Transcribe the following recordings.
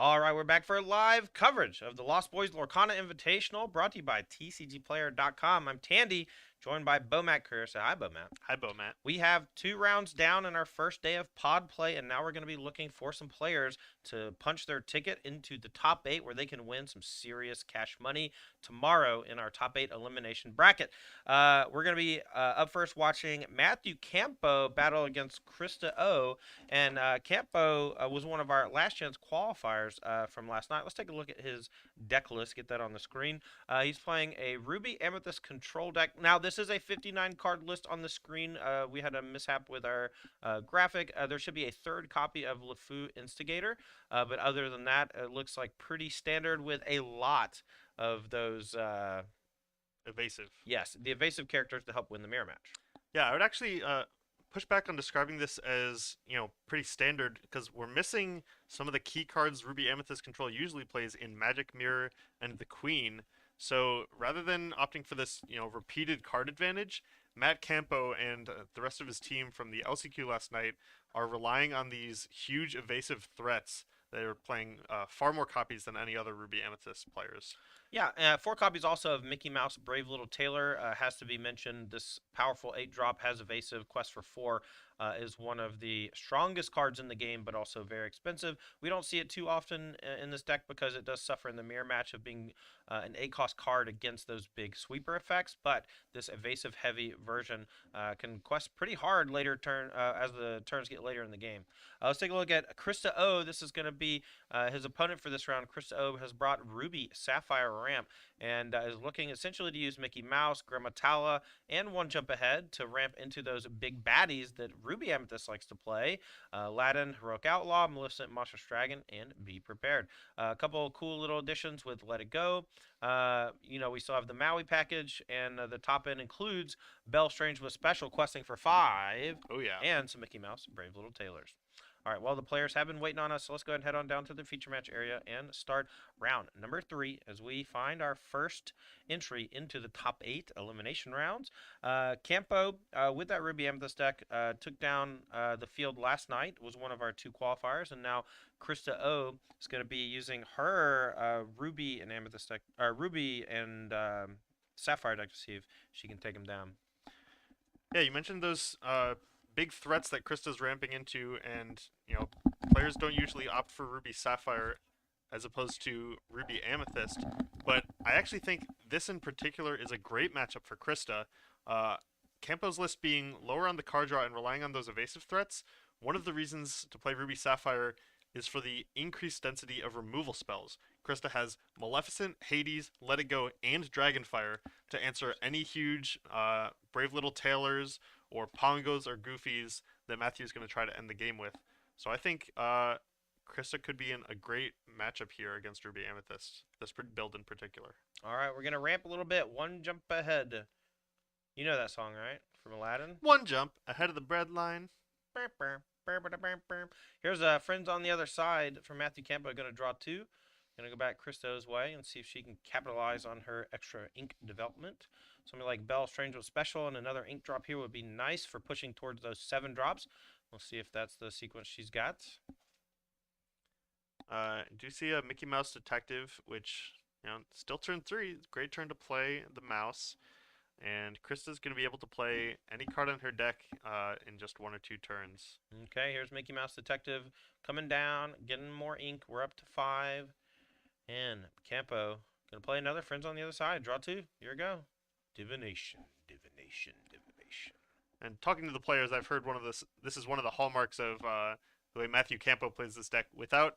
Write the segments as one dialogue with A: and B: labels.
A: All right, we're back for live coverage of the Lost Boys Lorcana Invitational, brought to you by TCGplayer.com. I'm Tandy, joined by Bomat Career. Say hi, Bomat.
B: Hi, Bo Matt.
A: We have 2 rounds down in our first day of pod play, and now we're going to be looking for some players to punch their ticket into the top 8 where they can win some serious cash money tomorrow in our top 8 elimination bracket. We're going to be up first watching Matthew Campo battle against Krista O. And Campo was one of our last chance qualifiers from last night. Let's take a look at his deck list, get that on the screen. He's playing a Ruby Amethyst control deck. Now, this is a 59 card list on the screen. We had a mishap with our graphic. There should be a third copy of LeFou Instigator, but other than that, it looks like pretty standard with a lot of those.
B: Evasive.
A: Yes, the evasive characters to help win the mirror match.
B: Yeah, I would actually push back on describing this as, pretty standard because we're missing some of the key cards Ruby Amethyst Control usually plays in Magic Mirror and the Queen. So rather than opting for this, repeated card advantage, Matt Campo and the rest of his team from the LCQ last night are relying on these huge evasive threats. They're playing far more copies than any other Ruby Amethyst players.
A: Yeah, 4 copies also of Mickey Mouse Brave Little Tailor has to be mentioned. This powerful 8-drop has evasive. Quest for 4 is one of the strongest cards in the game, but also very expensive. We don't see it too often in this deck because it does suffer in the mirror match of being an 8-cost card against those big sweeper effects, but this evasive heavy version can quest pretty hard later as the turns get later in the game. Let's take a look at Krista O. This is going to be his opponent for this round. Krista O has brought Ruby Sapphire Ramp and is looking essentially to use Mickey Mouse, Grammatala, and One Jump Ahead to ramp into those big baddies that Ruby Amethyst likes to play. Aladdin, Heroic Outlaw, Maleficent, Monstrous Dragon, and Be Prepared. A couple of cool little additions with Let It Go. We still have the Maui package, and the top end includes Belle Strange with special questing for 5.
B: Oh yeah.
A: And some Mickey Mouse Brave Little Tailors. All right, well, the players have been waiting on us, so let's go ahead and head on down to the feature match area and start round number 3 as we find our first entry into the top 8 elimination rounds. Campo, with that Ruby Amethyst deck, took down the field last night, was one of our 2 qualifiers, and now Krista O is going to be using her Ruby and Amethyst deck, Ruby and Sapphire deck to see if she can take him down.
B: Yeah, you mentioned those big threats that Krista's ramping into, and players don't usually opt for Ruby Sapphire as opposed to Ruby Amethyst. But I actually think this in particular is a great matchup for Krista. Campo's list being lower on the card draw and relying on those evasive threats. One of the reasons to play Ruby Sapphire is for the increased density of removal spells. Krista has Maleficent, Hades, Let It Go, and Dragonfire to answer any huge Brave Little Tailors or Pongos or Goofies that Matthew's going to try to end the game with. So I think Krista could be in a great matchup here against Ruby Amethyst, this build in particular.
A: All right, we're going to ramp a little bit. One jump ahead. You know that song, right? From Aladdin?
B: One jump ahead of the breadline.
A: Here's Friends on the Other Side from Matthew Campo. Going to draw 2. Going to go back Kristo's way and see if she can capitalize on her extra ink development. Something like Belle Strange with special and another ink drop here would be nice for pushing towards those 7 drops. We'll see if that's the sequence she's got.
B: Do you see a Mickey Mouse Detective, which, still turn 3. Great turn to play the mouse. And Krista's going to be able to play any card on her deck in just 1 or 2 turns.
A: Okay, here's Mickey Mouse Detective coming down, getting more ink. We're up to 5. And Campo going to play another Friends on the Other Side. Draw 2. Here we go. Divination.
B: And talking to the players, I've heard this is one of the hallmarks of the way Matthew Campo plays this deck. Without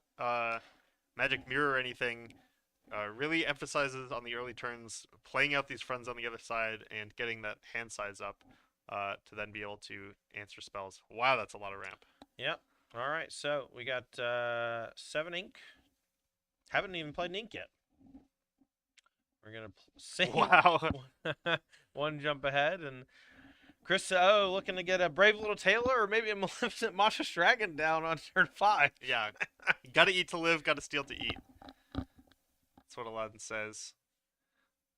B: Magic Mirror or anything, really emphasizes on the early turns, playing out these friends on the other side and getting that hand size up to then be able to answer spells. Wow, that's a lot of ramp.
A: Yep. All right, so we got 7 ink. Haven't even played an ink yet. We're going to sing.
B: Wow.
A: One jump ahead, and Krista O looking to get a Brave Little Tailor or maybe a Maleficent Monstrous Dragon down on turn 5.
B: Yeah, gotta eat to live, gotta steal to eat. That's what Aladdin says.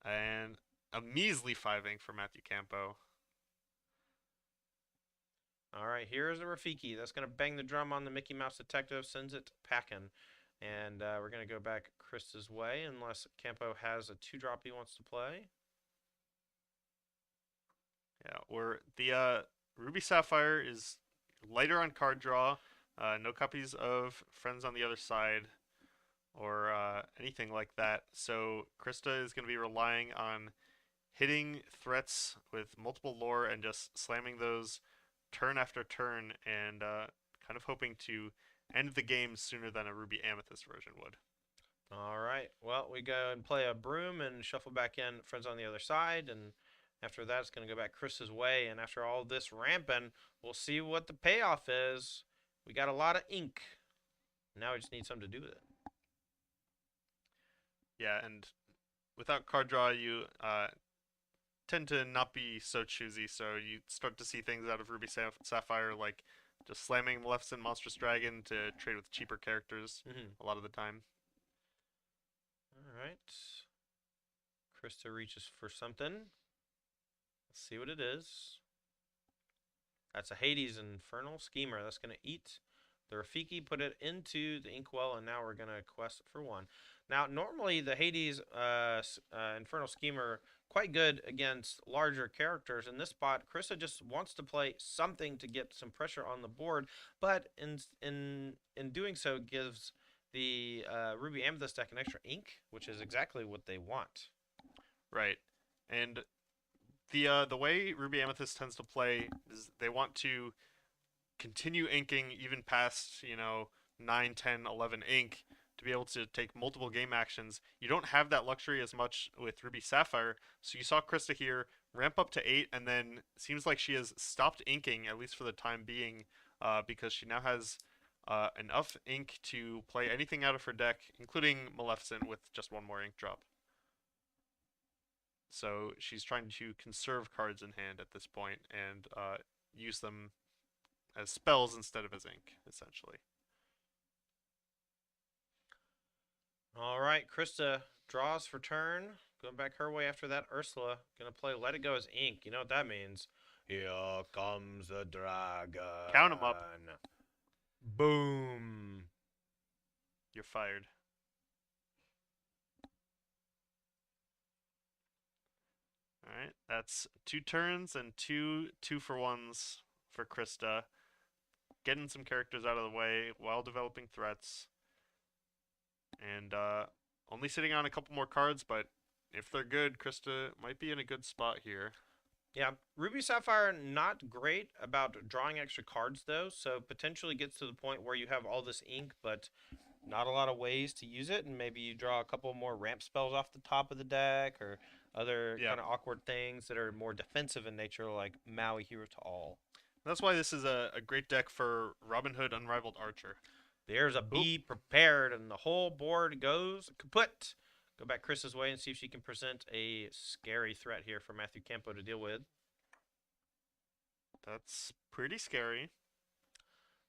B: And a measly 5 ink for Matthew Campo.
A: All right, here's a Rafiki. That's going to bang the drum on the Mickey Mouse Detective, sends it packing. And we're going to go back Krista's way unless Campo has a 2-drop he wants to play.
B: Yeah, or the Ruby Sapphire is lighter on card draw, no copies of Friends on the Other Side, or anything like that. So Krista is going to be relying on hitting threats with multiple lore and just slamming those turn after turn and kind of hoping to end the game sooner than a Ruby Amethyst version would.
A: All right. Well, we go and play a broom and shuffle back in Friends on the Other Side. And after that, it's going to go back Chris's way. And after all this ramping, we'll see what the payoff is. We got a lot of ink. Now we just need something to do with it.
B: Yeah, and without card draw, you tend to not be so choosy, so you start to see things out of Ruby Sapphire like just slamming Maleficent Monstrous Dragon to trade with cheaper characters a lot of the time.
A: All right. Krista reaches for something. Let's see what it is. That's a Hades Infernal Schemer. That's going to eat the Rafiki, put it into the Inkwell, and now we're going to quest for 1. Now, normally the Hades Infernal Schemer, quite good against larger characters. In this spot, Krista just wants to play something to get some pressure on the board, but in doing so gives the Ruby Amethyst deck an extra ink, which is exactly what they want.
B: Right, and the way Ruby Amethyst tends to play is they want to continue inking even past 9, 10, 11 ink to be able to take multiple game actions. You don't have that luxury as much with Ruby Sapphire, so you saw Krista here ramp up to 8, and then seems like she has stopped inking, at least for the time being, because she now has enough ink to play anything out of her deck, including Maleficent with just 1 more ink drop. So she's trying to conserve cards in hand at this point and use them as spells instead of as ink, essentially.
A: All right, Krista draws for turn. Going back her way after that. Ursula gonna play Let It Go as ink. You know what that means? Here comes the dragon.
B: Count 'em up.
A: Boom.
B: You're fired. All right, that's 2 turns and two 2-for-1s for Krista. Getting some characters out of the way while developing threats. And only sitting on a couple more cards, but if they're good, Krista might be in a good spot here.
A: Yeah, Ruby Sapphire not great about drawing extra cards though, so potentially gets to the point where you have all this ink, but not a lot of ways to use it, and maybe you draw a couple more ramp spells off the top of the deck or other kind of awkward things that are more defensive in nature, like Maui Hero to All.
B: That's why this is a great deck for Robin Hood Unrivaled Archer.
A: There's a Be Prepared, and the whole board goes kaput. Go back Chris's way and see if she can present a scary threat here for Matthew Campo to deal with.
B: That's pretty scary.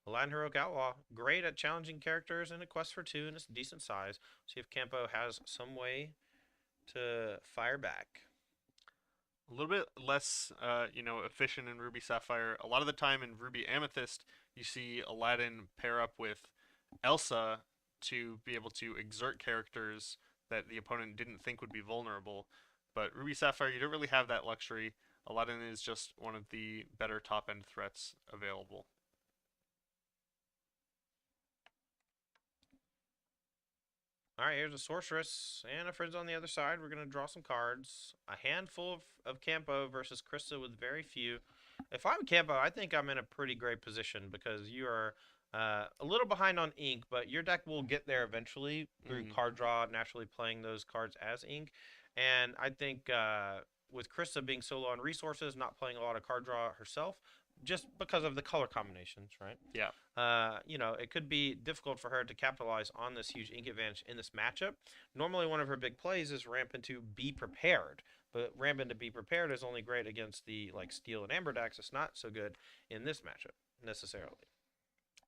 A: Aladdin Heroic Outlaw, great at challenging characters in a quest for 2, and it's decent size. See if Campo has some way to fire back.
B: A little bit less, efficient in Ruby Sapphire. A lot of the time in Ruby Amethyst, you see Aladdin pair up with Elsa to be able to exert characters that the opponent didn't think would be vulnerable. But Ruby Sapphire, you don't really have that luxury. Aladdin is just one of the better top-end threats available.
A: All right, here's a Sorceress and a Friends on the other side. We're going to draw some cards. A handful of Campo versus Krista with very few. If I'm Campo, I think I'm in a pretty great position because you are a little behind on ink, but your deck will get there eventually through card draw, naturally playing those cards as ink. And I think with Krista being so low on resources, not playing a lot of card draw herself, just because of the color combinations, right?
B: Yeah.
A: It could be difficult for her to capitalize on this huge ink advantage in this matchup. Normally, one of her big plays is ramp into Be Prepared, but ramp into Be Prepared is only great against the Steel and Amber decks. It's not so good in this matchup necessarily.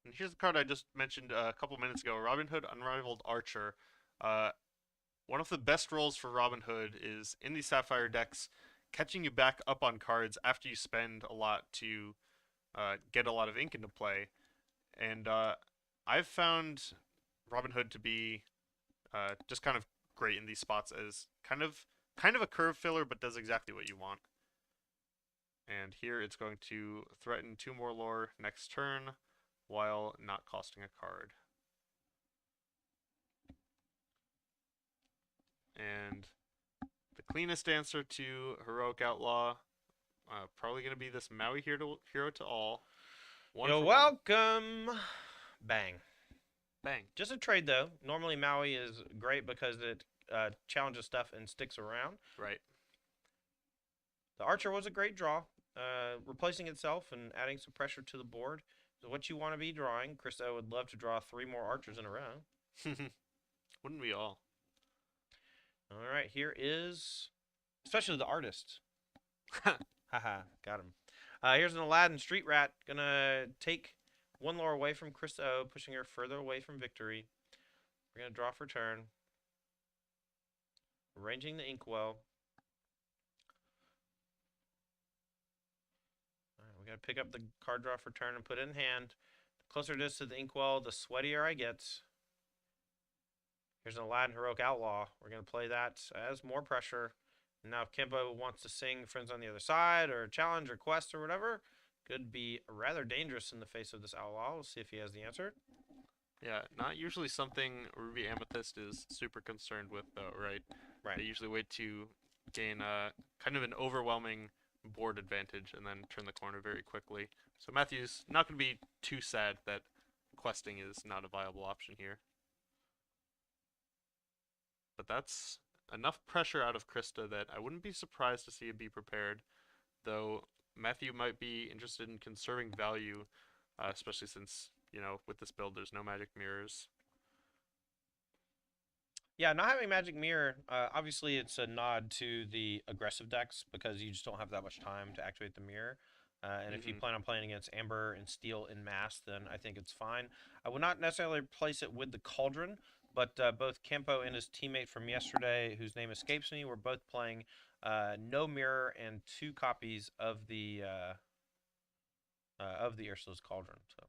B: And here's the card I just mentioned a couple minutes ago, Robin Hood Unrivaled Archer. One of the best roles for Robin Hood is in these Sapphire decks, catching you back up on cards after you spend a lot to get a lot of ink into play. And I've found Robin Hood to be just kind of great in these spots as kind of a curve filler, but does exactly what you want. And here it's going to threaten 2 more lore next turn while not costing a card. And the cleanest answer to Heroic Outlaw, probably going to be this Maui hero to all. One
A: You're
B: for one.
A: welcome. Bang.
B: Bang.
A: Just a trade though. Normally Maui is great because it challenges stuff and sticks around.
B: Right.
A: The Archer was a great draw, replacing itself and adding some pressure to the board. So what you want to be drawing. Krista would love to draw 3 more Archers in a row.
B: Wouldn't we all?
A: All right, here is especially the artist. Haha, got him. Here's an Aladdin Street Rat. Gonna take 1 lore away from Krista O, pushing her further away from victory. We're gonna draw for turn. Arranging the inkwell. Alright, we gotta pick up the card draw for turn and put it in hand. The closer it is to the inkwell, the sweatier I get. Here's an Aladdin Heroic Outlaw. We're gonna play that as more pressure. And now if Kempo wants to sing Friends on the Other Side or challenge or quest or whatever, could be rather dangerous in the face of this outlaw. We'll see if he has the answer.
B: Yeah, not usually something Ruby Amethyst is super concerned with, though, right?
A: Right.
B: They usually wait to gain kind of an overwhelming board advantage and then turn the corner very quickly. So Matthew's not going to be too sad that questing is not a viable option here. But that's enough pressure out of Krista that I wouldn't be surprised to see it be prepared, though Matthew might be interested in conserving value, especially since, with this build there's no magic mirrors.
A: Yeah, not having Magic Mirror, obviously it's a nod to the aggressive decks because you just don't have that much time to activate the mirror. And if you plan on playing against Amber and Steel in mass, then I think it's fine. I would not necessarily replace it with the Cauldron, but both Kempo and his teammate from yesterday, whose name escapes me, were both playing no mirror and 2 copies of the Ursula's Cauldron. So.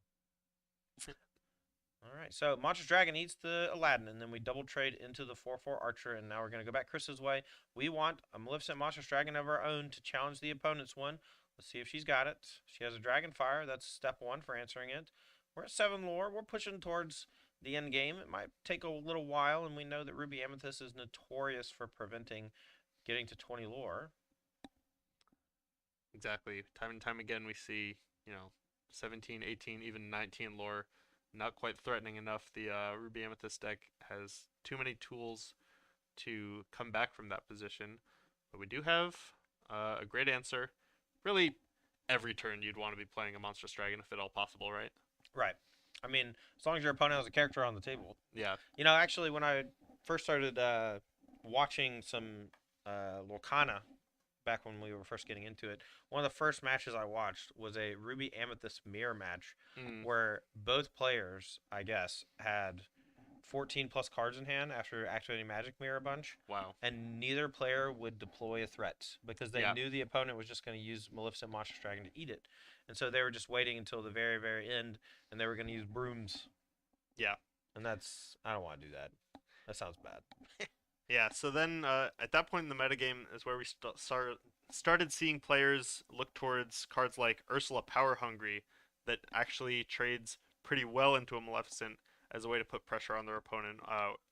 A: All right, so Monstrous Dragon eats the Aladdin, and then we double trade into the 4/4 Archer, and now we're going to go back Chris's way. We want a Maleficent Monstrous Dragon of our own to challenge the opponent's one. Let's see if she's got it. She has a Dragon Fire. That's step 1 for answering it. We're at 7 lore. We're pushing towards the end game. It might take a little while, and we know that Ruby Amethyst is notorious for preventing getting to 20 lore.
B: Exactly. Time and time again we see, 17, 18, even 19 lore. Not quite threatening enough. The Ruby Amethyst deck has too many tools to come back from that position. But we do have a great answer. Really, every turn you'd want to be playing a Monstrous Dragon if at all possible, right?
A: Right. I mean, as long as your opponent has a character on the table.
B: Yeah.
A: Actually, when I first started watching some Lorcana back when we were first getting into it, one of the first matches I watched was a Ruby Amethyst mirror match where both players, I guess, had 14 plus cards in hand after activating Magic Mirror a bunch.
B: Wow.
A: And neither player would deploy a threat because they knew the opponent was just going to use Maleficent Monstrous Dragon to eat it. And so they were just waiting until the very, very end, and they were going to use brooms.
B: Yeah.
A: And I don't want to do that. That sounds bad.
B: Yeah, so then at that point in the metagame is where we started seeing players look towards cards like Ursula Power Hungry that actually trades pretty well into a Maleficent as a way to put pressure on their opponent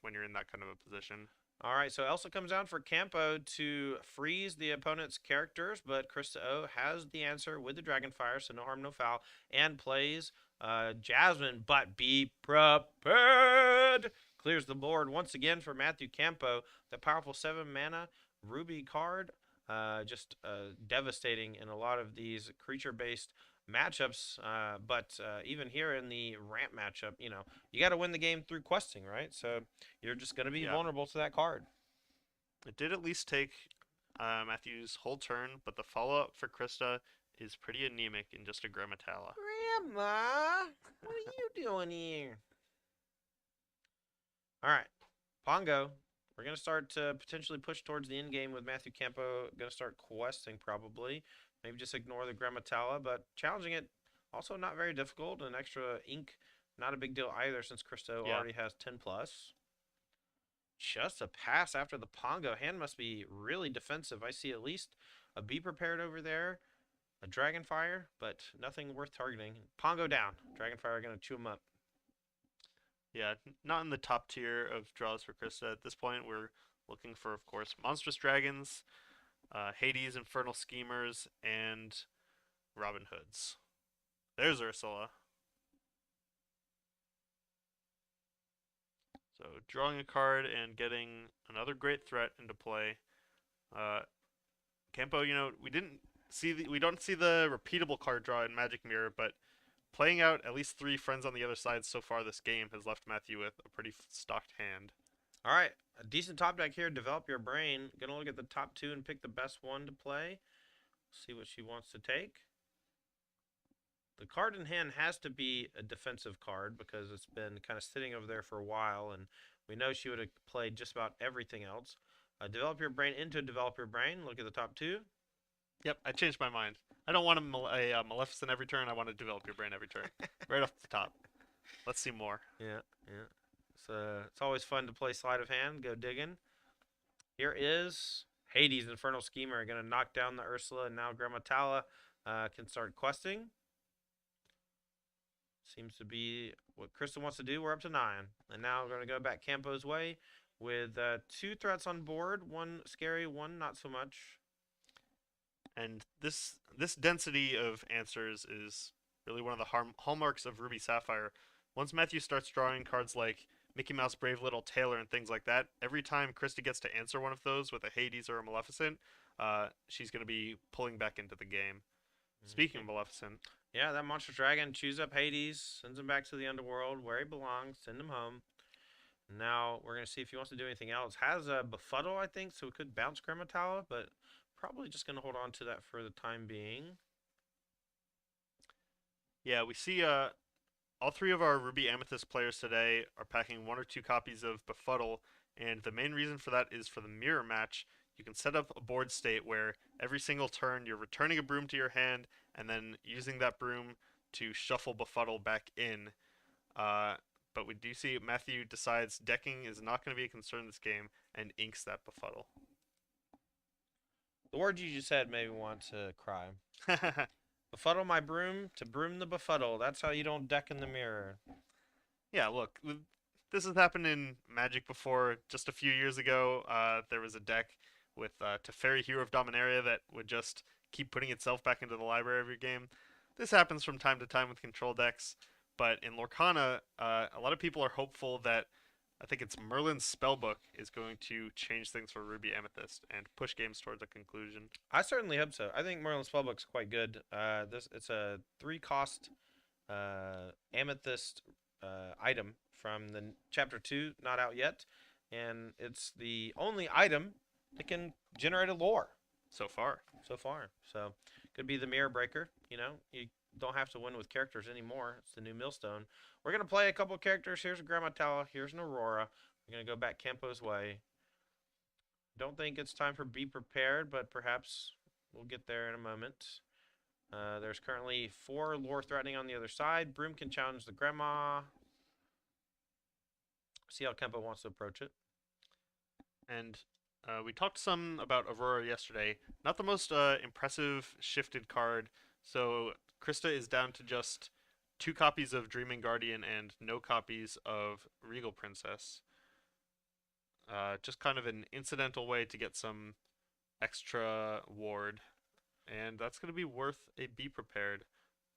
B: when you're in that kind of a position.
A: All right, so Elsa comes down for Campo to freeze the opponent's characters, but Krista O has the answer with the Dragonfire, so no harm, no foul, and plays Jasmine, but be prepared. Clears the board once again for Matthew Campo. The powerful 7 mana Ruby card, just devastating in a lot of these creature-based matchups. But even here in the ramp matchup, you got to win the game through questing, right? So you're just going to be vulnerable to that card.
B: It did at least take Matthew's whole turn, but the follow-up for Krista is pretty anemic in just a Grammatala.
A: Grandma, what are you doing here? All right, Pongo. We're going to start to potentially push towards the end game with Matthew Campo. Going to start questing probably. Maybe just ignore the Grammatala, but challenging it also not very difficult. An extra ink Not a big deal either since Christo
B: Yeah.
A: already has 10 plus. Just a pass after the Pongo. Hand must be really defensive. I see at least a Be Prepared over there, a Dragonfire, but nothing worth targeting. Pongo down. Dragonfire going to chew him up.
B: Yeah, not in the top tier of draws for Krista at this point. We're looking for, of course, Monstrous Dragons, Hades, Infernal Schemers, and Robin Hoods. There's Ursula. So drawing a card and getting another great threat into play. Uh, Campo, we don't see the repeatable card draw in Magic Mirror, but playing out at least 3 friends on the other side so far this game has left Matthew with a pretty stocked hand.
A: All right, a decent top deck here. Develop your brain. Gonna look at the top 2 and pick the best one to play. See what she wants to take. The card in hand has to be a defensive card because it's been kind of sitting over there for a while, and we know she would have played just about everything else. Develop your brain into develop your brain. Look at the top 2.
B: Yep, I changed my mind. I don't want a Maleficent every turn. I want to develop your brain every turn. Right off the top. Let's see more.
A: Yeah, yeah. So it's always fun to play sleight of hand. Go digging. Here is Hades, Infernal Schemer, going to knock down the Ursula, and now Grandma Tala can start questing. Seems to be what Krista wants to do. We're up to 9. And now we're going to go back Campo's way with 2 threats on board. One scary, one not so much.
B: And this density of answers is really one of the hallmarks of Ruby Sapphire. Once Matthew starts drawing cards like Mickey Mouse, Brave Little Tailor, and things like that, every time Krista gets to answer one of those with a Hades or a Maleficent, she's going to be pulling back into the game. Speaking of Maleficent.
A: Yeah, that monster dragon chews up Hades, sends him back to the underworld where he belongs, send him home. Now we're going to see if he wants to do anything else. Has a Befuddle, I think, so it could bounce Grandma Tala, but probably just going to hold on to that for the time being.
B: Yeah, we see all 3 of our Ruby Amethyst players today are packing 1 or 2 copies of Befuddle, and the main reason for that is for the mirror match. You can set up a board state where every single turn you're returning a broom to your hand and then using that broom to shuffle Befuddle back in. But we do see Matthew decides decking is not going to be a concern in this game and inks that Befuddle.
A: The word you just said made me want to cry. Befuddle my broom to broom the befuddle. That's how you don't deck in the mirror.
B: Yeah, look, this has happened in Magic before. Just a few years ago, there was a deck with Teferi, Hero of Dominaria, that would just keep putting itself back into the library every game. This happens from time to time with control decks, but in Lorcana, a lot of people are hopeful that I think it's Merlin's Spellbook is going to change things for Ruby Amethyst and push games towards a conclusion.
A: I certainly hope so. I think Merlin's Spellbook's quite good. It's a 3-cost Amethyst item from the Chapter 2, not out yet, and it's the only item that can generate a lore.
B: So far.
A: So could be the mirror breaker. You don't have to win with characters anymore. It's the new millstone. We're going to play a couple of characters. Here's a Grandma Tala. Here's an Aurora. We're going to go back Campo's way. Don't think it's time for Be Prepared, but perhaps we'll get there in a moment. There's currently 4 lore threatening on the other side. Broom can challenge the Grandma. See how Kempo wants to approach it.
B: And we talked some about Aurora yesterday. Not the most impressive shifted card. So Krista is down to just 2 copies of Dreaming Guardian and no copies of Regal Princess. Just kind of an incidental way to get some extra ward. And that's going to be worth a Be Prepared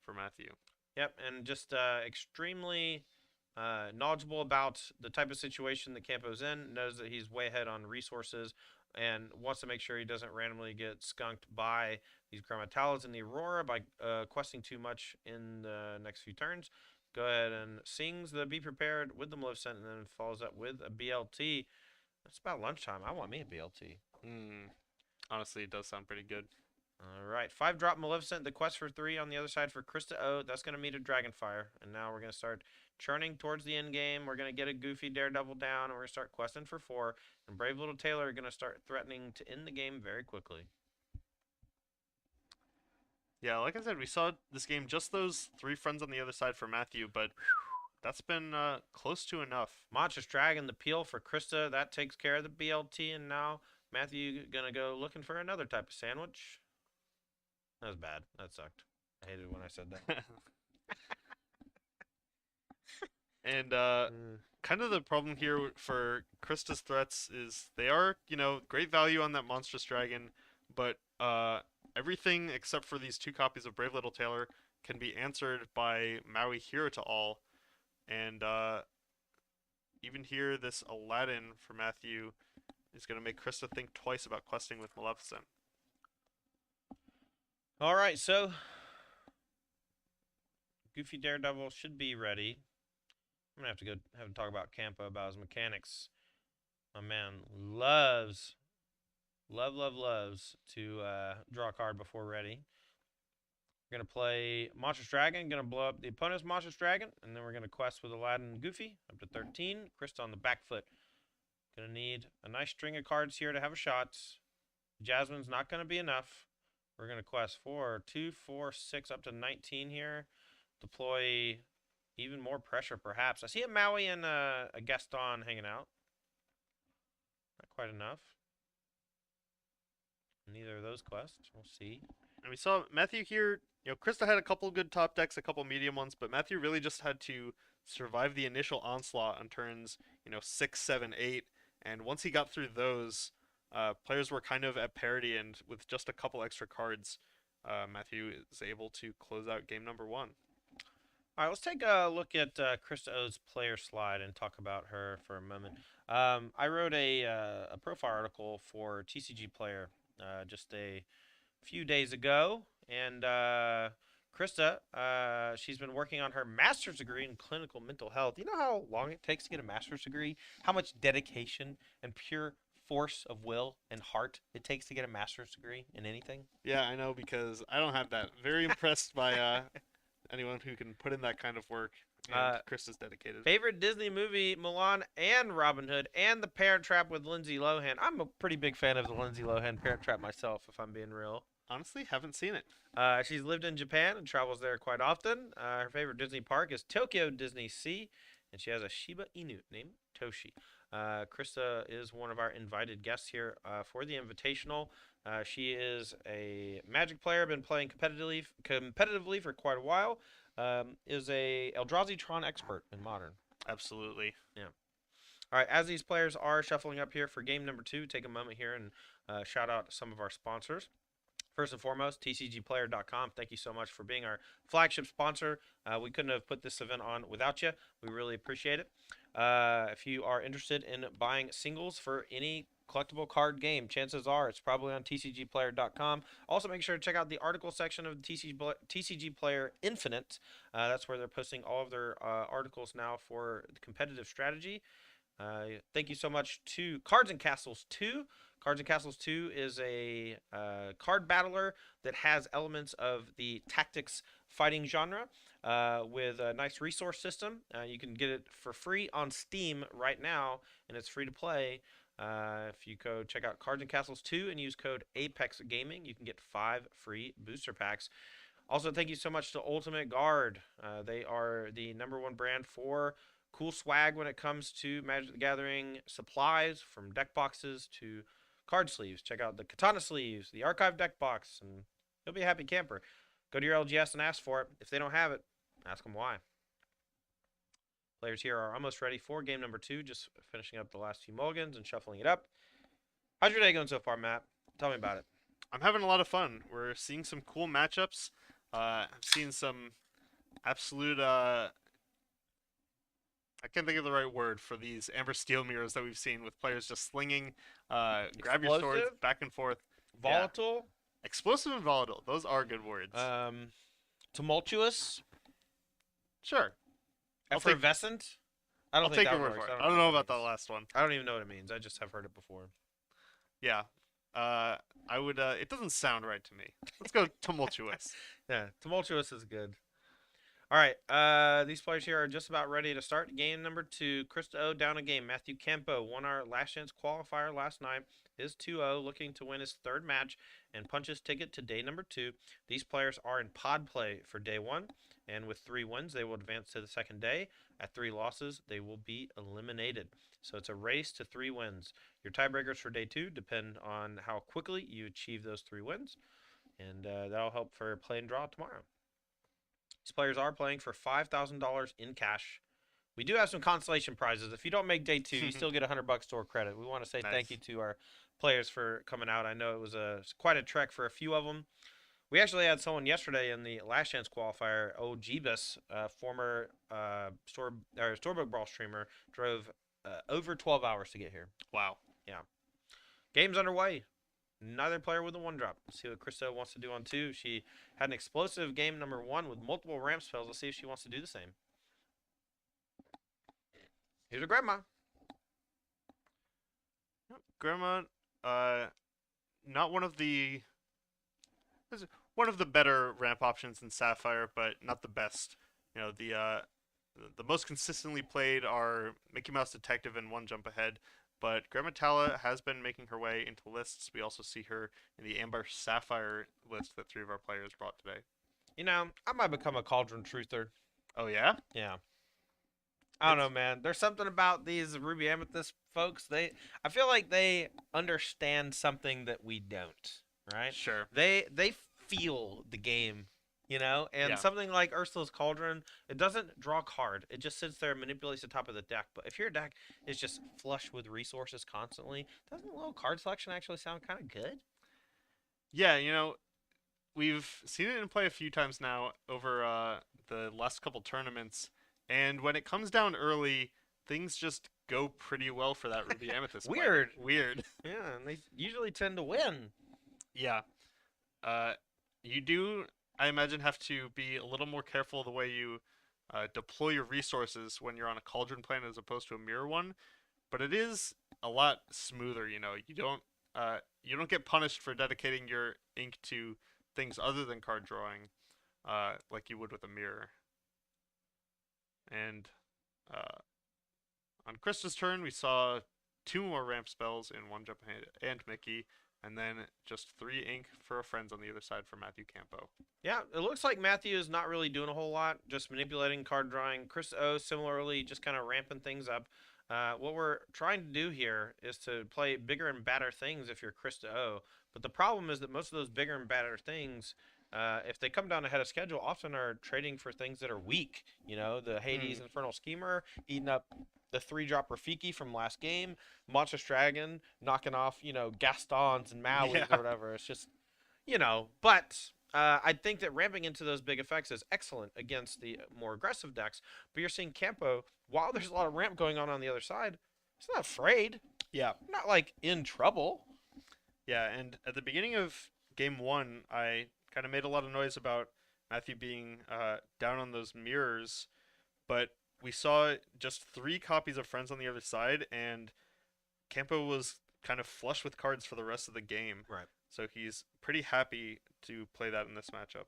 B: for Matthew.
A: Yep, and just extremely knowledgeable about the type of situation that Campo's in, knows that he's way ahead on resources, and wants to make sure he doesn't randomly get skunked by these Grandma Talas and the Aurora by questing too much in the next few turns. Go ahead and sings the Be Prepared with the Maleficent, and then follows up with a BLT. It's about lunchtime. I want me a BLT.
B: Honestly, it does sound pretty good.
A: All right, 5-drop Maleficent, the quest for 3 on the other side for Krista O. That's going to meet a Dragonfire. And now we're going to start churning towards the end game. We're going to get a Goofy Daredevil down, and we're going to start questing for 4. And Brave Little Tailor are going to start threatening to end the game very quickly.
B: Yeah, like I said, we saw this game just those 3 friends on the other side for Matthew, but That's been close to enough.
A: Monstrous Dragon, the peel for Krista. That takes care of the BLT, and now Matthew gonna go looking for another type of sandwich. That was bad. That sucked. I hated when I said that.
B: And
A: Mm.
B: kind of the problem here for Krista's threats is they are, great value on that monstrous dragon, but everything except for these two copies of Brave Little Tailor can be answered by Maui Hero to All, and even here, this Aladdin for Matthew is going to make Krista think twice about questing with Maleficent.
A: All right, so Goofy Daredevil should be ready. I'm gonna have to go have to talk about Campa about his mechanics. My man loves to draw a card before ready. We're gonna play Monstrous Dragon, gonna blow up the opponent's Monstrous Dragon, and then we're gonna quest with Aladdin and Goofy up to 13. Krista on the back foot. Gonna need a nice string of cards here to have a shot. Jasmine's not gonna be enough. We're gonna quest 4, 2, 4, 6, up to 19 here. Deploy even more pressure, perhaps. I see a Maui and a Gaston hanging out. Not quite enough. Neither of those quests. We'll see.
B: And we saw Matthew here, Krista had a couple good top decks, a couple medium ones, but Matthew really just had to survive the initial onslaught on turns, 6, 7, 8. And once he got through those, players were kind of at parity, and with just a couple extra cards, Matthew is able to close out game number 1.
A: All right, let's take a look at Krista O's player slide and talk about her for a moment. I wrote a profile article for TCG Player just a few days ago, and Krista, she's been working on her master's degree in clinical mental health. You know how long it takes to get a master's degree? How much dedication and pure force of will and heart it takes to get a master's degree in anything?
B: Yeah, I know, because I don't have that. Very impressed by anyone who can put in that kind of work. And Krista's dedicated.
A: Favorite Disney movie, Mulan and Robin Hood, and The Parent Trap with Lindsay Lohan. I'm a pretty big fan of the Lindsay Lohan Parent Trap myself, if I'm being real.
B: Honestly, haven't seen it.
A: She's lived in Japan and travels there quite often. Her favorite Disney park is Tokyo Disney Sea, and she has a Shiba Inu named Toshi. Krista is one of our invited guests here for the Invitational. She is a Magic player, been playing competitively for quite a while. Is a Eldrazi Tron expert in Modern.
B: Absolutely.
A: Yeah. All right, as these players are shuffling up here for game number 2, take a moment here and shout out some of our sponsors. First and foremost, tcgplayer.com. Thank you so much for being our flagship sponsor. We couldn't have put this event on without you. We really appreciate it. If you are interested in buying singles for any collectible card game, chances are it's probably on tcgplayer.com. Also, make sure to check out the article section of TCG Player Infinite. That's where they're posting all of their articles now for the competitive strategy. Thank you so much to Cards and Castles 2. Cards and Castles 2 is a card battler that has elements of the tactics fighting genre with a nice resource system. You can get it for free on Steam right now, and it's free to play. If you go check out Cards and Castles 2 and use code Apex Gaming, you can get 5 free booster packs. Also, thank you so much to Ultimate Guard. They are the #1 brand for cool swag when it comes to Magic the Gathering supplies, from deck boxes to card sleeves. Check out the Katana sleeves, the Archive deck box, and you'll be a happy camper. Go to your LGS and ask for it. If they don't have it, ask them why. Players here are almost ready for game number 2, just finishing up the last few mulligans and shuffling it up. How's your day going so far, Matt? Tell me about it.
B: I'm having a lot of fun. We're seeing some cool matchups. I've seen some absolute I can't think of the right word for these Amber Steel mirrors that we've seen, with players just slinging, grab your swords
A: Explosive?
B: back and forth.
A: Volatile?
B: Yeah. Explosive and volatile. Those are good words.
A: Tumultuous?
B: Sure.
A: Effervescent?
B: I'll take your word for it. I don't know about that last one.
A: I don't even know what it means. I just have heard it before.
B: Yeah. I would. It doesn't sound right to me. Let's go tumultuous.
A: Yeah, tumultuous is good. All right. These players here are just about ready to start. Game number 2. Krista O down a game. Matthew Kempo won our last chance qualifier last night. Is 2-0, looking to win his third match and punch his ticket to day number 2. These players are in pod play for day 1, and with 3 wins, they will advance to the second day. At 3 losses, they will be eliminated. So it's a race to 3 wins. Your tiebreakers for day 2 depend on how quickly you achieve those 3 wins, and that'll help for play and draw tomorrow. These players are playing for $5,000 in cash. We do have some consolation prizes. If you don't make day 2, you still get $100 store credit. We want to say thank
B: Nice.
A: you to our players for coming out. I know it was quite a trek for a few of them. We actually had someone yesterday in the last chance qualifier, Jeebus, former Storybook Brawl streamer, drove over 12 hours to get here.
B: Wow.
A: Yeah. Game's underway. Neither player with a 1-drop. Let's see what Krista wants to do on 2. She had an explosive game number 1 with multiple ramp spells. Let's see if she wants to do the same. Here's her grandma.
B: Grandma, not one of the one of the better ramp options in Sapphire, but not the best. You know, the most consistently played are Mickey Mouse Detective and One Jump Ahead, but Grandma Tala has been making her way into lists. We also see her in the Amber Sapphire list that 3 of our players brought today.
A: You know, I might become a Cauldron truther.
B: Oh yeah?
A: Yeah. I don't know, man. There's something about these Ruby Amethyst folks. I feel like they understand something that we don't, right?
B: Sure.
A: They feel the game, you know? And
B: Yeah.
A: something like Ursula's Cauldron, it doesn't draw a card. It just sits there and manipulates the top of the deck. But if your deck is just flush with resources constantly, doesn't a little card selection actually sound kind of good?
B: Yeah, you know, we've seen it in play a few times now over the last couple tournaments, and when it comes down early, things just go pretty well for that Ruby Amethyst.
A: Weird.
B: Weird.
A: Yeah, and they usually tend to win.
B: Yeah. You do, I imagine, have to be a little more careful the way you deploy your resources when you're on a Cauldron plan as opposed to a mirror one, but it is a lot smoother. You know, you don't get punished for dedicating your ink to things other than card drawing, like you would with a mirror. And on Krista's turn, we saw 2 more ramp spells in One Jump and Mickey, and then just 3 ink for our friends on the other side for Matthew Campo.
A: Yeah, it looks like Matthew is not really doing a whole lot, just manipulating card drawing. Chris O, similarly, just kind of ramping things up. What we're trying to do here is to play bigger and badder things if you're Krista O. But the problem is that most of those bigger and badder things, if they come down ahead of schedule, often are trading for things that are weak. You know, the Hades Infernal Schemer eating up the 3-drop Rafiki from last game, Monstrous Dragon knocking off, you know, Gastons and Mauis or whatever. It's just, you know, but I think that ramping into those big effects is excellent against the more aggressive decks. But you're seeing Campo, while there's a lot of ramp going on the other side, he's not afraid.
B: Yeah.
A: Not like in trouble.
B: Yeah, and at the beginning of game 1, I kind of made a lot of noise about Matthew being down on those mirrors, but we saw just 3 copies of Friends on the other side, and Campo was kind of flush with cards for the rest of the game.
A: Right.
B: So he's pretty happy to play that in this matchup.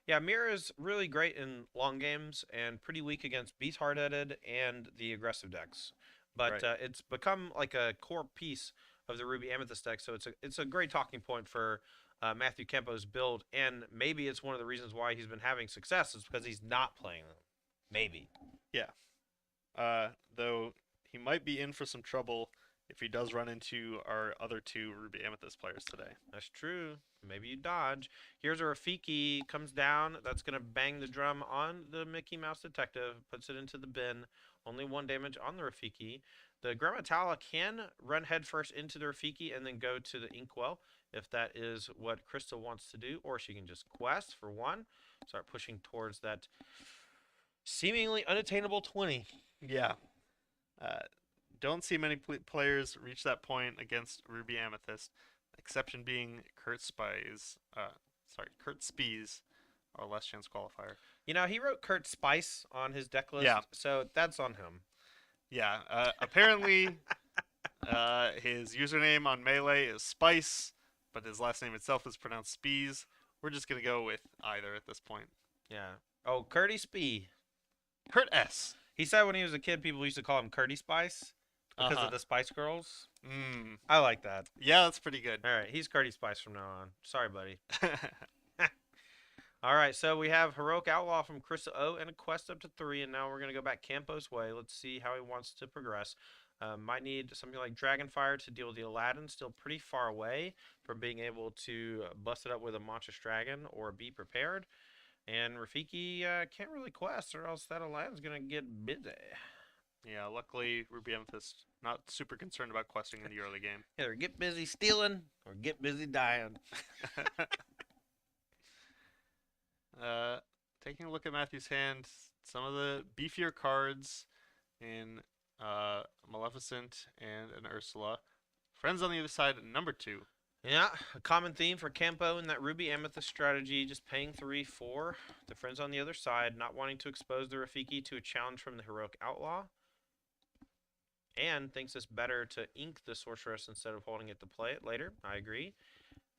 A: Yeah, Mirror is really great in long games and pretty weak against Beast Hard-Headed and the aggressive decks. But
B: Right.
A: it's become like a core piece of the Ruby Amethyst deck, so it's a great talking point for Matthew Kempo's build, and maybe it's one of the reasons why he's been having success is because he's not playing them. Maybe.
B: Yeah. Though he might be in for some trouble if he does run into our other 2 Ruby Amethyst players today.
A: That's true. Maybe you dodge. Here's a Rafiki, comes down. That's going to bang the drum on the Mickey Mouse Detective, puts it into the bin. Only 1 damage on the Rafiki. The Grammatala can run headfirst into the Rafiki and then go to the Inkwell if that is what Crystal wants to do, or she can just quest for 1, start pushing towards that seemingly unattainable 20.
B: Yeah. Don't see many players reach that point against Ruby Amethyst. Exception being Kurt Spies. Kurt Spies, our last chance qualifier.
A: You know, he wrote Kurt Spice on his deck list, so that's on him.
B: Yeah. Apparently, his username on Melee is Spice, but his last name itself is pronounced Spies. We're just gonna go with either at this point.
A: Yeah. Oh, Curdy Spee.
B: Kurt S.
A: He said when he was a kid, people used to call him Curdy Spice
B: Uh
A: because
B: huh.
A: of the Spice Girls.
B: Mm.
A: I like that.
B: Yeah, that's pretty good.
A: All right, he's Curdy Spice from now on. Sorry, buddy. All right, so we have Heroic Outlaw from Chris O and a quest up to 3, and now we're going to go back Campo's way. Let's see how he wants to progress. Might need something like Dragonfire to deal with the Aladdin, still pretty far away from being able to bust it up with a Monstrous Dragon or Be Prepared. And Rafiki can't really quest, or else that Aladdin's going to get busy.
B: Yeah, luckily Ruby Amethyst not super concerned about questing in the early game.
A: Either get busy stealing or get busy dying.
B: uh, Taking a look at Matthew's hand, some of the beefier cards in Maleficent and an Ursula. Friends on the other side, number 2.
A: Yeah, a common theme for Campo in that Ruby Amethyst strategy, just paying 3 for the friends on the other side, not wanting to expose the Rafiki to a challenge from the Heroic Outlaw, and thinks it's better to ink the Sorceress instead of holding it to play it later. I agree.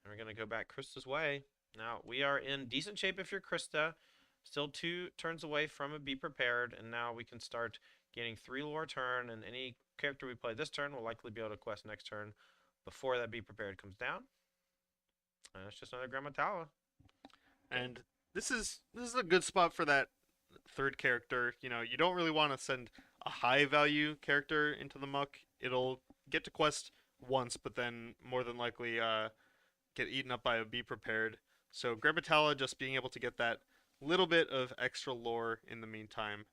A: And we're going to go back Krista's way. Now, we are in decent shape if you're Krista, still 2 turns away from a Be Prepared, and now we can start getting 3 lore turn, and any character we play this turn will likely be able to quest next turn before that Be Prepared comes down. And it's just another Grammatala.
B: And this is a good spot for that third character. You know, you don't really want to send a high value character into the muck. It'll get to quest once, but then more than likely get eaten up by a Be Prepared. So Grammatala just being able to get that little bit of extra lore in the meantime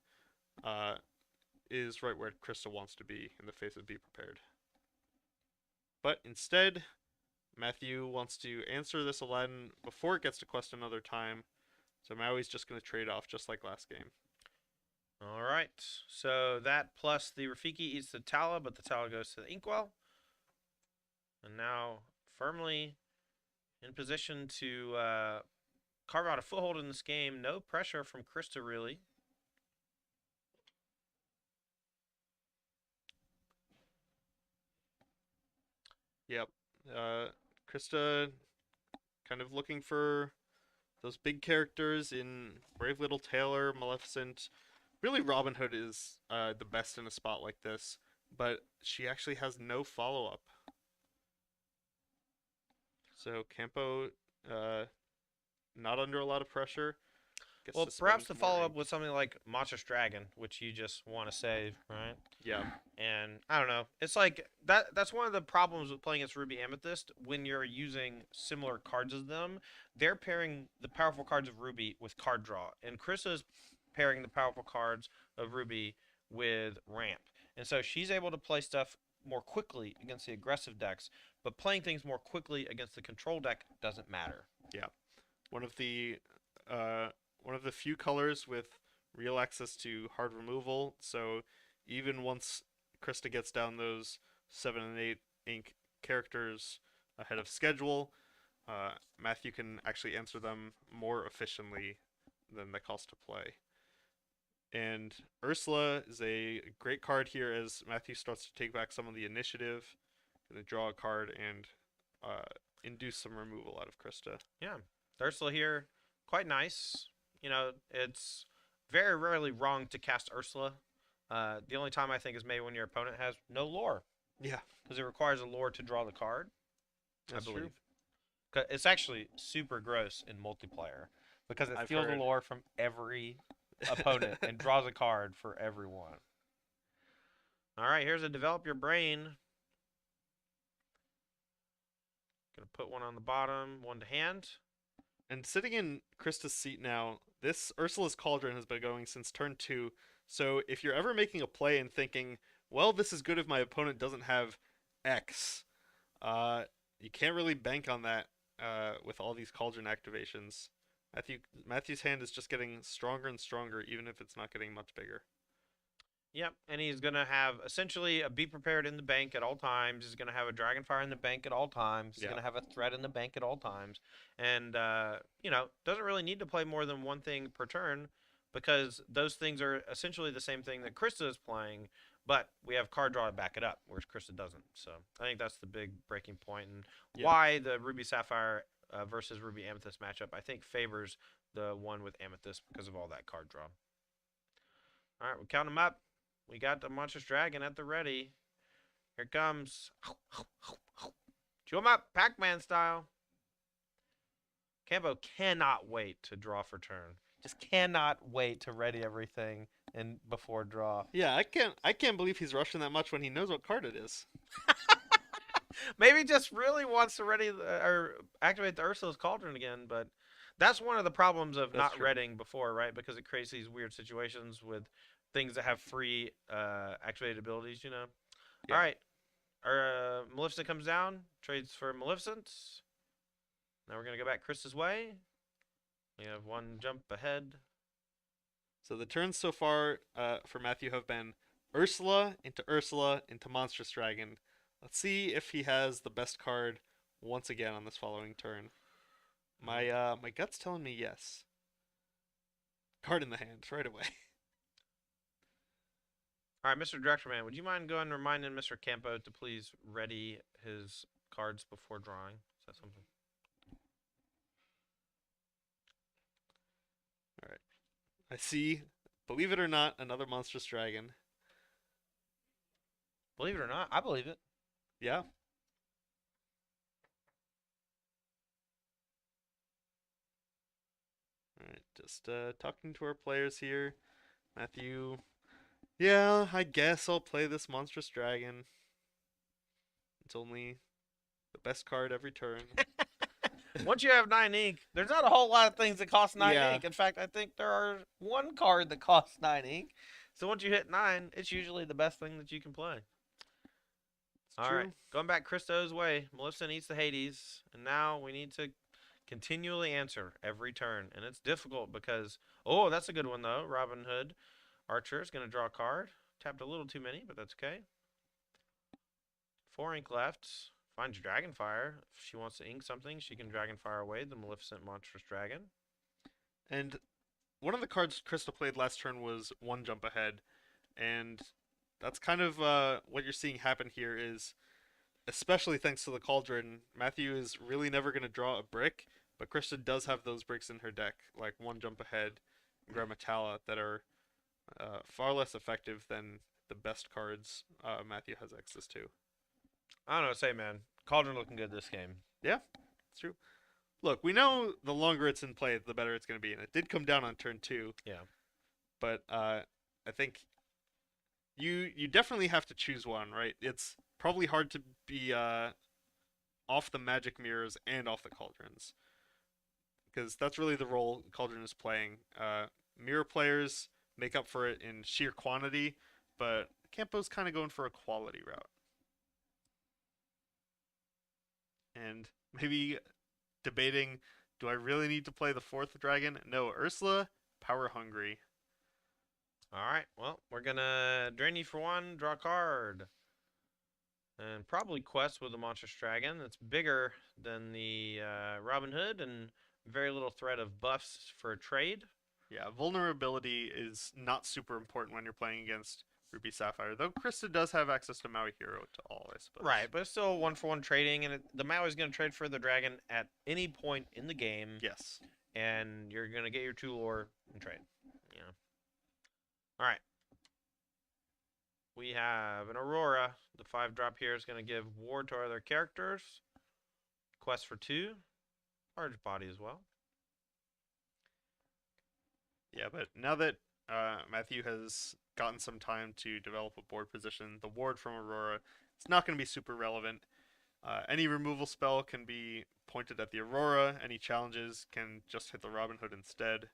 B: uh, is right where Krista wants to be in the face of Be Prepared. But instead, Matthew wants to answer this Aladdin before it gets to quest another time. So Maui's just going to trade off just like last game.
A: All right. So that plus the Rafiki eats the Tala, but the Tala goes to the Inkwell. And now firmly in position to carve out a foothold in this game. No pressure from Krista, really.
B: Yep. Krista kind of looking for those big characters in Brave Little Tailor, Maleficent. Really, Robin Hood is the best in a spot like this, but she actually has no follow up. So Campo, not under a lot of pressure. Gets
A: Well,
B: to spend
A: perhaps to
B: more
A: follow up
B: ink.
A: with something like Monstrous Dragon, which you just want to save, right?
B: Yeah,
A: And I don't know. It's like that's one of the problems with playing against Ruby Amethyst when you're using similar cards as them. They're pairing the powerful cards of Ruby with card draw. And Krista's pairing the powerful cards of Ruby with ramp. And so she's able to play stuff more quickly against the aggressive decks, but playing things more quickly against the control deck doesn't matter.
B: yeah. One of the uh, one of the few colors with real access to hard removal. So even once Krista gets down those 7 and 8 ink characters ahead of schedule, Matthew can actually answer them more efficiently than the cost to play. And Ursula is a great card here as Matthew starts to take back some of the initiative. Gonna draw a card and induce some removal out of Krista.
A: Yeah. Ursula here, quite nice. You know, it's very rarely wrong to cast Ursula. The only time I think is maybe when your opponent has no lore,
B: Yeah,
A: because it requires a lore to draw the card,
B: that's
A: I believe.
B: true.
A: It's actually super gross in multiplayer because it
B: I've
A: steals the
B: heard.
A: lore from every opponent and draws a card for everyone. All right, here's a develop your brain. Gonna put one on the bottom, one to hand.
B: And sitting in Krista's seat now, this Ursula's Cauldron has been going since turn 2. So if you're ever making a play and thinking, well, this is good if my opponent doesn't have X, you can't really bank on that with all these Cauldron activations. Matthew's hand is just getting stronger and stronger, even if it's not getting much bigger.
A: Yep, and he's going to have essentially a Be Prepared in the bank at all times. He's going to have a Dragonfire in the bank at all times. He's
B: Yeah.
A: going to have a Threat in the bank at all times. And, doesn't really need to play more than one thing per turn because those things are essentially the same thing that Krista is playing, But we have card draw to back it up, whereas Krista doesn't. So I think that's the big breaking point, and
B: Yeah.
A: why the Ruby Sapphire versus Ruby Amethyst matchup I think favors the one with Amethyst because of all that card draw. All right, we count them up. We got the Monstrous Dragon at the ready. Here it comes. Chew them up, Pac-Man style. Campo cannot wait to draw for turn. Just cannot wait to ready everything and before draw.
B: Yeah, I can't believe he's rushing that much when he knows what card it is.
A: Maybe just really wants to ready or activate the Ursula's Cauldron again, but that's one of the problems of
B: That's
A: not
B: true.
A: readying before, right? Because it creates these weird situations with things that have free activated abilities, you know. All
B: Yeah.
A: right, our Maleficent comes down, trades for Maleficent. Now we're gonna go back Chris's way. We have one jump ahead.
B: So the turns so far for Matthew have been Ursula into Monstrous Dragon. Let's see if he has the best card once again on this following turn. My gut's telling me yes. Card in the hand right away.
A: All right, Mr. Director Man, would you mind going and reminding Mr. Campo to please ready his cards before drawing? Is that something?
B: All right. I see, believe it or not, another Monstrous Dragon.
A: Believe it or not, I believe it.
B: Yeah. All right, just talking to our players here. Matthew, yeah, I guess I'll play this Monstrous Dragon. It's only the best card every turn.
A: Once you have 9 ink, there's not a whole lot of things that cost 9
B: Yeah.
A: ink. In fact, I think there are one card that costs 9 ink. So once you hit 9, it's usually the best thing that you can play.
B: It's
A: All
B: true.
A: right, going back Christo's way. Maleficent eats the Hades, and now we need to continually answer every turn, and it's difficult because that's a good one though. Robin Hood Archer is going to draw a card. Tapped a little too many, but that's okay. 4 ink left. Finds Dragonfire. If she wants to ink something, she can Dragonfire away the Maleficent Monstrous Dragon.
B: And one of the cards Crystal played last turn was one jump ahead, and that's kind of what you're seeing happen here is, especially thanks to the Cauldron, Matthew is really never going to draw a brick, but Krista does have those bricks in her deck, like one jump ahead, Grammatala, that are far less effective than the best cards Matthew has access to.
A: I don't know what to say, man. Cauldron looking good this game.
B: Yeah, it's true. Look, we know the longer it's in play, the better it's going to be, and it did come down on turn 2.
A: Yeah.
B: But I think you definitely have to choose one, right? It's probably hard to be off the magic mirrors and off the cauldrons, because that's really the role Cauldron is playing. Mirror players make up for it in sheer quantity, but Campo's kind of going for a quality route. And maybe debating, do I really need to play the fourth dragon? No, Ursula, power hungry.
A: All right. Well, we're gonna drain you for 1, draw a card, and probably quest with the Monstrous Dragon. That's bigger than the Robin Hood and very little threat of buffs for a trade.
B: Yeah, vulnerability is not super important when you're playing against Ruby Sapphire, though Krista does have access to Maui Hero to all, I suppose.
A: Right, but it's still 1-for-1 trading, and the Maui's going to trade for the dragon at any point in the game.
B: Yes.
A: And you're going to get your 2 lore and trade. Yeah. All right. We have an Aurora. The 5-drop here is going to give ward to our other characters. Quest for 2. Large body as well.
B: Yeah, but now that Matthew has gotten some time to develop a board position, the ward from Aurora, it's not going to be super relevant. Any removal spell can be pointed at the Aurora. Any challenges can just hit the Robin Hood instead.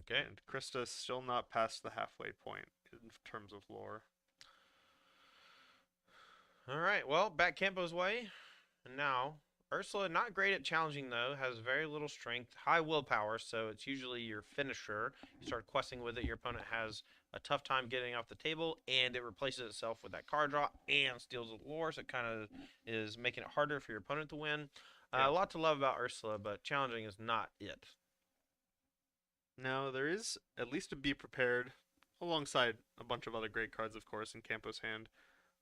A: Okay.
B: And Krista's still not past the halfway point in terms of lore.
A: All right. Well, back Campo's way. And now, Ursula, not great at challenging though, has very little strength, high willpower, so it's usually your finisher. You start questing with it, your opponent has a tough time getting off the table, and it replaces itself with that card draw and steals the lore, so it kind of is making it harder for your opponent to win.
B: Yeah.
A: A lot to love about Ursula, but challenging is not it.
B: Now, there is at least a Be Prepared, alongside a bunch of other great cards, of course, in Campo's hand.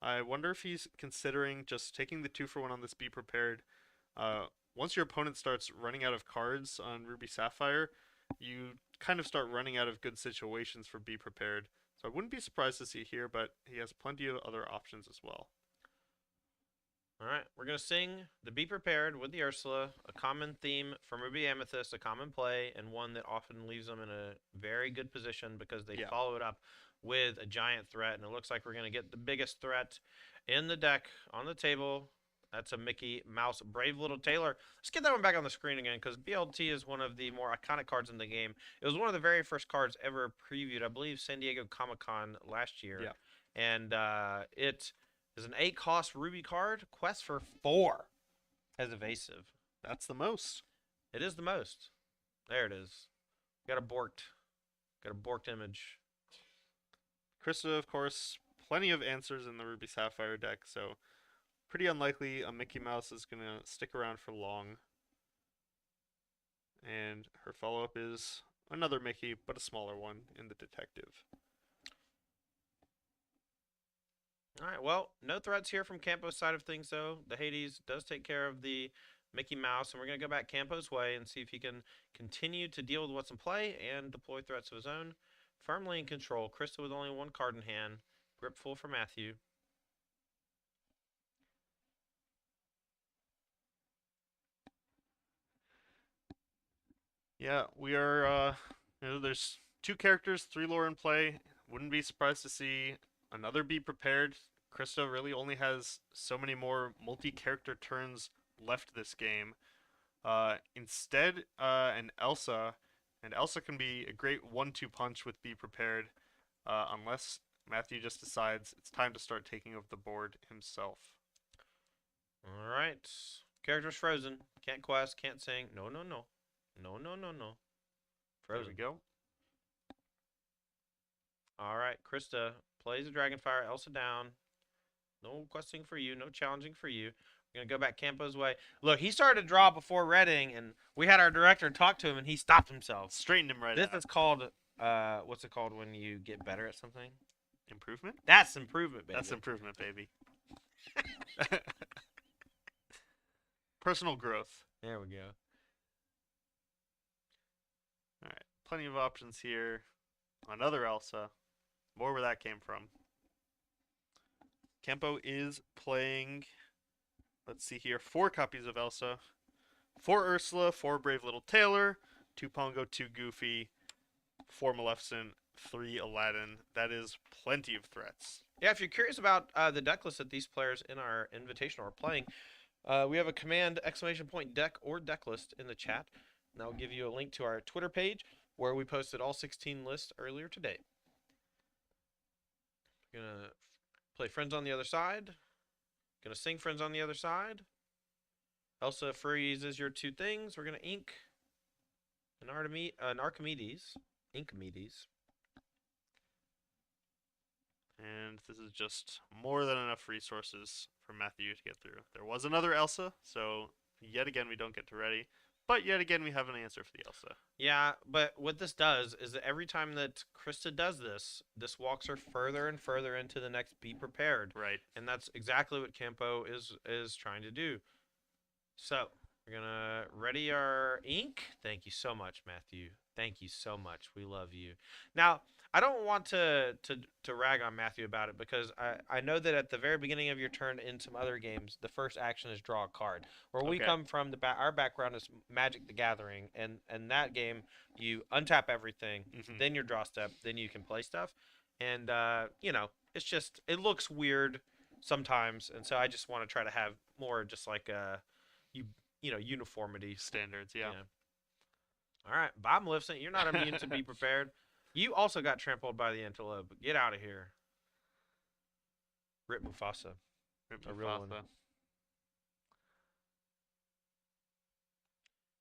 B: I wonder if he's considering just taking the 2-for-1 on this Be Prepared. Uh, Once your opponent starts running out of cards on Ruby Sapphire, you kind of start running out of good situations for Be Prepared. So I wouldn't be surprised to see here, but he has plenty of other options as well.
A: All right, we're going to sing the Be Prepared with the Ursula, a common theme from Ruby Amethyst, a common play, and one that often leaves them in a very good position because they
B: Yeah.
A: follow it up with a giant threat. And it looks like we're going to get the biggest threat in the deck on the table. That's a Mickey Mouse Brave Little Tailor. Let's get that one back on the screen again because BLT is one of the more iconic cards in the game. It was one of the very first cards ever previewed, I believe, San Diego Comic-Con last year.
B: Yeah.
A: And it is an 8-cost Ruby card. Quest for 4 as evasive.
B: That's the most.
A: It is the most. There it is. Got a borked image.
B: Krista, of course, plenty of answers in the Ruby Sapphire deck, so pretty unlikely a Mickey Mouse is going to stick around for long. And her follow-up is another Mickey, but a smaller one in the Detective.
A: All right, well, no threats here from Campo's side of things, though. The Hades does take care of the Mickey Mouse, and we're going to go back Campo's way and see if he can continue to deal with what's in play and deploy threats of his own. Firmly in control. Krista with only 1 card in hand. Grip full for Matthew.
B: Yeah, we are, there's 2 characters, 3 lore in play. Wouldn't be surprised to see another Be Prepared. Krista really only has so many more multi-character turns left this game. Instead, an Elsa, and Elsa can be a great 1-2 punch with Be Prepared, unless Matthew just decides it's time to start taking over the board himself.
A: All right. Character's frozen. Can't quest, can't sing. No, no, no. No, no, no, no. Frozen.
B: There we go.
A: All right, Krista plays a Dragonfire, Elsa down. No questing for you, no challenging for you. We're going to go back Campo's way. Look, he started to draw before Redding, and we had our director talk to him, and he stopped himself.
B: Straightened him right
A: This
B: out.
A: is called, what's it called when you get better at something?
B: Improvement?
A: That's improvement, baby.
B: That's improvement, baby. Personal growth.
A: There we go.
B: All right, plenty of options here. Another Elsa. More where that came from. Campo is playing, let's see here, 4 copies of Elsa. 4 Ursula, 4 Brave Little Tailor, 2 Pongo, 2 Goofy, 4 Maleficent, 3 Aladdin. That is plenty of threats.
A: Yeah, if you're curious about the deck list that these players in our Invitational are playing, we have a command > deck or deck list in the chat. And I'll give you a link to our Twitter page where we posted all 16 lists earlier today. Gonna play Friends on the Other Side. Gonna sing Friends on the Other Side. Elsa freezes your 2 things. We're gonna ink an Archimedes. Inkimedes.
B: And this is just more than enough resources for Matthew to get through. There was another Elsa, so yet again we don't get to ready. But yet again we have an answer for the Elsa.
A: Yeah, but what this does is that every time that Krista does this, this walks her further and further into the next Be Prepared.
B: Right.
A: And that's exactly what Campo is trying to do. So, we're going to ready our ink. Thank you so much, Matthew. Thank you so much. We love you. Now, I don't want to rag on Matthew about it because I know that at the very beginning of your turn in some other games, the first action is draw a card. Where we
B: Okay.
A: come from, our background is Magic the Gathering, and that game you untap everything, then your draw step, then you can play stuff, and you know, it's just it looks weird sometimes, and so I just want to try to have more just like you know, uniformity.
B: Standards, yeah.
A: All right, Bob Maleficent, you're not immune to Be Prepared. You also got trampled by the antelope. Get out of here. Rip Mufasa.
B: Rip
A: A real one.
B: Mufasa.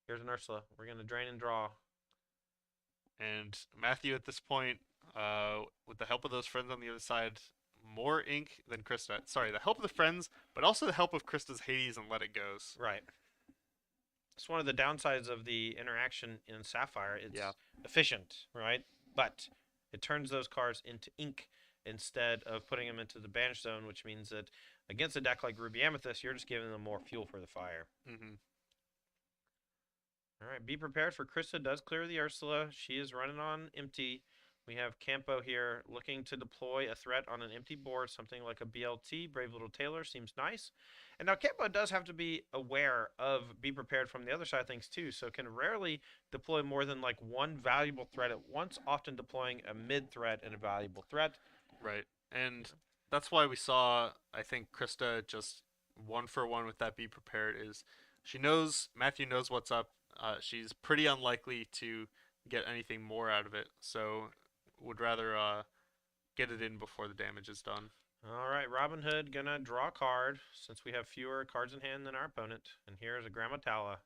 A: Here's an Ursula. We're going to drain and draw.
B: And Matthew at this point, with the help of those friends on the other side, more ink than Krista. Sorry, the help of the friends, but also the help of Krista's Hades and Let It Goes.
A: Right. It's one of the downsides of the interaction in Sapphire.
B: Yeah.
A: It's efficient, right? But it turns those cards into ink instead of putting them into the banish zone, which means that against a deck like Ruby Amethyst, you're just giving them more fuel for the fire.
B: Mm-hmm.
A: All right, be prepared for Krista does clear the Ursula. She is running on empty. We have Campo here looking to deploy a threat on an empty board, something like a BLT. Brave Little Tailor seems nice. And now Campo does have to be aware of be prepared from the other side of things too, so can rarely deploy more than like one valuable threat at once, often deploying a mid threat and a valuable threat.
B: Right. And that's why we saw, I think, Krista just 1-for-1 with that be prepared is she knows, Matthew knows what's up. She's pretty unlikely to get anything more out of it, so would rather get it in before the damage is done.
A: All right, Robin Hood gonna draw a card since we have fewer cards in hand than our opponent. And here's a Grammatala.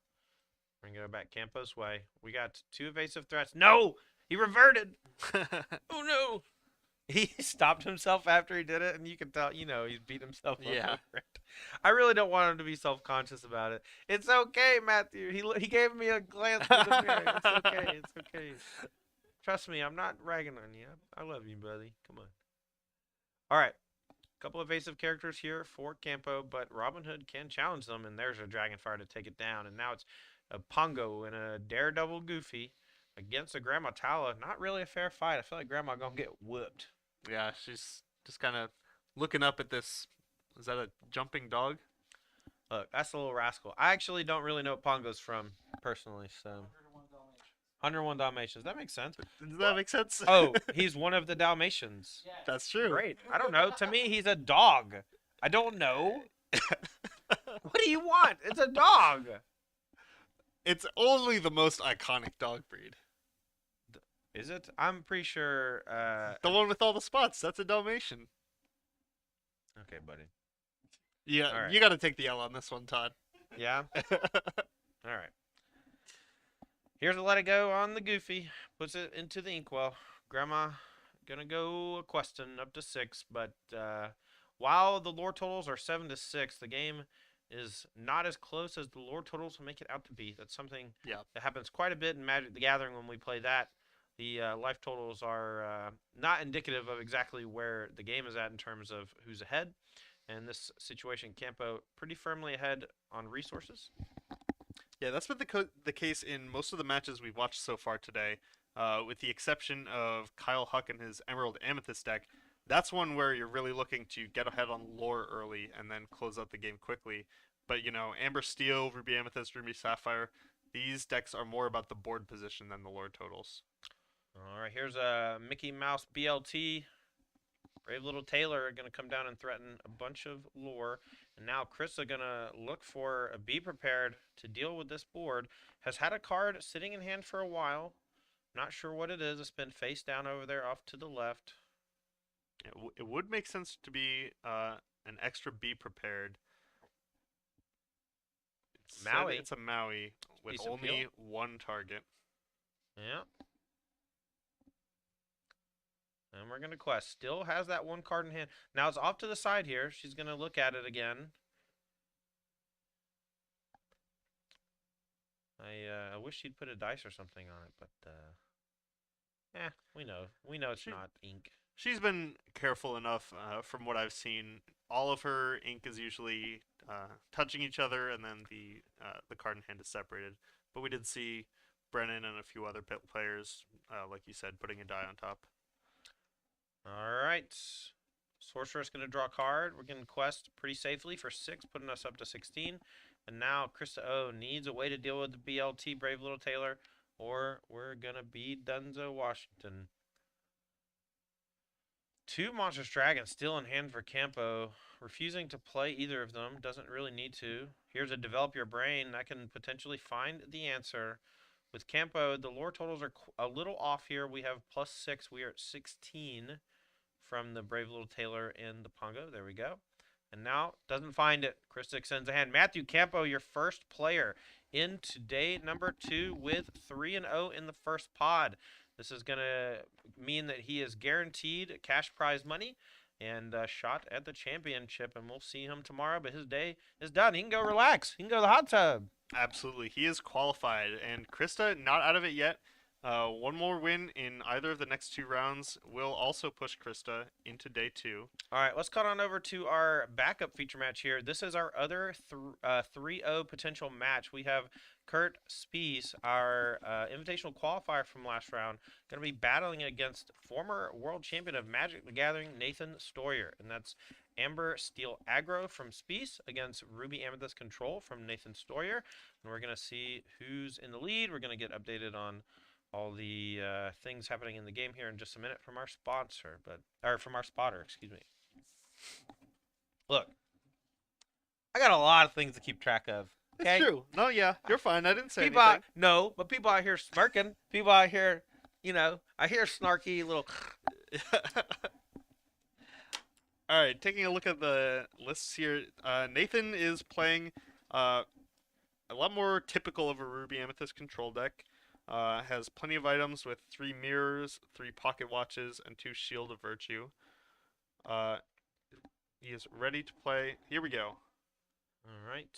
A: We're gonna go back Campo's way. We got 2 evasive threats. No! He reverted! Oh no! He stopped himself after he did it, and you can tell, he's beat himself up
B: Yeah.
A: over it. I really don't want him to be self-conscious about it. It's okay, Matthew. He gave me a glance through the mirror. It's okay. It's okay. Trust me, I'm not ragging on you. I love you, buddy. Come on. All right. Couple evasive characters here for Campo, but Robin Hood can challenge them, and there's a Dragonfire to take it down. And now it's a Pongo and a Daredevil Goofy against a Grandma Tala. Not really a fair fight. I feel like Grandma gonna get whooped.
B: Yeah, she's just kind of looking up at this. Is that a jumping dog?
A: Look, that's a little rascal. I actually don't really know what Pongo's from, personally, so. 101 Dalmatians. That makes sense.
B: Does that make sense?
A: Oh, he's one of the Dalmatians.
B: That's true.
A: Great. I don't know. To me, he's a dog. I don't know. What do you want? It's a dog.
B: It's only the most iconic dog breed.
A: Is it? I'm pretty sure.
B: The one with all the spots. That's a Dalmatian.
A: Okay, buddy.
B: Yeah,
A: All right.
B: you got to take the L on this one, Todd.
A: Yeah? All right. Here's a let it go on the Goofy. Puts it into the inkwell. Grandma gonna go a question up to 6, but while the lore totals are 7 to 6, the game is not as close as the lore totals will make it out to be. That's something that happens quite a bit in Magic the Gathering when we play that. The life totals are not indicative of exactly where the game is at in terms of who's ahead. In this situation, Campo pretty firmly ahead on resources.
B: Yeah, that's been the case in most of the matches we've watched so far today, with the exception of Kyle Huck and his Emerald Amethyst deck. That's one where you're really looking to get ahead on lore early and then close out the game quickly. But, Amber Steel, Ruby Amethyst, Ruby Sapphire, these decks are more about the board position than the lore totals.
A: All right, here's a Mickey Mouse BLT. Brave Little Tailor going to come down and threaten a bunch of lore. And now Krista going to look for a Be Prepared to deal with this board. Has had a card sitting in hand for a while. Not sure what it is. It's been face down over there off to the left.
B: It would make sense to be an extra Be Prepared.
A: Maui.
B: It's a Maui with only one target.
A: Yeah. And we're going to quest. Still has that one card in hand. Now it's off to the side here. She's going to look at it again. I wish she'd put a dice or something on it, but we know. We know it's not ink.
B: She's been careful enough from what I've seen. All of her ink is usually touching each other, and then the card in hand is separated. But we did see Brennan and a few other players, like you said, putting a die on top.
A: All right. Sorceress going to draw a card. We're going to quest pretty safely for 6, putting us up to 16. And now Krista O needs a way to deal with the BLT, Brave Little Tailor, or we're going to be Dunzo Washington. 2 Monstrous Dragons still in hand for Campo. Refusing to play either of them. Doesn't really need to. Here's a Develop Your Brain. That can potentially find the answer. With Campo, the lore totals are a little off here. We have +6. We are at 16 from the Brave Little Tailor and the Pongo. There we go. And now, doesn't find it. Krista extends a hand. Matthew Campo, your first player into day number 2 with 3-0 in the first pod. This is going to mean that he is guaranteed cash prize money and a shot at the championship. And we'll see him tomorrow, but his day is done. He can go relax. He can go to the hot tub.
B: Absolutely. He is qualified, and Krista not out of it yet. One more win in either of the next two rounds will also push Krista into day two.
A: All right, let's cut on over to our backup feature match here. This is our other 3-0 potential match. We have Kurt Spies, our invitational qualifier from last round, going to be battling against former world champion of Magic the Gathering, Nathan Stoyer. And that's Amber Steel Aggro from Spies against Ruby Amethyst Control from Nathan Stoyer. And we're going to see who's in the lead. We're going to get updated on all the things happening in the game here in just a minute from our sponsor, or from our spotter, excuse me. Look, I got a lot of things to keep track of. Okay?
B: It's true. No, yeah, you're fine. I didn't say
A: People
B: anything.
A: no, but people out here smirking. People out here, I hear snarky little.
B: All right, taking a look at the lists here. Nathan is playing a lot more typical of a Ruby Amethyst control deck. Has plenty of items with 3 mirrors, 3 pocket watches, and 2 Shield of Virtue. He is ready to play. Here we go.
A: All right,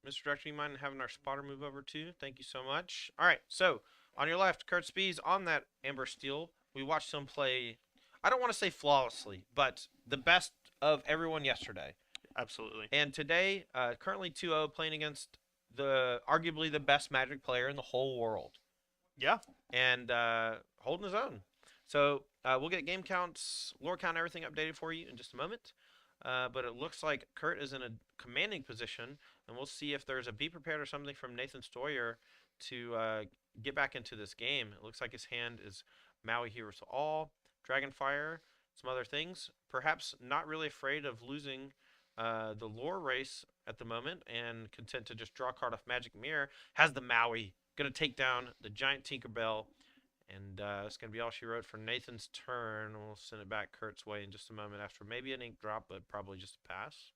A: Mr. Director, you mind having our spotter move over too? Thank you so much. All right, so on your left, Kurt Spies on that Amber Steel. We watched him play. I don't want to say flawlessly, but the best of everyone yesterday.
B: Absolutely.
A: And today, currently 2-0, playing against arguably the best Magic player in the whole world.
B: Yeah.
A: And holding his own. So we'll get game counts, lore count, everything updated for you in just a moment. But it looks like Kurt is in a commanding position, and we'll see if there's a be prepared or something from Nathan Stoyer to get back into this game. It looks like his hand is Maui Heroes to All, Dragonfire, some other things. Perhaps not really afraid of losing the lore race at the moment and content to just draw a card off Magic Mirror. Has the Maui. Going to take down the giant Tinkerbell. And that's going to be all she wrote for Nathan's turn. We'll send it back Kurt's way in just a moment after maybe an ink drop, but probably just a pass.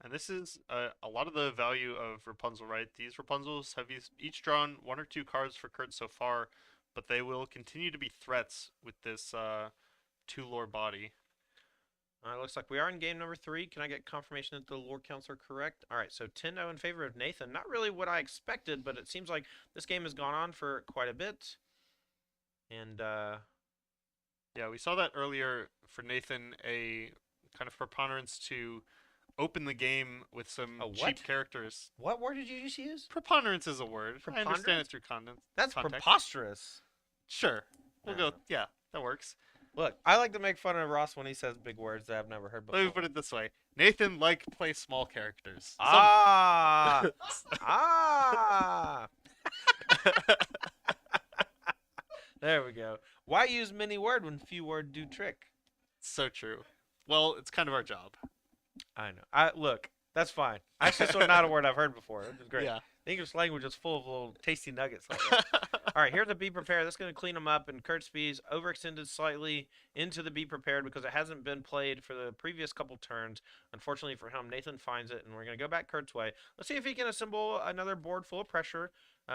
B: And this is a lot of the value of Rapunzel, right? These Rapunzels have each drawn 1 or 2 cards for Kurt so far, but they will continue to be threats with this 2 lore body.
A: All right, looks like we are in game number 3. Can I get confirmation that the lore counts are correct? All right, so 10-0 in favor of Nathan. Not really what I expected, but it seems like this game has gone on for quite a bit. And
B: yeah, we saw that earlier for Nathan, a kind of preponderance to open the game with some cheap characters.
A: What word did you just use?
B: Preponderance is a word. I understand it through context.
A: That's preposterous.
B: Sure. We'll go, yeah, that works.
A: Look, I like to make fun of Ross when he says big words that I've never heard before.
B: Let me put it this way. Nathan play small characters.
A: Ah! There we go. Why use many word when few word do trick?
B: So true. Well, it's kind of our job.
A: I know. Look, that's fine. That's just not a word I've heard before. It's great.
B: Yeah.
A: The English language is full of little tasty nuggets like that. All right, here's the Be Prepared. That's going to clean them up. And Kurt Spies overextended slightly into the Be Prepared because it hasn't been played for the previous couple turns. Unfortunately for him, Nathan finds it, and we're going to go back Kurt's way. Let's see if he can assemble another board full of pressure.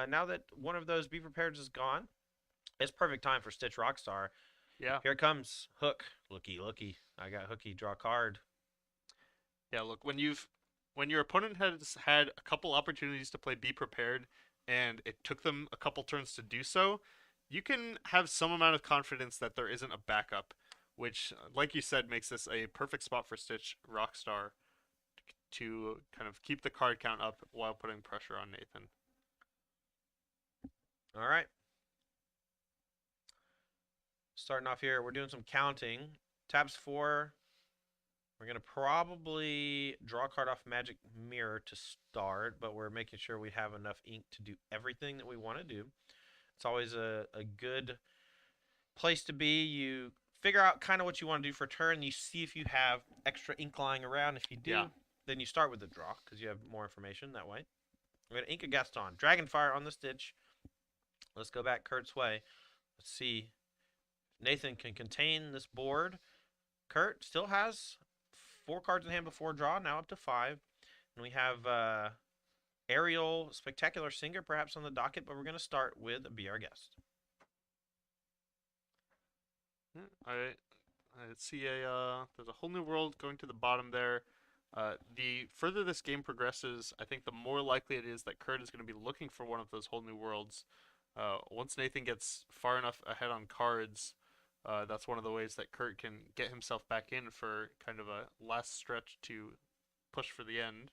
A: Now that one of those Be Prepareds is gone, it's perfect time for Stitch Rockstar.
B: Yeah.
A: Here it comes. Hook. Looky. I got Hooky. Draw a card.
B: Yeah, look, when your opponent has had a couple opportunities to play Be Prepared, and it took them a couple turns to do so, you can have some amount of confidence that there isn't a backup, which, like you said, makes this a perfect spot for Stitch Rockstar to kind of keep the card count up while putting pressure on Nathan.
A: All right. Starting off here, we're doing some counting. Taps 4. We're going to probably draw a card off Magic Mirror to start, but we're making sure we have enough ink to do everything that we want to do. It's always a good place to be. You figure out kind of what you want to do for a turn. You see if you have extra ink lying around. If you do, then you start with the draw because you have more information that way. We're going to ink a Gaston. Dragonfire on the Stitch. Let's go back Kurt's way. Let's see if Nathan can contain this board. Kurt still has 4 cards in hand before draw, now up to 5. And we have Ariel Spectacular Singer perhaps on the docket, but we're going to start with Be Our Guest.
B: I see there's a whole new world going to the bottom there. The further this game progresses, I think the more likely it is that Kurt is going to be looking for one of those whole new worlds. Once Nathan gets far enough ahead on cards, that's one of the ways that Kurt can get himself back in for kind of a last stretch to push for the end.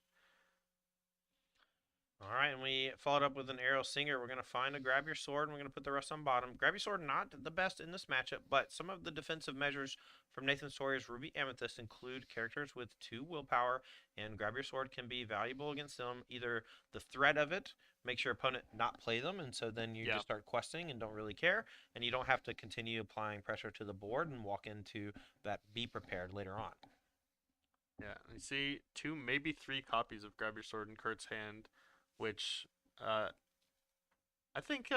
A: All right, and we followed up with an aerial singer. We're going to find a grab your sword, and we're going to put the rest on bottom. Grab your sword, not the best in this matchup, but some of the defensive measures from Nathan Sawyer's Ruby Amethyst include characters with 2 willpower, and grab your sword can be valuable against them. Either the threat of it makes your opponent not play them, and so then you
B: Yeah,
A: just start questing and don't really care, and you don't have to continue applying pressure to the board and walk into that be prepared later on.
B: yeah. You see 2, maybe 3 copies of Grab Your Sword in Kurt's hand, which uh, I think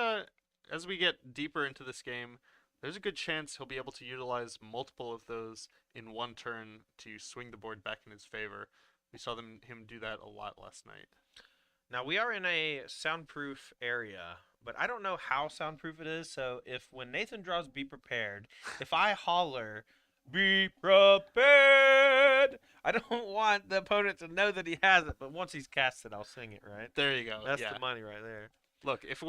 B: as we get deeper into this game, there's a good chance he'll be able to utilize multiple of those in one turn to swing the board back in his favor. We saw him do that a lot last night.
A: Now we are in a soundproof area, but I don't know how soundproof it is. So if when Nathan draws "Be prepared," if I holler "Be prepared," I don't want the opponent to know that he has it. But once he's cast it, I'll sing it. Right?
B: There you go.
A: That's
B: Yeah.
A: the money right there.
B: Look, if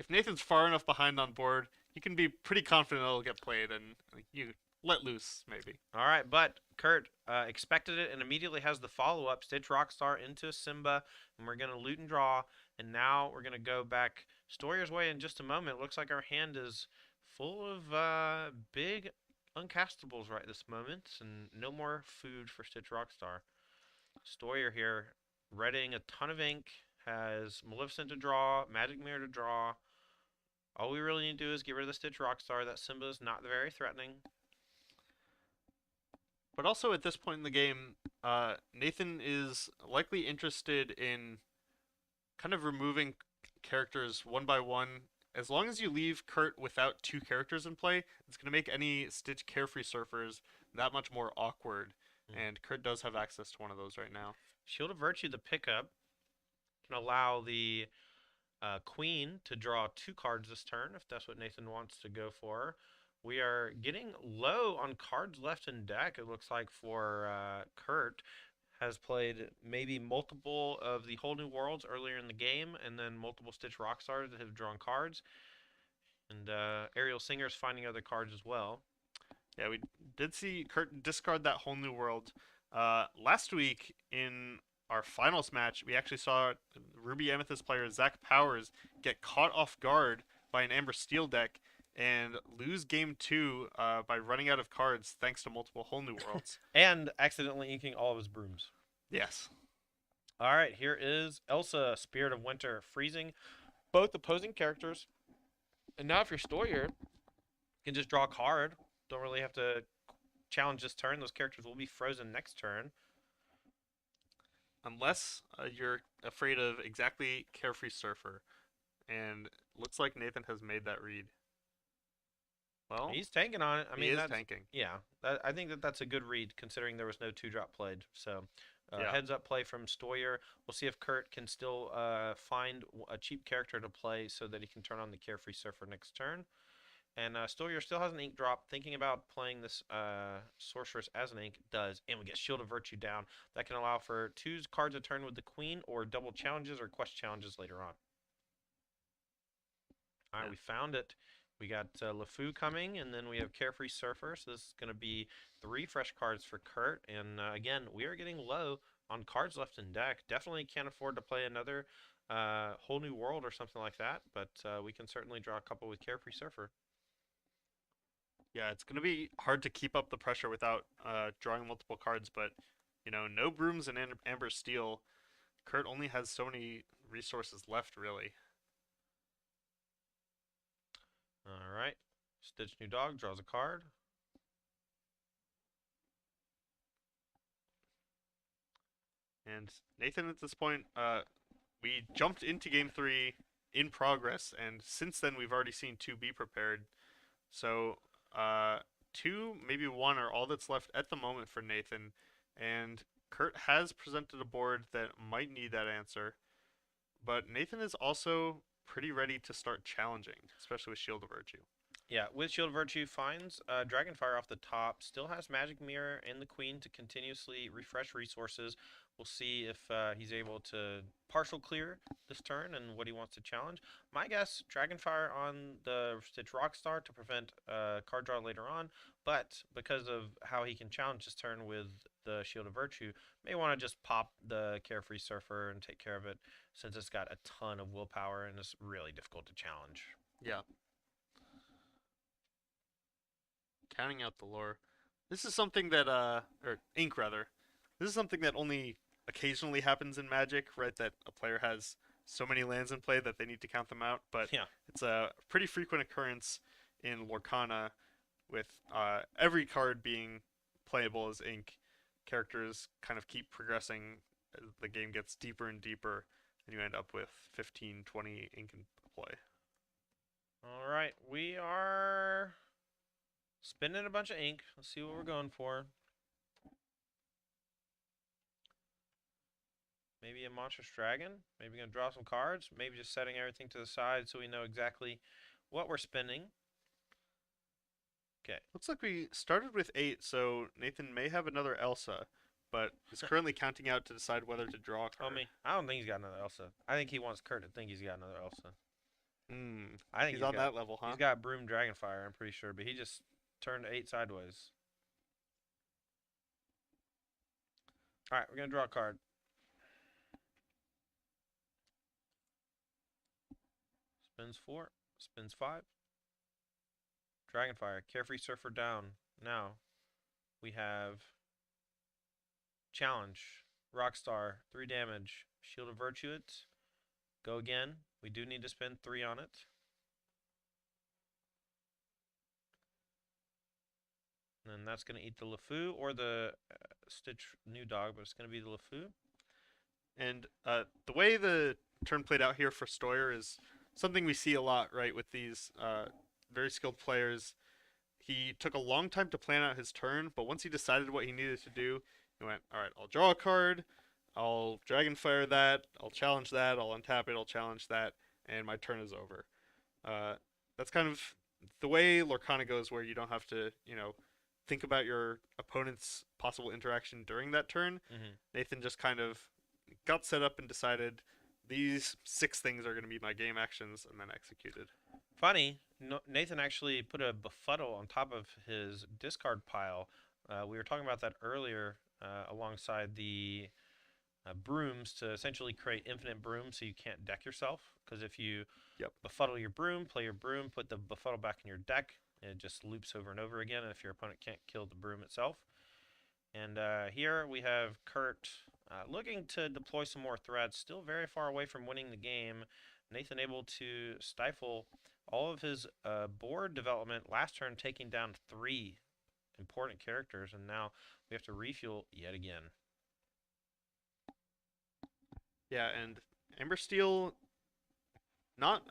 B: Nathan's far enough behind on board, you can be pretty confident it'll get played, and you let loose maybe.
A: All right, but Kurt expected it and immediately has the follow-up Stitch Rockstar into Simba, and we're gonna loot and draw. And now we're gonna go back Stoyer's way in just a moment. It looks like our hand is full of big uncastables right this moment, and no more food for Stitch Rockstar. Stoyer here, readying a ton of ink, has Maleficent to draw, Magic Mirror to draw. All we really need to do is get rid of the Stitch Rockstar. That Simba is not very threatening.
B: But also at this point in the game, Nathan is likely interested in kind of removing characters one by one. As long as you leave Kurt without 2 characters in play, it's going to make any Stitch Carefree Surfers that much more awkward. And Kurt does have access to one of those right now.
A: Shield of Virtue, the pickup, can allow the Queen to draw 2 cards this turn if that's what Nathan wants to go for. We are getting low on cards left in deck, it looks like, for Kurt. Has played maybe multiple of the Whole New Worlds earlier in the game, and then multiple Stitch Rockstars that have drawn cards. And Aerial Singer's finding other cards as well.
B: Yeah, we did see Kurt discard that Whole New World. Last week in our finals match, we actually saw Ruby Amethyst player Zach Powers get caught off guard by an Amber Steel deck and lose game 2 by running out of cards thanks to multiple Whole New Worlds.
A: And accidentally inking all of his brooms.
B: Yes.
A: All right, here is Elsa, Spirit of Winter, freezing both opposing characters. And now if you're Stoyer, you can just draw a card. Don't really have to challenge this turn. Those characters will be frozen next turn.
B: Unless you're afraid of exactly Carefree Surfer. And looks like Nathan has made that read. Well,
A: He's tanking on it. I mean,
B: he is
A: that's,
B: tanking.
A: yeah, I think that's a good read considering there was no 2-drop played. So,
B: Yeah.
A: heads up play from Stoyer. We'll see if Kurt can still find a cheap character to play so that he can turn on the Carefree Surfer next turn. And Stoyer still has an ink drop. Thinking about playing this Sorceress as an ink does. And we get Shield of Virtue down. That can allow for 2 cards a turn with the Queen or double challenges or quest challenges later on. All right, we found it. We got LeFou coming, and then we have Carefree Surfer. So this is going to be 3 fresh cards for Kurt. And again, we are getting low on cards left in deck. Definitely can't afford to play another Whole New World or something like that. But we can certainly draw a couple with Carefree Surfer.
B: Yeah, it's going to be hard to keep up the pressure without drawing multiple cards, but, no brooms and Amber Steel. Kurt only has so many resources left, really.
A: All right. Stitch New Dog draws a card.
B: And Nathan, at this point, we jumped into game 3 in progress, and since then we've already seen 2 be prepared. So 2, maybe 1 are all that's left at the moment for Nathan, and Kurt has presented a board that might need that answer, but Nathan is also pretty ready to start challenging, especially with Shield of Virtue.
A: Yeah, with Shield of Virtue finds Dragonfire off the top. Still has Magic Mirror and the Queen to continuously refresh resources. We'll see if he's able to partial clear this turn and what he wants to challenge. My guess, Dragonfire on the Stitch Rockstar to prevent card draw later on. But because of how he can challenge this turn with the Shield of Virtue, may want to just pop the Carefree Surfer and take care of it since it's got a ton of willpower and is really difficult to challenge.
B: Yeah. Counting out the lore. This is something that or ink rather. This is something that only occasionally happens in Magic, right? That a player has so many lands in play that they need to count them out, but
A: Yeah.
B: it's a pretty frequent occurrence in Lorcana with every card being playable as ink. Characters kind of keep progressing as the game gets deeper and deeper, and you end up with 15, 20 ink in play.
A: All right, we are spending a bunch of ink. Let's see what we're going for. Maybe a monstrous dragon. Maybe gonna draw some cards. Maybe just setting everything to the side so we know exactly what we're spending. Okay.
B: Looks like we started with 8, so Nathan may have another Elsa, but is currently counting out to decide whether to draw a card.
A: I don't think he's got another Elsa. I think he wants Kurt to think he's got another Elsa.
B: Hmm.
A: I think
B: He's on that level, huh?
A: he's got Broom Dragonfire, I'm pretty sure, but he just turned 8 sideways. All right, we're gonna draw a card. Spins 4, spins 5. Dragonfire, Carefree Surfer down. Now we have Challenge, Rockstar, 3 damage, Shield of Virtue it. Go again. We do need to spend 3 on it. And then that's going to eat the LeFou or the Stitch New Dog, but it's going to be the LeFou.
B: And the way the turn played out here for Stoyer is something we see a lot, right, with these very skilled players. He took a long time to plan out his turn, but once he decided what he needed to do, he went, all right, I'll draw a card, I'll Dragonfire that, I'll challenge that, I'll untap it, I'll challenge that, and my turn is over. That's kind of the way Lorcana goes, where you don't have to, think about your opponent's possible interaction during that turn.
A: Mm-hmm.
B: Nathan just kind of got set up and decided these 6 things are going to be my game actions, and then executed.
A: Funny, Nathan actually put a befuddle on top of his discard pile. We were talking about that earlier alongside the brooms to essentially create infinite brooms so you can't deck yourself. Because if you befuddle your broom, play your broom, put the befuddle back in your deck, it just loops over and over again if your opponent can't kill the broom itself. And here we have Kurt looking to deploy some more threats, still very far away from winning the game. Nathan able to stifle all of his board development last turn, taking down 3 important characters, and now we have to refuel yet again.
B: Yeah, and Ember Steel, not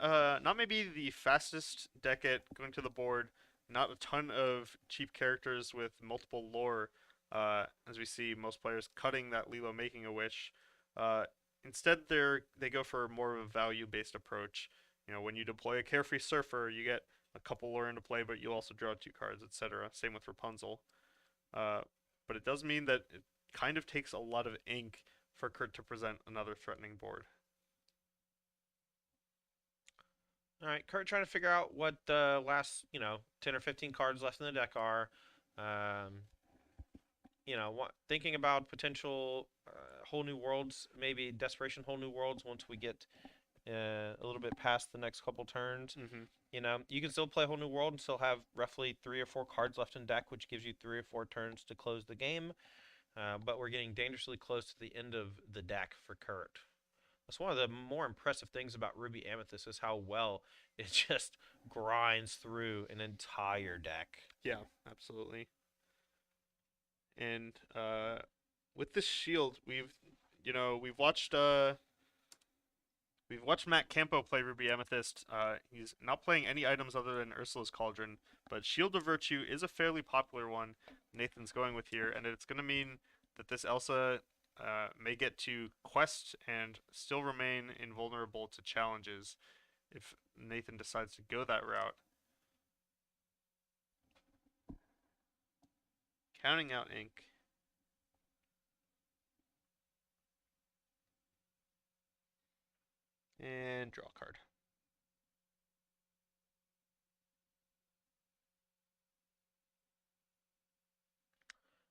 B: maybe the fastest deck at going to the board. Not a ton of cheap characters with multiple lore, as we see most players cutting that Lilo making a wish. Instead, they go for more of a value-based approach. When you deploy a Carefree Surfer, you get a couple lore into play, but you also draw 2 cards, etc. Same with Rapunzel. But it does mean that it kind of takes a lot of ink for Kurt to present another threatening board.
A: All right, Kurt trying to figure out what the last, 10 or 15 cards left in the deck are. Thinking about potential whole new worlds, maybe desperation whole new worlds once we get a little bit past the next couple turns.
B: Mm-hmm.
A: You can still play whole new world and still have roughly 3 or 4 cards left in deck, which gives you 3 or 4 turns to close the game. But we're getting dangerously close to the end of the deck for Kurt. That's one of the more impressive things about Ruby Amethyst is how well it just grinds through an entire deck.
B: Yeah, absolutely. And with this shield, we've watched Matt Campo play Ruby Amethyst. He's not playing any items other than Ursula's Cauldron, but Shield of Virtue is a fairly popular one Nathan's going with here, and it's going to mean that this Elsa may get to quest and still remain invulnerable to challenges if Nathan decides to go that route. Counting out ink. And draw a card.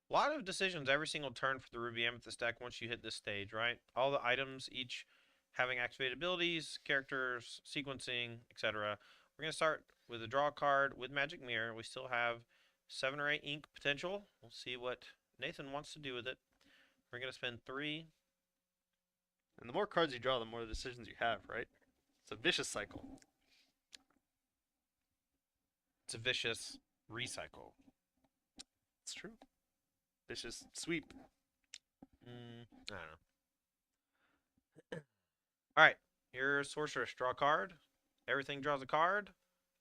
A: A lot of decisions every single turn for the Ruby Amethyst deck once you hit this stage, right? All the items, each having activated abilities, characters, sequencing, etc. We're going to start with a draw card with Magic Mirror. We still have 7 or 8 ink potential. We'll see what Nathan wants to do with it. We're going to spend 3.
B: And the more cards you draw, the more decisions you have, right? It's a vicious cycle.
A: It's a vicious recycle.
B: It's true. Vicious sweep.
A: I don't know. All right, here's Sorceress. Draw a card. Everything draws a card.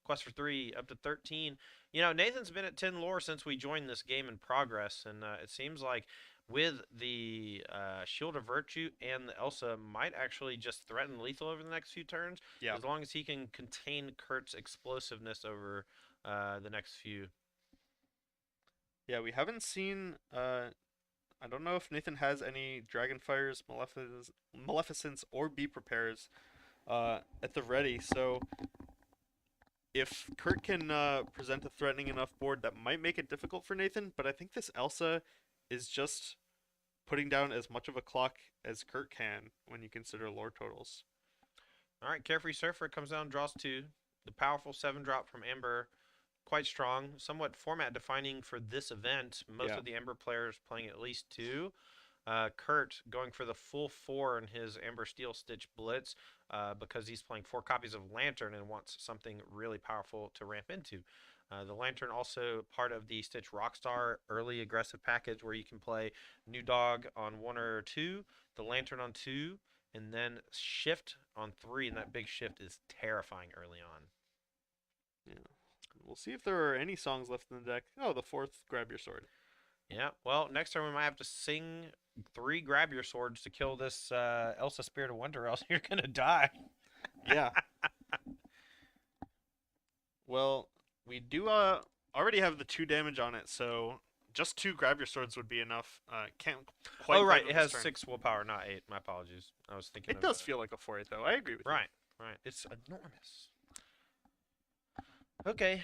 A: Quest for 3, up to 13. You know, Nathan's been at 10 lore since we joined this game in progress, and it seems like with the Shield of Virtue and the Elsa might actually just threaten lethal over the next few turns,
B: Yeah.
A: as long as he can contain Kurt's explosiveness over the next few.
B: Yeah, we haven't seen. I don't know if Nathan has any Dragonfires, Maleficence, or Be Prepares at the ready. So if Kurt can present a threatening enough board, that might make it difficult for Nathan. But I think this Elsa is just putting down as much of a clock as Kurt can when you consider lore totals.
A: All right, Carefree Surfer comes down, draws 2. The powerful 7-drop from Ember, quite strong, somewhat format defining for this event. Most of the Ember players playing at least 2. Kurt going for the full 4 in his Ember Steel Stitch Blitz because he's playing 4 copies of Lantern and wants something really powerful to ramp into. The Lantern also part of the Stitch Rockstar early aggressive package where you can play New Dog on 1 or 2, the Lantern on 2, and then Shift on 3, and that big shift is terrifying early on.
B: Yeah. We'll see if there are any songs left in the deck. Oh, the 4th, Grab Your Sword.
A: Yeah, well, next time we might have to sing 3 Grab Your Swords to kill this Elsa Spirit of Wonder, else you're going to die.
B: Yeah. Well, we do already have the 2 damage on it, so just 2 Grab Your Swords would be enough. Can't quite.
A: Oh, right, it has 6 willpower, not 8. My apologies. I was thinking
B: it does feel like a 4-8, though. I agree with you.
A: Right. It's enormous. Okay.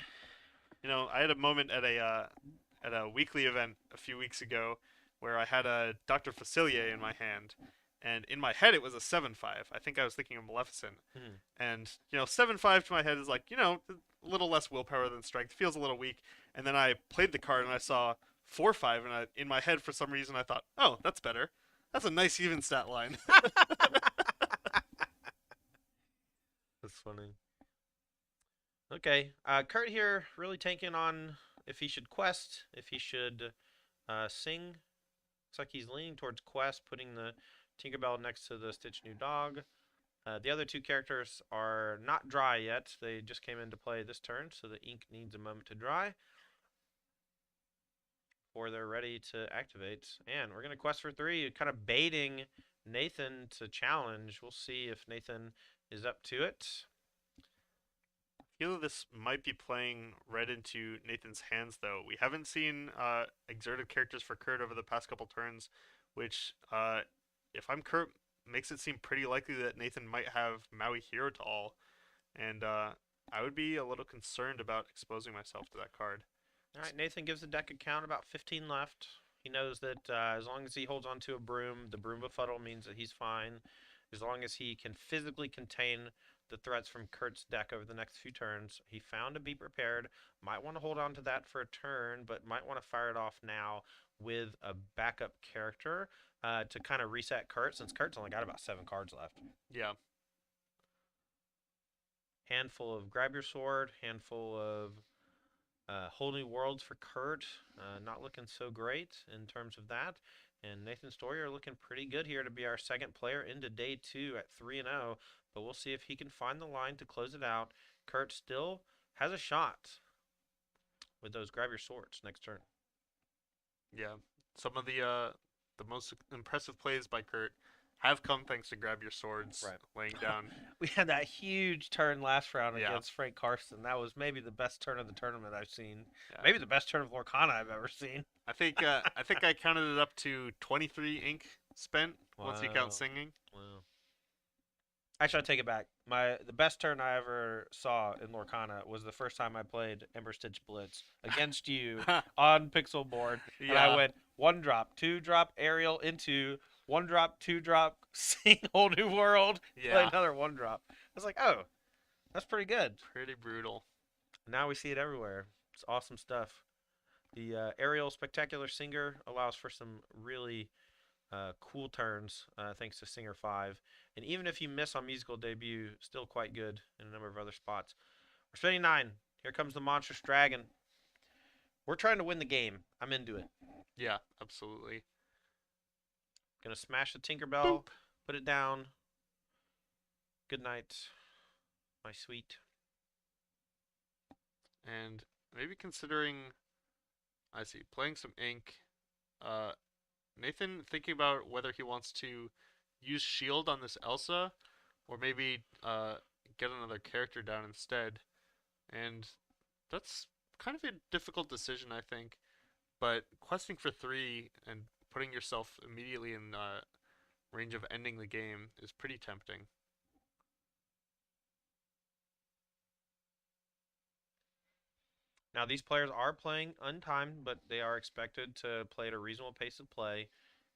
B: You know, I had a moment at a weekly event a few weeks ago where I had a Dr. Facilier in my hand, and in my head it was a 7-5. I think I was thinking of Maleficent. And, you know, 7-5 to my head is like, you know, a little less willpower than strength. Feels a little weak. And then I played the card and I saw 4-5, and in my head for some reason I thought, oh, that's better. That's a nice even stat line.
A: That's funny. Okay, Kurt here really tanking on if he should quest, if he should sing. Looks like he's leaning towards quest, putting the Tinkerbell next to the Stitch New Dog. The other 2 characters are not dry yet. They just came into play this turn, so the ink needs a moment to dry before they're ready to activate. And we're going to quest for 3, kind of baiting Nathan to challenge. We'll see if Nathan is up to it.
B: I feel this might be playing right into Nathan's hands, though. We haven't seen exerted characters for Kurt over the past couple turns, which, if I'm Kurt, makes it seem pretty likely that Nathan might have Maui Hero to all, and I would be a little concerned about exposing myself to that card.
A: All right, Nathan gives the deck a count, about 15 left. He knows that as long as he holds on to a broom, the broom befuddle means that he's fine. As long as he can physically contain the threats from Kurt's deck over the next few turns. He found to Be Prepared. Might want to hold on to that for a turn, but might want to fire it off now with a backup character to kind of reset Kurt, since Kurt's only got about 7 cards left.
B: Yeah.
A: Handful of Grab Your Sword, handful of Whole New Worlds for Kurt. Not looking so great in terms of that. And Nathan Story are looking pretty good here to be our 2nd player into day 2 at 3-0. But we'll see if he can find the line to close it out. Kurt still has a shot with those Grab Your Swords next turn.
B: Yeah. Some of the most impressive plays by Kurt have come thanks to Grab Your Swords, laying down.
A: We had that huge turn last round
B: Yeah.
A: against Frank Karsten. That was maybe the best turn of the tournament I've seen.
B: Yeah.
A: Maybe the best turn of Lorcana I've ever seen.
B: I counted it up to 23 ink spent once you count
A: Wow.
B: singing.
A: Wow. Actually, I take it back. The best turn I ever saw in Lorcana was the first time I played Ember Stitch Blitz against you on Pixel Board, and I
B: Yeah,
A: went one drop, two drop, aerial into one drop, two drop, sing whole new world, play
B: yeah,
A: another one drop. I was like, oh, that's pretty good.
B: pretty brutal.
A: Now we see it everywhere. It's awesome stuff. The aerial spectacular singer allows for some really cool turns thanks to Singer 5. And even if you miss on musical debut, still quite good in a number of other spots. We're spending 9. Here comes the Monstrous Dragon. We're trying to win the game. I'm into it.
B: Yeah, absolutely.
A: Gonna smash the Tinkerbell,
B: Boop.
A: put it down. Good night, my sweet.
B: And maybe considering, I see, playing some ink. Uh, Nathan thinking about whether he wants to use shield on this Elsa, or maybe get another character down instead. And that's kind of a difficult decision, I think. But questing for 3 and putting yourself immediately in range of ending the game is pretty tempting.
A: Now, these players are playing untimed, but they are expected to play at a reasonable pace of play.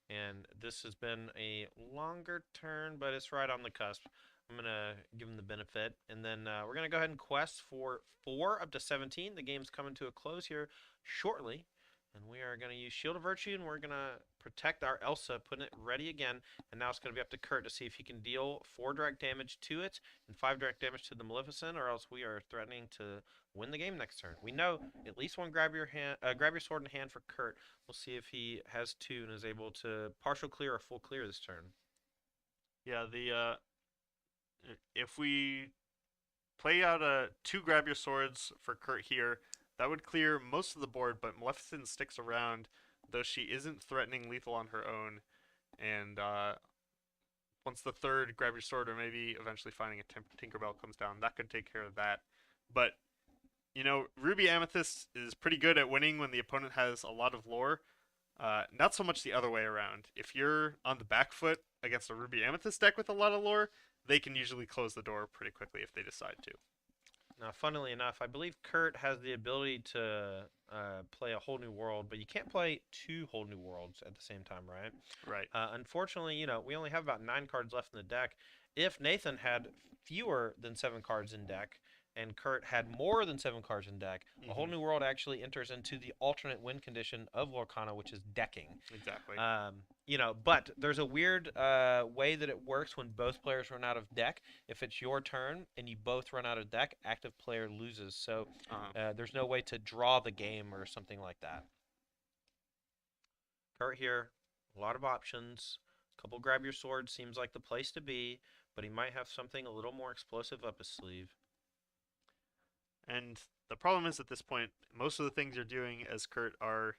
A: And this has been a longer turn, but it's right on the cusp. I'm going to give them the benefit. And then we're going to go ahead and quest for 4 up to 17. The game's coming to a close here shortly. And we are going to use Shield of Virtue, and we're going to protect our Elsa, putting it ready again. And now it's going to be up to Kurt to see if he can deal 4 direct damage to it and 5 direct damage to the Maleficent, or else we are threatening to win the game next turn. We know at least one grab your sword in hand for Kurt. We'll see if he has 2 and is able to partial clear or full clear this turn.
B: Yeah, the if we play out a 2 grab your swords for Kurt here, that would clear most of the board, but Maleficent sticks around, though she isn't threatening lethal on her own. And once the 3rd grab your sword, or maybe eventually finding a Tinkerbell comes down, that could take care of that. But Ruby Amethyst is pretty good at winning when the opponent has a lot of lore. Not so much the other way around. If you're on the back foot against a Ruby Amethyst deck with a lot of lore, they can usually close the door pretty quickly if they decide to.
A: Now, funnily enough, I believe Kurt has the ability to play a whole new world, but you can't play 2 whole new worlds at the same time, right?
B: Right.
A: Unfortunately, we only have about 9 cards left in the deck. If Nathan had fewer than 7 cards in deck, and Kurt had more than 7 cards in deck, a whole new world actually enters into the alternate win condition of Lorcana, which is decking.
B: Exactly.
A: But there's a weird way that it works when both players run out of deck. If it's your turn and you both run out of deck, active player loses. So there's no way to draw the game or something like that. Kurt here, a lot of options. Couple grab your sword seems like the place to be, but he might have something a little more explosive up his sleeve.
B: And the problem is at this point, most of the things you're doing as Kurt are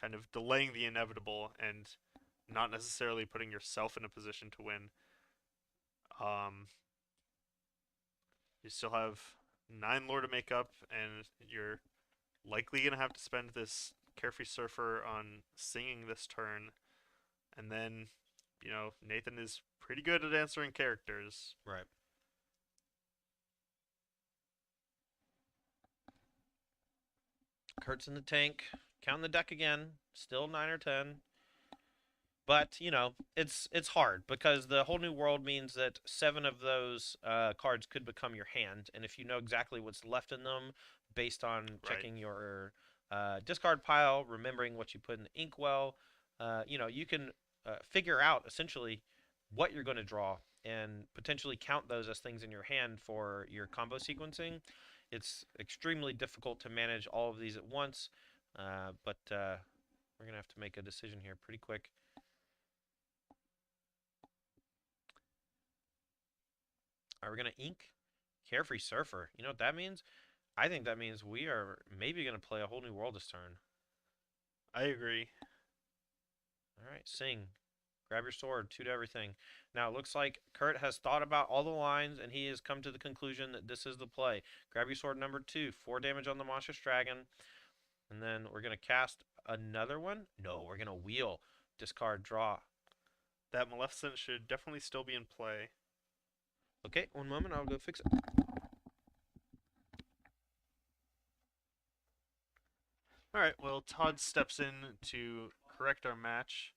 B: kind of delaying the inevitable and not necessarily putting yourself in a position to win. You still have 9 lore to make up, and you're likely gonna have to spend this Carefree Surfer on singing this turn, and then Nathan is pretty good at answering characters.
A: Right. Kurt's in the tank. Counting the deck again. Still 9 or 10. But, it's hard because the whole new world means that 7 of those cards could become your hand. And if you know exactly what's left in them based on checking your discard pile, remembering what you put in the inkwell, you can figure out essentially what you're going to draw and potentially count those as things in your hand for your combo sequencing. It's extremely difficult to manage all of these at once, but we're going to have to make a decision here pretty quick. All right, we're going to ink Carefree Surfer. You know what that means? I think that means we are maybe going to play a whole new world this turn.
B: I agree.
A: All right, sing. Grab your sword, 2 to everything. Now, it looks like Kurt has thought about all the lines, and he has come to the conclusion that this is the play. Grab your sword number 2, 4 damage on the Monstrous Dragon. And then we're going to cast another one? No, we're gonna wheel. Discard, draw.
B: That Maleficent should definitely still be in play.
A: Okay, one moment. I'll go fix it.
B: All right. Well, Todd steps in to correct our match.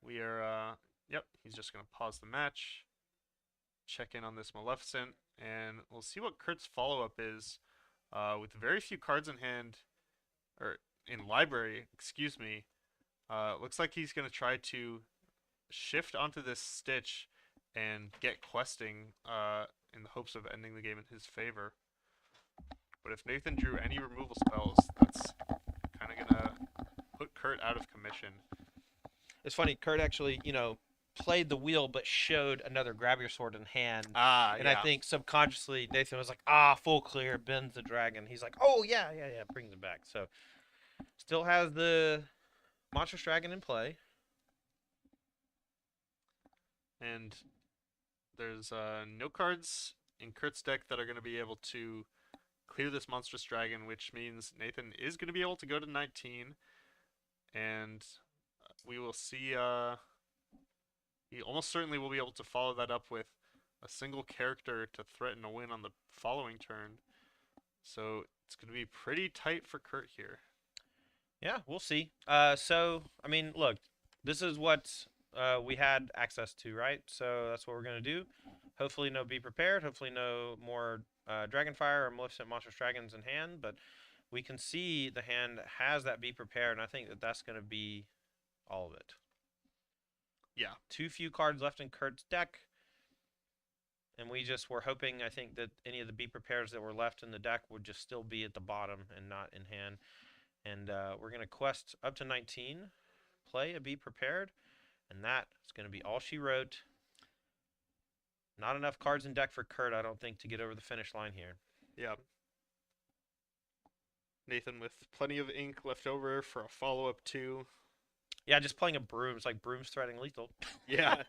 B: We are. Yep. He's just gonna pause the match, check in on this Maleficent, and we'll see what Kurt's follow-up is. With very few cards in hand, or in library, excuse me. Looks like he's gonna try to shift onto this Stitch and get questing in the hopes of ending the game in his favor. But if Nathan drew any removal spells, that's kind of gonna put Kurt out of commission.
A: It's funny. Kurt actually, played the wheel, but showed another grab your sword in hand. And I
B: Yeah.
A: think subconsciously Nathan was like, full clear, bends the dragon. He's like, oh, yeah, brings it back. So still has the Monstrous Dragon in play.
B: And there's no cards in Kurt's deck that are going to be able to clear this Monstrous Dragon, which means Nathan is going to be able to go to 19. And we will see. He almost certainly will be able to follow that up with a single character to threaten a win on the following turn. So it's going to be pretty tight for Kurt here.
A: Yeah, we'll see. Look, this is what we had access to, right? So that's what we're going to do. Hopefully no Be Prepared. Hopefully no more Dragonfire or Maleficent Monstrous Dragons in hand. But we can see the hand has that Be Prepared, and I think that that's going to be all of it.
B: Yeah.
A: Too few cards left in Kurt's deck. And we just were hoping, I think, that any of the Be Prepares that were left in the deck would just still be at the bottom and not in hand. And we're going to quest up to 19, play a Be Prepared, and that is going to be all she wrote. Not enough cards in deck for Kurt, I don't think, to get over the finish line here.
B: Yeah. Nathan with plenty of ink left over for a follow-up too.
A: Yeah, just playing a Broom. It's like Broom's threatening lethal.
B: Yeah.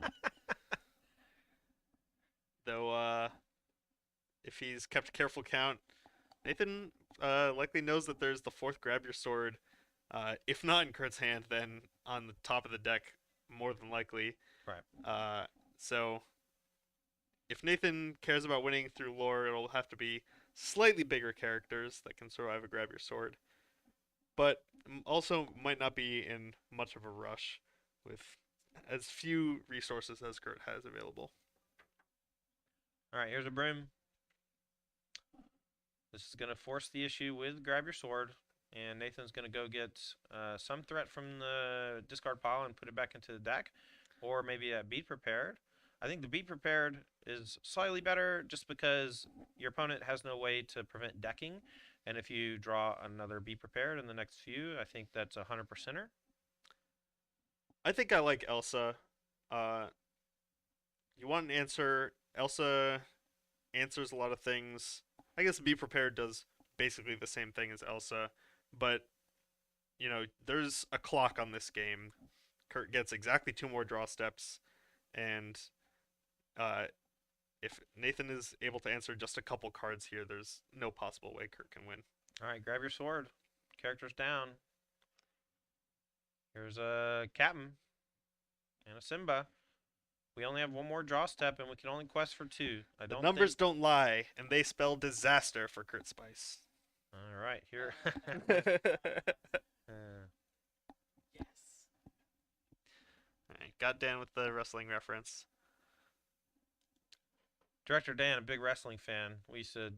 B: Though, if he's kept careful count, Nathan likely knows that there's the fourth Grab Your Sword. If not in Kurt's hand, then on the top of the deck, more than likely.
A: Right.
B: So, if Nathan cares about winning through lore, it'll have to be slightly bigger characters that can survive a Grab Your Sword. But also might not be in much of a rush with as few resources as Kurt has available.
A: All right, here's a Broom. This is going to force the issue with Grab Your Sword, and Nathan's going to go get some threat from the discard pile and put it back into the deck, or maybe a Be Prepared. I think the Be Prepared is slightly better just because your opponent has no way to prevent decking, and if you draw another Be Prepared in the next few, I think that's a 100%er.
B: I think I like Elsa. You want an answer. Elsa answers a lot of things. I guess Be Prepared does basically the same thing as Elsa, but there's a clock on this game. Kurt gets exactly 2 more draw steps, and if Nathan is able to answer just a couple cards here, there's no possible way Kurt can win.
A: All right, Grab Your Sword. Characters down. Here's a Captain and a Simba. We only have 1 more draw step, and we can only quest for 2.
B: The numbers don't lie, and they spell disaster for Kurt Spice.
A: All right, here.
C: Yes.
B: All right, got Dan with the wrestling reference.
A: Director Dan, a big wrestling fan. We used to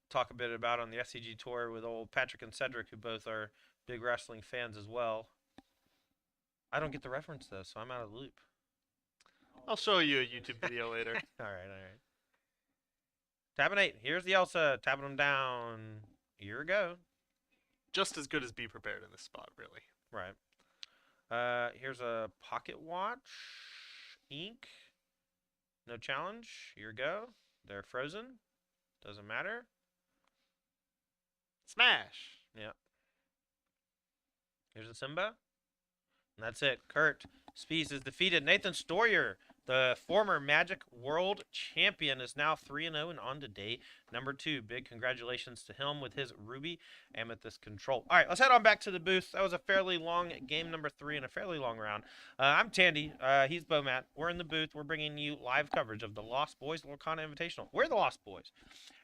A: talk a bit about on the SCG tour with old Patrick and Cedric, who both are big wrestling fans as well. I don't get the reference, though, so I'm out of the loop.
B: I'll show you a YouTube video later.
A: All right. Tapping 8. Here's the Elsa. Tapping them down. Here we go.
B: Just as good as Be Prepared in this spot, really.
A: Right. Here's a Pocket Watch. Ink. No challenge. Here we go. They're frozen. Doesn't matter.
B: Smash!
A: Yeah. Here's a Simba. And that's it. Kurt Spies is defeated. Nathan Stoyer, the former Magic World Champion, is now 3-0 and on to day number 2. Big congratulations to him with his Ruby Amethyst control. All right, let's head on back to the booth. That was a fairly long game number 3 and a fairly long round. I'm Tandy. He's Bomat. We're in the booth. We're bringing you live coverage of the Lost Boys Lorcana Invitational. We're the Lost Boys.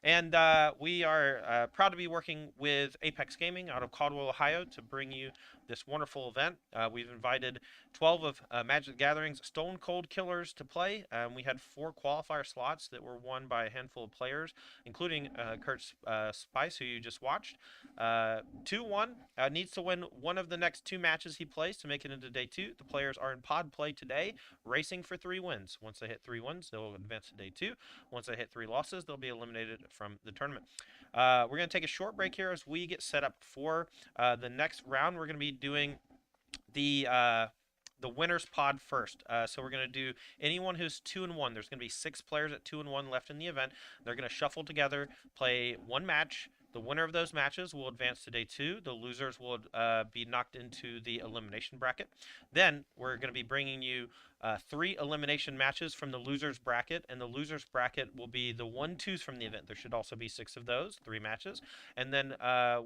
A: And we are proud to be working with Apex Gaming out of Caldwell, Ohio to bring you this wonderful event. We've invited 12 of Magic the Gathering's Stone Cold Killers to play. We had 4 qualifier slots that were won by a handful of players, including Kurt Spice, who you just watched. 2-1 needs to win one of the next 2 matches he plays to make it into day 2. The players are in pod play today, racing for 3 wins. Once they hit 3 wins, they'll advance to day 2. Once they hit 3 losses, they'll be eliminated from the tournament. We're going to take a short break here as we get set up for the next round. We're going to be doing the winners pod first. So we're going to do anyone who's 2-1. There's going to be 6 players at 2-1 left in the event. They're going to shuffle together, play 1 match. The winner of those matches will advance to day 2. The losers will be knocked into the elimination bracket. Then we're going to be bringing you 3 elimination matches from the losers bracket, and the losers bracket will be the 1-2s from the event. There should also be 6 of those, 3 matches. And then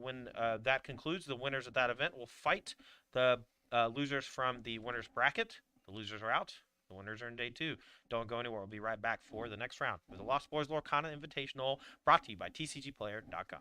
A: when that concludes, the winners of that event will fight the losers from the winners bracket. The losers are out. The winners are in day 2. Don't go anywhere. We'll be right back for the next round with the Lost Boys Lorcana Invitational, brought to you by TCGplayer.com.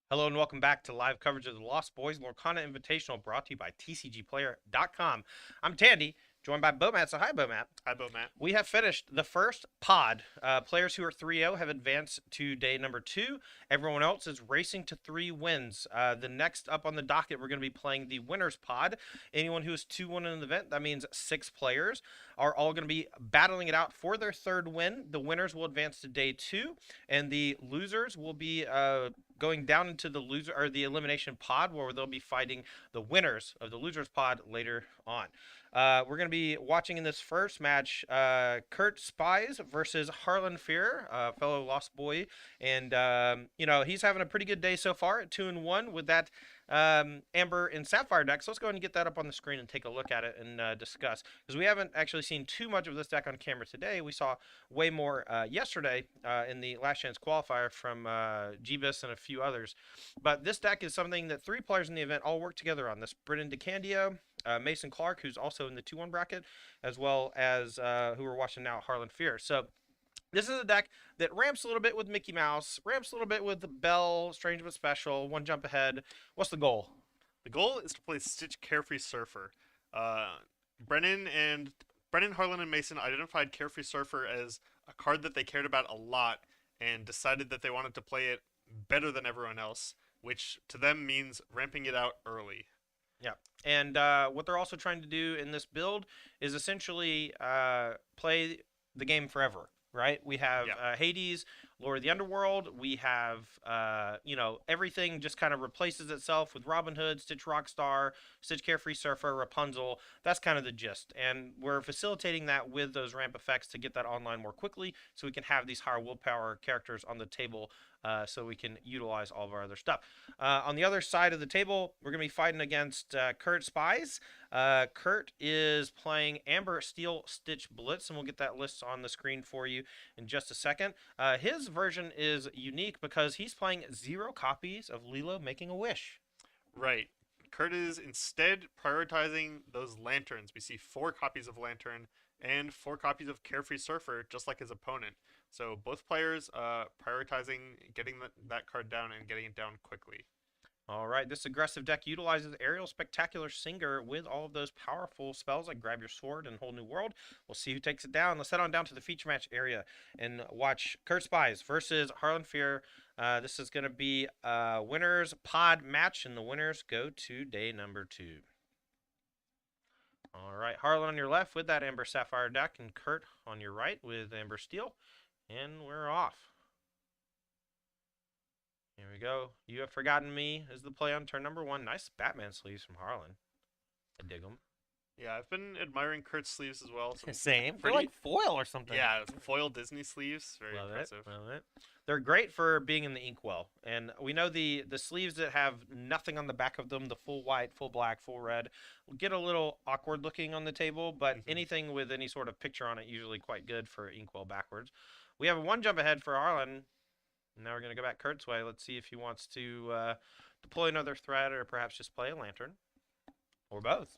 A: Hello and welcome back to live coverage of the Lost Boys Lorcana Invitational brought to you by TCGplayer.com. I'm Tandy, joined by Bomat. So hi, Bomat.
B: Hi, Bo Matt.
A: We have finished the first pod. Players who are 3-0 have advanced to day number 2. Everyone else is racing to 3 wins. The next up on the docket, we're going to be playing the winners pod. Anyone who is 2-1 in the event, that means 6 players, are all going to be battling it out for their 3rd win. The winners will advance to day 2, and the losers will be going down into the elimination pod, where they'll be fighting the winners of the losers pod later on. We're going to be watching in this first match Kurt Spies versus Harlan Fear, fellow Lost Boy. And, he's having a pretty good day so far at 2-1 with that Amber and Sapphire deck. So let's go ahead and get that up on the screen and take a look at it and discuss. Because we haven't actually seen too much of this deck on camera today. We saw way more yesterday in the Last Chance Qualifier from Jeebus and a few others. But this deck is something that 3 players in the event all work together on. This Brennan DeCandio, Mason Clark, who's also in the 2-1 bracket, as well as who we're watching now, Harlan Fear. So this is a deck that ramps a little bit with Mickey Mouse, ramps a little bit with Bell, Strange but Special, one jump ahead. What's the goal?
B: The goal is to play Stitch Carefree Surfer. Brennan, Harlan, and Mason identified Carefree Surfer as a card that they cared about a lot and decided that they wanted to play it better than everyone else, which to them means ramping it out early.
A: Yeah. And what they're also trying to do in this build is essentially play the game forever, right? We have Hades, Lord of the Underworld. We have, everything just kind of replaces itself with Robin Hood, Stitch Rockstar, Stitch Carefree Surfer, Rapunzel. That's kind of the gist. And we're facilitating that with those ramp effects to get that online more quickly so we can have these higher willpower characters on the table so we can utilize all of our other stuff. On the other side of the table, we're going to be fighting against Kurt Spies. Kurt is playing Amber Steel Stitch Blitz, and we'll get that list on the screen for you in just a second. His version is unique because he's playing 0 copies of Lilo Making a Wish.
B: Right. Kurt is instead prioritizing those lanterns. We see 4 copies of Lantern and 4 copies of Carefree Surfer, just like his opponent. So both players prioritizing getting that card down and getting it down quickly.
A: All right, this aggressive deck utilizes Ariel Spectacular Singer with all of those powerful spells like Grab Your Sword and Whole New World. We'll see who takes it down. Let's head on down to the feature match area and watch Kurt Spies versus Harlan Fear. This is going to be a winners pod match, and the winners go to day number 2. All right, Harlan on your left with that Amber Sapphire deck, and Kurt on your right with Amber Steel. And we're off. Here we go. You Have Forgotten Me is the play on turn number 1. Nice Batman sleeves from Harlan. I dig them.
B: Yeah, I've been admiring Kurt's sleeves as well.
A: Same. They're
B: pretty-
A: like foil or something.
B: Yeah, foil Disney sleeves. Very
A: Love
B: impressive.
A: it. Love it. They're great for being in the inkwell. And we know the sleeves that have nothing on the back of them, the full white, full black, full red, get a little awkward looking on the table, but anything with any sort of picture on it usually quite good for inkwell backwards. We have a 1 jump ahead for Harlan. Now we're going to go back Kurt's way. Let's see if he wants to deploy another threat or perhaps just play a lantern. Or both.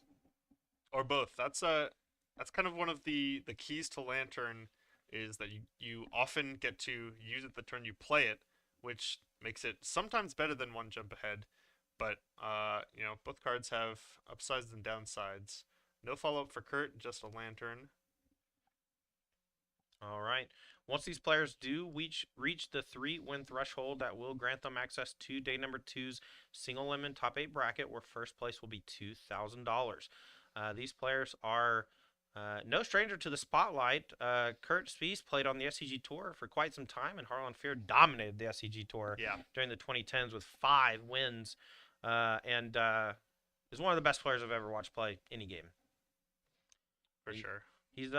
B: Or both. That's kind of one of the keys to Lantern is that you often get to use it the turn you play it, which makes it sometimes better than 1 jump ahead. But both cards have upsides and downsides. No follow-up for Kurt, just a lantern.
A: All right. Once these players do reach the 3-win threshold, that will grant them access to day number 2's single limit top 8 bracket, where first place will be $2,000. These players are no stranger to the spotlight. Kurt Spies played on the SCG Tour for quite some time, and Harlan Fear dominated the SCG Tour during the 2010s with 5 wins, and is one of the best players I've ever watched play any game.
B: For sure.
A: He's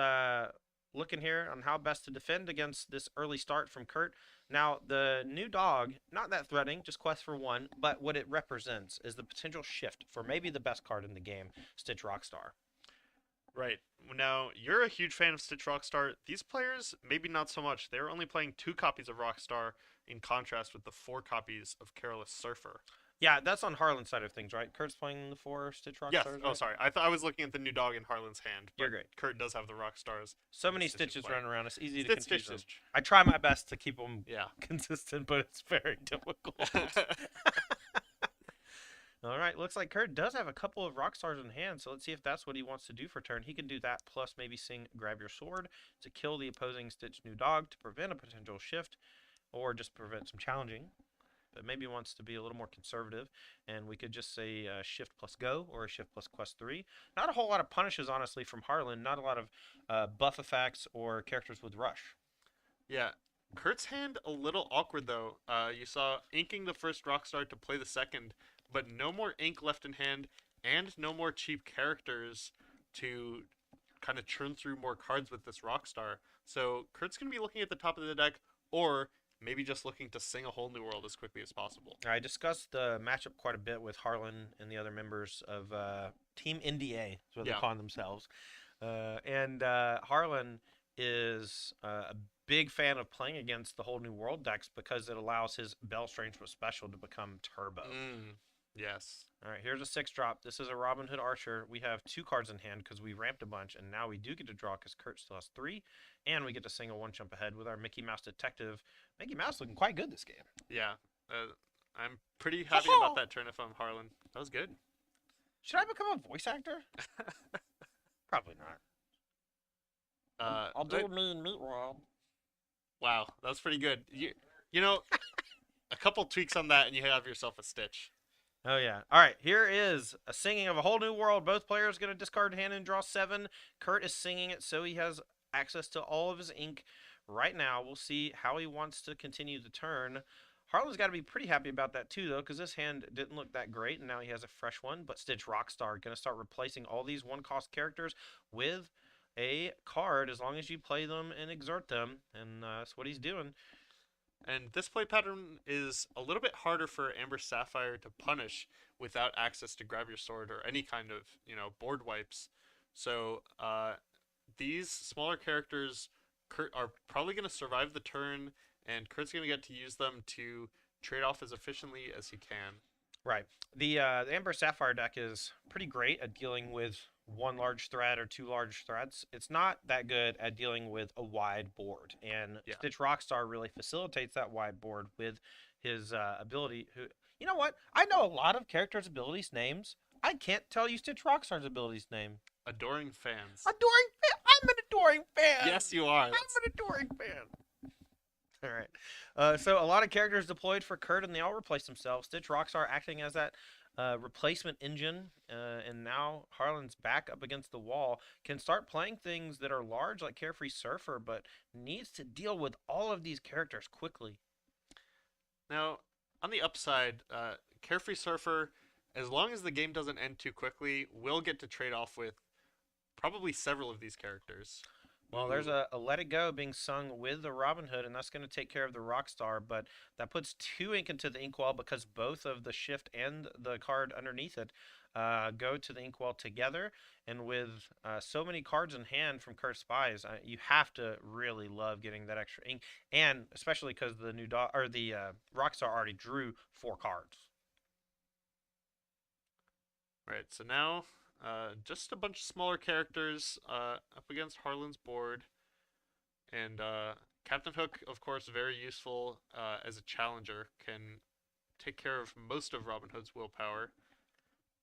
A: looking here on how best to defend against this early start from Kurt. Now, the new dog, not that threatening, just quest for 1, but what it represents is the potential shift for maybe the best card in the game, Stitch Rockstar.
B: Right. Now, you're a huge fan of Stitch Rockstar. These players, maybe not so much. They're only playing 2 copies of Rockstar in contrast with the 4 copies of Careless Surfer.
A: Yeah, that's on Harlan's side of things, right? Kurt's playing the 4 Stitch
B: Yes.
A: Rockstars,
B: Oh,
A: right?
B: sorry. I thought I was looking at the new dog in Harlan's hand,
A: You're
B: but
A: great.
B: Kurt does have the rock stars.
A: So
B: in
A: many
B: Stitch's
A: Stitches
B: play.
A: running around, it's easy to
B: Stitch,
A: confuse
B: Stitch,
A: them.
B: Stitch.
A: I try my best to keep them
B: Yeah.
A: consistent, but it's very difficult. All right, looks like Kurt does have a couple of rock stars in hand, so let's see if that's what he wants to do for turn. He can do that, plus maybe sing Grab Your Sword to kill the opposing Stitch new dog to prevent a potential shift, or just prevent some challenging. But maybe he wants to be a little more conservative, and we could just say shift plus go, or a shift plus quest 3. Not a whole lot of punishes, honestly, from Harlan. Not a lot of buff effects or characters with rush.
B: Yeah. Kurt's hand a little awkward though. You saw inking the first rockstar to play the second, but no more ink left in hand, and no more cheap characters to kind of churn through more cards with this rockstar. So Kurt's gonna be looking at the top of the deck, or maybe just looking to sing a whole new world as quickly as possible.
A: I discussed the matchup quite a bit with Harlan and the other members of Team NDA, is what they
B: Yeah.
A: call themselves. And Harlan is a big fan of playing against the whole new world decks because it allows his Bell Strange Special to become turbo.
B: Yes.
A: All right, here's a 6-drop. This is a Robin Hood Archer. We have 2 cards in hand because we ramped a bunch, and now we do get to draw because Kurt still has 3, and we get to sing a 1 jump ahead with our Mickey Mouse Detective. Mickey Mouse looking quite good this game.
B: Yeah. I'm pretty happy about that turn if I'm Harlan. That was good.
A: Should I become a voice actor? Probably not. I'll do me in Meat World.
B: Wow, that's pretty good. You know, a couple tweaks on that, and you have yourself a Stitch.
A: Oh yeah. All right. Here is a singing of a whole new world. Both players going to discard hand and draw 7. Kurt is singing it, so he has access to all of his ink right now. We'll see how he wants to continue the turn. Harlan's got to be pretty happy about that too, though, because this hand didn't look that great, and now he has a fresh one. But Stitch Rockstar going to start replacing all these 1-cost characters with a card as long as you play them and exert them, and that's what he's doing.
B: And this play pattern is a little bit harder for Amber Sapphire to punish without access to Grab Your Sword or any kind of, board wipes. So these smaller characters Kurt are probably going to survive the turn, and Kurt's going to get to use them to trade off as efficiently as he can.
A: Right. The Amber Sapphire deck is pretty great at dealing with 1 large threat or 2 large threats. It's not that good at dealing with a wide board, and
B: Yeah.
A: Stitch Rockstar really facilitates that wide board with his ability. You know what? I know a lot of characters' abilities names. I can't tell you Stitch Rockstar's abilities name.
B: Adoring fans.
A: Adoring fan. I'm an adoring fan.
B: Yes, you are.
A: I'm an adoring fan. All right. So a lot of characters deployed for Kurt, and they all replace themselves. Stitch Rockstar acting as that replacement engine, and now Harlan's back up against the wall. Can start playing things that are large like Carefree Surfer, but needs to deal with all of these characters quickly.
B: Now, on the upside, Carefree Surfer, as long as the game doesn't end too quickly, will get to trade off with probably several of these characters.
A: Well, there's a Let It Go being sung with the Robin Hood, and that's going to take care of the Rockstar, but that puts 2 ink into the inkwell because both of the shift and the card underneath it go to the inkwell together. And with so many cards in hand from Cursed Spies, you have to really love getting that extra ink, and especially because the new the Rockstar already drew 4 cards.
B: Right, so now just a bunch of smaller characters up against Harlan's board. And Captain Hook, of course, very useful as a challenger, can take care of most of Robin Hood's willpower.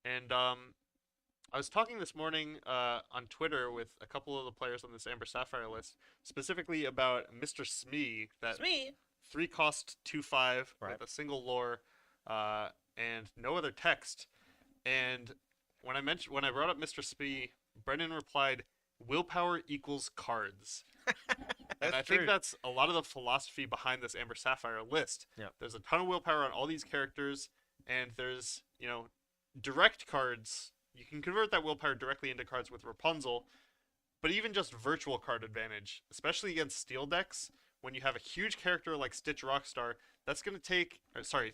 B: And I was talking this morning on Twitter with a couple of the players on this Amber Sapphire list, specifically about Mr. Smee, that
A: It's me.
B: 3-cost 2/5
A: Right.
B: with a single lore and no other text. And when I brought up Mr. Smee, Brennan replied, "Willpower equals cards." And I think that's a lot of the philosophy behind this Amber Sapphire list.
A: Yep.
B: There's a ton of willpower on all these characters, and there's, direct cards. You can convert that willpower directly into cards with Rapunzel, but even just virtual card advantage, especially against steel decks, when you have a huge character like Stitch Rockstar, that's going to take,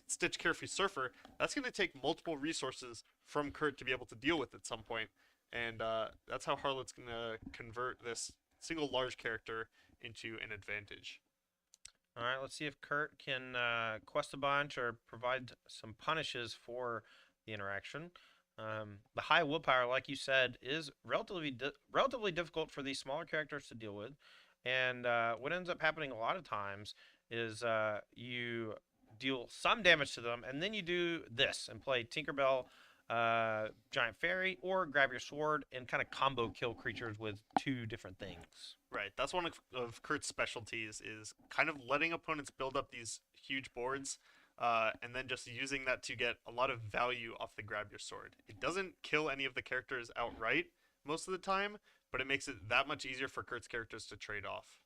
B: Stitch Carefree Surfer, that's going to take multiple resources from Kurt to be able to deal with at some point. And that's how Harlan's going to convert this single large character into an advantage.
A: All right, let's see if Kurt can quest a bunch or provide some punishes for the interaction. The high willpower, like you said, is relatively difficult for these smaller characters to deal with. And what ends up happening a lot of times is you deal some damage to them, and then you do this and play Tinkerbell, Giant Fairy, or grab your sword and kind of combo kill creatures with two different things.
B: Right. That's one of Kurt's specialties is kind of letting opponents build up these huge boards, and then just using that to get a lot of value off the grab your sword. It doesn't kill any of the characters outright most of the time, but it makes it that much easier for Kurt's characters to trade off.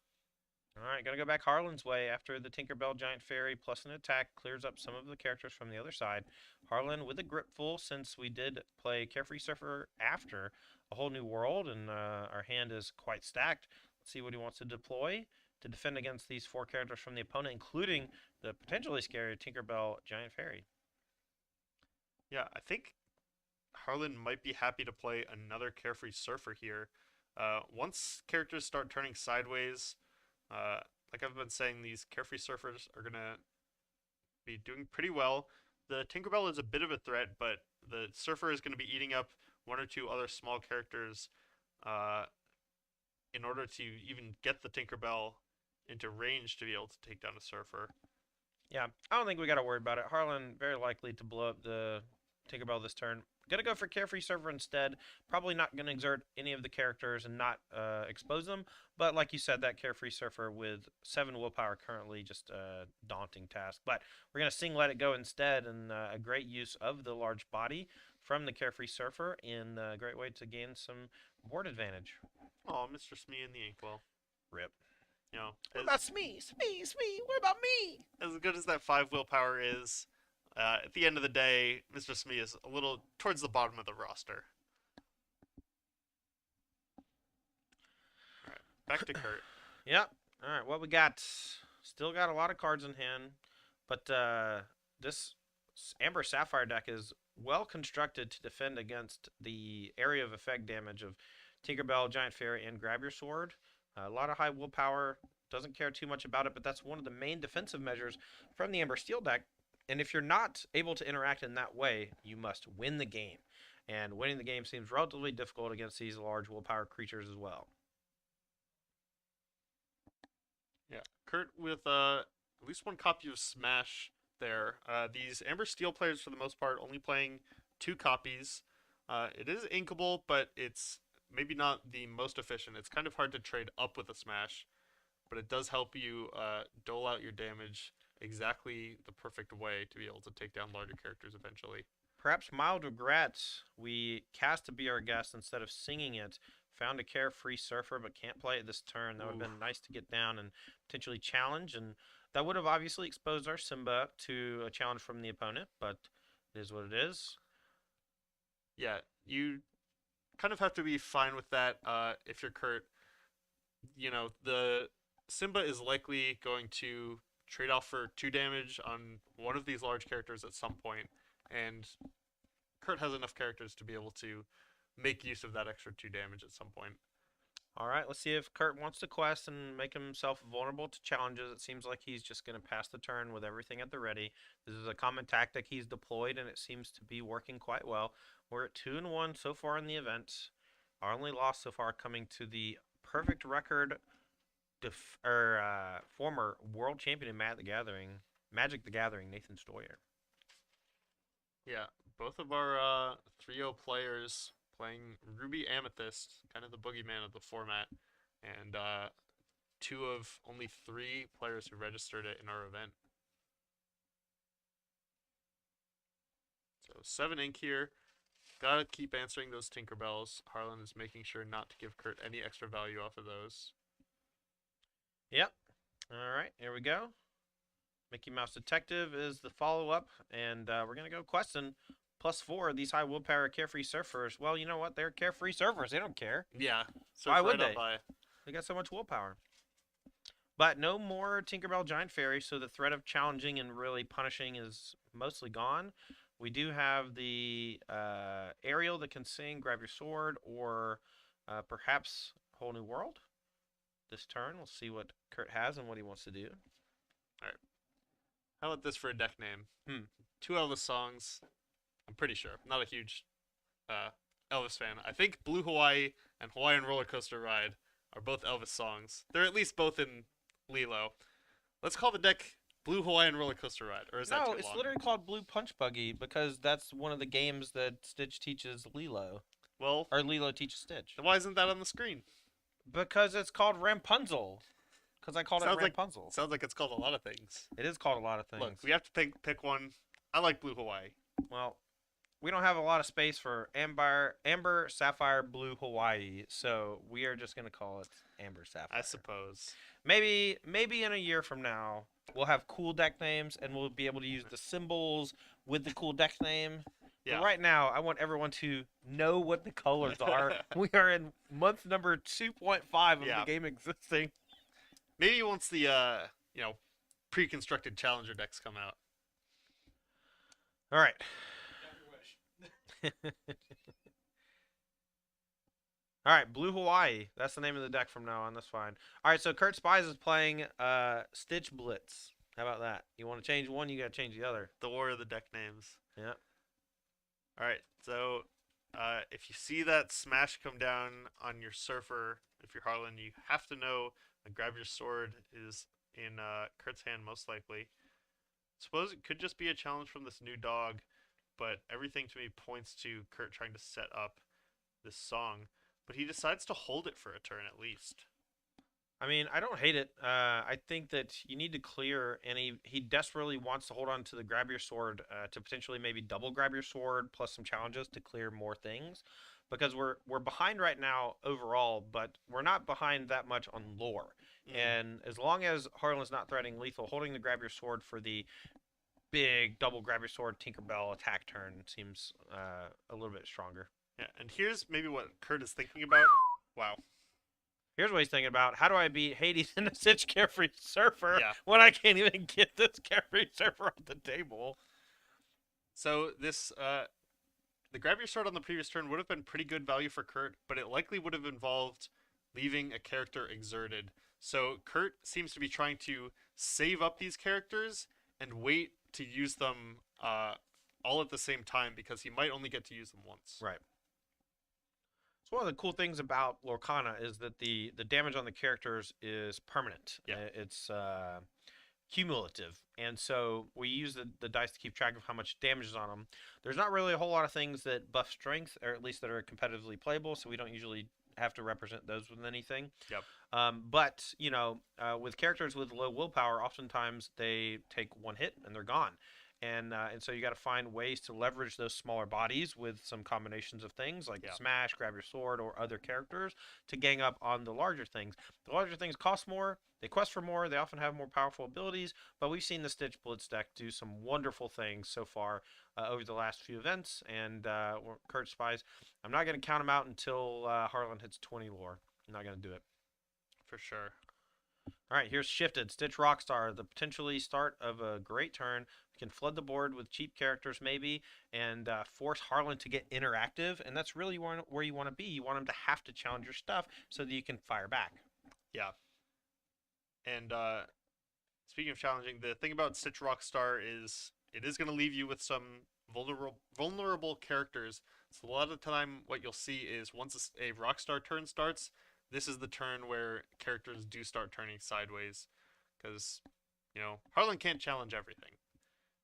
A: All right, gonna go back Harlan's way after the Tinkerbell Giant Fairy plus an attack clears up some of the characters from the other side. Harlan with a gripful, since we did play Carefree Surfer after a whole new world, and our hand is quite stacked. Let's see what he wants to deploy to defend against these four characters from the opponent, including the potentially scary Tinkerbell Giant Fairy.
B: Yeah, I think Harlan might be happy to play another Carefree Surfer here. Once characters start turning sideways, like I've been saying, these Carefree Surfers are gonna be doing pretty well. The Tinkerbell is a bit of a threat, but the Surfer is going to be eating up one or two other small characters uh, in order to even get the Tinkerbell into range to be able to take down a Surfer.
A: Yeah, I don't think we got to worry about it. Harlan very likely to blow up the Tinkerbell this turn. Gonna go for Carefree Server instead. Probably not gonna exert any of the characters and not expose them. But like you said, that Carefree Surfer with 7 willpower currently just a daunting task. But we're gonna sing Let It Go instead, and a great use of the large body from the Carefree Surfer, and a great way to gain some board advantage.
B: Oh, Mr. Smee and the Inkwell.
A: Rip.
B: You know,
A: What about Smee? Smee, Smee. What about me?
B: as good as that 5 willpower is, at the end of the day, Mr. Smee is a little towards the bottom of the roster. All right, back to Kurt.
A: Yep. All right. What we got? Still got a lot of cards in hand, but this Amber Sapphire deck is well constructed to defend against the area of effect damage of Tinkerbell, Giant Fairy, and Grab Your Sword. A lot of high willpower. Doesn't care too much about it, but that's one of the main defensive measures from the Amber Steel deck. And if you're not able to interact in that way, you must win the game. And winning the game seems relatively difficult against these large willpower creatures as well.
B: Yeah, Kurt with at least one copy of Smash there. These Amber Steel players, for the most part, only playing 2 copies. It is inkable, but it's maybe not the most efficient. It's kind of hard to trade up with a Smash, but it does help you dole out your damage exactly the perfect way to be able to take down larger characters eventually.
A: Perhaps mild regrets. We cast to be our guest instead of singing it. Found a Carefree Surfer, but can't play it this turn. That would have been nice to get down and potentially challenge, and that would have obviously exposed our Simba to a challenge from the opponent, but it is what it is.
B: Yeah, you kind of have to be fine with that if you're Kurt. You know, the Simba is likely going to trade off for 2 damage on one of these large characters at some point, and Kurt has enough characters to be able to make use of that extra 2 damage at some point.
A: All right, let's see if Kurt wants to quest and make himself vulnerable to challenges. It seems like he's just going to pass the turn with everything at the ready. This is a common tactic he's deployed, and it seems to be working quite well. We're at 2-1 so far in the event. Our only loss so far coming to the perfect record former world champion in Magic the Gathering, Nathan Stoyer.
B: Yeah, both of our 3-0 players playing Ruby Amethyst, kind of the boogeyman of the format, and 2 of only 3 players who registered it in our event. So 7 ink here. Gotta keep answering those Tinkerbells. Harlan is making sure not to give Kurt any extra value off of those.
A: Yep. All right, here we go. Mickey Mouse Detective is the follow-up, and we're going to go questing +4 these high willpower Carefree Surfers. Well, you know what? They're Carefree Surfers. They don't care.
B: Yeah, so
A: Why would
B: right
A: they?
B: up by.
A: They got so much willpower. But no more Tinkerbell Giant Fairy, so the threat of challenging and really punishing is mostly gone. We do have the Ariel that can sing Grab Your Sword, or perhaps Whole New World this turn. We'll see what Kurt has and what he wants to do.
B: How about this for a deck name?
A: Hmm.
B: 2 Elvis songs. I'm pretty sure. I'm not a huge uh, Elvis fan. I think Blue Hawaii and Hawaiian Roller Coaster Ride are both Elvis songs. They're at least both in Lilo. Let's call the deck Blue Hawaiian Roller Coaster Ride, or is that
A: No,
B: too
A: it's
B: long?
A: literally called Blue Punch Buggy because that's one of the games that Stitch teaches Lilo,
B: Well,
A: or Lilo teaches Stitch.
B: then why isn't that on the screen?
A: Because it's called Rapunzel. Because I called it
B: Sounds like
A: Rapunzel.
B: sounds like it's called a lot of things.
A: It is called a lot of things.
B: Look, we have to pick one. I like Blue Hawaii.
A: Well, we don't have a lot of space for Amber, Sapphire, Blue, Hawaii, so we are just gonna call it Amber Sapphire.
B: I suppose.
A: Maybe in a year from now, we'll have cool deck names and we'll be able to use the symbols with the cool deck name.
B: Yeah.
A: But right now, I want everyone to know what the colors are. We are in month number 2.5 of
B: Yeah.
A: the game existing.
B: Maybe once the pre-constructed challenger decks come out.
A: All right.
C: Have your wish.
A: All right, Blue Hawaii. That's the name of the deck from now on. That's fine. All right, so Kurt Spies is playing Stitch Blitz. How about that? You want to change one, you got to change the other.
B: The war of the deck names.
A: Yeah.
B: All right. So, if you see that smash come down on your surfer, if you're Harlan, you have to know that grab your sword is in Kurt's hand most likely. Suppose it could just be a challenge from this new dog, but everything to me points to Kurt trying to set up this song. But he decides to hold it for a turn at least.
A: I mean, I don't hate it. I think that you need to clear, and he desperately wants to hold on to the grab your sword to potentially maybe double grab your sword plus some challenges to clear more things, because we're behind right now overall, but we're not behind that much on lore. And as long as Harlan's not threatening lethal, holding the grab your sword for the big double grab your sword Tinkerbell attack turn seems a little bit stronger.
B: Yeah, and here's maybe what Kurt is thinking about. Wow.
A: Here's what he's thinking about. How do I beat Hades in a Stitch Carefree Surfer
B: Yeah.
A: when I can't even get this Carefree Surfer off the table?
B: So this the grab your sword on the previous turn would have been pretty good value for Kurt, but it likely would have involved leaving a character exerted. So Kurt seems to be trying to save up these characters and wait to use them all at the same time because he might only get to use them once.
A: Right. So one of the cool things about Lorcana is that the damage on the characters is permanent.
B: Yeah.
A: It's cumulative. And so we use the dice to keep track of how much damage is on them. There's not really a whole lot of things that buff strength, or at least that are competitively playable, so we don't usually have to represent those with anything.
B: Yep.
A: But, you know, with characters with low willpower, oftentimes they take one hit and they're gone. And so you got to find ways to leverage those smaller bodies with some combinations of things like
B: Yeah.
A: Smash, Grab Your Sword, or other characters to gang up on the larger things. The larger things cost more, they quest for more, they often have more powerful abilities, but we've seen the Stitch Blitz deck do some wonderful things so far over the last few events, and Kurt Spies, I'm not going to count them out until Harlan hits 20 lore. I'm not going to do it.
B: For sure.
A: All right, here's Shifted. Stitch Rockstar, the potentially start of a great turn. We can flood the board with cheap characters maybe and force Harlan to get interactive, and that's really where you want to be. You want him to have to challenge your stuff so that you can fire back.
B: Yeah. And speaking of challenging, the thing about Stitch Rockstar is it is going to leave you with some vulnerable characters. So a lot of the time what you'll see is once a Rockstar turn starts, this is the turn where characters do start turning sideways because, you know, Harlan can't challenge everything.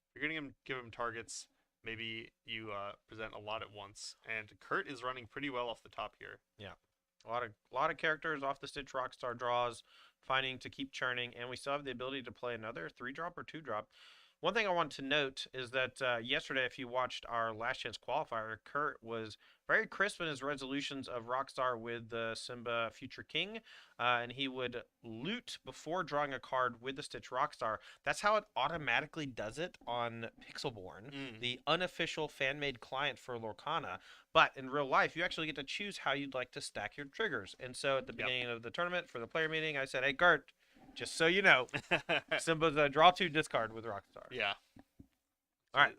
B: If you're going to give him targets, maybe you present a lot at once. And Kurt is running pretty well off the top here.
A: A lot of characters off the Stitch Rockstar draws, finding to keep churning, and we still have the ability to play another 3-drop or 2-drop. One thing I want to note is that yesterday, if you watched our Last Chance Qualifier, Kurt was very crisp in his resolutions of Rockstar with the Simba Future King, and he would loot before drawing a card with the Stitch Rockstar. That's how it automatically does it on Pixelborn, the unofficial fan-made client for Lorcana. But in real life, you actually get to choose how you'd like to stack your triggers. And so at the beginning of the tournament for the player meeting, I said, hey, Kurt, just so you know, Simba's a draw 2 discard with Rockstar.
B: Yeah.
A: All right.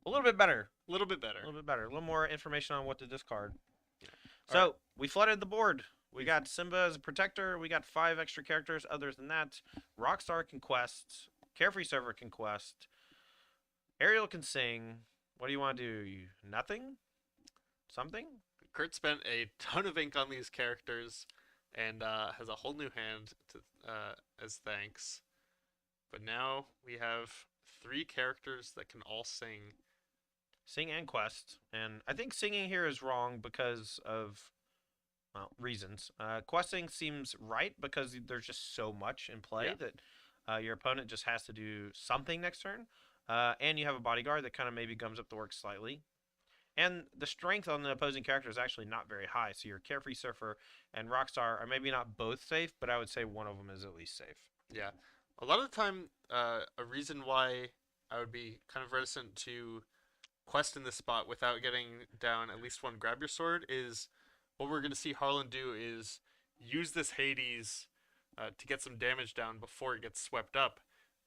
A: A little bit better.
B: A little bit better.
A: A little bit better. A little more information on what to discard.
B: Yeah.
A: So
B: Alright.
A: we flooded the board. We got Simba as a protector. We got 5 extra characters. Other than that, Rockstar can quest. Carefree Server can quest. Ariel can sing. What do you want to do? Nothing? Something?
B: Kurt spent a ton of ink on these characters and has a whole new hand to, as thanks. But now we have 3 characters that can all sing.
A: Sing and quest. And I think singing here is wrong because of, well, reasons. Questing seems right because there's just so much in play
B: Yeah.
A: that your opponent just has to do something next turn. And you have a bodyguard that kind of maybe gums up the work slightly. And the strength on the opposing character is actually not very high. So your Carefree Surfer and Rockstar are maybe not both safe, but I would say one of them is at least safe.
B: Yeah. A lot of the time, a reason why I would be kind of reticent to quest in this spot without getting down at least one grab your sword is what we're going to see Harlan do is use this Hades to get some damage down before it gets swept up.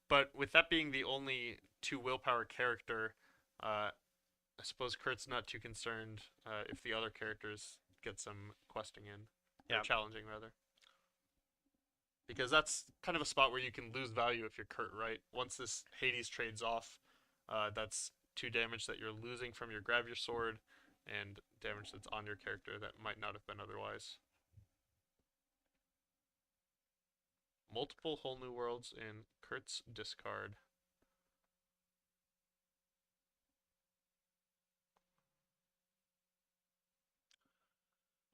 B: But with that being the only 2 willpower character, I suppose Kurt's not too concerned if the other characters get some questing in.
A: Yeah.
B: Or challenging, rather. Because that's kind of a spot where you can lose value if you're Kurt, right? Once this Hades trades off, that's 2 damage that you're losing from your grab your sword and damage that's on your character that might not have been otherwise. Multiple whole new worlds in Kurt's discard.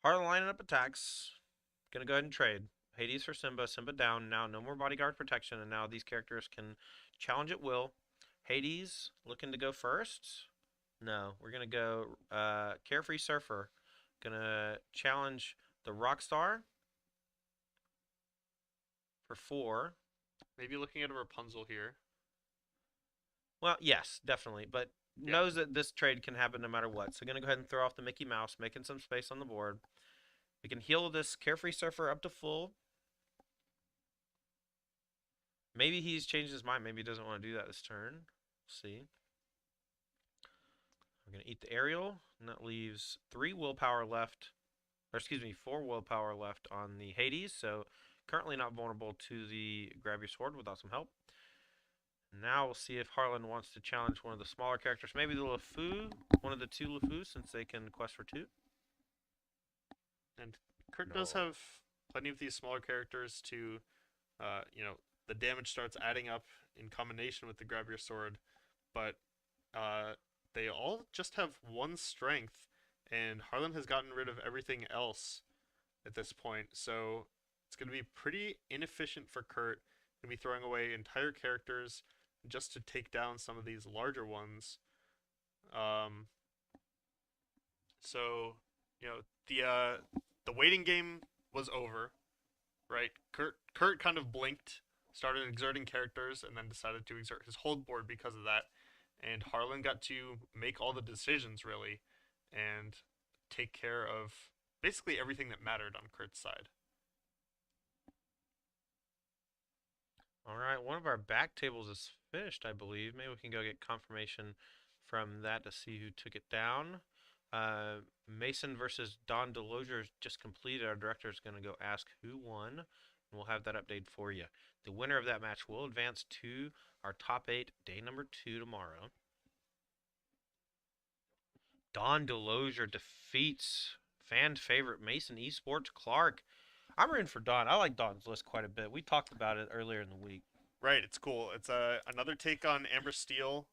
A: Harlan lining up attacks. Gonna go ahead and trade. Hades for Simba. Simba down. Now no more bodyguard protection, and now these characters can challenge at will. Hades looking to go first. No, we're gonna go Carefree Surfer. Gonna challenge the Rockstar for 4.
B: Maybe looking at a Rapunzel here.
A: Well, yes, definitely, but
B: Yeah.
A: knows that this trade can happen no matter what. So gonna go ahead and throw off the Mickey Mouse, making some space on the board. We can heal this Carefree Surfer up to full. Maybe he's changed his mind. Maybe he doesn't want to do that this turn. See. We're going to eat the aerial, and that leaves 3 willpower left. Or excuse me, 4 willpower left on the Hades, so currently not vulnerable to the grab your sword without some help. Now we'll see if Harlan wants to challenge one of the smaller characters. Maybe the LeFou, one of the 2 LeFou, since they can quest for 2.
B: And Kurt does
A: No.
B: have plenty of these smaller characters to, the damage starts adding up in combination with the grab your sword, but they all just have 1 strength, and Harlan has gotten rid of everything else at this point, so it's going to be pretty inefficient for Kurt. Going to be throwing away entire characters just to take down some of these larger ones. So the waiting game was over, right? Kurt kind of blinked, started exerting characters, and then decided to exert his hold board because of that. And Harlan got to make all the decisions, really, and take care of basically everything that mattered on Kurt's side.
A: All right, one of our back tables is finished, I believe. Maybe we can go get confirmation from that to see who took it down. Mason versus Don Delosier is just completed. Our director is going to go ask who won, and we'll have that update for you. The winner of that match will advance to our top 8, day number 2 tomorrow. Don Delosier defeats fan favorite Mason Esports Clark. I'm rooting for Don. I like Don's list quite a bit. We talked about it earlier in the week.
B: Right, it's cool. It's another take on Amber Steel,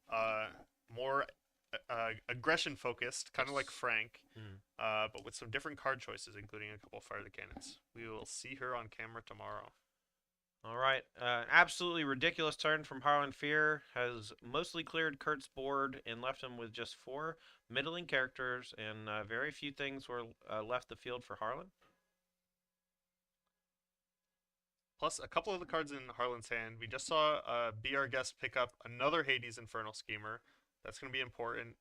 B: more aggression focused, kind of like Frank, but with some different card choices, including a couple of Fire the Cannons. We will see her on camera tomorrow.
A: All right. Absolutely ridiculous turn from Harlan Fear. Has mostly cleared Kurt's board and left him with just 4 middling characters, and very few things were left the field for Harlan.
B: Plus, a couple of the cards in Harlan's hand. We just saw Be Our Guest pick up another Hades Infernal Schemer. That's going to be important.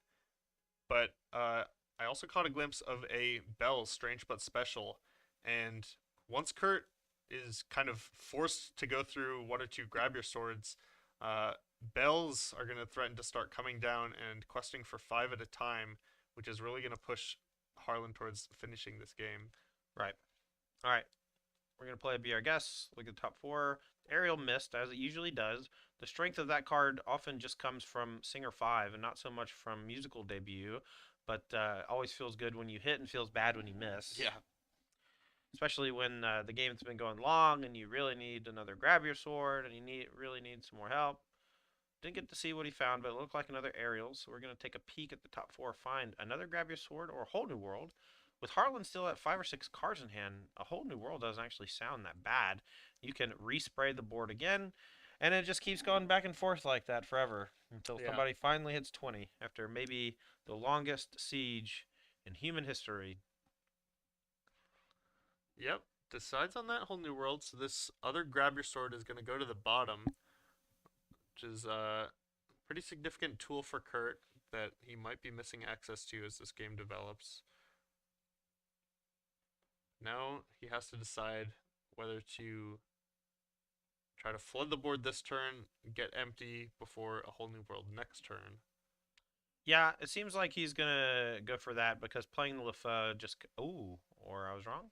B: But I also caught a glimpse of a Bell's Strange But Special. And once Kurt is kind of forced to go through 1 or 2 grab your swords, Bells are going to threaten to start coming down and questing for 5 at a time, which is really going to push Harlan towards finishing this game.
A: Right. All right, we're going to play Be Our Guest. Look at the top four. Ariel missed, as it usually does. The strength of that card often just comes from Singer 5 and not so much from musical debut, but always feels good when you hit and feels bad when you miss.
B: Yeah.
A: Especially when the game's been going long and you really need another grab your sword and you really need some more help. Didn't get to see what he found, but it looked like another aerial. So we're going to take a peek at the top four, find another grab your sword or a whole new world. With Harlan still at 5 or 6 cards in hand, a whole new world doesn't actually sound that bad. You can respray the board again, and it just keeps going back and forth like that forever until
B: Yeah.
A: somebody finally hits 20 after maybe the longest siege in human history.
B: Yep. Decides on that whole new world. So this other grab your sword is going to go to the bottom, which is a pretty significant tool for Kurt that he might be missing access to as this game develops. Now he has to decide whether to try to flood the board this turn, get empty before a whole new world next turn.
A: Yeah, it seems like he's gonna go for that because playing the LaFeu just or I was wrong.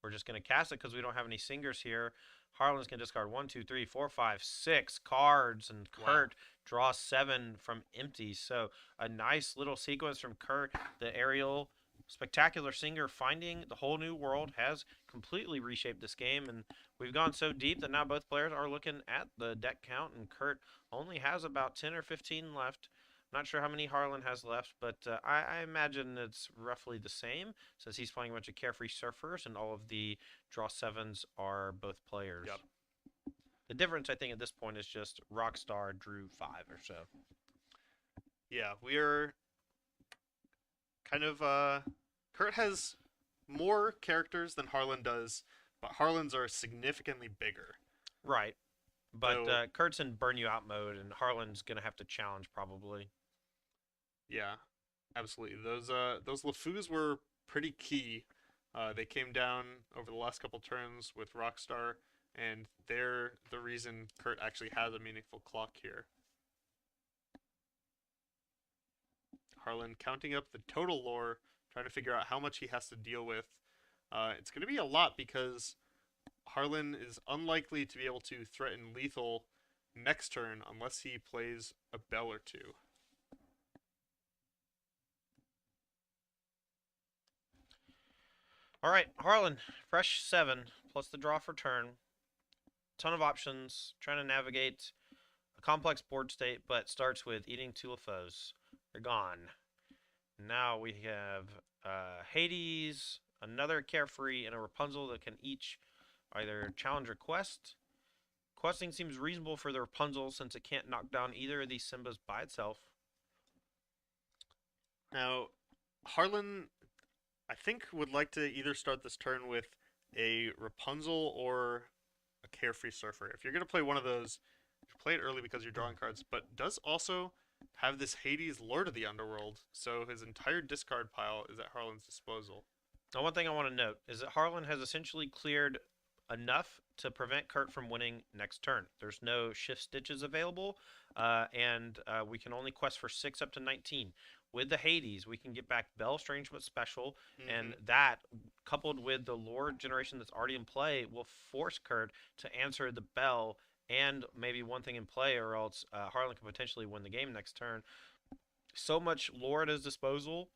A: We're just gonna cast it because we don't have any singers here. Harlan's gonna discard 1, 2, 3, 4, 5, 6 cards, and Kurt draws 7 from empty. So a nice little sequence from Kurt. The aerial spectacular singer finding the whole new world has completely reshaped this game, and we've gone so deep that now both players are looking at the deck count, and Kurt only has about 10 or 15 left. Not sure how many Harlan has left, but I imagine it's roughly the same since he's playing a bunch of Carefree Surfers and all of the draw 7s are both players.
B: Yep.
A: The difference, I think, at this point is just Rockstar drew 5 or so.
B: Yeah, we are kind of Kurt has more characters than Harlan does, but Harlan's are significantly bigger.
A: Right. But
B: So-
A: Kurt's in burn you out mode, and Harlan's going to have to challenge probably.
B: Yeah, absolutely. Those LeFous were pretty key. They came down over the last couple turns with Rockstar, and they're the reason Kurt actually has a meaningful clock here. Harlan counting up the total lore, trying to figure out how much he has to deal with. It's going to be a lot because Harlan is unlikely to be able to threaten lethal next turn unless he plays a bell or two.
A: All right, Harlan, fresh 7 plus the draw for turn. Ton of options, trying to navigate a complex board state, but starts with eating 2 LaFeux. They're gone. Now we have Hades, another Carefree, and a Rapunzel that can each either challenge or quest. Questing seems reasonable for the Rapunzel since it can't knock down either of these Simbas by itself.
B: Now, Harlan, I think, would like to either start this turn with a Rapunzel or a Carefree Surfer. If you're going to play one of those, you play it early because you're drawing cards, but does also have this Hades Lord of the Underworld, so his entire discard pile is at Harlan's disposal.
A: Now, one thing I want to note is that Harlan has essentially cleared enough to prevent Kurt from winning next turn. There's no shift stitches available, and we can only quest for 6 up to 19. With the Hades, we can get back Bell, Strange but Special, and that, coupled with the lore generation that's already in play, will force Kurt to answer the Bell and maybe one thing in play, or else Harlan can potentially win the game next turn. So much lore at his disposal.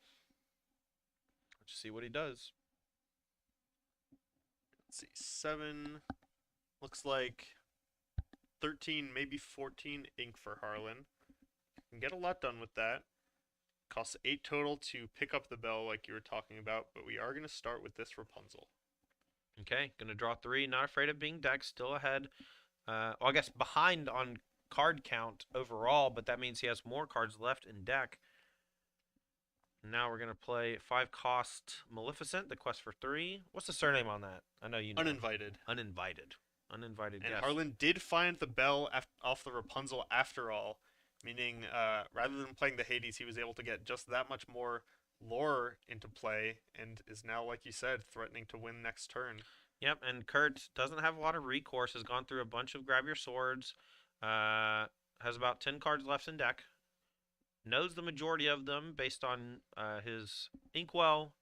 A: Let's see what he does.
B: Let's see, 7, looks like 13, maybe 14 ink for Harlan. Can get a lot done with that. Costs 8 total to pick up the bell like you were talking about, but we are going to start with this Rapunzel.
A: Okay, gonna draw 3. Not afraid of being decked. Still ahead. Well, I guess behind on card count overall, but that means he has more cards left in deck. Now we're gonna play 5 cost Maleficent, the quest for 3. What's the surname on that? I know you know.
B: Uninvited.
A: Uninvited. Uninvited
B: And
A: guest.
B: Harlan did find the bell off the Rapunzel after all, meaning rather than playing the Hades, he was able to get just that much more lore into play and is now, like you said, threatening to win next turn.
A: Yep, and Kurt doesn't have a lot of recourse, has gone through a bunch of grab your swords, has about 10 cards left in deck, knows the majority of them based on his Inkwell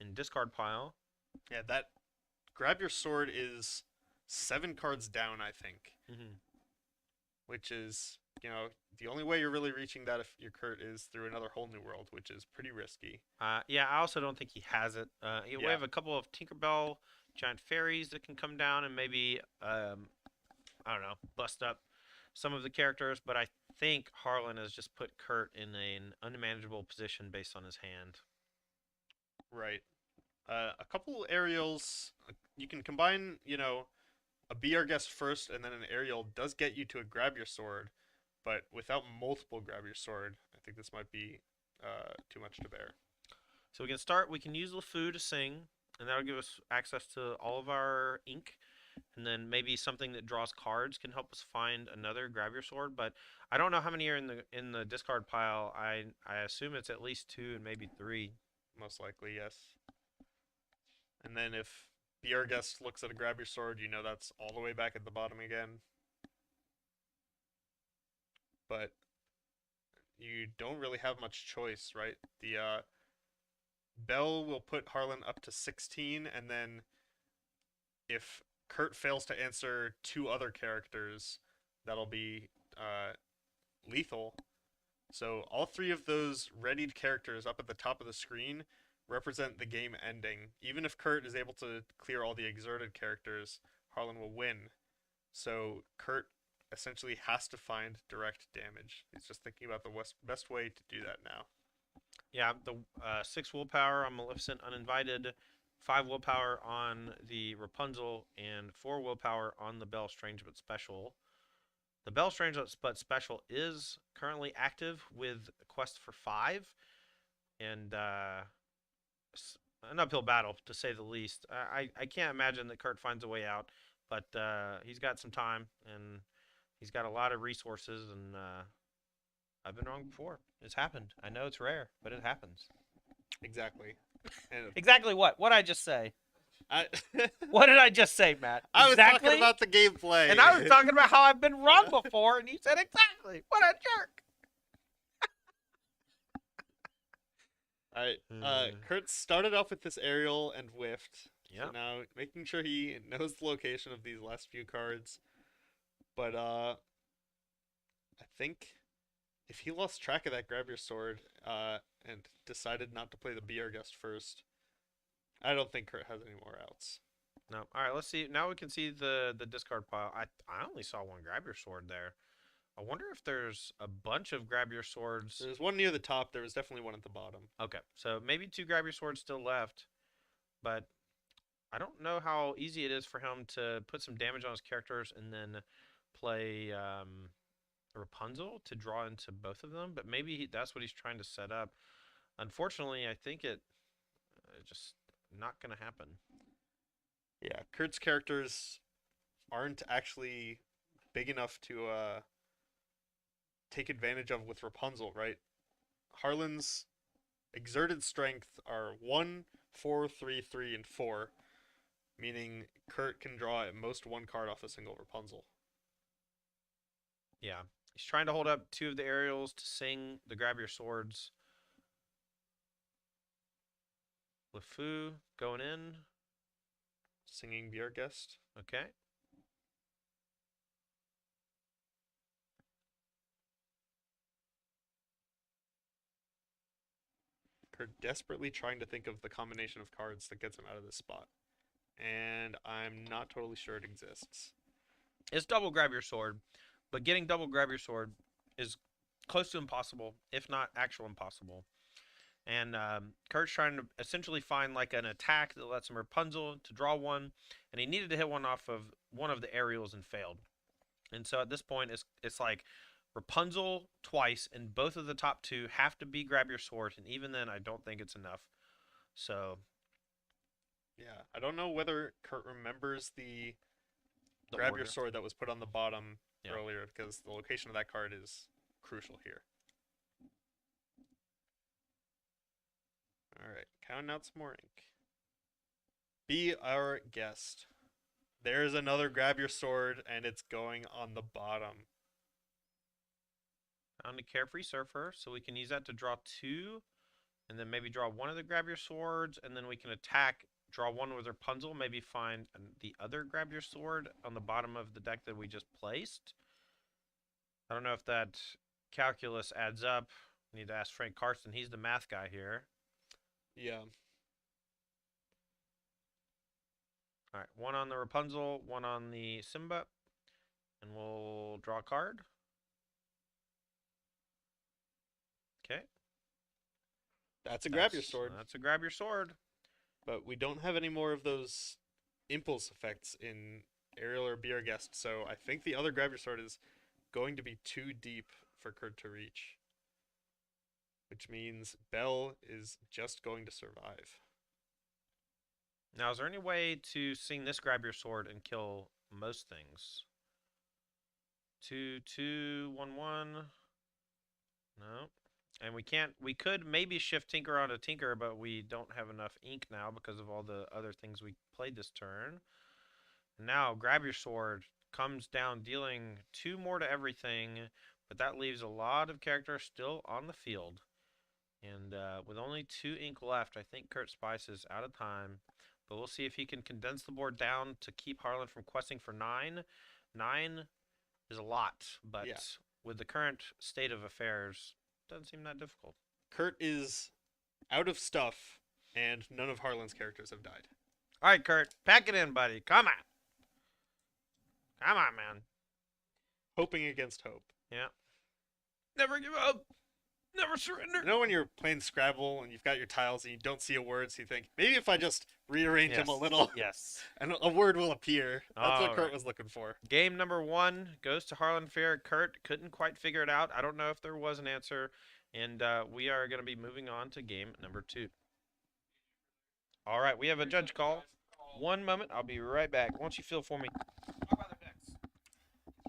A: and discard pile.
B: Yeah, that grab your sword is 7 cards down, I think,
A: Hmm.
B: which is, the only way you're really reaching that if you're Kurt is through another whole new world, which is pretty risky.
A: Yeah, I also don't think he has it. We
B: Yeah,
A: have a couple of Tinkerbell giant fairies that can come down and maybe I don't know, bust up some of the characters, but I think Harlan has just put Kurt in an unmanageable position based on his hand.
B: right. A couple aerials, you can combine, a Be Our Guest first and then an aerial does get you to a Grab Your Sword, but without multiple Grab Your Sword, I think this might be too much to bear.
A: So we can start. We can use LeFou to sing, and that'll give us access to all of our ink. And then maybe something that draws cards can help us find another grab your sword. But I don't know how many are in the discard pile. I assume it's at least 2 and maybe 3.
B: Most likely, yes. And then if Be Our Guest looks at a Grab Your Sword, you know that's all the way back at the bottom again. But you don't really have much choice, right? The Bell will put Harlan up to 16, and then if Kurt fails to answer 2 other characters, that'll be lethal. So all 3 of those readied characters up at the top of the screen represent the game ending. Even if Kurt is able to clear all the exerted characters, Harlan will win. So Kurt essentially has to find direct damage. He's just thinking about the best way to do that now.
A: Yeah, the 6 willpower on Maleficent uninvited, 5 willpower on the Rapunzel, and 4 willpower on the Belle Strange but Special. The Belle Strange but Special is currently active with a quest for 5, and an uphill battle to say the least. I can't imagine that Kurt finds a way out, but he's got some time and he's got a lot of resources, and I've been wrong before. It's happened. I know it's rare, but it happens.
B: Exactly. And
A: Exactly what? What did I just say?
B: I
A: What did I just say, Matt?
B: I was
A: Exactly.
B: talking about the gameplay.
A: And I was talking about how I've been wrong before, and you said exactly. What a jerk.
B: Alright, Kurt started off with this aerial and whiffed.
A: Yeah.
B: So now making sure he knows the location of these last few cards. But I think if he lost track of that Grab Your Sword and decided not to play the Be Our Guest first, I don't think Kurt has any more outs.
A: No. All right. Let's see. Now we can see the discard pile. I only saw one grab your sword there. I wonder if there's a bunch of grab your swords.
B: There's one near the top. There was definitely one at the bottom.
A: Okay, so maybe 2 grab your swords still left, but I don't know how easy it is for him to put some damage on his characters and then play Rapunzel to draw into both of them. But maybe that's what he's trying to set up. Unfortunately, I think it just not going to happen.
B: Yeah, Kurt's characters aren't actually big enough to take advantage of with Rapunzel, right? Harlan's exerted strength are 1, 4, 3, 3, and 4, meaning Kurt can draw at most 1 card off a single Rapunzel.
A: Yeah, he's trying to hold up 2 of the aerials to sing the grab your swords. LeFou going in.
B: Singing Be Our Guest.
A: Okay.
B: Kurt desperately trying to think of the combination of cards that gets him out of this spot. And I'm not totally sure it exists.
A: It's double grab your sword, but getting double grab your sword is close to impossible, if not actual impossible. And Kurt's trying to essentially find like an attack that lets him Rapunzel to draw one, and he needed to hit one off of one of the aerials and failed. And so at this point, it's like Rapunzel twice, and both of the top 2 have to be grab your sword, and even then, I don't think it's enough. So
B: yeah, I don't know whether Kurt remembers the
A: the
B: grab
A: order.
B: your sword that was put on the bottom
A: Yeah.
B: earlier, because the location of that card is crucial here. Alright, counting out some more ink. Be Our Guest. There's another grab your sword, and it's going on the bottom.
A: Found a Carefree Surfer, so we can use that to draw 2, and then maybe draw one of the grab your swords, and then we can attack draw one with Rapunzel, maybe find the other Grab Your Sword on the bottom of the deck that we just placed. I don't know if that calculus adds up. We need to ask Frank Carson. He's the math guy here.
B: Yeah.
A: All right, one on the Rapunzel, one on the Simba, and we'll draw a card. Okay.
B: That's a grab your sword.
A: That's a Grab Your Sword.
B: But we don't have any more of those impulse effects in Ariel or Be Our Guest, so I think the other grab your sword is going to be too deep for Kurt to reach. Which means Bell is just going to survive.
A: Now, is there any way to sing this Grab Your Sword and kill most things? 2, 2, 1, 1. No. And we can't. We could maybe shift Tinker onto Tinker, but we don't have enough ink now because of all the other things we played this turn. Now, Grab Your Sword comes down, dealing 2 more to everything, but that leaves a lot of characters still on the field. And with only 2 ink left, I think Kurt Spice is out of time. But we'll see if he can condense the board down to keep Harlan from questing for 9. 9 is a lot, but
B: Yeah.
A: with the current state of affairs, doesn't seem that difficult.
B: Kurt is out of stuff, and none of Harlan's characters have died.
A: All right, Kurt, pack it in, buddy. Come on. Come on, man.
B: Hoping against hope.
A: Yeah. Never give up. Never surrender.
B: You know when you're playing Scrabble and you've got your tiles and you don't see a word, so you think, maybe if I just rearrange them a little,
A: Yes.
B: and a word will appear. That's what
A: All
B: Kurt
A: right.
B: was looking for.
A: Game number 1 goes to Harlan Fair. Kurt couldn't quite figure it out. I don't know if there was an answer. And we are going to be moving on to game number 2. All right, we have a judge call. One moment. I'll be right back. Won't you feel for me?
C: Talk about their decks.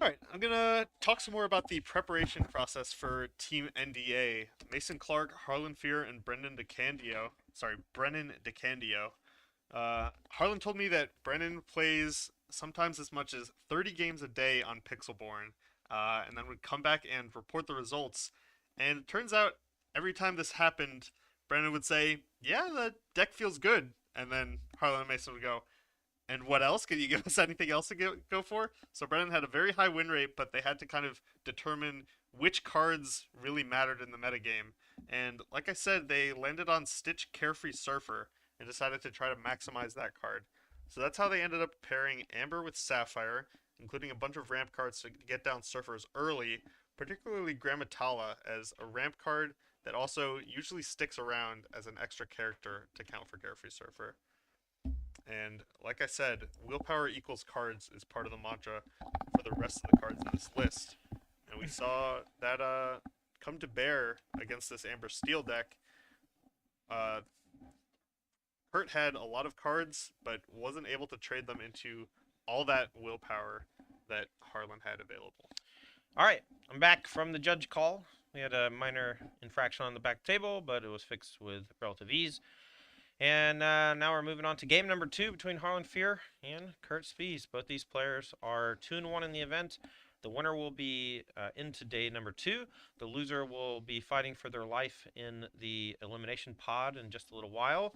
B: All right, I'm gonna talk some more about the preparation process for Team NDA. Mason Clark, Harlan Fear, and Brennan DeCandio. Harlan told me that Brennan plays sometimes as much as 30 games a day on Pixelborn, and then would come back and report the results. And it turns out every time this happened, Brennan would say, "Yeah, the deck feels good," and then Harlan and Mason would go, "And what else? Can you give us anything else to go for?" So Brennan had a very high win rate, but they had to kind of determine which cards really mattered in the metagame. And like I said, they landed on Stitch Carefree Surfer and decided to try to maximize that card. So that's how they ended up pairing Amber with Sapphire, including a bunch of ramp cards to get down Surfers early, particularly Grammatala as a ramp card that also usually sticks around as an extra character to count for Carefree Surfer. And like I said, willpower equals cards is part of the mantra for the rest of the cards in this list. And we saw that come to bear against this Amber Steel deck. Kurt had a lot of cards, but wasn't able to trade them into all that willpower that Harlan had available.
A: All right, I'm back from the judge call. We had a minor infraction on the back table, but it was fixed with relative ease. And now we're moving on to game number 2 between Harlan Fear and Kurt Spies. Both these players are 2-1 in the event. The winner will be into day number 2. The loser will be fighting for their life in the elimination pod in just a little while.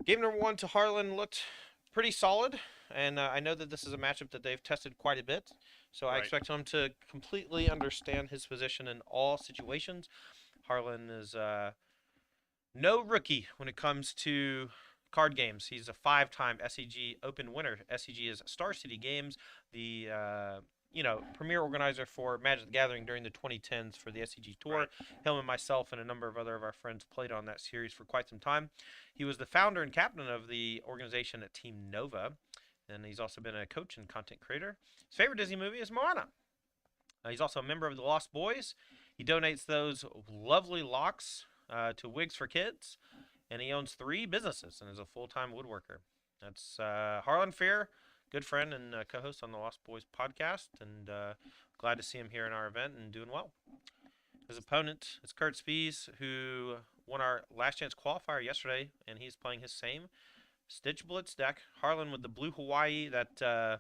A: Game number 1 to Harlan looked pretty solid, and I know that this is a matchup that they've tested quite a bit. So I
B: Right.
A: expect him to completely understand his position in all situations. Harlan is no rookie when it comes to card games. He's a 5-time SCG Open winner. SCG is Star City Games, the premier organizer for Magic the Gathering during the 2010s for the SCG Tour.
B: Right.
A: Him and myself and a number of other of our friends played on that series for quite some time. He was the founder and captain of the organization at Team Nova, and he's also been a coach and content creator. His favorite Disney movie is Moana. He's also a member of the Lost Boys. He donates those lovely locks to Wigs for Kids, and he owns 3 businesses and is a full-time woodworker. That's Harlan Fair, good friend and co-host on the Lost Boys podcast, and glad to see him here in our event and doing well. His opponent is Kurt Spies, who won our last chance qualifier yesterday, and he's playing his same Stitch Blitz deck. Harlan with the blue Hawaii, that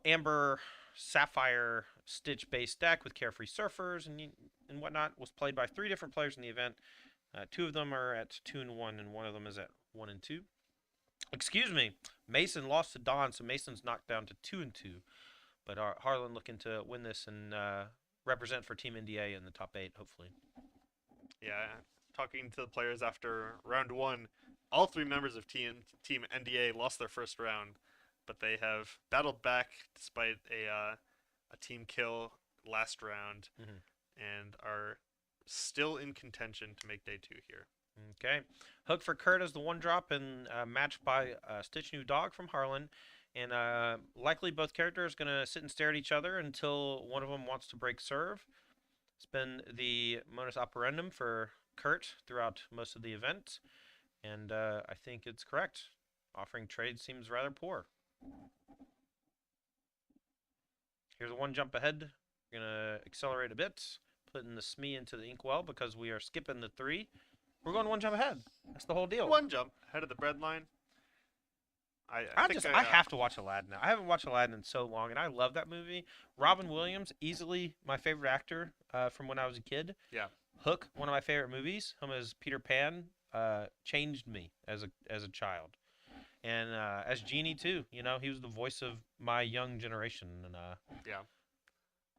A: Amber Sapphire Stitch based deck with Carefree Surfers and whatnot, was played by 3 different players in the event. 2 of them are at 2-1, and one of them is at 1-2. Excuse me. Mason lost to Don, so Mason's knocked down to 2-2. But Harlan looking to win this and represent for Team NDA in the top 8, hopefully.
B: Yeah, talking to the players after round one, all three members of Team NDA lost their first round, but they have battled back despite a team kill last round,
A: Mhm.
B: and are still in contention to make day 2 here.
A: Okay. Hook for Kurt as the 1-drop and matched by Stitch New Dog from Harlan. And likely both characters going to sit and stare at each other until one of them wants to break serve. It's been the modus operandum for Kurt throughout most of the event. And I think it's correct. Offering trade seems rather poor. Here's a 1 jump ahead. We're going to accelerate a bit, putting the Smee into the inkwell because we are skipping the 3. We're going 1 jump ahead. That's the whole deal.
B: 1 jump ahead of the bread line.
A: I have to watch Aladdin now. I haven't watched Aladdin in so long, and I love that movie. Robin Williams, easily my favorite actor from when I was a kid.
B: Yeah.
A: Hook, one of my favorite movies. Him as Peter Pan changed me as a child, and as Genie too. You know, he was the voice of my young generation, and
B: Yeah.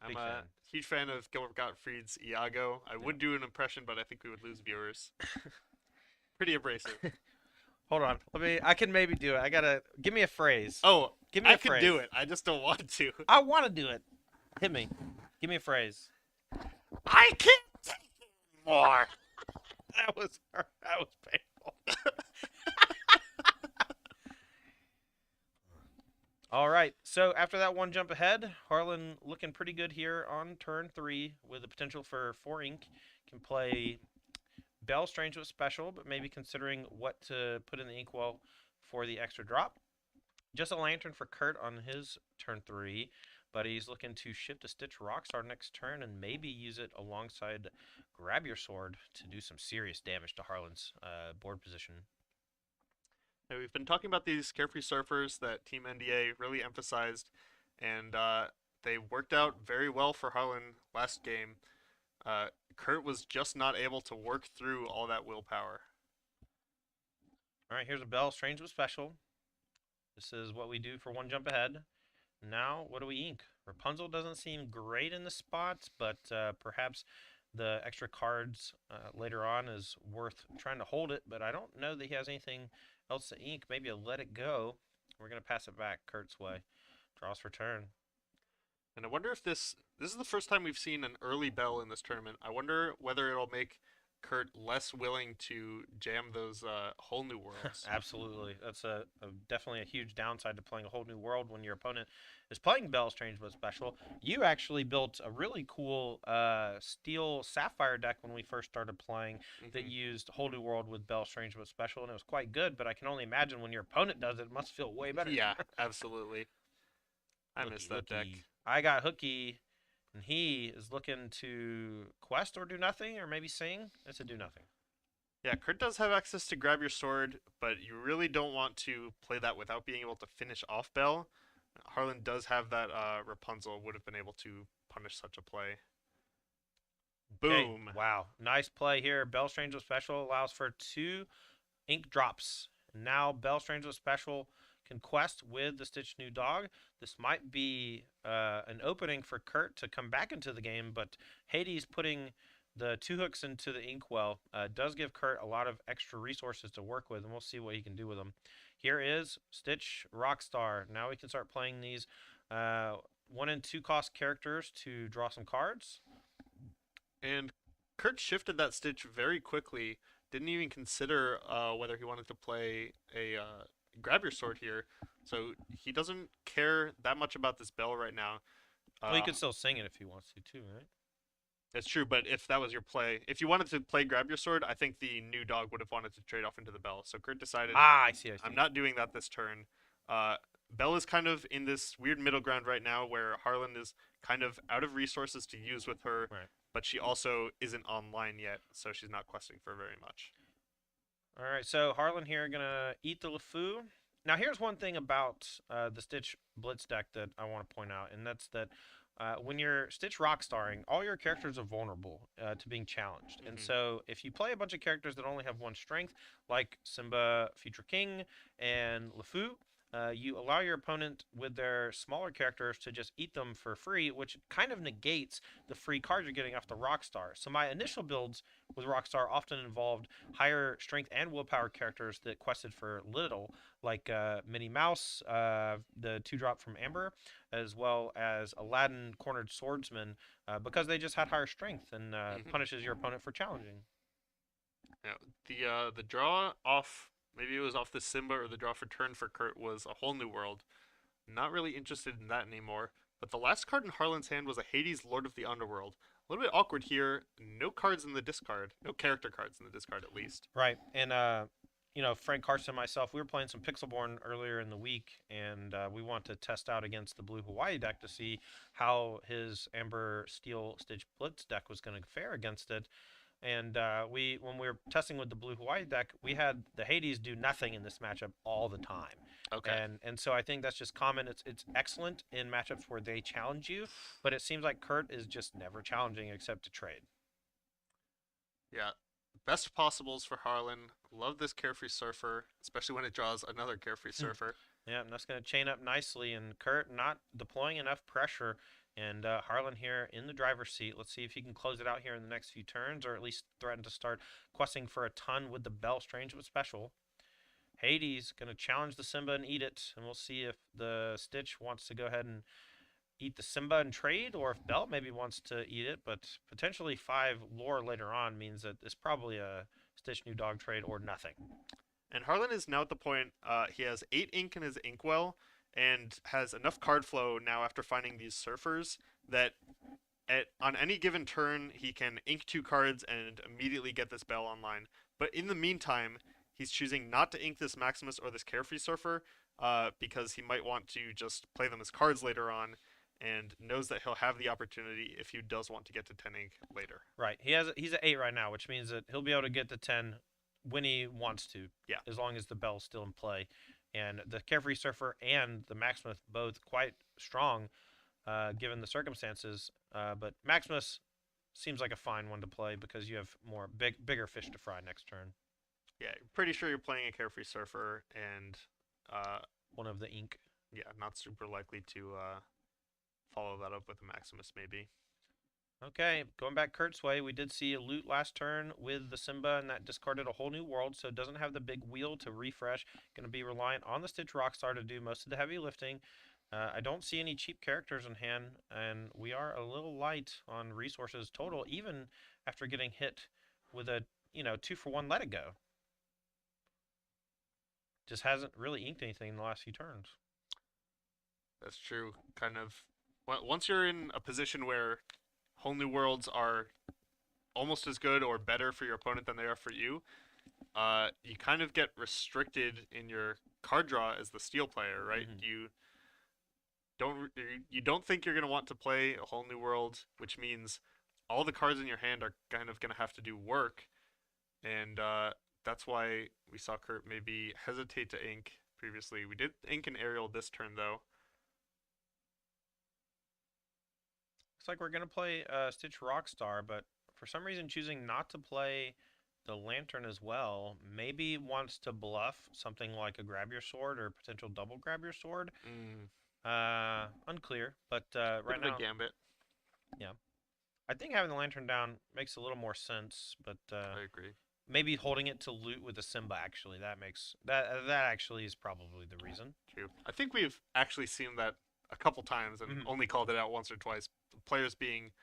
B: I'm
A: big
B: a
A: fan.
B: huge fan of Gilbert Gottfried's Iago. I would do an impression, but I think we would lose viewers. Pretty abrasive.
A: Hold on, I can maybe do it. I gotta give me a phrase.
B: Oh,
A: Give me a
B: I could
A: phrase.
B: do it. I just don't want to.
A: I want to do it. Hit me. Give me a phrase.
B: I can't take more.
A: That was painful. All right. So after that 1 jump ahead, Harlan looking pretty good here on turn 3 with the potential for 4 ink. Can play Bell Strange with special, but maybe considering what to put in the inkwell for the extra drop. Just a lantern for Kurt on his turn 3, but he's looking to ship to Stitch Rockstar next turn and maybe use it alongside Grab Your Sword to do some serious damage to Harlan's board position.
B: Now, we've been talking about these carefree surfers that Team NDA really emphasized, and they worked out very well for Harlan last game. Kurt was just not able to work through all that willpower.
A: All right, here's a Bell Strange with special. This is what we do for 1 jump ahead. Now, what do we ink? Rapunzel doesn't seem great in the spots, but perhaps the extra cards later on is worth trying to hold it, but I don't know that he has anything else to ink. Maybe a Let It Go. We're going to pass it back Kurt's way. Draws for turn.
B: And I wonder if this is the first time we've seen an early bell in this tournament. I wonder whether it'll make Kurt less willing to jam those whole new worlds.
A: Absolutely. That's definitely a huge downside to playing a whole new world when your opponent is playing Bell Strange but special. You actually built a really cool Steel Sapphire deck when we first started playing that used whole new world with Bell Strange but special, and it was quite good, but I can only imagine when your opponent does it, it must feel way better.
B: Yeah, absolutely. I miss that deck.
A: I got Hooky, and he is looking to quest or do nothing, or maybe sing. It's a do nothing.
B: Yeah, Kurt does have access to Grab Your Sword, but you really don't want to play that without being able to finish off Bell. Harlan does have that Rapunzel, would have been able to punish such a play.
A: Okay.
B: Boom.
A: Wow. Nice play here. Bell Strange with special allows for 2 ink drops. Now Bell Strange with special can quest with the Stitch New Dog. This might be an opening for Kurt to come back into the game, but Hades putting the 2 hooks into the inkwell does give Kurt a lot of extra resources to work with, and we'll see what he can do with them. Here is Stitch Rockstar. Now we can start playing these 1 and 2 cost characters to draw some cards.
B: And Kurt shifted that Stitch very quickly. Didn't even consider whether he wanted to play a Grab Your Sword here. So he doesn't care that much about this bell right now.
A: Well, he could still sing it if he wants to, too, right?
B: That's true, but if that was your play, if you wanted to play Grab Your Sword, I think the new dog would have wanted to trade off into the bell. So Kurt decided,
A: I see.
B: I'm not doing that this turn. Bell is kind of in this weird middle ground right now where Harlan is kind of out of resources to use with her,
A: Right.
B: but she also isn't online yet, so she's not questing for very much.
A: All right, so Harlan here gonna eat the LeFou. Now, here's one thing about the Stitch Blitz deck that I want to point out, and that's that When you're Stitch Rockstarring, all your characters are vulnerable to being challenged. And
B: Hmm.
A: so, if you play a bunch of characters that only have one strength, like Simba, Future King, and LeFou, you allow your opponent with their smaller characters to just eat them for free, which kind of negates the free cards you're getting off the Rockstar. So, my initial builds with Rockstar often involved higher strength and willpower characters that quested for little, like Minnie Mouse, the 2-drop from Amber, as well as Aladdin Cornered Swordsman, because they just had higher strength and
B: Hmm.
A: punishes your opponent for challenging.
B: Yeah, the draw off, maybe it was off the Simba or the draw for turn for Kurt, was a whole new world. Not really interested in that anymore. But the last card in Harlan's hand was a Hades Lord of the Underworld. A little bit awkward here. No cards in the discard. No character cards in the discard, at least.
A: Right, and Frank Carson and myself, we were playing some Pixelborn earlier in the week, and we want to test out against the Blue Hawaii deck to see how his Amber Steel Stitch Blitz deck was going to fare against it. And when we were testing with the Blue Hawaii deck, we had the Hades do nothing in this matchup all the time,
B: Okay.
A: and so I think that's just common. It's excellent in matchups where they challenge you, but it seems like Kurt is just never challenging except to trade.
B: Yeah. Best possibles for Harlan. Love this Carefree Surfer, especially when it draws another Carefree Surfer.
A: Yeah, and that's going to chain up nicely, and Kurt not deploying enough pressure, and Harlan here in the driver's seat. Let's see if he can close it out here in the next few turns, or at least threaten to start questing for a ton with the Bell Strange but special. Hades going to challenge the Simba and eat it, and we'll see if the Stitch wants to go ahead and eat the Simba and trade, or if Belt maybe wants to eat it, but potentially 5 lore later on means that it's probably a Stitch New Dog trade or nothing.
B: And Harlan is now at the point he has 8 ink in his inkwell and has enough card flow now after finding these surfers that on any given turn he can ink 2 cards and immediately get this bell online. But in the meantime, he's choosing not to ink this Maximus or this Carefree Surfer because he might want to just play them as cards later on and knows that he'll have the opportunity if he does want to get to 10 ink later.
A: Right. He's at 8 right now, which means that he'll be able to get to 10 when he wants to,
B: Yeah.
A: as long as the Bell's still in play. And the Carefree Surfer and the Maximus both quite strong, given the circumstances. But Maximus seems like a fine one to play because you have bigger fish to fry next turn.
B: Yeah, pretty sure you're playing a Carefree Surfer and
A: One of the ink.
B: yeah, not super likely to follow that up with a Maximus maybe.
A: Okay, going back Kurt's way, we did see a loot last turn with the Simba, and that discarded a whole new world, so it doesn't have the big wheel to refresh. Going to be reliant on the Stitch Rockstar to do most of the heavy lifting. I don't see any cheap characters in hand, and we are a little light on resources total, even after getting hit with a 2-for-1 Let It Go. Just hasn't really inked anything in the last few turns.
B: That's true. Kind of once you're in a position where whole new worlds are almost as good or better for your opponent than they are for you, you kind of get restricted in your card draw as the steel player, right?
A: Mhm.
B: Don't you don't think you're gonna want to play a whole new world, which means all the cards in your hand are kind of gonna have to do work, and that's why we saw Kurt maybe hesitate to ink previously. We did ink an aerial this turn though.
A: Looks like we're going to play Stitch Rockstar, but for some reason choosing not to play the Lantern as well. Maybe wants to bluff something like a Grab Your Sword or potential double Grab Your Sword.
B: Mm,
A: Unclear, but
B: bit
A: right
B: of a
A: now,
B: gambit.
A: yeah. I think having the Lantern down makes a little more sense, but
B: I agree.
A: maybe holding it to loot with a Simba actually that actually is probably the reason.
B: True. I think we've actually seen that a couple times and
A: Mhm.
B: only called it out once or twice. Players being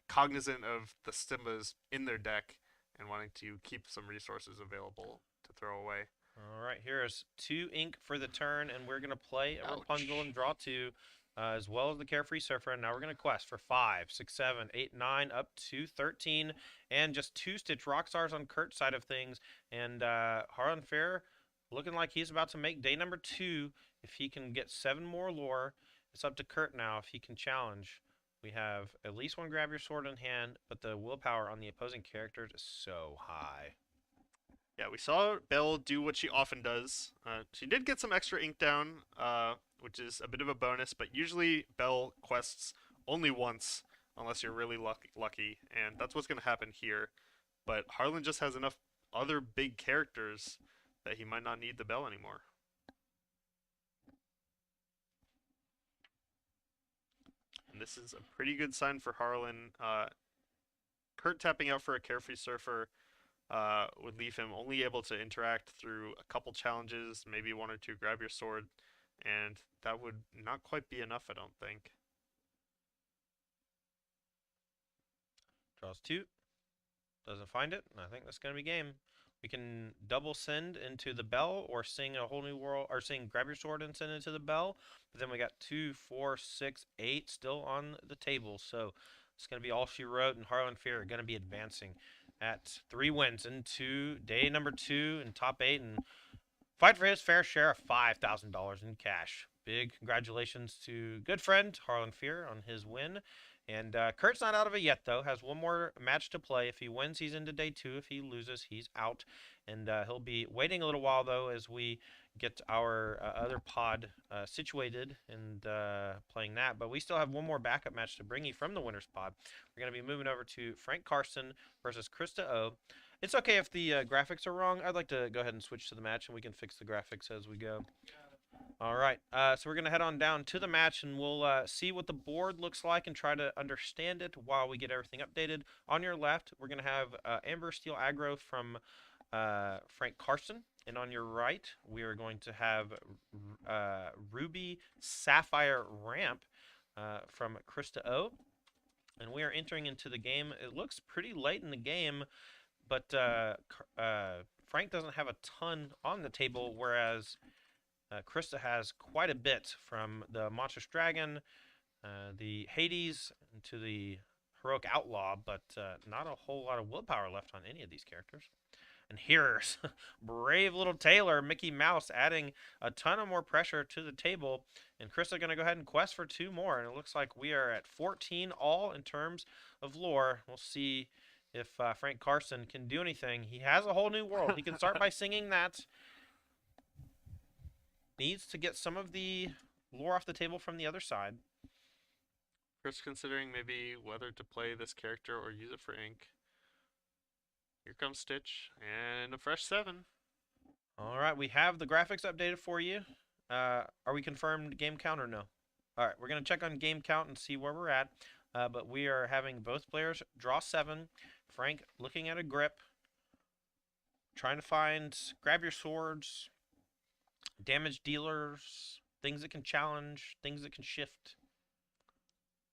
B: cognizant of the Simbas in their deck and wanting to keep some resources available to throw away.
A: All right, here is 2 ink for the turn, and we're going to play a Rapunzel
B: Ouch.
A: and draw 2, as well as the Carefree Surfer. And now we're going to quest for 5, 6, 7, 8, 9, up to 13, and just 2 Stitch Rockstars on Kurt's side of things. And Harlan Fair looking like he's about to make day number 2. If he can get 7 more lore, it's up to Kurt now if he can challenge. We have at least 1 Grab Your Sword in hand, but the willpower on the opposing characters is so high.
B: Yeah, we saw Belle do what she often does. She did get some extra ink down, which is a bit of a bonus, but usually Belle quests only once unless you're really lucky, and that's what's going to happen here. But Harlan just has enough other big characters that he might not need the bell anymore. And this is a pretty good sign for Harlan. Kurt tapping out for a Carefree Surfer would leave him only able to interact through a couple challenges, maybe one or two grab your sword, and that would not quite be enough, I don't think.
A: Draws 2. Doesn't find it. I think that's going to be game. We can double send into the bell or sing a whole new world, or sing grab your sword and send into the bell. But then we got 2, 4, 6, 8 still on the table. So it's going to be all she wrote, and Harlan Fear are going to be advancing at 3 wins into day number 2 in top 8 and fight for his fair share of $5,000 in cash. Big congratulations to good friend Harlan Fear on his win. And Kurt's not out of it yet, though. Has one more match to play. If he wins, he's into day 2. If he loses, he's out. And he'll be waiting a little while, though, as we get our other pod situated and playing that. But we still have one more backup match to bring you from the winner's pod. We're going to be moving over to Frank Carson versus Krista O. It's okay if the graphics are wrong. I'd like to go ahead and switch to the match, and we can fix the graphics as we go. All right, so we're going to head on down to the match, and we'll see what the board looks like and try to understand it while we get everything updated. On your left, we're going to have Amber Steel Aggro from Frank Carson, and on your right, we are going to have Ruby Sapphire Ramp from Krista O. And we are entering into the game. It looks pretty late in the game, but Frank doesn't have a ton on the table, whereas Krista has quite a bit, from the Monstrous Dragon, the Hades, to the Heroic Outlaw, but not a whole lot of willpower left on any of these characters. And here's brave little Taylor, Mickey Mouse, adding a ton of more pressure to the table. And Krista going to go ahead and quest for 2 more. And it looks like we are at 14 all in terms of lore. We'll see if Frank Carson can do anything. He has a whole new world. He can start by singing that. Needs to get some of the lore off the table from the other side.
B: First considering maybe whether to play this character or use it for ink. Here comes Stitch, and a fresh 7.
A: All right, we have the graphics updated for you. Are we confirmed game count or no? All right, we're going to check on game count and see where we're at. But we are having both players draw 7. Frank looking at a grip, trying to find grab your swords, damage dealers, things that can challenge, things that can shift.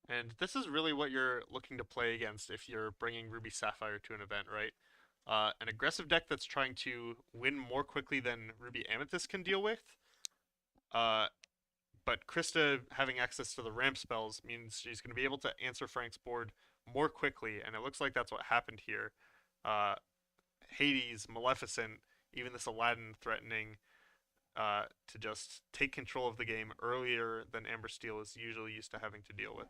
B: And this is really what you're looking to play against if you're bringing Ruby Sapphire to an event, right? An aggressive deck that's trying to win more quickly than Ruby Amethyst can deal with. But Krista having access to the ramp spells means she's going to be able to answer Frank's board more quickly, and it looks like that's what happened here. Hades, Maleficent, even this Aladdin threatening to just take control of the game earlier than Amber Steel is usually used to having to deal with.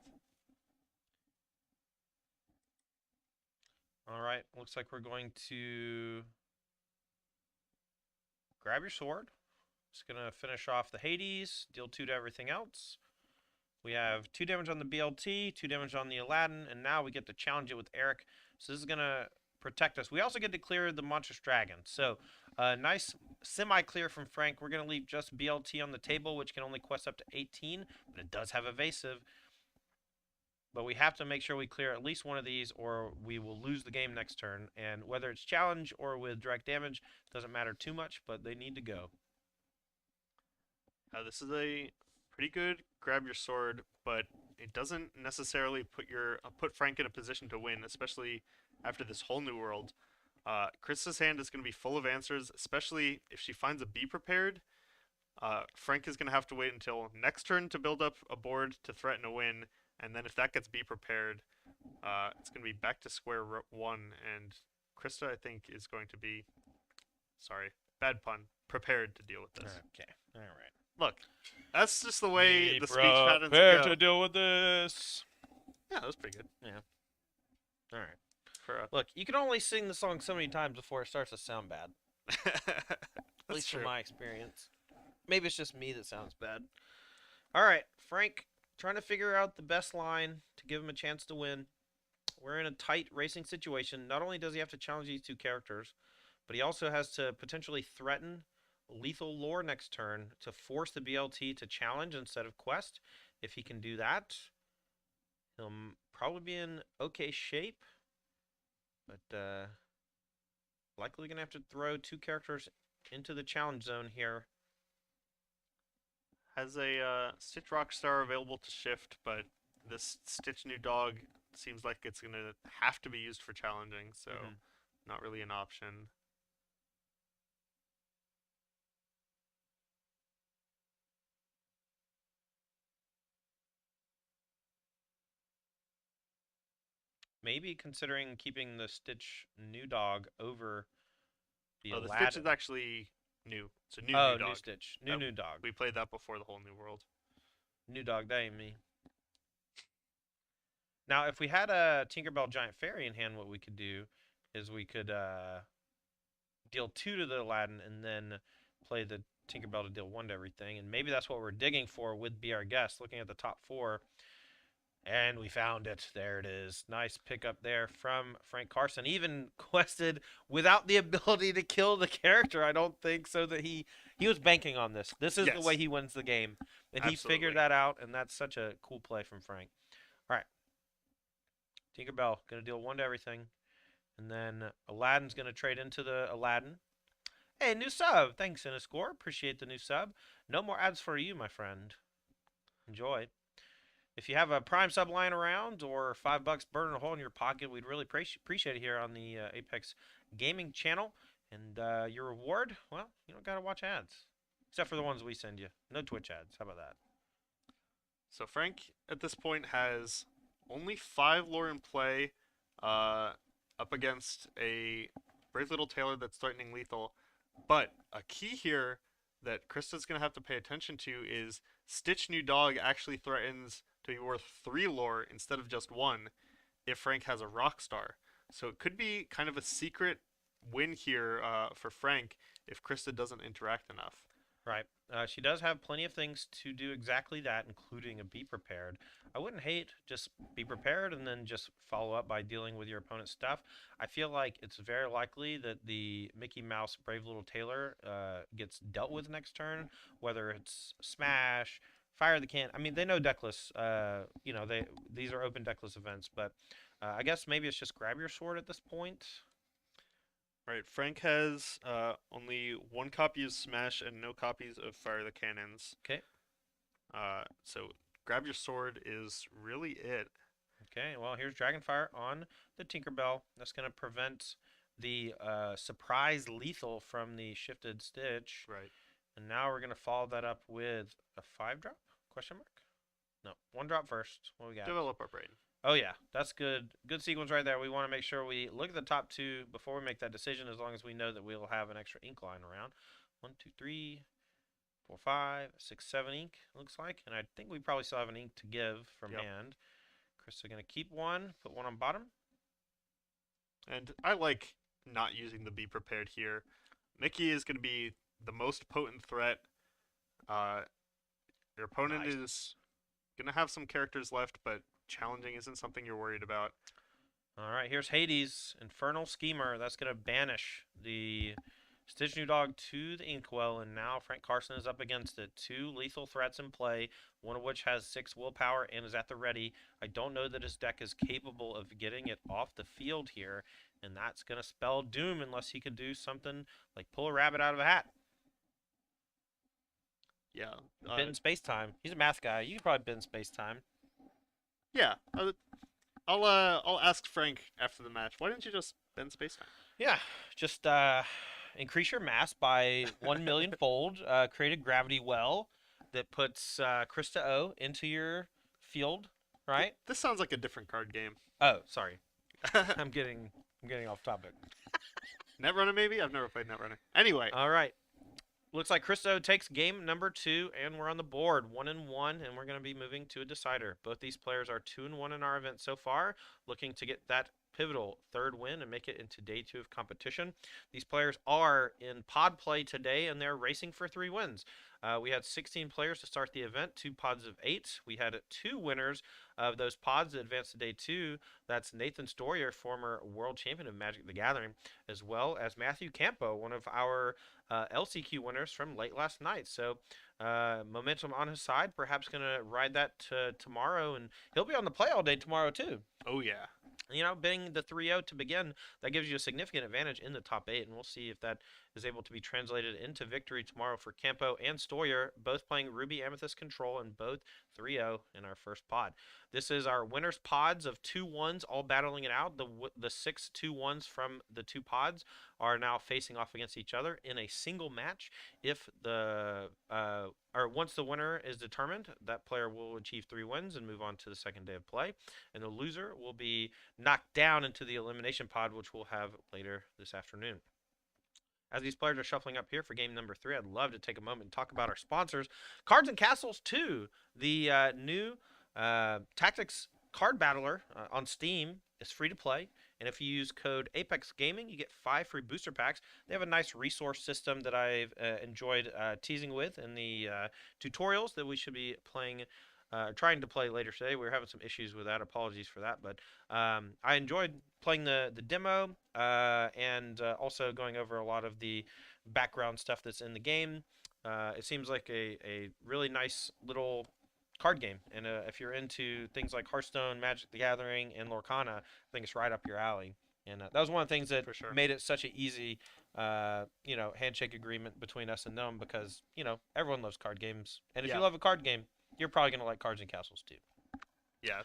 A: All right, looks like we're going to grab your sword. Just going to finish off the Hades, deal 2 to everything else. We have 2 damage on the BLT, 2 damage on the Aladdin, and now we get to challenge it with Eric. So this is going to protect us. We also get to clear the Monstrous Dragon. So nice semi-clear from Frank. We're going to leave just BLT on the table, which can only quest up to 18, but it does have evasive. But we have to make sure we clear at least one of these, or we will lose the game next turn. And whether it's challenge or with direct damage, doesn't matter too much, but they need to go.
B: This is a pretty good grab your sword, but it doesn't necessarily put Frank in a position to win, especially after this whole new world. Krista's hand is going to be full of answers, especially if she finds a Be Prepared. Frank is going to have to wait until next turn to build up a board to threaten a win, and then if that gets Be Prepared, it's going to be back to square 1, and Krista, I think, is going to be, sorry, bad pun, prepared to deal with this.
A: Okay, all right.
B: Look, that's just the way the speech patterns
A: Prepare
B: go.
A: to deal with this.
B: Yeah, that was pretty good.
A: Yeah. All right.
B: For
A: Look, you can only sing the song so many times before it starts to sound bad. At least
B: true.
A: from my experience. Maybe it's just me that sounds bad. All right, Frank trying to figure out the best line to give him a chance to win. We're in a tight racing situation. Not only does he have to challenge these two characters, but he also has to potentially threaten lethal lore next turn to force the BLT to challenge instead of quest. If he can do that, he'll probably be in okay shape, but likely gonna have to throw two characters into the challenge zone here.
B: Has a Stitch Rockstar available to shift, but this Stitch New Dog seems like it's gonna have to be used for challenging, so not really an option.
A: Maybe considering keeping the Stitch New Dog over the
B: Oh, the
A: Aladdin.
B: Stitch is actually new. It's a new
A: oh,
B: New Dog.
A: new Stitch, new dog,
B: We played that before the whole new world.
A: new dog. That ain't me. Now, if we had a Tinkerbell Giant Fairy in hand, what we could do is we could deal 2 to the Aladdin and then play the Tinkerbell to deal 1 to everything. And maybe that's what we're digging for with Be Our Guest, looking at the top 4. And we found it. There it is. Nice pickup there from Frank Carson. Even quested without the ability to kill the character. I don't think so that he was banking on this. This is the
B: Yes.
A: way he wins the game. And he
B: Absolutely.
A: figured that out, and that's such a cool play from Frank. All right. Tinkerbell going to deal 1 to everything. And then Aladdin's going to trade into the Aladdin. Hey, new sub. Thanks, Inniscore. Appreciate the new sub. No more ads for you, my friend. Enjoy. If you have a Prime sub lying around or $5 burning a hole in your pocket, we'd really appreciate it here on the Apex Gaming channel. And your reward, well, you don't got to watch ads. Except for the ones we send you. No Twitch ads. How about that?
B: So Frank, at this point, has only 5 lore in play, up against a Brave Little Tailor that's threatening lethal. But a key here that Krista's going to have to pay attention to is Stitch New Dog actually threatens to be worth 3 lore instead of just 1 if Frank has a Rockstar. So it could be kind of a secret win here for Frank if Krista doesn't interact enough.
A: Right. She does have plenty of things to do exactly that, including a Be Prepared. I wouldn't hate just Be Prepared and then just follow up by dealing with your opponent's stuff. I feel like it's very likely that the Mickey Mouse Brave Little Tailor gets dealt with next turn, whether it's Smash, Fire the Can. I mean, they know deckless. These are open deckless events, but I guess maybe it's just grab your sword at this point.
B: Right, Frank has only 1 copy of Smash and no copies of Fire the Cannons.
A: Okay.
B: So grab your sword is really it.
A: Okay, well, here's Dragonfire on the Tinkerbell. That's going to prevent the surprise lethal from the shifted Stitch.
B: Right.
A: And now we're going to follow that up with a 5-drop? Question mark? No, 1 drop first. What we got?
B: Develop our brain.
A: Oh, yeah, that's good. Good sequence right there. We want to make sure we look at the top 2 before we make that decision, as long as we know that we'll have an extra ink line around. 1, 2, 3, 4, 5, 6, 7 ink, looks like. And I think we probably still have an ink to give from hand. Chris is going to keep 1, put 1 on bottom.
B: And I like not using the Be Prepared here. Mickey is going to be the most potent threat. Your opponent is going to have some characters left, but challenging isn't something you're worried about.
A: All right, here's Hades, Infernal Schemer. That's going to banish the Stitch New Dog to the Inkwell, and now Frank Carson is up against it. 2 lethal threats in play, one of which has 6 willpower and is at the ready. I don't know that his deck is capable of getting it off the field here, and that's going to spell doom unless he could do something like pull a rabbit out of a hat.
B: Yeah.
A: Bend space time. He's a math guy. You can probably bend space time.
B: Yeah. I'll ask Frank after the match. Why didn't you just bend space time?
A: Yeah, just increase your mass by 1 million fold. Create a gravity well that puts Krista O into your field, right?
B: This sounds like a different card game.
A: Oh, sorry. I'm getting off topic.
B: Netrunner maybe? I've never played Netrunner. Anyway.
A: All right. Looks like Krista takes game number 2, and we're on the board 1-1, and we're going to be moving to a decider. Both these players are 2-1 in our event so far, looking to get that pivotal third win and make it into day 2 of competition. These players are in pod play today, and they're racing for 3 wins. We had 16 players to start the event, 2 pods of 8. We had 2 winners of those pods that advanced to day 2. That's Nathan Stoyer, former world champion of Magic the Gathering, as well as Matthew Campo, one of our LCQ winners from late last night. So momentum on his side, perhaps going to ride that tomorrow, and he'll be on the play all day tomorrow too.
B: Oh yeah.
A: Being the 3-0 to begin, that gives you a significant advantage in the top 8, and we'll see if that is able to be translated into victory tomorrow for Campo and Stoyer, both playing Ruby Amethyst Control and both 3-0 in our first pod. This is our winners pods of 2-1s, all battling it out. The 6 2-1s from the 2 pods are now facing off against each other in a single match. If once the winner is determined, that player will achieve 3 wins and move on to the second day of play, and the loser will be knocked down into the elimination pod, which we'll have later this afternoon. As these players are shuffling up here for game number 3, I'd love to take a moment and talk about our sponsors. Cards and Castles 2, the new Tactics card battler on Steam, is free to play. And if you use code Apex Gaming, you get 5 free booster packs. They have a nice resource system that I've enjoyed teasing with in the tutorials that we should be playing, trying to play later today. We were having some issues with that. Apologies for that. But I enjoyed playing the demo and also going over a lot of the background stuff that's in the game. It seems like a really nice little card game, and if you're into things like Hearthstone, Magic the Gathering, and Lorcana, I think it's right up your alley. And that was one of the things that
B: For sure.
A: made it such an easy, handshake agreement between us and them, because everyone loves card games, and if
B: Yeah.
A: you love a card game, you're probably gonna like Cards and Castles too.
B: Yeah.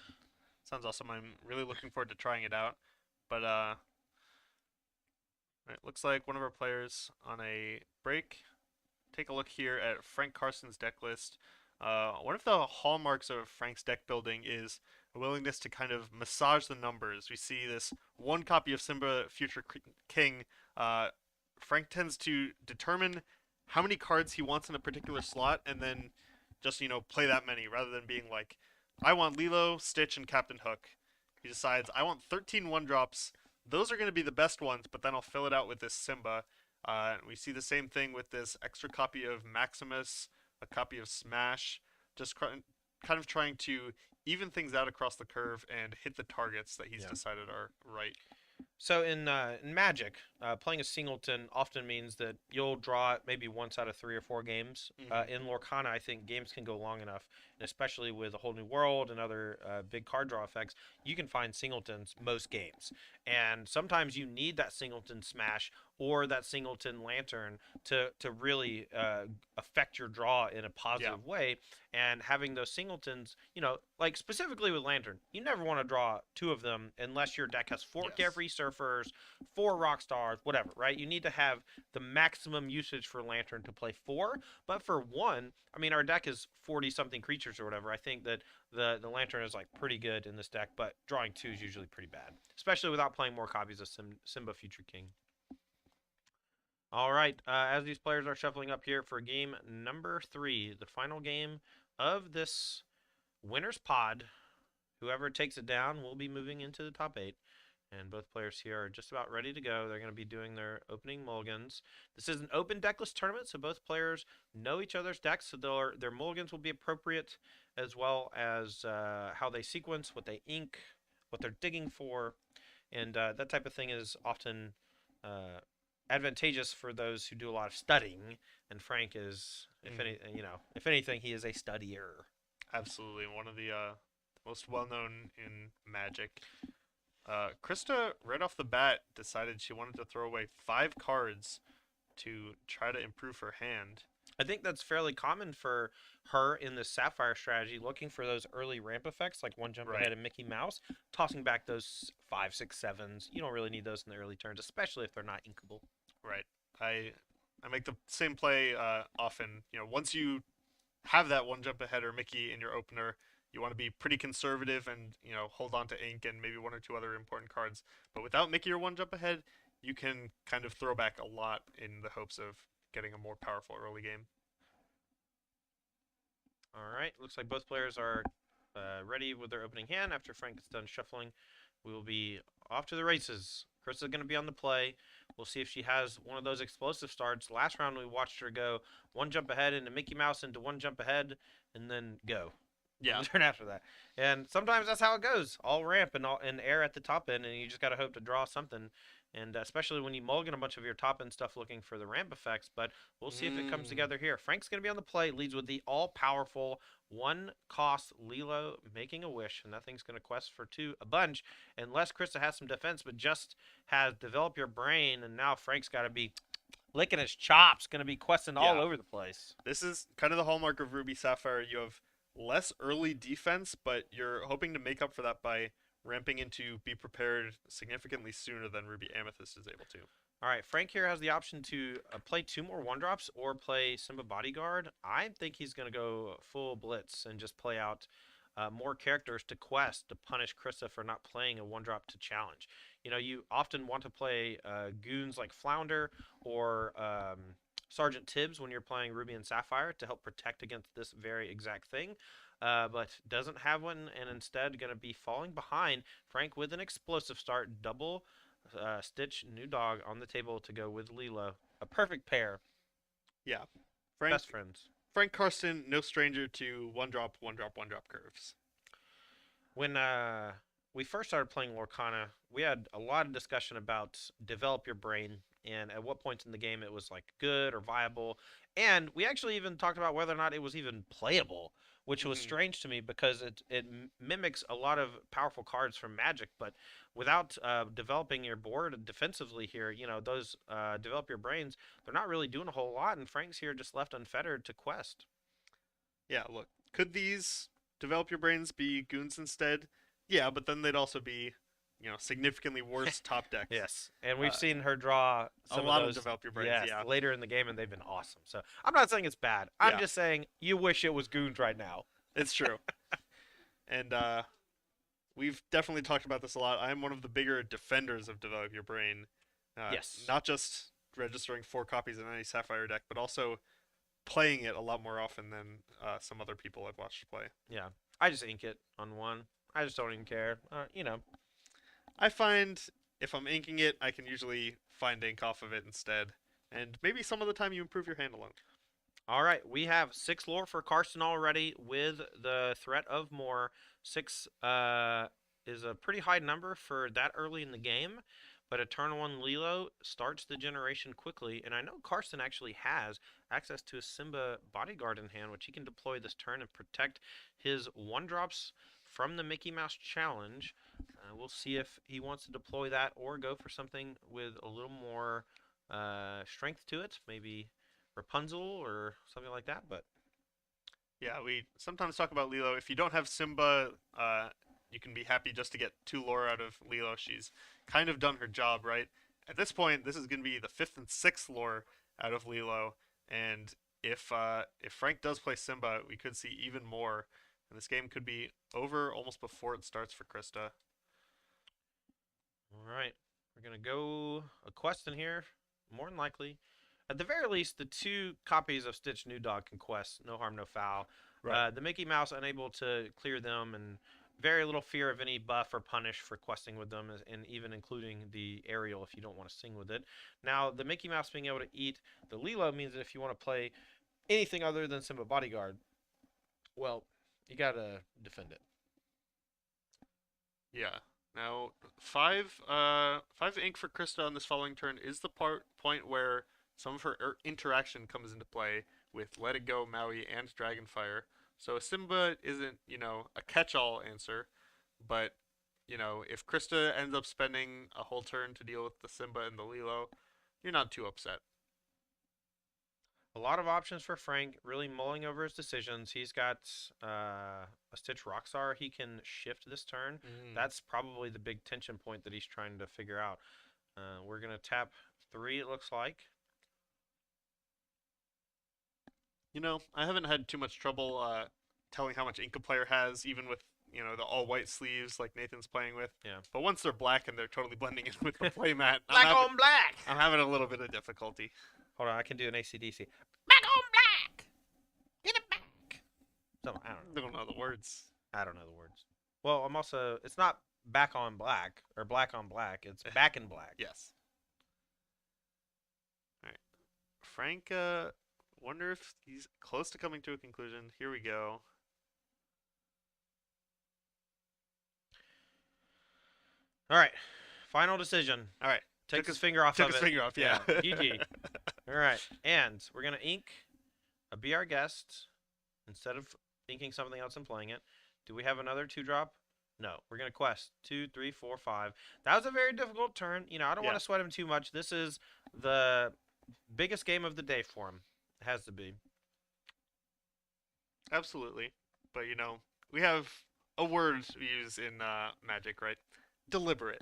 B: Sounds awesome. I'm really looking forward to trying it out. But it looks like one of our players on a break. Take a look here at Frank Carson's deck list. One of the hallmarks of Frank's deck building is a willingness to kind of massage the numbers. We see this one copy of Simba Future King. Frank tends to determine how many cards he wants in a particular slot and then just, play that many rather than being like, I want Lilo, Stitch, and Captain Hook. He decides, I want 13 1-drops. Those are going to be the best ones, but then I'll fill it out with this Simba. We see the same thing with this extra copy of Maximus, a copy of Smash, just kind of trying to even things out across the curve and hit the targets that he's decided are right.
A: So in Magic, playing a singleton often means that you'll draw it maybe once out of 3 or 4 games. In Lorcana, I think games can go long enough, and especially with a whole new world and other big card draw effects, you can find singletons most games. And sometimes you need that singleton smash or that singleton lantern to really affect your draw in a positive way. And having those singletons, like specifically with lantern, you never want to draw 2 of them unless your deck has 4 Carefree Surfers, 4 Rock Stars, whatever, right? You need to have the maximum usage for lantern to play 4, but for 1, I mean, our deck is 40 something creatures or whatever. I think that the lantern is like pretty good in this deck, but drawing 2 is usually pretty bad, especially without playing more copies of Simba Future King. All right, as these players are shuffling up here for game number 3, the final game of this winner's pod, whoever takes it down will be moving into the top 8. And both players here are just about ready to go. They're going to be doing their opening mulligans. This is an open decklist tournament, so both players know each other's decks, so their mulligans will be appropriate, as well as how they sequence, what they ink, what they're digging for, and that type of thing is often advantageous for those who do a lot of studying. And Frank is, if anything, he is a studier.
B: Absolutely, one of the most well-known in Magic. Krista, right off the bat, decided she wanted to throw away 5 cards to try to improve her hand.
A: I think that's fairly common for her in the Sapphire strategy, looking for those early ramp effects, like one jump ahead of Mickey Mouse, tossing back those 5, 6, 7s. You don't really need those in the early turns, especially if they're not inkable.
B: Right. I make the same play often. Once you have that one jump ahead or Mickey in your opener, you want to be pretty conservative and, hold on to ink and maybe 1 or 2 other important cards. But without Mickey or one jump ahead, you can kind of throw back a lot in the hopes of getting a more powerful early game.
A: All right, looks like both players are ready with their opening hand after Frank is done shuffling We will be off to the races. Chris is going to be on the play. We'll see if she has one of those explosive starts. Last round, we watched her go one jump ahead into Mickey Mouse into one jump ahead and then go.
B: Yeah.
A: Turn after that. And sometimes that's how it goes. All ramp and air at the top end, and you just got to hope to draw something. And especially when you mulligan a bunch of your top end stuff looking for the ramp effects. But we'll see if it comes together here. Frank's going to be on the play. Leads with the all powerful one cost Lilo making a wish. And that thing's going to quest for a bunch. Unless Krista has some defense, but just has develop your brain. And now Frank's got to be licking his chops. Going to be questing all over the place.
B: This is kind of the hallmark of Ruby Sapphire. You have less early defense, but you're hoping to make up for that by ramping into be prepared significantly sooner than Ruby Amethyst is able to.
A: All right, Frank here has the option to play 2 more 1-drops or play Simba Bodyguard. I think he's going to go full blitz and just play out more characters to quest to punish Krista for not playing a 1-drop to challenge. You know, you often want to play goons like Flounder or Sergeant Tibbs when you're playing Ruby and Sapphire to help protect against this very exact thing. But doesn't have one and instead going to be falling behind. Frank with an explosive start, double Stitch New Dog on the table to go with Lilo. A perfect pair.
B: Yeah. Frank,
A: Best friends.
B: Frank Karsten, no stranger to 1-drop, 1-drop, 1-drop curves.
A: When we first started playing Lorcana, we had a lot of discussion about develop your brain and at what points in the game it was like good or viable. And we actually even talked about whether or not it was even playable, which was strange to me because it mimics a lot of powerful cards from Magic, but without developing your board defensively here, you know, those develop your brains, they're not really doing a whole lot, and Frank's here just left unfettered to quest.
B: Yeah, look, could these develop your brains be goons instead? Yeah, but then they'd also be, you know, significantly worse top decks.
A: Yes, and we've seen her draw
B: A
A: some
B: lot
A: of
B: of
A: those
B: develop your brains,
A: yes,
B: yeah.
A: later in the game, and they've been awesome. So I'm not saying it's bad. I'm
B: Yeah.
A: just saying you wish it was goons right now.
B: It's true. And we've definitely talked about this a lot. I'm one of the bigger defenders of Develop Your Brain.
A: Yes.
B: Not just registering 4 copies in any Sapphire deck, but also playing it a lot more often than some other people I've watched play.
A: Yeah, I just ink it on one. I just don't even care. You know.
B: I find if I'm inking it, I can usually find ink off of it instead. And maybe some of the time you improve your handling.
A: All right, we have 6 lore for Karsten already with the threat of more. 6 is a pretty high number for that early in the game, but a turn 1 Lilo starts the generation quickly, and I know Karsten actually has access to a Simba Bodyguard in hand, which he can deploy this turn and protect his 1-drops from the Mickey Mouse Challenge. We'll see if he wants to deploy that or go for something with a little more strength to it, maybe Rapunzel or something like that. But
B: yeah, we sometimes talk about Lilo. If you don't have Simba, you can be happy just to get 2 lore out of Lilo. She's kind of done her job, right? At this point, this is going to be the 5th and 6th lore out of Lilo, and if Frank does play Simba, we could see even more. And this game could be over almost before it starts for Krista.
A: All right, we're gonna go a quest in here, more than likely. At the very least, the 2 copies of Stitch New Dog can quest, no harm, no foul.
B: Right.
A: The Mickey Mouse unable to clear them, and very little fear of any buff or punish for questing with them, and even including the aerial if you don't want to sing with it. Now, the Mickey Mouse being able to eat the Lilo means that if you want to play anything other than Simba Bodyguard, well, you gotta defend it.
B: Yeah. Now, 5 ink for Krista on this following turn is the point where some of her interaction comes into play with Let It Go, Maui, and Dragonfire. So Simba isn't, you know, a catch-all answer, but, you know, if Krista ends up spending a whole turn to deal with the Simba and the Lilo, you're not too upset.
A: A lot of options for Frank, really mulling over his decisions. He's got a Stitch Rockstar he can shift this turn. That's probably the big tension point that he's trying to figure out. We're going to tap 3, it looks like.
B: You know, I haven't had too much trouble telling how much ink a player has, even with, you know, the all-white sleeves like Nathan's playing with.
A: Yeah.
B: But once they're black and they're totally blending in with the playmat,
A: Black on black!
B: I'm having a little bit of difficulty.
A: Hold on, I can do an ACDC. Back on black! Get it back! So, I don't know.
B: I don't know the words.
A: I don't know the words. Well, I'm also, it's not back on black or black on black. It's back in black.
B: Yes. All right. Frank, wonder if he's close to coming to a conclusion. Here we go.
A: All right. Final decision.
B: All right.
A: Takes his finger off
B: Took
A: of
B: his
A: it.
B: finger off. Yeah.
A: GG. All right. And we're going to ink a Be Our Guest instead of inking something else and playing it. Do we have another 2-drop? No. We're going to quest 2, 3, 4, 5. That was a very difficult turn. You know, I don't want
B: Yeah.
A: to sweat him too much. This is the biggest game of the day for him. It has to be.
B: Absolutely. But you know, we have a word we use in Magic, right? Deliberate.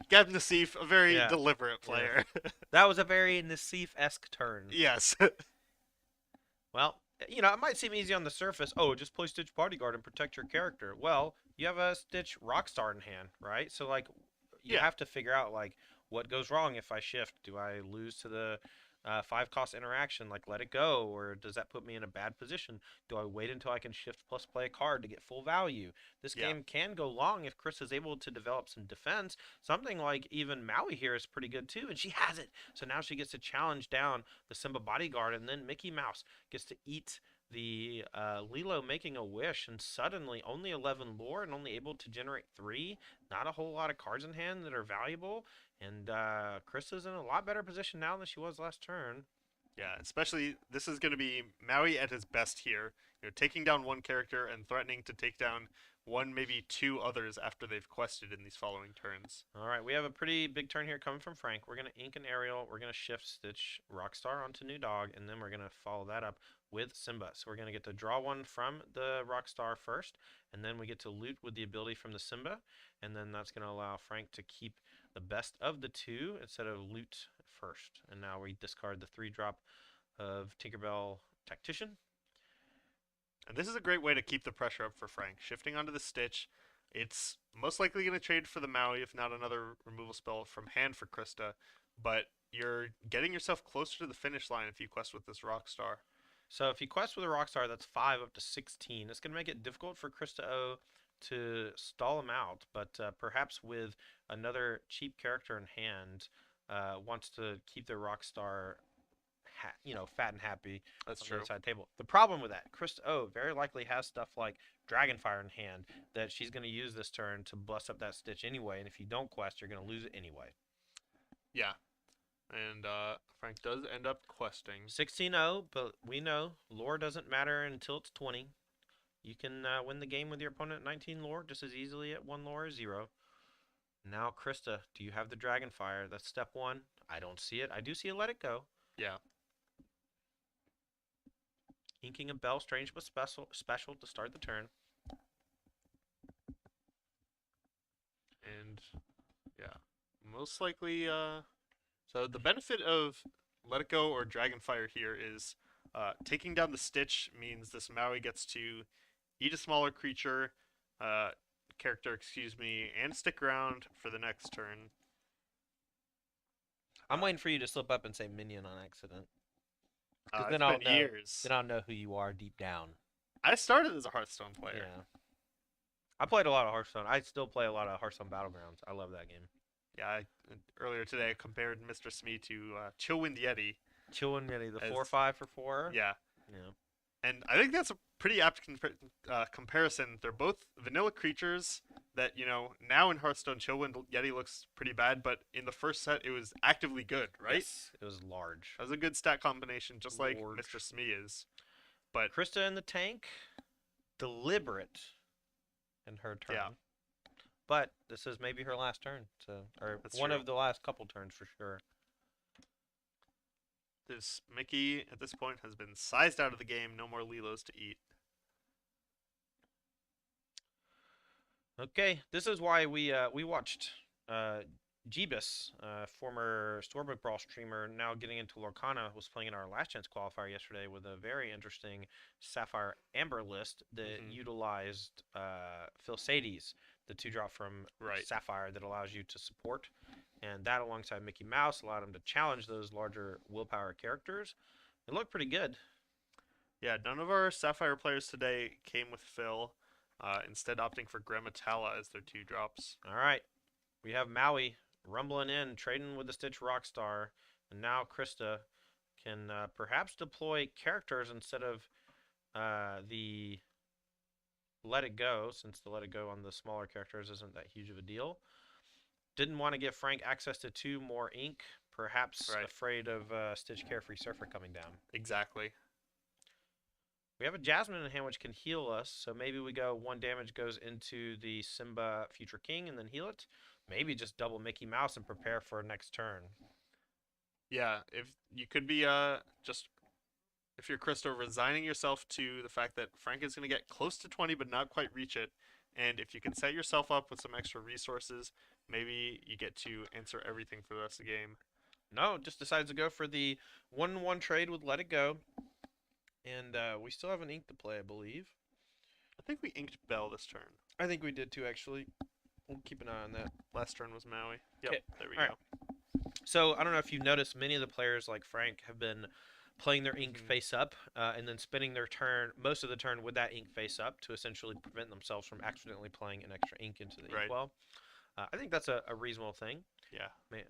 B: Gab Nassif, a very
A: Yeah.
B: deliberate player.
A: That was a very Nassif-esque turn.
B: Yes.
A: Well, you know, it might seem easy on the surface. Oh, just play Stitch Bodyguard and protect your character. Well, you have a Stitch Rockstar in hand, right? So, like, you
B: Yeah.
A: have to figure out, like, what goes wrong if I shift? Do I lose to the 5-cost interaction, like let it go? Or does that put me in a bad position? Do I wait until I can shift plus play a card to get full value? This
B: Yeah.
A: game can go long if Chris is able to develop some defense. Something like even Maui here is pretty good too, and she has it. So now she gets to challenge down the Simba Bodyguard, and then Mickey Mouse gets to eat the Lilo making a wish, and suddenly only 11 lore and only able to generate 3. Not a whole lot of cards in hand that are valuable, and Chris is in a lot better position now than she was last turn.
B: Yeah, especially this is going to be Maui at his best here. You know, taking down one character and threatening to take down one, maybe 2 others after they've quested in these following turns.
A: All right, we have a pretty big turn here coming from Frank. We're going to ink an Ariel. We're going to shift Stitch Rockstar onto New Dog, and then we're going to follow that up with Simba. So we're going to get to draw one from the Rockstar first, and then we get to loot with the ability from the Simba, and then that's going to allow Frank to keep the best of the 2 instead of loot first. And now we discard the 3-drop of Tinkerbell Tactician.
B: And this is a great way to keep the pressure up for Frank. Shifting onto the Stitch, it's most likely going to trade for the Maui, if not another removal spell from hand for Krista. But you're getting yourself closer to the finish line if you quest with this Rockstar.
A: So if you quest with a Rockstar, that's 5 up to 16. It's going to make it difficult for Krista O to stall him out, but perhaps with another cheap character in hand, wants to keep their Rockstar, fat and happy
B: That's
A: on
B: true.
A: the inside table. The problem with that, Krista O very likely has stuff like Dragonfire in hand that she's going to use this turn to bust up that Stitch anyway, and if you don't quest, you're going to lose it anyway.
B: Yeah. And Frank does end up questing.
A: 16-0, but we know lore doesn't matter until it's 20. You can win the game with your opponent at 19 lore just as easily at 1 lore or 0. Now, Krista, do you have the Dragonfire? That's step 1. I don't see it. I do see a Let It Go.
B: Yeah.
A: Inking a Bell, strange but special to start the turn.
B: And yeah, most likely. So the benefit of Let It Go or Dragonfire here is taking down the Stitch means this Maui gets to eat a smaller character, excuse me, and stick around for the next turn.
A: I'm waiting for you to slip up and say Minion on accident.
B: It's
A: then I'll
B: been
A: know.
B: years.
A: Then I'll know who you are deep down.
B: I started as a Hearthstone player.
A: Yeah. I played a lot of Hearthstone. I still play a lot of Hearthstone Battlegrounds. I love that game.
B: Yeah, earlier today I compared Mr. Smee to Chillwind Yeti.
A: Chillin' Mini, the
B: As-
A: 4/5 for 4.
B: Yeah,
A: Yeah.
B: and I think that's a pretty apt comparison. They're both vanilla creatures that, you know, now in Hearthstone, Chillwind Yeti looks pretty bad, but in the first set, it was actively good, right?
A: Yes, it was large.
B: That was a good stat combination, just like
A: Large.
B: Mr. Smee is. But
A: Krista in the tank, deliberate in her turn.
B: Yeah.
A: But this is maybe her last turn, or
B: That's
A: one
B: true.
A: of the last couple turns for sure.
B: this Mickey, at this point, has been sized out of the game. No more Lilos to eat.
A: Okay, this is why we watched Jeebus, former Storebook Brawl streamer, now getting into Lorcana, was playing in our last chance qualifier yesterday with a very interesting Sapphire Amber list that
B: Mhm.
A: utilized Phil Sadie's, the 2-drop from
B: Right.
A: Sapphire that allows you to support, and that alongside Mickey Mouse allowed him to challenge those larger willpower characters. It looked pretty good.
B: Yeah, none of our Sapphire players today came with Phil. instead opting for Grammatala as their 2 drops.
A: All right. We have Maui rumbling in, trading with the Stitch Rockstar. And now Krista can perhaps deploy characters instead of the Let It Go, since the Let It Go on the smaller characters isn't that huge of a deal. Didn't want to give Frank access to 2 more ink, perhaps
B: Right.
A: afraid of Stitch Carefree Surfer coming down.
B: Exactly.
A: We have a Jasmine in hand which can heal us, so maybe we go 1 damage goes into the Simba Future King and then heal it. Maybe just double Mickey Mouse and prepare for next turn.
B: Yeah, if you could be just if you're Krista, resigning yourself to the fact that Frank is going to get close to 20 but not quite reach it, and if you can set yourself up with some extra resources, maybe you get to answer everything for the rest of the game.
A: No, just decides to go for the 1-1 trade with Let It Go. And we still have an ink to play, I believe.
B: I think we inked Bell this turn.
A: I think we did too, actually. We'll keep an eye on that.
B: Last turn was Maui. Yep,
A: Okay.
B: there we
A: All
B: go.
A: right. So I don't know if you've noticed, many of the players like Frank have been playing their ink face up and then spending their turn, most of the turn, with that ink face up to essentially prevent themselves from accidentally playing an extra ink into the
B: Right.
A: inkwell. I think that's a reasonable thing.
B: Yeah.
A: Man,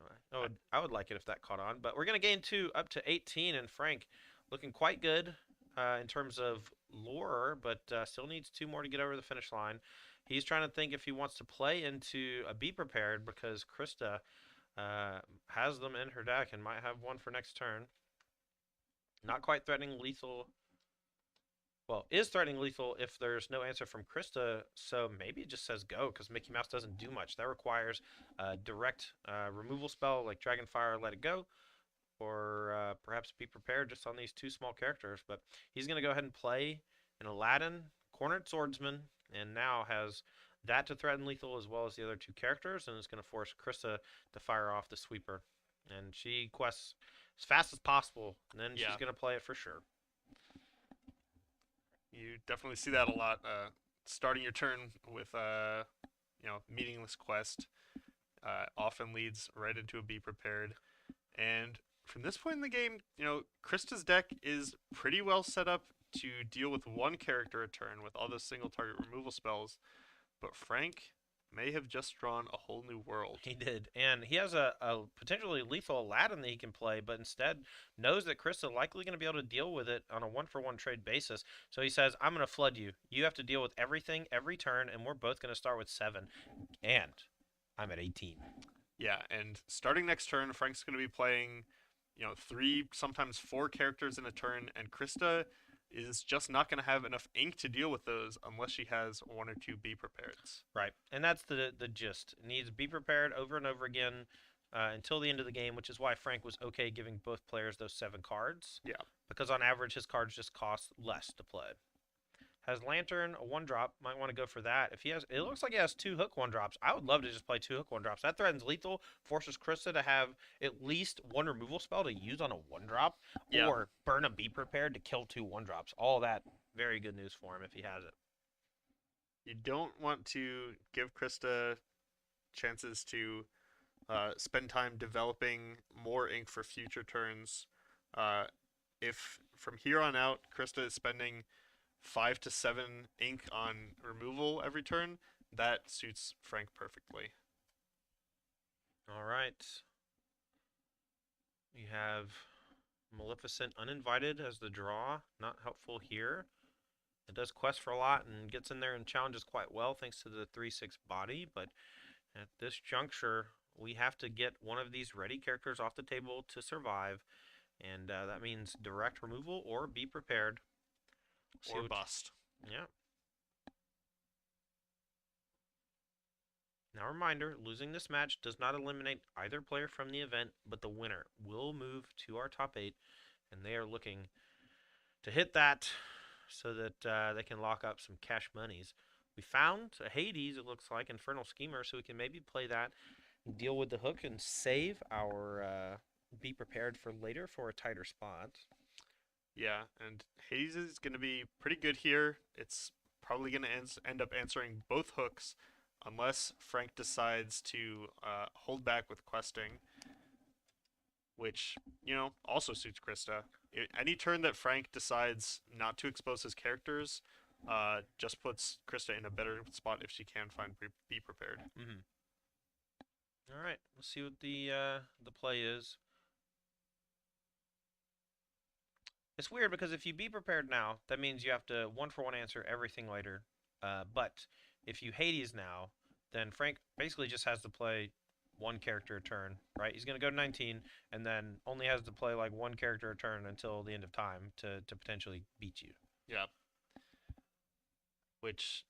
A: I would like it if that caught on. But we're going to gain 2 up to 18, and Frank looking quite good in terms of lore, but still needs 2 more to get over the finish line. He's trying to think if he wants to play into a Be Prepared because Krista has them in her deck and might have 1 for next turn. Not quite threatening lethal. Well, is threatening lethal if there's no answer from Krista, so maybe it just says go because Mickey Mouse doesn't do much. That requires a direct removal spell like Dragonfire, Let It Go, or perhaps Be Prepared just on these 2 small characters. But he's going to go ahead and play an Aladdin, Cornered Swordsman, and now has that to threaten lethal as well as the other 2 characters, and is going to force Krista to fire off the sweeper. And she quests as fast as possible, and then she's going to play it for sure.
B: You definitely see that a lot. Starting your turn with meaningless quest often leads right into a Be Prepared. And from this point in the game, Krista's deck is pretty well set up to deal with 1 character a turn with all those single target removal spells. But Frank may have just drawn a whole new world.
A: He did, and he has a potentially lethal Aladdin that he can play, but instead knows that Krista likely going to be able to deal with it on a 1-for-1 trade basis. So he says, I'm going to flood you. You have to deal with everything every turn, and we're both going to start with 7. And I'm at 18.
B: Yeah, and starting next turn, Frank's going to be playing, 3, sometimes 4 characters in a turn, and Krista is just not going to have enough ink to deal with those unless she has 1 or 2 Be Prepareds.
A: Right, and that's the gist. It needs Be Prepared over and over again until the end of the game, which is why Frank was okay giving both players those 7 cards.
B: Yeah.
A: Because on average, his cards just cost less to play. Has Lantern, a 1-drop. Might want to go for that. If he has, it looks like he has 2 hook 1-drops. I would love to just play 2 hook 1-drops. That threatens lethal, forces Krista to have at least 1 removal spell to use on a 1-drop, or burn a Be Prepared to kill 2 1-drops. All that, very good news for him if he has it.
B: You don't want to give Krista chances to spend time developing more ink for future turns. If from here on out, Krista is spending 5 to 7 ink on removal every turn, that suits Frank perfectly.
A: All right. We have Maleficent Uninvited as the draw. Not helpful here. It does quest for a lot and gets in there and challenges quite well thanks to the 3/6 body, but at this juncture, we have to get one of these ready characters off the table to survive, and that means direct removal or Be Prepared.
B: Or bust.
A: Yeah. Now, reminder, losing this match does not eliminate either player from the event, but the winner will move to our top 8, and they are looking to hit that so that they can lock up some cash monies. We found a Hades, it looks like, Infernal Schemer, so we can maybe play that, deal with the hook, and save our Be Prepared for later for a tighter spot.
B: Yeah, and Hades is going to be pretty good here. It's probably going to end up answering both hooks unless Frank decides to hold back with questing, which, also suits Krista. Any turn that Frank decides not to expose his characters, just puts Krista in a better spot if she can find Be Prepared.
A: Mm-hmm. All right, let's see what the play is. It's weird because if you be prepared now, that means you have to one for one answer everything later. But if you Hades now, then Frank basically just has to play one character a turn, right? He's going to go to 19 and then only has to play like one character a turn until the end of time to potentially beat you.
B: Yeah. Which,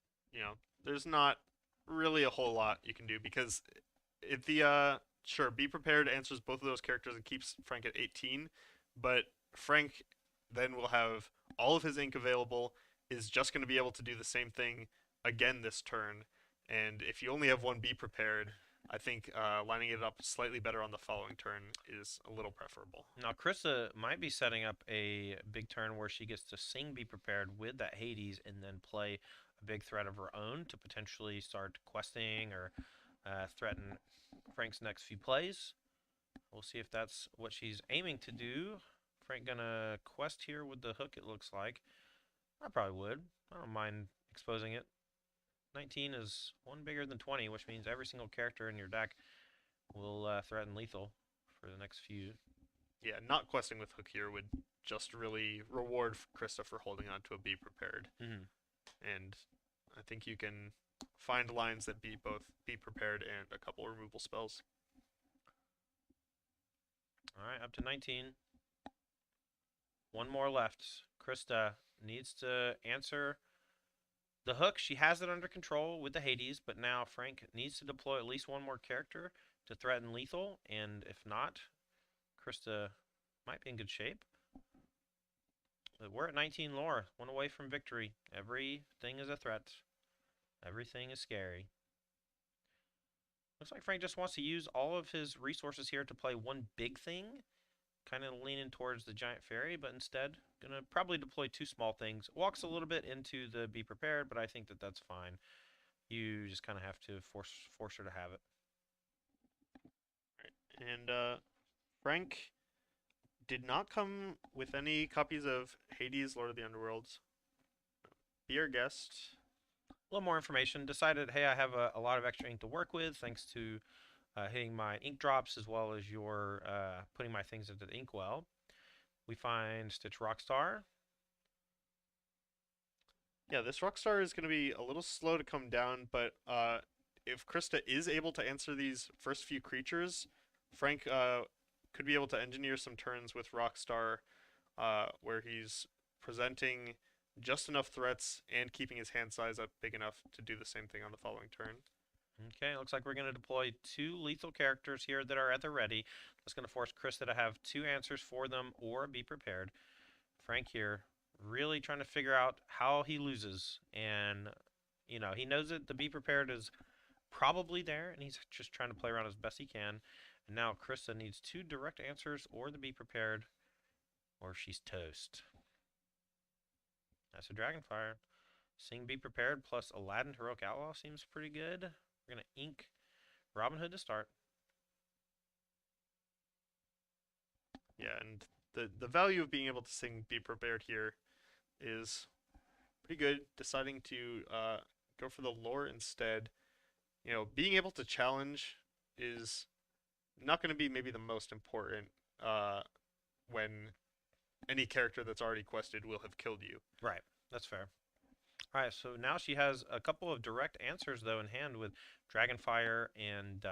B: there's not really a whole lot you can do because if sure, Be Prepared answers both of those characters and keeps Frank at 18, but Frank then will have all of his ink available, is just going to be able to do the same thing again this turn, and if you only have one Be Prepared, I think lining it up slightly better on the following turn is a little preferable.
A: Now, Krista might be setting up a big turn where she gets to sing Be Prepared with that Hades and then play a big threat of her own to potentially start questing or threaten Frank's next few plays. We'll see if that's what she's aiming to do. Frank gonna quest here with the hook, it looks like. I probably would. I don't mind exposing it. 19 is one bigger than 20, which means every single character in your deck will threaten lethal for the next few.
B: Yeah, not questing with hook here would just really reward Krista for holding on to a Be Prepared.
A: Mm-hmm.
B: And I think you can find lines that be both Be Prepared and a couple removal spells.
A: All right, up to 19. One more left. Krista needs to answer the hook. She has it under control with the Hades, but now Frank needs to deploy at least one more character to threaten lethal, and if not, Krista might be in good shape. But we're at 19 lore, one away from victory. Everything is a threat. Everything is scary. Looks like Frank just wants to use all of his resources here to play one big thing, kind of leaning towards the giant fairy, but instead gonna probably deploy two small things. Walks a little bit into the Be Prepared, but I think that that's fine. You just kind of have to force her to have it.
B: Right. And Frank did not come with any copies of Hades, Lord of the Underworlds. Be our guest.
A: A little more information. Decided, hey, I have a lot of extra ink to work with thanks to hitting my ink drops as well as your putting my things into the inkwell. We find Stitch Rockstar.
B: Yeah, this Rockstar is going to be a little slow to come down, but if Krista is able to answer these first few creatures, Frank could be able to engineer some turns with Rockstar where he's presenting just enough threats and keeping his hand size up big enough to do the same thing on the following turn.
A: Okay, looks like we're going to deploy two lethal characters here that are at the ready. That's going to force Krista to have two answers for them or be prepared. Frank here really trying to figure out how he loses. And, he knows that the be prepared is probably there, and he's just trying to play around as best he can. And now Krista needs two direct answers or the be prepared, or she's toast. That's a Dragonfire. Sing Be Prepared plus Aladdin Heroic Outlaw seems pretty good. We're going to ink Robin Hood to start.
B: Yeah, and the value of being able to sing Be Prepared here is pretty good. Deciding to go for the lore instead. Being able to challenge is not going to be maybe the most important when any character that's already quested will have killed you.
A: Right, that's fair. All right, so now she has a couple of direct answers, though, in hand with Dragonfire and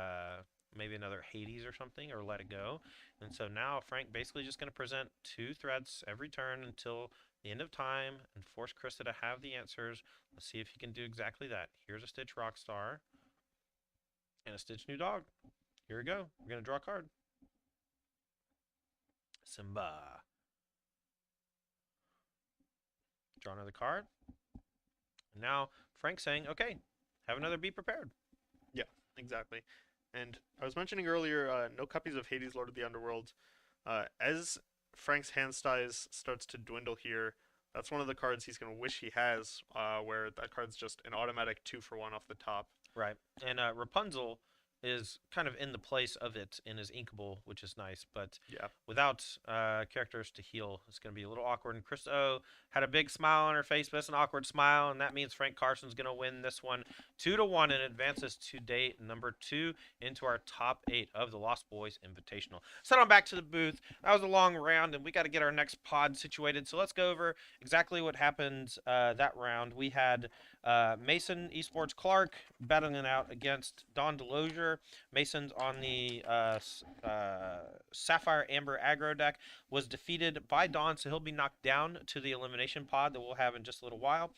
A: maybe another Hades or something, or Let It Go. And so now Frank basically just going to present two threats every turn until the end of time and force Krista to have the answers. Let's see if he can do exactly that. Here's a Stitch Rockstar and a Stitch New Dog. Here we go. We're going to draw a card. Simba. Draw another card. And now Frank's saying, okay, have another Be Prepared.
B: Yeah, exactly. And I was mentioning earlier, no copies of Hades, Lord of the Underworld. As Frank's hand size starts to dwindle here, that's one of the cards he's going to wish he has, where that card's just an automatic 2-for-1 off the top.
A: Right. And Rapunzel is kind of in the place of it and is inkable, which is nice. But
B: Yeah.
A: without characters to heal, it's going to be a little awkward. And Chris O had a big smile on her face, but it's an awkward smile, and that means Frank Carson's going to win this one 2-1 and advances to day number 2 into our top 8 of the Lost Boys Invitational. Set on back to the booth. That was a long round, and we got to get our next pod situated. So let's go over exactly what happened that round. We had Mason Esports Clark battling it out against Don Delosier. Mason's on the Sapphire Amber aggro deck, was defeated by Don, so he'll be knocked down to the elimination pod that we'll have in just a little while.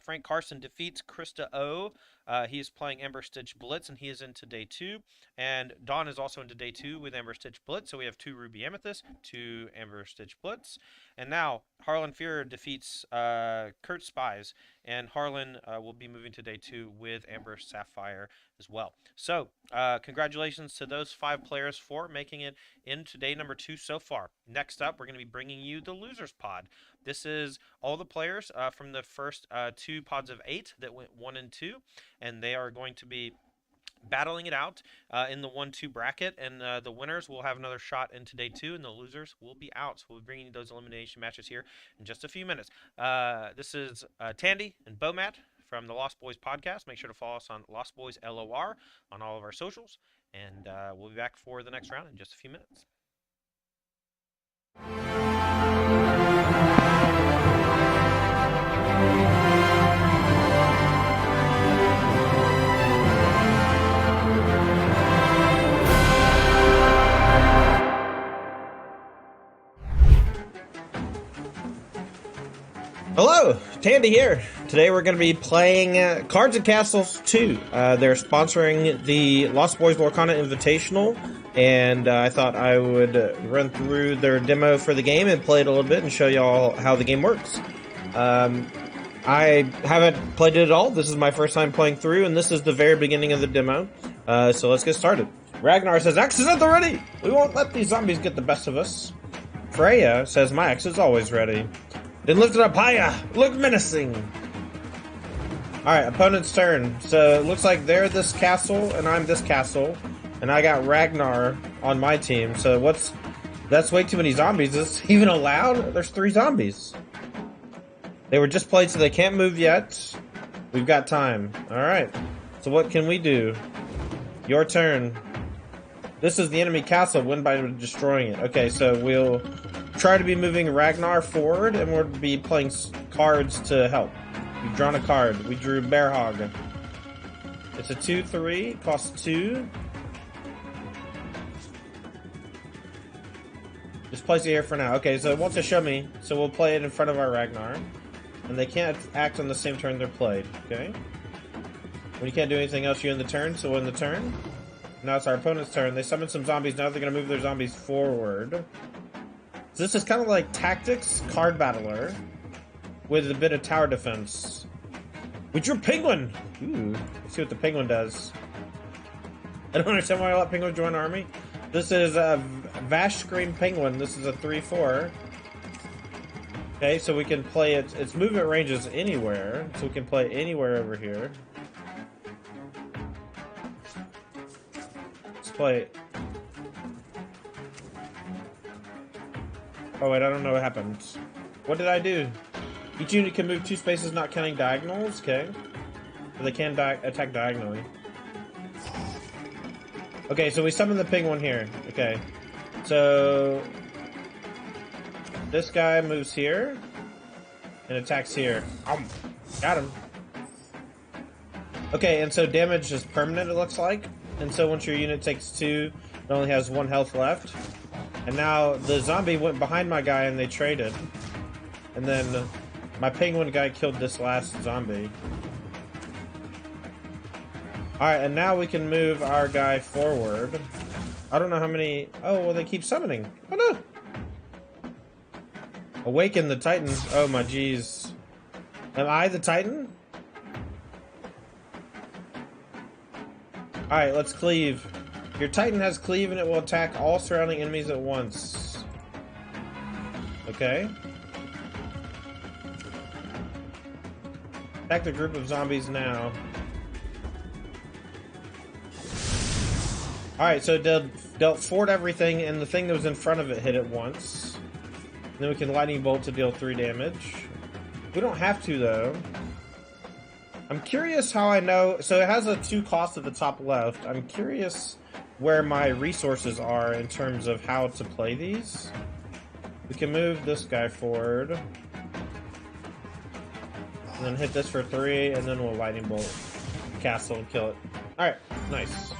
A: Frank Carson defeats Krista O. He's playing Amber Stitch Blitz, and he is into day 2. And Dawn is also into day 2 with Amber Stitch Blitz, so we have 2 Ruby Amethyst, 2 Amber Stitch Blitz. And now Harlan Fear defeats Kurt Spies, and Harlan will be moving to day 2 with Amber Sapphire as well. So congratulations to those 5 players for making it into day number 2 so far. Next up, we're going to be bringing you the Losers Pod. This is all the players from the first 2 pods of 8 that went 1 and 2, and they are going to be battling it out in the 1-2 bracket, and the winners will have another shot into day 2, and the losers will be out. So we'll be bringing you those elimination matches here in just a few minutes. This is Tandy and Bomat from the Lost Boys podcast. Make sure to follow us on Lost Boys LOR on all of our socials, and we'll be back for the next round in just a few minutes.
D: Hello, Tandy here. Today we're going to be playing Cards and Castles 2. They're sponsoring the Lost Boys Lorcana Invitational, and I thought I would run through their demo for the game and play it a little bit and show y'all how the game works. I haven't played it at all. This is my first time playing through, and this is the very beginning of the demo. So let's get started. Ragnar says, "Axe is at the ready! We won't let these zombies get the best of us." Freya says, "My axe is always ready." Then lift it up higher. Look menacing. Alright, opponent's turn. So it looks like they're this castle and I'm this castle. And I got Ragnar on my team. So that's way too many zombies. Is this even allowed? There's 3 zombies. They were just played so they can't move yet. We've got time. Alright. So what can we do? Your turn. This is the enemy castle. Win by destroying it. Okay, so we'll try to be moving Ragnar forward, and we'll be playing cards to help. We've drawn a card. We drew Bear Hog. It's a 2/3, costs 2. Just place it here for now. Okay, so it wants to show me, so we'll play it in front of our Ragnar. And they can't act on the same turn they're played, okay? When you can't do anything else, you end the turn, so win the turn. Now it's our opponent's turn. They summon some zombies. Now they're going to move their zombies forward. So this is kind of like Tactics Card Battler with a bit of tower defense. We drew Penguin! Ooh, let's see what the Penguin does. I don't understand why I let Penguin join army. This is a Vash Scream Penguin. This is a 3/4. Okay, so we can play it. Its movement range is anywhere, so we can play anywhere over here. Let's play. Oh wait, I don't know what happened. What did I do? Each unit can move 2 spaces, not counting diagonals. Okay, but they can attack diagonally. Okay, so we summon the penguin here. Okay, so this guy moves here and attacks here. Got him. Okay, and so damage is permanent, it looks like. And so once your unit takes 2, it only has 1 health left. And now the zombie went behind my guy and they traded. And then my penguin guy killed this last zombie. Alright, and now we can move our guy forward. I don't know how many... Oh, well, they keep summoning. Oh, no! Awaken the Titan. Oh, my jeez. Am I the Titan? Alright, let's cleave. Your Titan has cleave and it will attack all surrounding enemies at once. Okay. Attack the group of zombies now. Alright, so it dealt forward everything, and the thing that was in front of it hit it once. And then we can lightning bolt to deal 3 damage. We don't have to, though. I'm curious how I know... So it has a 2 cost at the top left. I'm curious where my resources are in terms of how to play these. We can move this guy forward. And then hit this for 3, and then we'll lightning bolt castle and kill it. Alright, nice.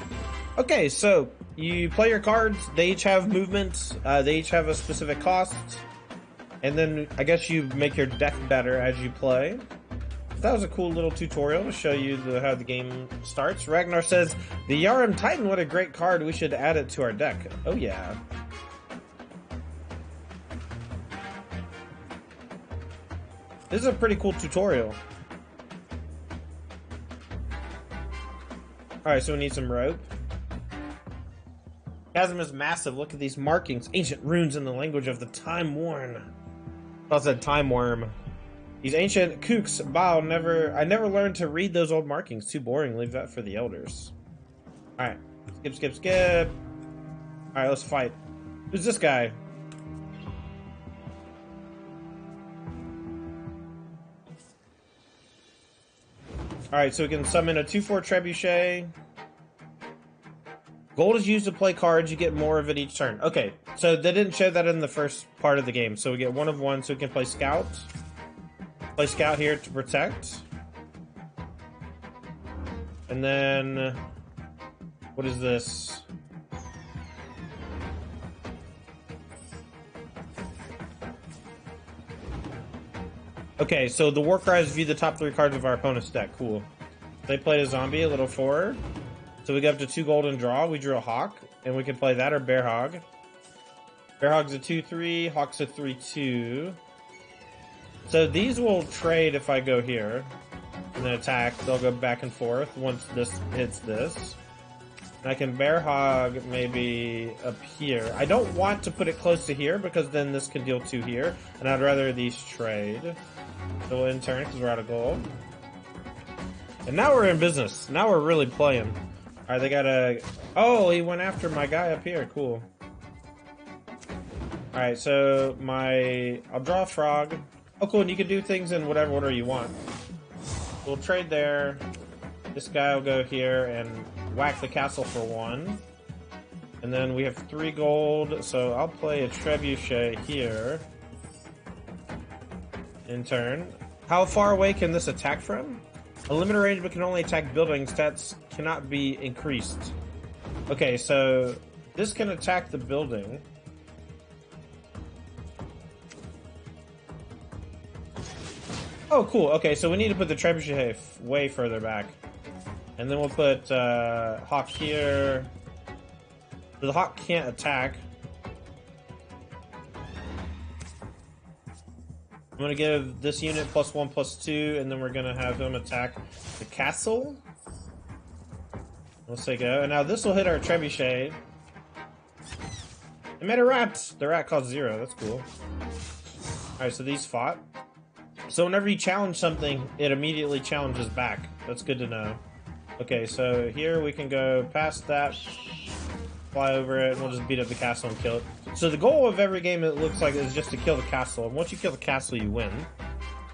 D: Okay, so you play your cards. They each have movement. They each have a specific cost. And then I guess you make your deck better as you play. That was a cool little tutorial to show you how the game starts. Ragnar says, the Yaram Titan, what a great card. We should add it to our deck. Oh, yeah. This is a pretty cool tutorial. Alright, so we need some rope. Chasm is massive. Look at these markings. Ancient runes in the language of the Time Worn. I said Time Worm. These ancient kooks. Wow, I never learned to read those old markings. Too boring. Leave that for the elders. Alright. Skip, skip, skip. Alright, let's fight. Who's this guy? Alright, so we can summon a 2/4 trebuchet. Gold is used to play cards. You get more of it each turn. Okay, so they didn't show that in the first part of the game. So we get 1 of 1, so we can play Scout. Play Scout here to protect. And then... what is this? Okay, so the war cries view the top 3 cards of our opponent's deck. Cool. They played a zombie, a little forward. So we get up to 2 gold and draw. We drew a hawk, and we can play that or bear hog. Bear hog's a 2/3, hawk's a 3/2. So these will trade if I go here and then attack. They'll go back and forth once this hits this. And I can bear hog maybe up here. I don't want to put it close to here because then this can deal 2 here, and I'd rather these trade. So we'll end turn because we're out of gold. And now we're in business. Now we're really playing. Alright, they got a... oh, he went after my guy up here. Cool. Alright, so I'll draw a frog. Oh, cool, and you can do things in whatever order you want. We'll trade there. This guy will go here and whack the castle for 1. And then we have 3 gold, so I'll play a trebuchet here. In turn. How far away can this attack from? A limited range but can only attack buildings. Stats cannot be increased. Okay, so this can attack the building. Oh, cool. Okay, so we need to put the trebuchet way further back. And then we'll put hawk here. The hawk can't attack. I'm going to give this unit +1/+2, and then we're going to have him attack the castle. Let's say go. And now this will hit our trebuchet. It made a rat! The rat cost 0. That's cool. Alright, so these fought. So whenever you challenge something, it immediately challenges back. That's good to know. Okay, so here we can go past that, fly over it, and we'll just beat up the castle and kill it. So the goal of every game, it looks like, is just to kill the castle. And once you kill the castle, you win.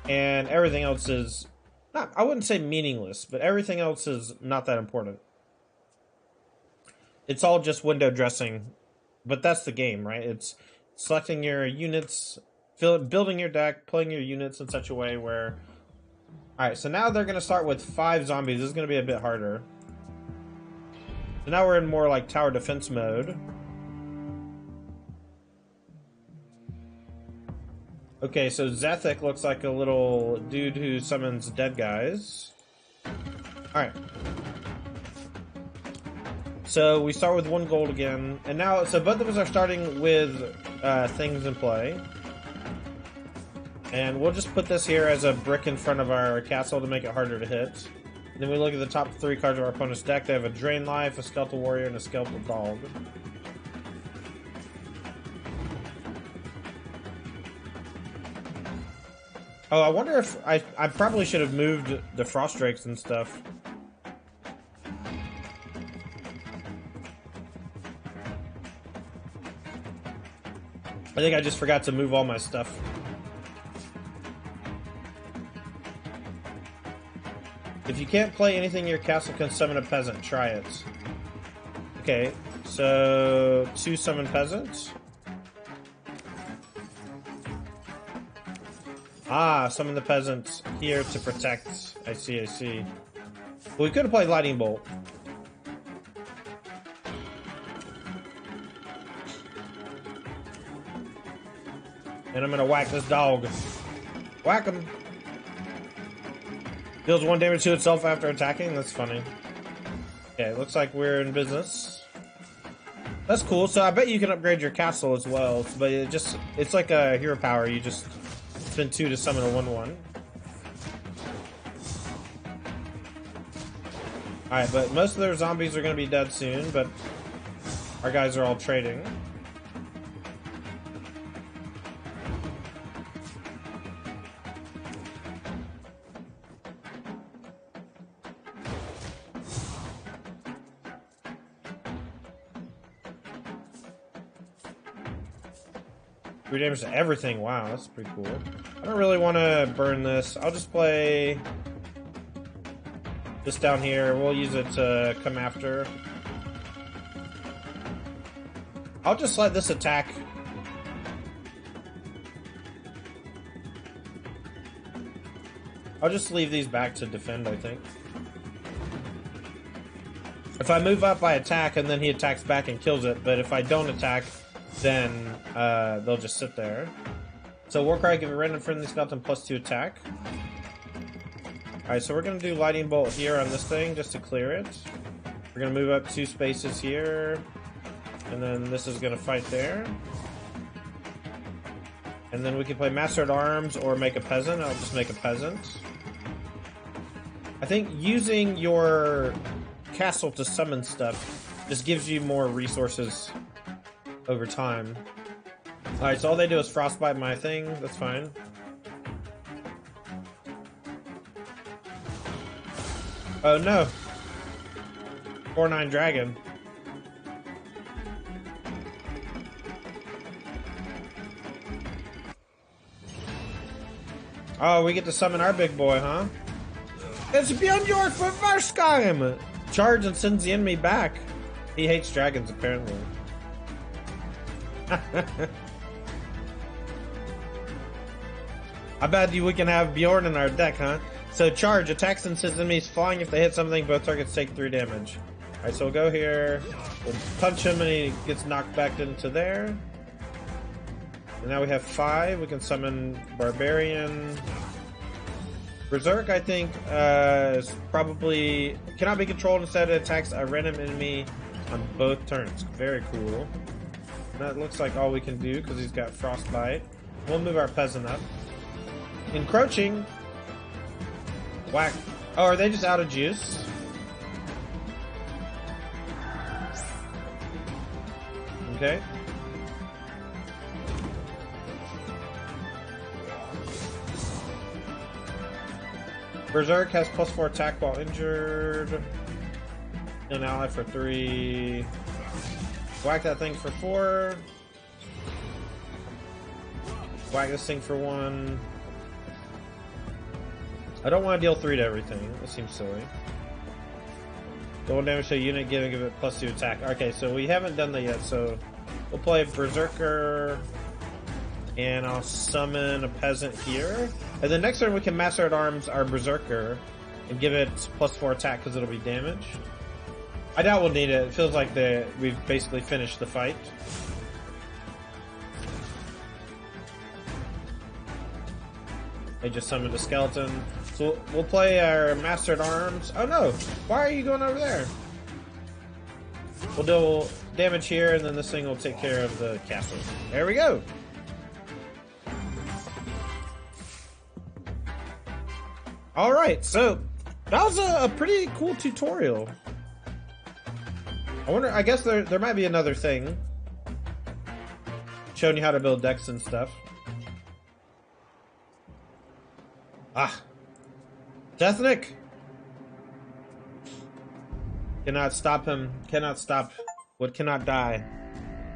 D: And everything else is, not, I wouldn't say meaningless, but everything else is not that important. It's all just window dressing. But that's the game, right? It's selecting your units, building your deck, playing your units in such a way where... Alright, so now they're going to start with 5 zombies. This is going to be a bit harder. So now we're in more like tower defense mode. Okay, so Zethik looks like a little dude who summons dead guys. Alright. So we start with 1 gold again. And now, so both of us are starting with things in play. And we'll just put this here as a brick in front of our castle to make it harder to hit. Then we look at the top 3 cards of our opponent's deck. They have a Drain Life, a Skeletal Warrior, and a Skeletal Dog. Oh, I wonder if... I probably should have moved the Frost Drakes and stuff. I think I just forgot to move all my stuff. If you can't play anything in your castle can summon a peasant, try it. Okay, so 2 summon peasants. Ah, summon the peasants here to protect. I see, I see. Well, we could have played Lightning Bolt. And I'm gonna whack this dog. Whack him. Deals 1 damage to itself after attacking. That's funny. Okay, looks like we're in business. That's cool. So I bet you can upgrade your castle as well. But it's like a hero power. You just spend 2 to summon a 1/1. Alright, but most of their zombies are gonna be dead soon, but our guys are all trading. Three damage to everything. Wow, that's pretty cool. I don't really want to burn this. I'll just play this down here. We'll use it to come after. I'll just let this attack. I'll just leave these back to defend, I think. If I move up, I attack, and then he attacks back and kills it. But if I don't attack, then they'll just sit there. So Warcry, give a random friendly skeleton +2 attack. Alright, so we're going to do Lightning Bolt here on this thing, just to clear it. We're going to move up 2 spaces here. And then this is going to fight there. And then we can play Master at Arms or make a peasant. I'll just make a peasant. I think using your castle to summon stuff just gives you more resources over time. Alright, so all they do is frostbite my thing. That's fine. Oh no. 4/9 dragon. Oh, we get to summon our big boy, huh? It's beyond your for first time! Charge and sends the enemy back. He hates dragons, apparently. I bet we can have Bjorn in our deck, huh? So charge, attacks and sends enemies flying. If they hit something, both targets take 3 damage. Alright, so we'll go here. We'll punch him and he gets knocked back into there. And now we have 5. We can summon Barbarian. Berserk, I think, is probably cannot be controlled. Instead, it attacks a random enemy on both turns. Very cool. That looks like all we can do because he's got Frostbite. We'll move our peasant up. Encroaching. Whack. Oh, are they just out of juice? Okay. Berserk has +4 attack while injured. An ally for 3. Whack that thing for 4. Whack this thing for 1. I don't want to deal 3 to everything. That seems silly. Double damage to a unit, give it +2 attack. Okay, so we haven't done that yet, so we'll play Berserker. And I'll summon a peasant here. And then next turn we can Master at Arms our Berserker and give it +4 attack because it'll be damage. I doubt we'll need it. It feels like we've basically finished the fight. They just summoned a skeleton. So we'll play our Master at Arms. Oh no! Why are you going over there? We'll do damage here and then this thing will take care of the castle. There we go! Alright, so that was a pretty cool tutorial. I guess there might be another thing. Showing you how to build decks and stuff. Ah. Deathnick! Cannot stop him. Cannot stop what cannot die.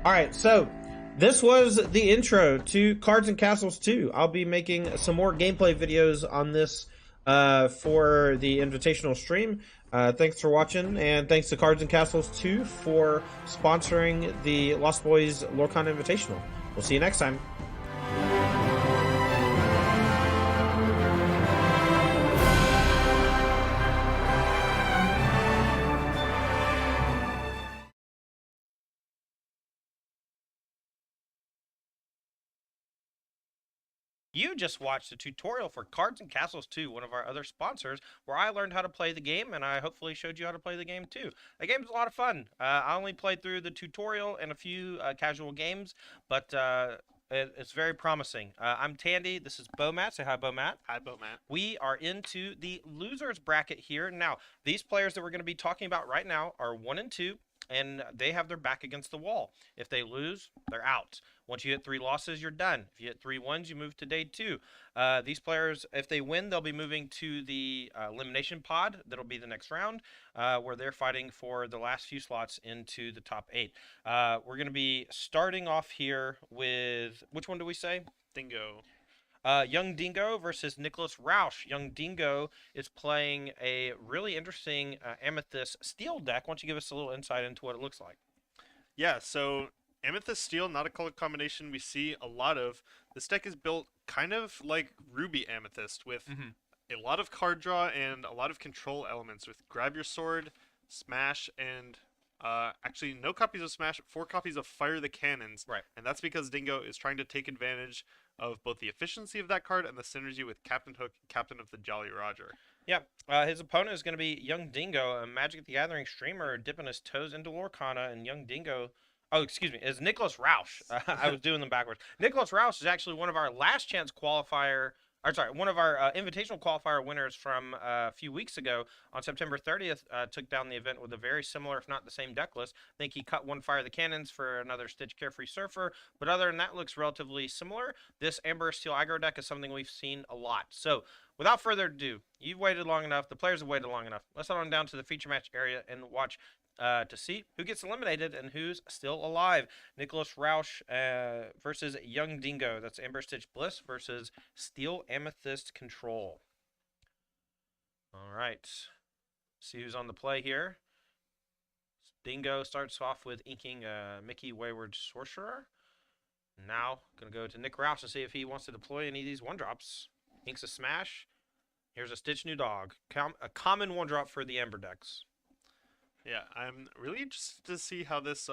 D: Alright, so this was the intro to Cards and Castles 2. I'll be making some more gameplay videos on this for the Invitational stream. Thanks for watching, and thanks to Cards and Castles 2 for sponsoring the Lost Boys Lorcana Invitational. We'll see you next time.
A: You just watched a tutorial for Cards and Castles 2, one of our other sponsors, where I learned how to play the game, and I hopefully showed you how to play the game too. The game's a lot of fun. I only played through the tutorial and a few casual games, but it's very promising. I'm Tandy. This is Bomat. Say hi, Bomat.
B: Hi, Bomat.
A: We are into the losers bracket here. Now, these players that we're going to be talking about right now are 1 and 2. And they have their back against the wall. If they lose, they're out. Once you hit 3 losses, you're done. If you hit 3 wins, you move to day 2. These players, if they win, they'll be moving to the elimination pod. That'll be the next round, where they're fighting for the last few slots into the top 8. We're going to be starting off here with, which one do we say?
B: Dingo.
A: Young Dingo versus Nicholas Roush. Young Dingo is playing a really interesting Amethyst Steel deck. Why don't you give us a little insight into what it looks like?
B: Yeah, so Amethyst Steel, not a color combination we see a lot of. This deck is built kind of like Ruby Amethyst, with a lot of card draw and a lot of control elements, with Grab Your Sword, Smash, and actually no copies of Smash, 4 copies of Fire the Cannons.
A: Right.
B: And that's because Dingo is trying to take advantage of both the efficiency of that card and the synergy with Captain Hook, Captain of the Jolly Roger.
A: Yeah, his opponent is going to be Young Dingo, a Magic the Gathering streamer dipping his toes into Lorcana, and Young Dingo, oh, excuse me, is Nicholas Roush. I was doing them backwards. Nicholas Roush is actually one of our last chance qualifier, or sorry, one of our invitational qualifier winners from a few weeks ago on September 30th. Took down the event with a very similar, if not the same deck list. I think he cut 1 Fire the Cannons for another Stitch Carefree Surfer, but other than that, looks relatively similar. This Amber Steel aggro deck is something we've seen a lot. So without further ado, you've waited long enough. The players have waited long enough. Let's head on down to the feature match area and watch to see who gets eliminated and who's still alive. Nicholas Roush versus Young Dingo. That's Amber Stitch Bliss versus Steel Amethyst Control. All right. See who's on the play here. Dingo starts off with inking Mickey Wayward Sorcerer. Now, going to go to Nick Roush and see if he wants to deploy any of these 1-drops. Inks a Smash. Here's a Stitch New Dog. A common 1-drop for the Amber decks.
B: Yeah, I'm really interested to see how this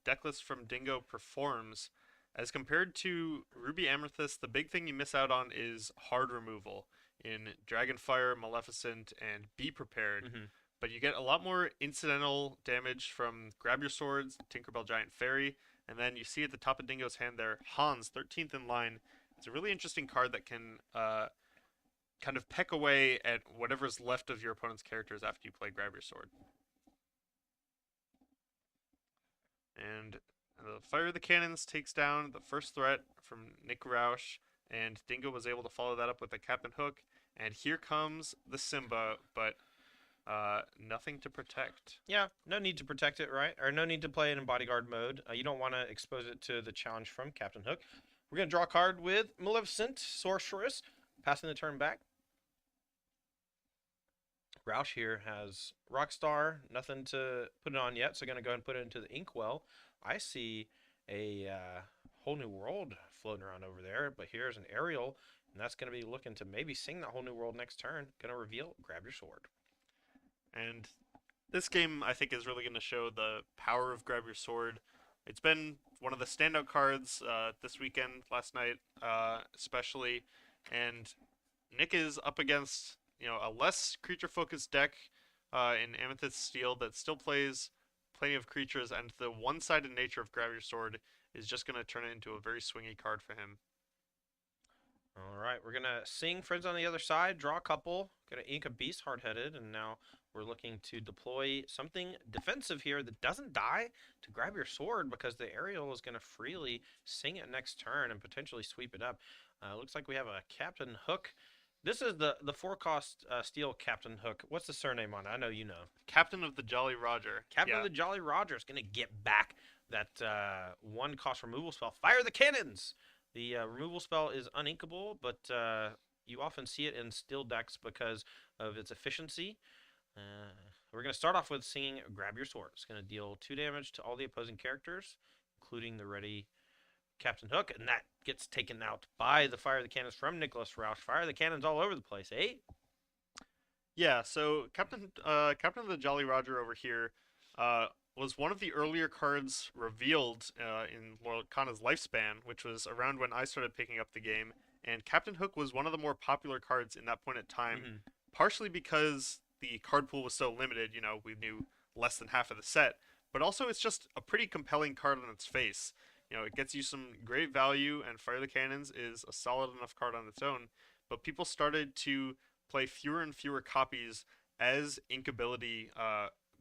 B: deck list from Dingo performs. As compared to Ruby Amethyst, the big thing you miss out on is hard removal in Dragonfire, Maleficent, and Be Prepared. But you get a lot more incidental damage from Grab Your Swords, Tinkerbell Giant Fairy, and then you see at the top of Dingo's hand there, Hans, 13th in line. It's a really interesting card that can kind of peck away at whatever's left of your opponent's characters after you play Grab Your Sword. And the Fire the Cannons takes down the first threat from Nick Roush, and Dingo was able to follow that up with a Captain Hook. And here comes the Simba, but nothing to protect.
A: Yeah, no need to protect it, right? Or no need to play it in bodyguard mode. You don't want to expose it to the challenge from Captain Hook. We're going to draw a card with Maleficent, Sorceress, passing the turn back. Roush here has Rockstar, nothing to put it on yet, so going to go ahead and put it into the Inkwell. I see a whole new world floating around over there, but here's an aerial, and that's going to be looking to maybe sing that whole new world next turn. Going to reveal, Grab Your Sword.
B: And this game, I think, is really going to show the power of Grab Your Sword. It's been one of the standout cards this weekend, last night especially, and Nick is up against a less creature-focused deck in Amethyst Steel that still plays plenty of creatures, and the one-sided nature of Grab Your Sword is just going to turn it into a very swingy card for him.
A: All right, we're going to sing Friends on the Other Side, draw a couple, going to ink a Beast Hard-Headed, and now we're looking to deploy something defensive here that doesn't die to Grab Your Sword, because the aerial is going to freely sing it next turn and potentially sweep it up. Looks like we have a Captain Hook. This is the 4-cost steel Captain Hook. What's the surname on it? I know you know.
B: Captain of the Jolly Roger.
A: Captain of the Jolly Roger is going to get back that one cost removal spell, Fire the Cannons. The removal spell is uninkable, but you often see it in steel decks because of its efficiency. We're going to start off with singing Grab Your Sword. It's going to deal 2 damage to all the opposing characters, including the ready Captain Hook, and that gets taken out by the Fire the Cannons from Nicholas Roush. Fire the Cannons all over the place, eh?
B: Yeah, so Captain of the Jolly Roger over here was one of the earlier cards revealed in Lorcana's lifespan, which was around when I started picking up the game. And Captain Hook was one of the more popular cards in that point in time,
A: Mhm.
B: partially because the card pool was so limited. You know, we knew less than half of the set, but also it's just a pretty compelling card on its face. You know, it gets you some great value, and Fire the Cannons is a solid enough card on its own. But people started to play fewer and fewer copies as inkability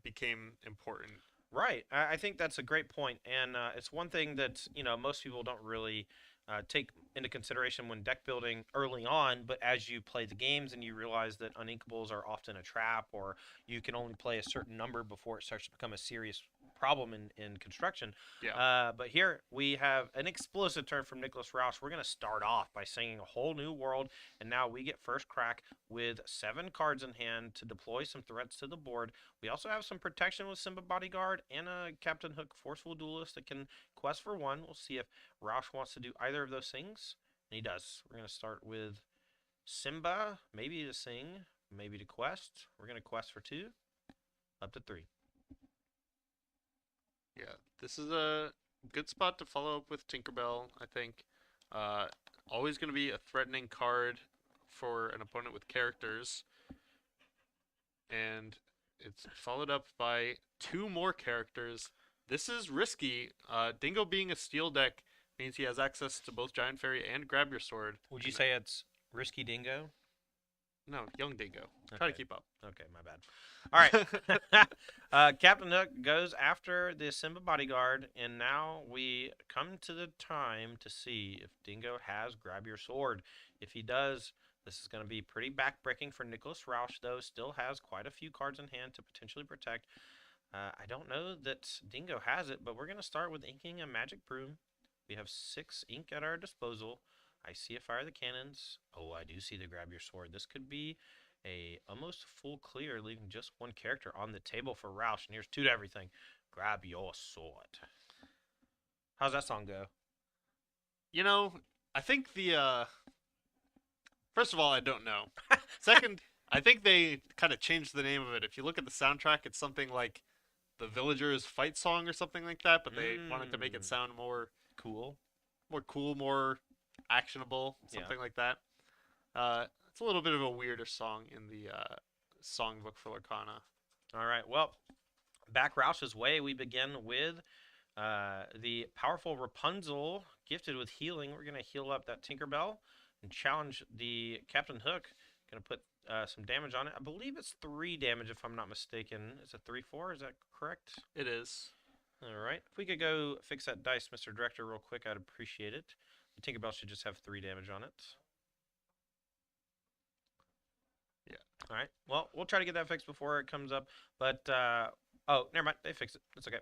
B: became important.
A: Right. I think that's a great point, and it's one thing that most people don't really take into consideration when deck building early on. But as you play the games and you realize that uninkables are often a trap, or you can only play a certain number before it starts to become a serious problem in construction.
B: Yeah.
A: But here we have an explosive turn from Nicholas Rouse. We're going to start off by singing a whole new world, and now we get first crack with 7 cards in hand to deploy some threats to the board. We also have some protection with Simba Bodyguard and a Captain Hook Forceful Duelist that can quest for 1. We'll see if Roush wants to do either of those things, and he does. We're going to start with Simba, maybe to sing, maybe to quest. We're going to quest for 2, up to 3.
B: Yeah, this is a good spot to follow up with Tinkerbell, I think. Always going to be a threatening card for an opponent with characters. And it's followed up by 2 more characters. This is risky. Dingo being a steel deck means he has access to both Giant Fairy and Grab Your Sword.
A: Would you say it's Risky Dingo?
B: No, Young Dingo. Try to
A: Okay.
B: keep up.
A: Okay, my bad. All right. Captain Hook goes after the Simba Bodyguard, and now we come to the time to see if Dingo has Grab Your Sword. If he does, this is going to be pretty backbreaking for Nicholas Roush, though. Still has quite a few cards in hand to potentially protect. I don't know that Dingo has it, but we're going to start with inking a Magic Broom. We have 6 ink at our disposal. I see a Fire the Cannons. Oh, I do see the Grab Your Sword. This could be a almost full clear, leaving just 1 character on the table for Roush. And here's 2 to everything. Grab your sword. How's that song go?
B: You know, I think first of all, I don't know. Second, I think they kind of changed the name of it. If you look at the soundtrack, it's something like the Villagers Fight Song or something like that, but they wanted to make it sound more
A: Cool.
B: cool, more actionable, something like that. It's a little bit of a weirder song in the songbook for Lorcana.
A: All right. Well, back Roush's way, we begin with the powerful Rapunzel, gifted with healing. We're going to heal up that Tinkerbell and challenge the Captain Hook. Going to put some damage on it. I believe it's 3 damage, if I'm not mistaken. Is it 3/4? Is that correct?
B: It is.
A: All right. If we could go fix that dice, Mr. Director, real quick, I'd appreciate it. The Tinkerbell should just have 3 damage on it.
B: Yeah.
A: All right. Well, we'll try to get that fixed before it comes up. But, oh, never mind. They fixed it. It's okay.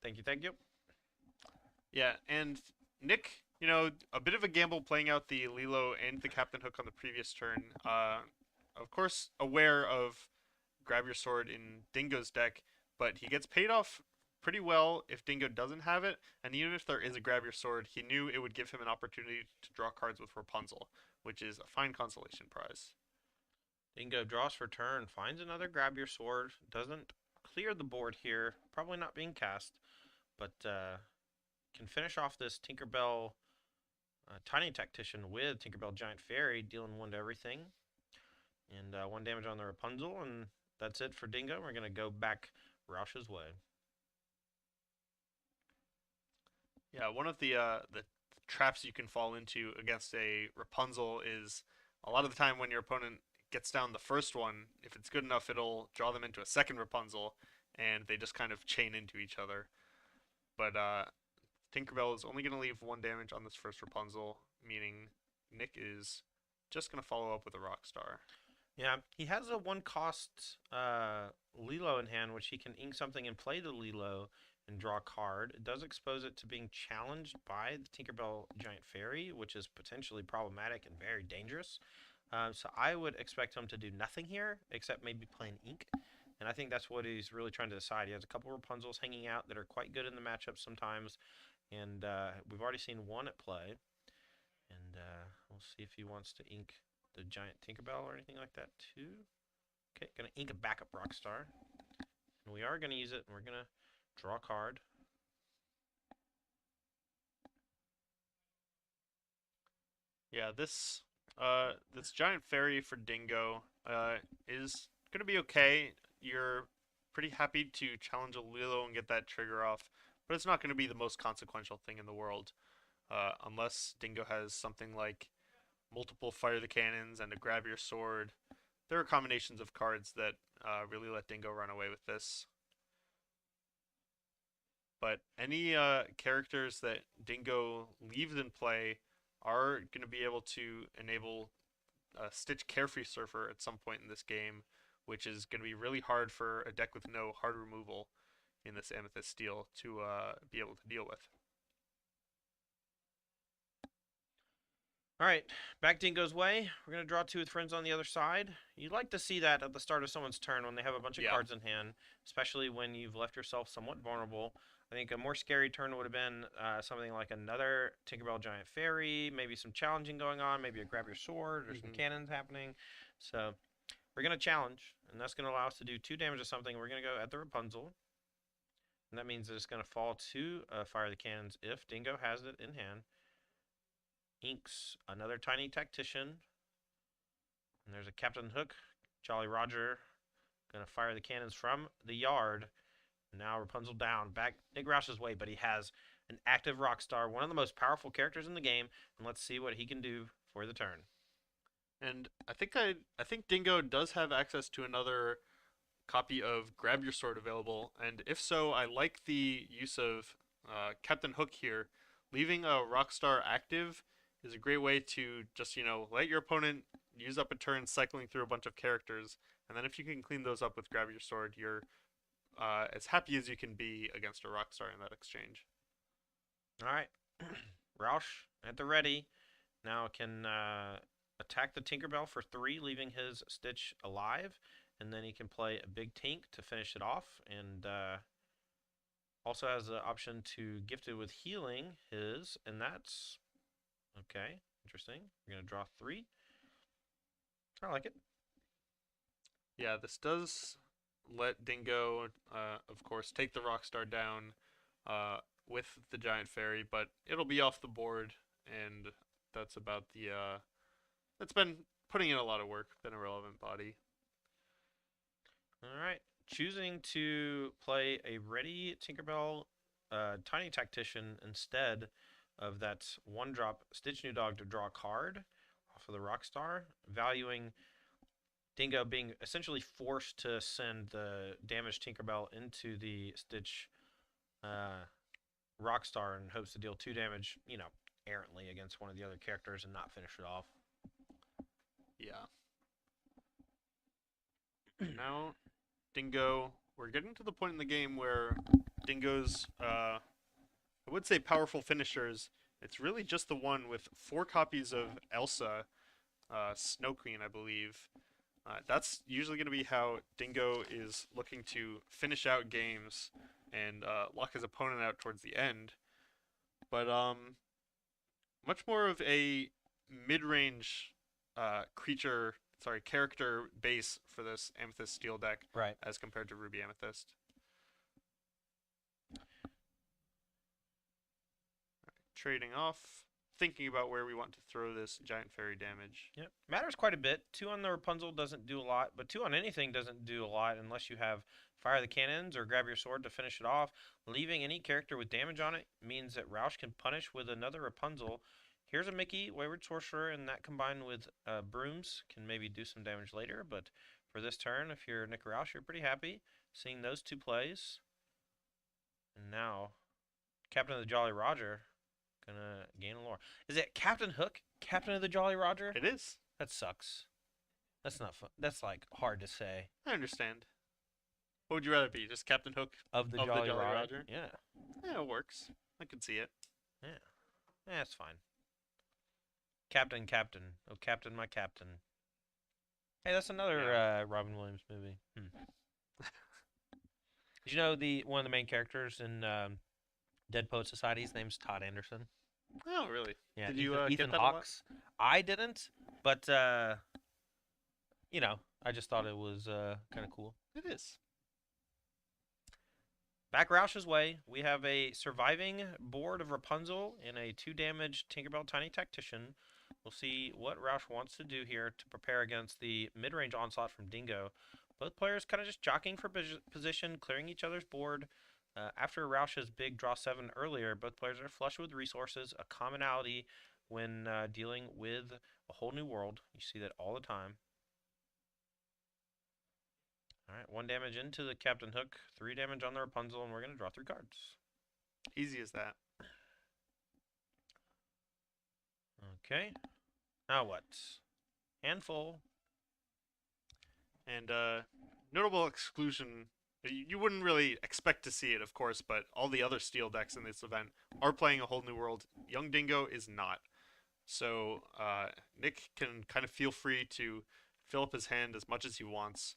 A: Thank you. Thank you.
B: Yeah, and Nick, you know, a bit of a gamble playing out the Lilo and the Captain Hook on the previous turn. Of course, aware of Grab Your Sword in Dingo's deck, but he gets paid off pretty well if Dingo doesn't have it, and even if there is a Grab Your Sword, he knew it would give him an opportunity to draw cards with Rapunzel, which is a fine consolation prize.
A: Dingo draws for turn, finds another Grab Your Sword, doesn't clear the board here, probably not being cast, but can finish off this Tinkerbell Tiny Tactician with Tinkerbell Giant Fairy, dealing 1 to everything, and 1 damage on the Rapunzel, and that's it for Dingo. We're going to go back Roush's way.
B: Yeah, one of the traps you can fall into against a Rapunzel is a lot of the time when your opponent gets down the first one, if it's good enough, it'll draw them into a second Rapunzel, and they just kind of chain into each other. But Tinkerbell is only going to leave 1 damage on this first Rapunzel, meaning Nick is just going to follow up with a Rockstar.
A: Yeah, he has a 1 cost Lilo in hand, which he can ink something and play the Lilo. and draw a card. It does expose it to being challenged by the Tinkerbell Giant Fairy, which is potentially problematic and very dangerous. So I would expect him to do nothing here except maybe play an ink. And I think that's what he's really trying to decide. He has a couple of Rapunzels hanging out that are quite good in the matchup sometimes. And we've already seen one at play. And we'll see if he wants to ink the giant Tinkerbell or anything like that too. Okay, gonna ink a backup Rockstar. And we are gonna use it, and we're gonna draw a card.
B: Yeah, this this giant fairy for Dingo is gonna be okay. You're pretty happy to challenge a Lilo and get that trigger off, but it's not gonna be the most consequential thing in the world, unless Dingo has something like multiple fire the cannons and a grab your sword. There are combinations of cards that really let Dingo run away with this. But any characters that Dingo leaves in play are going to be able to enable Stitch Carefree Surfer at some point in this game, which is going to be really hard for a deck with no hard removal in this Amethyst Steel to be able to deal with.
A: All right, back Dingo's way. We're going to draw two with friends on the other side. You'd like to see that at the start of someone's turn when they have a bunch of cards in hand, especially when you've left yourself somewhat vulnerable. I think a more scary turn would have been something like another Tinkerbell Giant Fairy, maybe some challenging going on, maybe a grab your sword or some cannons happening. So we're going to challenge, and that's going to allow us to do 2 damage to something. We're going to go at the Rapunzel, and that means that it's going to fall to fire the cannons if Dingo has it in hand. Inks another tiny tactician, and there's a Captain Hook. Jolly Roger gonna fire the cannons from the yard. Now Rapunzel down, back Nick Roush's way, but he has an active Rockstar, one of the most powerful characters in the game, and let's see what he can do for the turn.
B: And I think Dingo does have access to another copy of Grab Your Sword available, and if so, I like the use of Captain Hook here. Leaving a Rockstar active is a great way to just, let your opponent use up a turn cycling through a bunch of characters, and then if you can clean those up with Grab Your Sword, you're as happy as you can be against a Rockstar in that exchange.
A: All right, Roush at the ready. Now can attack the Tinkerbell for 3, leaving his Stitch alive, and then he can play a big Tink to finish it off, and also has the option to gift it with healing his, and that's okay, interesting. We're going to draw 3. I like it.
B: Yeah, this does let Dingo, of course, take the Rockstar down with the Giant Fairy, but it'll be off the board, and that's about the... that's been putting in a lot of work, been a relevant body.
A: All right. Choosing to play a ready Tinkerbell Tiny Tactician instead of that 1-drop Stitch New Dog to draw a card off of the Rockstar, valuing Dingo being essentially forced to send the damaged Tinkerbell into the Stitch Rockstar in hopes to deal 2 damage, errantly against one of the other characters and not finish it off.
B: Yeah. Now, Dingo, we're getting to the point in the game where Dingo's, I would say powerful finishers, it's really just the one with 4 copies of Elsa, Snow Queen, I believe. That's usually going to be how Dingo is looking to finish out games and lock his opponent out towards the end. But much more of a mid-range character base for this Amethyst Steel deck,
A: right,
B: as compared to Ruby Amethyst. Trading off, thinking about where we want to throw this Giant Fairy damage.
A: Yep. Matters quite a bit. 2 on the Rapunzel doesn't do a lot, but 2 on anything doesn't do a lot unless you have Fire the Cannons or Grab Your Sword to finish it off. Leaving any character with damage on it means that Roush can punish with another Rapunzel. Here's a Mickey, Wayward Sorcerer, and that combined with Brooms can maybe do some damage later, but for this turn, if you're Nick Roush, you're pretty happy seeing those 2 plays. And now, Captain of the Jolly Roger gonna gain a lore. Is it Captain Hook, Captain of the Jolly Roger?
B: It is.
A: That sucks. That's not fun. That's like hard to say.
B: I understand. What would you rather be? Just Captain Hook
A: of the
B: of
A: Jolly,
B: the Jolly
A: Roger.
B: Roger?
A: Yeah,
B: Yeah, it works. I can see it.
A: yeah, yeah. It's fine. Captain, Captain, oh Captain, my Captain. Hey, that's another Robin Williams movie. Did you know the one of the main characters in Dead Poet Society? His name's Todd Anderson.
B: Oh, really?
A: Yeah,
B: Did
A: Ethan,
B: you
A: Ethan
B: get that a lot?
A: Hawke's. I didn't, but you know, I just thought it was kind of cool.
B: It is.
A: Back Roush's way, we have a surviving board of Rapunzel and a 2 damage Tinkerbell Tiny Tactician. We'll see what Roush wants to do here to prepare against the mid-range onslaught from Dingo. Both players kind of just jockeying for position, clearing each other's board. After Roush's big draw 7 earlier, both players are flush with resources, a commonality when dealing with a whole new world. You see that all the time. All right, 1 damage into the Captain Hook, 3 damage on the Rapunzel, and we're going to draw 3 cards.
B: Easy as that.
A: Okay. Now what? Handful.
B: And notable exclusion. You wouldn't really expect to see it, of course, but all the other steel decks in this event are playing a whole new world. Young Dingo is not. So Nick can kind of feel free to fill up his hand as much as he wants.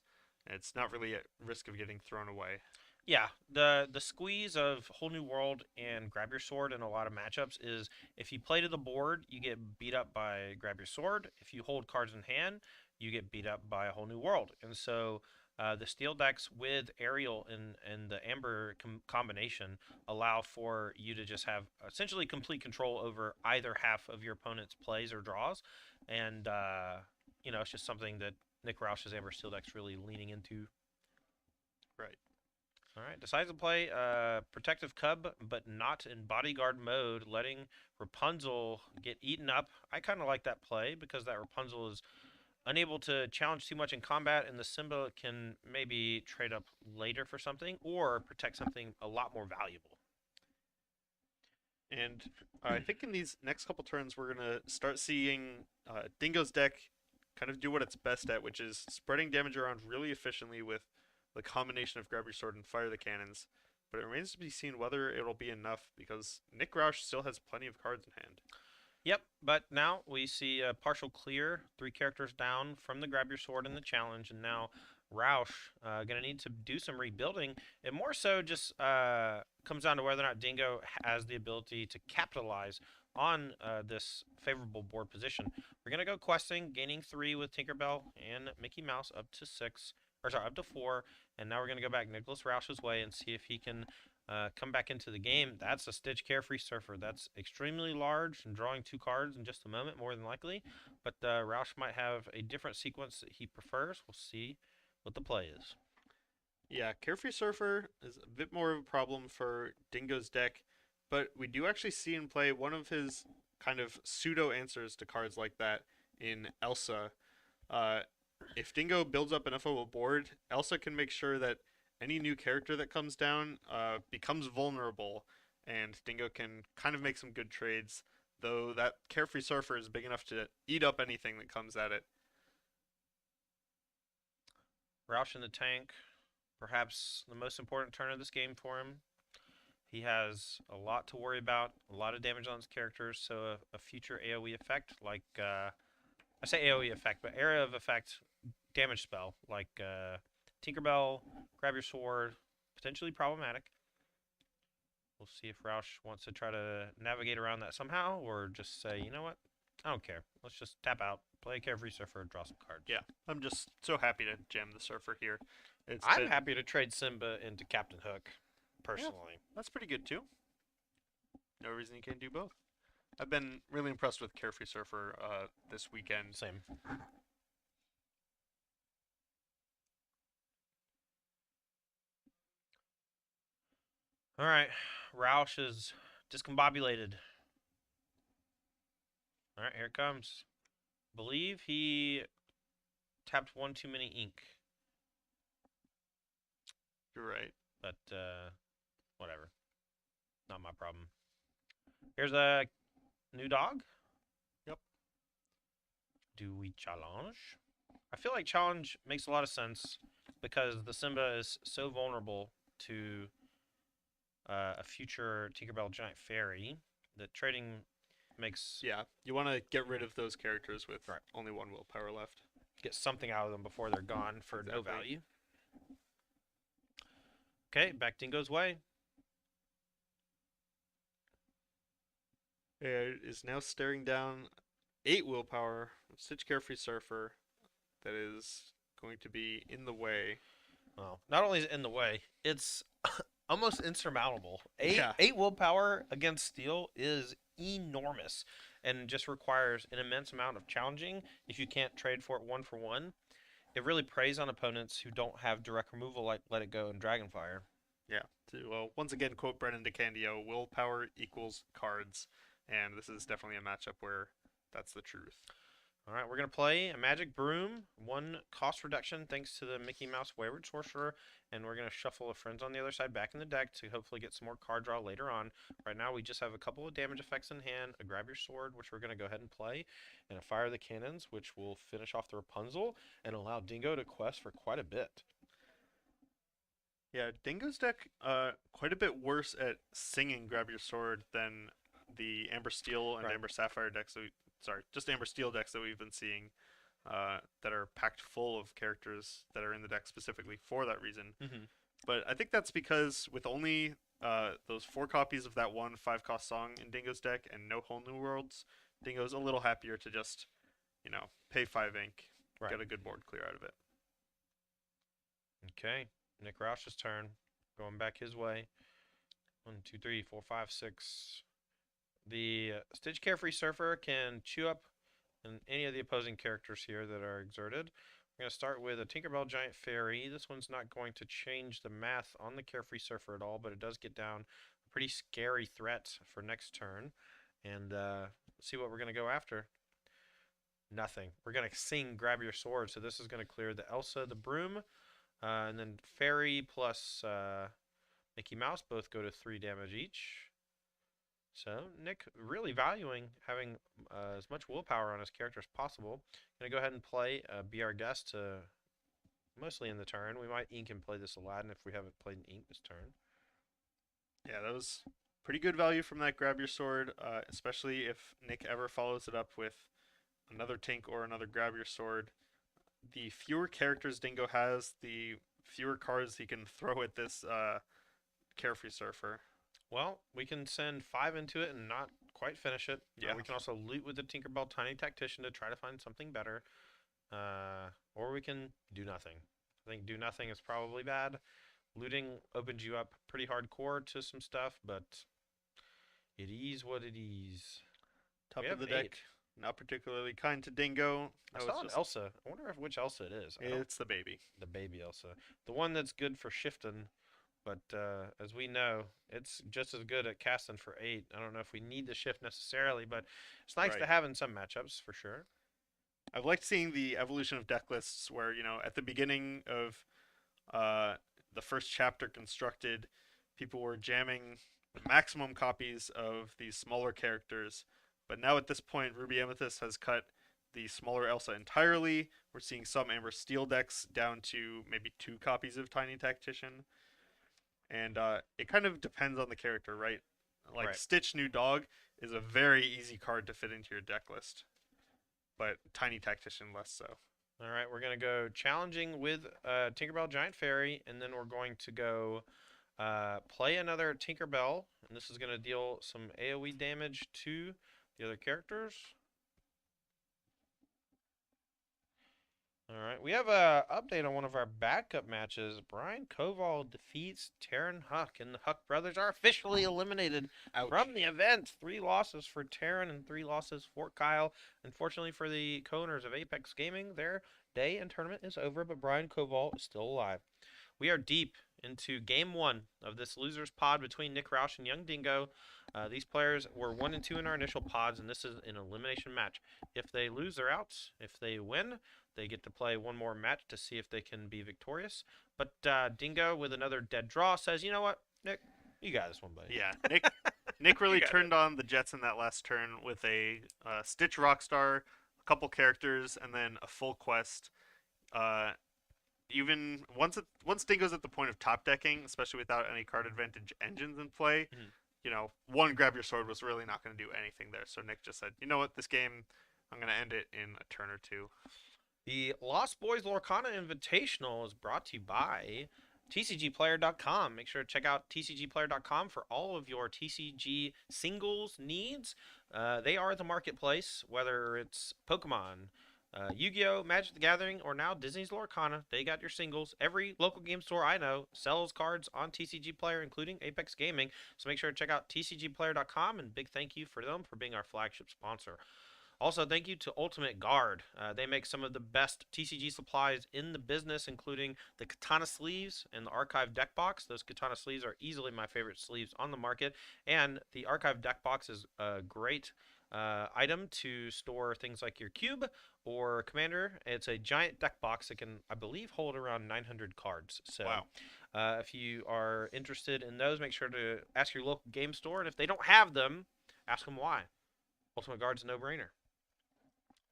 B: It's not really at risk of getting thrown away.
A: Yeah, the squeeze of Whole New World and Grab Your Sword in a lot of matchups is if you play to the board, you get beat up by Grab Your Sword. If you hold cards in hand, you get beat up by a Whole New World. And so the steel decks with Ariel and the Amber combination allow for you to just have essentially complete control over either half of your opponent's plays or draws. And, you know, it's just something that Nick Roush's Amber steel deck's really leaning into.
B: Right.
A: All right, decides to play Protective Cub, but not in bodyguard mode, letting Rapunzel get eaten up. I kind of like that play because that Rapunzel is unable to challenge too much in combat, and the Simba can maybe trade up later for something or protect something a lot more valuable.
B: And I think in these next couple turns, we're going to start seeing Dingo's deck kind of do what it's best at, which is spreading damage around really efficiently with the combination of Grab Your Sword and Fire the Cannons. But it remains to be seen whether it'll be enough because Nick Roush still has plenty of cards in hand.
A: Yep, but now we see a partial clear, 3 characters down from the Grab Your Sword in the challenge, and now Roush going to need to do some rebuilding. It more so just comes down to whether or not Dingo has the ability to capitalize on this favorable board position. We're going to go questing, gaining 3 with Tinkerbell and Mickey Mouse up to 6, or sorry, up to 4, and now we're going to go back Nicholas Roush's way and see if he can come back into the game. That's a Stitch Carefree Surfer. That's extremely large and drawing 2 cards in just a moment, more than likely. But Roush might have a different sequence that he prefers. We'll see what the play is.
B: Yeah, Carefree Surfer is a bit more of a problem for Dingo's deck, but we do actually see in play one of his kind of pseudo answers to cards like that in Elsa. If Dingo builds up enough of a board, Elsa can make sure that any new character that comes down becomes vulnerable, and Dingo can kind of make some good trades, though that Carefree Surfer is big enough to eat up anything that comes at it.
A: Roush in the tank, perhaps the most important turn of this game for him. He has a lot to worry about, a lot of damage on his characters, so a future AoE effect, like, I say AoE effect, but area of effect damage spell, like Tinkerbell, Grab Your Sword, potentially problematic. We'll see if Roush wants to try to navigate around that somehow, or just say, you know what, I don't care. Let's just tap out, play Carefree Surfer, draw some cards.
B: Yeah, I'm just so happy to jam the Surfer here.
A: I'm happy to trade Simba into Captain Hook, personally.
B: That's pretty good too. No reason you can't do both. I've been really impressed with Carefree Surfer this weekend.
A: Same. All right, Roush is discombobulated. All right, here it comes. Believe he tapped 1 too many ink,
B: You're right.
A: but whatever. Not my problem. Here's a new dog.
B: Yep.
A: Do we challenge? I feel like challenge makes a lot of sense. because the Simba is so vulnerable to a future Tinkerbell Giant Fairy that trading makes
B: Yeah, you want to get rid of those characters with
A: Right.
B: only one willpower left.
A: get something out of them before they're gone for no
B: Exactly.
A: value. Okay, back Dingo's way.
B: It is now staring down 8 willpower, Stitch Carefree Surfer, that is going to be in the way.
A: Well, not only is it in the way, it's almost insurmountable.
B: Yeah.
A: 8 willpower against steel is enormous and just requires an immense amount of challenging if you can't trade for it 1-for-1. It really preys on opponents who don't have direct removal like Let It Go and Dragonfire.
B: Yeah. To once again quote Brennan DeCandio, willpower equals cards, and this is definitely a matchup where that's the truth.
A: All right, we're going to play a Magic Broom, 1 cost reduction thanks to the Mickey Mouse Wayward Sorcerer, and we're going to shuffle a Friends on the other side back in the deck to hopefully get some more card draw later on. Right now, we just have a couple of damage effects in hand, a Grab Your Sword, which we're going to go ahead and play, and a Fire the Cannons, which will finish off the Rapunzel and allow Dingo to quest for quite a bit.
B: Yeah, Dingo's deck quite a bit worse at singing Grab Your Sword than the Amber Steel and
A: Right.
B: Amber Sapphire decks. Just Amber Steel decks that we've been seeing that are packed full of characters that are in the deck specifically for that reason.
A: Mm-hmm.
B: But I think that's because with only those 4 copies of that one 5-cost song in Dingo's deck and no Whole New Worlds, Dingo's a little happier to just, pay 5 ink,
A: Right.
B: get a good board clear out of it.
A: Okay, Nick Roush's turn. Going back his way. 1, 2, 3, 4, 5, 6. The Stitch Carefree Surfer can chew up any of the opposing characters here that are exerted. We're going to start with a Tinkerbell Giant Fairy. This one's not going to change the math on the Carefree Surfer at all, but it does get down a pretty scary threat for next turn. And let's see what we're going to go after. Nothing. We're going to sing Grab Your Sword, so this is going to clear the Elsa, the Broom, and then Fairy plus Mickey Mouse both go to 3 damage each. So Nick really valuing having as much willpower on his character as possible. Gonna go ahead and play Be Our Guest to mostly in the turn. We might ink and play this Aladdin if we haven't played an ink this turn.
B: Yeah, that was pretty good value from that Grab Your Sword, especially if Nick ever follows it up with another Tink or another Grab Your Sword. The fewer characters Dingo has, the fewer cards he can throw at this Carefree Surfer.
A: Well, we can send 5 into it and not quite finish it.
B: Yeah.
A: We can also loot with the Tinkerbell Tiny Tactician to try to find something better. Or we can do nothing. I think do nothing is probably bad. Looting opens you up pretty hardcore to some stuff, but it is what it is.
B: Top
A: We
B: of
A: have
B: the deck,
A: 8.
B: not particularly kind to Dingo.
A: I
B: That
A: saw
B: was
A: an
B: just-
A: Elsa. I wonder which Elsa it is. I don't-
B: It's the baby.
A: The baby Elsa. The one that's good for shifting, but as we know, it's just as good at casting for 8. I don't know if we need the shift necessarily, but it's nice to
B: Right.
A: have in some matchups for sure.
B: I've liked seeing the evolution of deck lists where, at the beginning of the first chapter constructed, people were jamming maximum copies of these smaller characters. But now at this point, Ruby Amethyst has cut the smaller Elsa entirely. We're seeing some Amber Steel decks down to maybe 2 copies of Tiny Tactician. And it kind of depends on the character, right? Like
A: Right.
B: Stitch New Dog is a very easy card to fit into your deck list. But Tiny Tactician less so.
A: All right, we're going to go challenging with Tinkerbell Giant Fairy, and then we're going to go play another Tinkerbell, and this is going to deal some AoE damage to the other characters. All right, we have a update on one of our backup matches. Brian Koval defeats Taryn Huck, and the Huck brothers are officially eliminated
B: Ouch.
A: from the event. 3 losses for Taryn and 3 losses for Kyle. Unfortunately for the co-owners of Apex Gaming, their day and tournament is over, but Brian Koval is still alive. We are deep into game 1 of this losers pod between Nick Roush and Young Dingo. These players were 1 and 2 in our initial pods, and this is an elimination match. If they lose, they're out. If they win, they get to play one more match to see if they can be victorious. But Dingo, with another dead draw, says, you know what, Nick, you got this one, buddy.
B: Yeah, Nick really
A: You got
B: turned on the Jets in that last turn with a Stitch Rockstar, a couple characters, and then a full quest. even once Dingo's at the point of top decking, especially without any card advantage engines in play,
A: Mhm.
B: one grab your sword was really not going to do anything there. So Nick just said, you know what, this game, I'm going to end it in a turn or two.
A: The Lost Boys Lorcana Invitational is brought to you by TCGplayer.com. Make sure to check out TCGplayer.com for all of your TCG singles needs. They are the marketplace, whether it's Pokemon, Yu-Gi-Oh!, Magic the Gathering, or now Disney's Lorcana. They got your singles. Every local game store I know sells cards on TCG Player, including Apex Gaming. So make sure to check out TCGplayer.com, and big thank you for them for being our flagship sponsor. Also, thank you to Ultimate Guard. They make some of the best TCG supplies in the business, including the Katana sleeves and the Archive deck box. Those Katana sleeves are easily my favorite sleeves on the market, and the Archive deck box is a great item to store things like your cube or commander. It's a giant deck box that can, I believe, hold around 900 cards. So,
B: Wow.
A: if you are interested in those, make sure to ask your local game store, and if they don't have them, ask them why. Ultimate Guard's a no-brainer.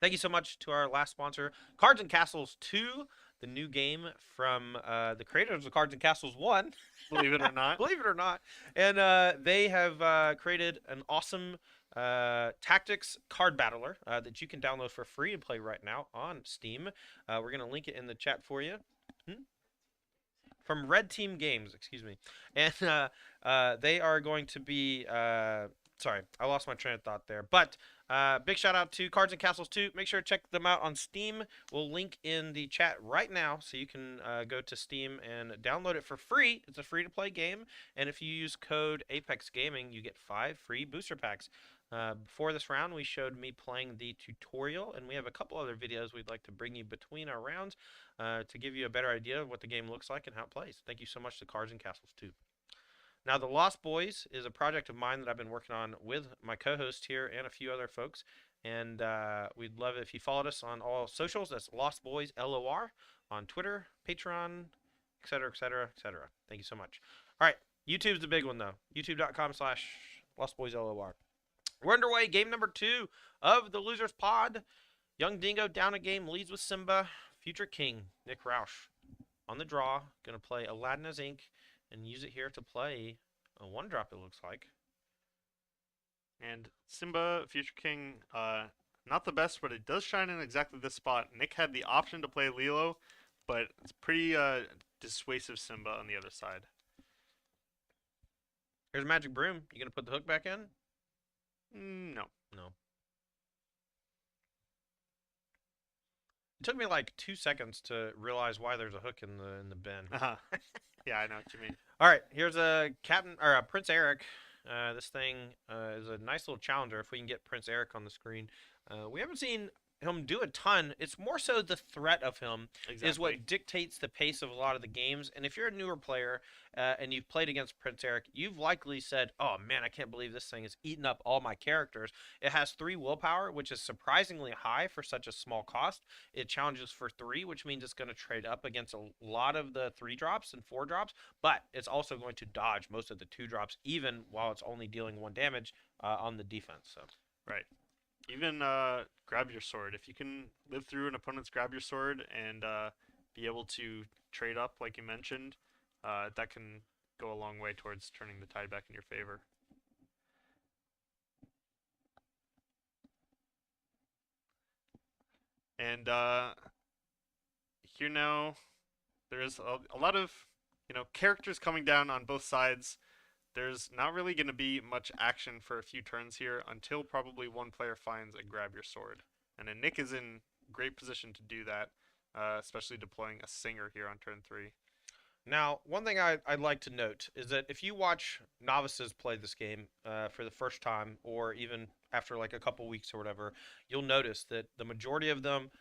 A: Thank you so much to our last sponsor, Cards and Castles 2, the new game from the creators of Cards and Castles 1.
B: Believe it or not.
A: Believe it or not. And they have created an awesome tactics card battler that you can download for free and play right now on Steam. We're going to link it in the chat for you. From Red Team Games, excuse me. And they are going to be... sorry, I lost my train of thought there. But big shout out to Cards and Castles 2. Make sure to check them out on Steam. We'll link in the chat right now so you can go to Steam and download it for free. It's a free to play game. And if you use code Apex Gaming, you get 5 free booster packs. Before this round, we showed me playing the tutorial, and we have a couple other videos we'd like to bring you between our rounds to give you a better idea of what the game looks like and how it plays. Thank you so much to Cards and Castles 2. Now, The Lost Boys is a project of mine that I've been working on with my co-host here and a few other folks. And we'd love it if you followed us on all socials. That's Lost Boys LOR on Twitter, Patreon, etc., etc., etc. Thank you so much. All right, YouTube's the big one, though. YouTube.com/LostBoysLOR. We're underway. Game number 2 of the Losers Pod. Young Dingo down a game, leads with Simba. Future King, Nick Roush, on the draw. Going to play Aladdin as Ink and use it here to play a 1-drop, it looks like.
B: And Simba, Future King, not the best, but it does shine in exactly this spot. Nick had the option to play Lilo, but it's pretty dissuasive Simba on the other side.
A: Here's Magic Broom. You going to put the hook back in?
B: No.
A: No. It took me like 2 seconds to realize why there's a hook in the bin.
B: Uh-huh. Yeah, I know what you mean.
A: All right, here's a Prince Eric. This thing is a nice little challenger. If we can get Prince Eric on the screen, we haven't seen him do a ton. It's more so the threat of him is what dictates the pace of a lot of the games. And if you're a newer player and you've played against Prince Eric, you've likely said, "Oh man, I can't believe this thing is eating up all my characters." It has 3 willpower, which is surprisingly high for such a small cost. It challenges for 3, which means it's going to trade up against a lot of the 3 drops and 4 drops, but it's also going to dodge most of the 2 drops, even while it's only dealing 1 damage on the defense. So.
B: Right. Even grab your sword. If you can live through an opponent's grab your sword and be able to trade up, like you mentioned, that can go a long way towards turning the tide back in your favor. And here now, there's a lot of characters coming down on both sides. There's not really going to be much action for a few turns here until probably one player finds a grab your sword. And then Nick is in great position to do that, especially deploying a singer here on turn 3.
A: Now, one thing I'd like to note is that if you watch novices play this game for the first time, or even after like a couple weeks or whatever, you'll notice that the majority of them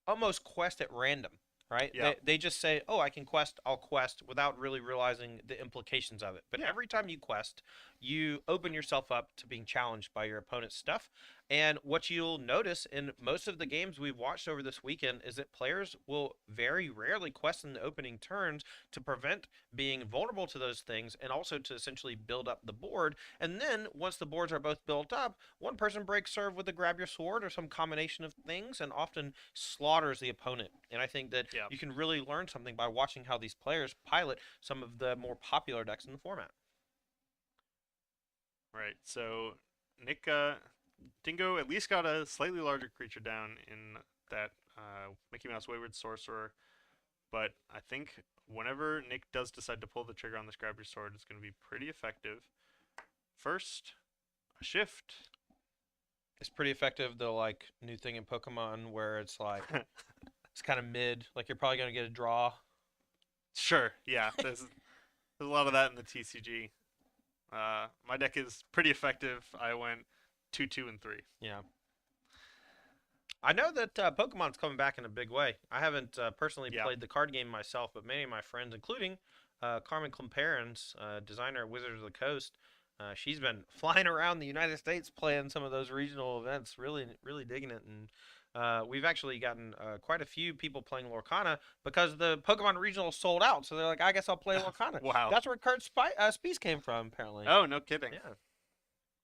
A: almost quest at random. Right?
B: Yeah.
A: They just say, "Oh, I can quest, I'll quest," without really realizing the implications of it. But every time you quest, you open yourself up to being challenged by your opponent's stuff. And what you'll notice in most of the games we've watched over this weekend is that players will very rarely quest in the opening turns to prevent being vulnerable to those things and also to essentially build up the board. And then once the boards are both built up, one person breaks serve with a grab your sword or some combination of things and often slaughters the opponent. And I think that
B: Yeah.
A: you can really learn something by watching how these players pilot some of the more popular decks in the format.
B: Right. So Nick Dingo at least got a slightly larger creature down in that Mickey Mouse Wayward Sorcerer, but I think whenever Nick does decide to pull the trigger on this grab your sword, it's going to be pretty effective. First, a shift.
A: It's pretty effective, the like new thing in Pokemon where it's like it's kind of mid, like you're probably gonna get a draw.
B: Sure, yeah. There's a lot of that in the TCG. My deck is pretty effective. I went 2, 2, and 3.
A: Yeah. I know that Pokemon's coming back in a big way. I haven't personally
B: Yeah.
A: played the card game myself, but many of my friends, including Carmen Clemperens, designer at Wizards of the Coast, she's been flying around the United States playing some of those regional events, really, really digging it. And we've actually gotten quite a few people playing Lorcana because the Pokemon regional sold out. So they're like, I guess I'll play Lorcana.
B: Wow.
A: That's where Kurt Spies came from, apparently.
B: Oh, no kidding.
A: Yeah.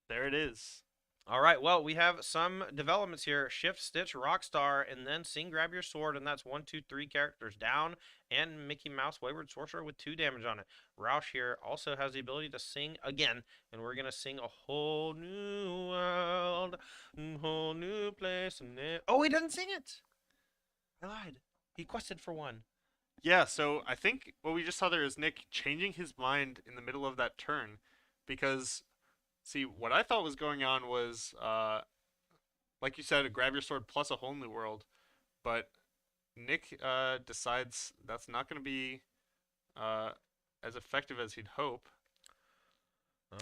B: There it is.
A: All right, well, we have some developments here. Shift, Stitch, Rockstar, and then Sing, Grab Your Sword, and that's 1, 2, 3 characters down, and Mickey Mouse, Wayward Sorcerer with 2 damage on it. Roush here also has the ability to sing again, and we're going to sing a whole new world, whole new place. Oh, he doesn't sing it! I lied. He quested for 1.
B: Yeah, so I think what we just saw there is Nick changing his mind in the middle of that turn because, see, what I thought was going on was, like you said, a grab your sword plus a whole new world, but Nick decides that's not going to be as effective as he'd hope.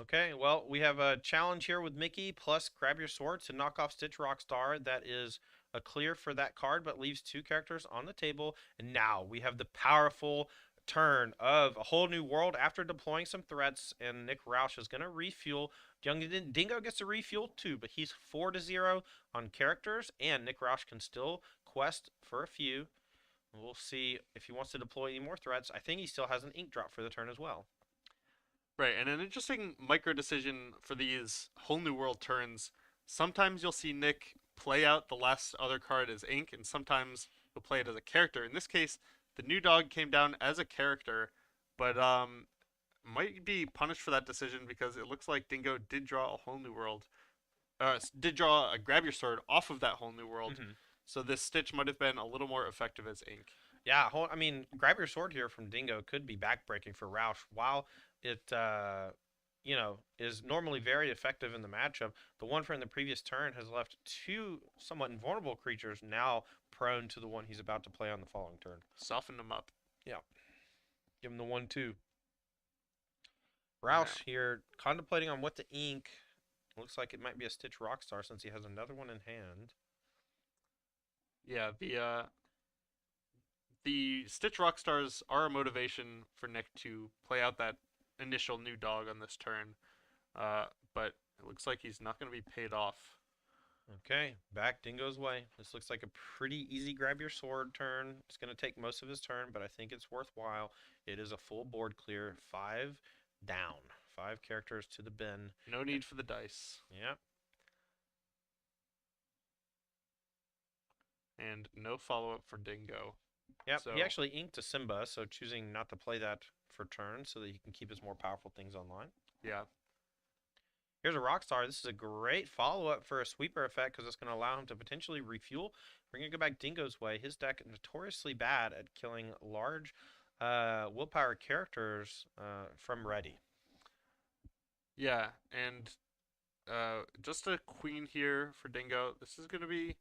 A: Okay, well, we have a challenge here with Mickey plus Grab Your Sword to knock off Stitch Rockstar. That is a clear for that card, but leaves 2 characters on the table. And now we have the powerful turn of a whole new world after deploying some threats, and Nick Roush is going to refuel. Young Dingo gets to refuel too, but he's 4-0 on characters, and Nick Roush can still quest for a few. We'll see if he wants to deploy any more threats. I think he still has an ink drop for the turn as well.
B: Right, and an interesting micro decision for these whole new world turns. Sometimes you'll see Nick play out the last other card as ink, and sometimes he'll play it as a character. In this case, the new dog came down as a character, but might be punished for that decision because it looks like Dingo did draw a whole new world. Did draw a grab your sword off of that whole new world.
A: Mm-hmm.
B: So this Stitch might have been a little more effective as ink.
A: Yeah, I mean, Grab Your Sword here from Dingo could be backbreaking for Roush. While it, is normally very effective in the matchup, the one from the previous turn has left 2 somewhat invulnerable creatures now prone to the one he's about to play on the following turn.
B: Soften them up.
A: Yeah. Give him the 1-2. Roush here contemplating on what to ink. Looks like it might be a Stitch Rockstar since he has another one in hand.
B: Yeah, the Stitch Rockstars are a motivation for Nick to play out that initial new dog on this turn, but it looks like he's not going to be paid off.
A: Okay, back Dingo's way. This looks like a pretty easy grab your sword turn. It's going to take most of his turn, but I think it's worthwhile. It is a full board clear. 5 down. 5 characters to the bin.
B: No need for the dice.
A: Yep.
B: And no follow-up for Dingo.
A: Yep,
B: So-
A: he actually inked a Simba, so choosing not to play that for turn so that he can keep his more powerful things online.
B: Yeah.
A: Here's a Rockstar. This is a great follow-up for a sweeper effect because it's going to allow him to potentially refuel. We're going to go back Dingo's way. His deck notoriously bad at killing large willpower characters from ready.
B: Yeah, and just a queen here for Dingo. This is going to be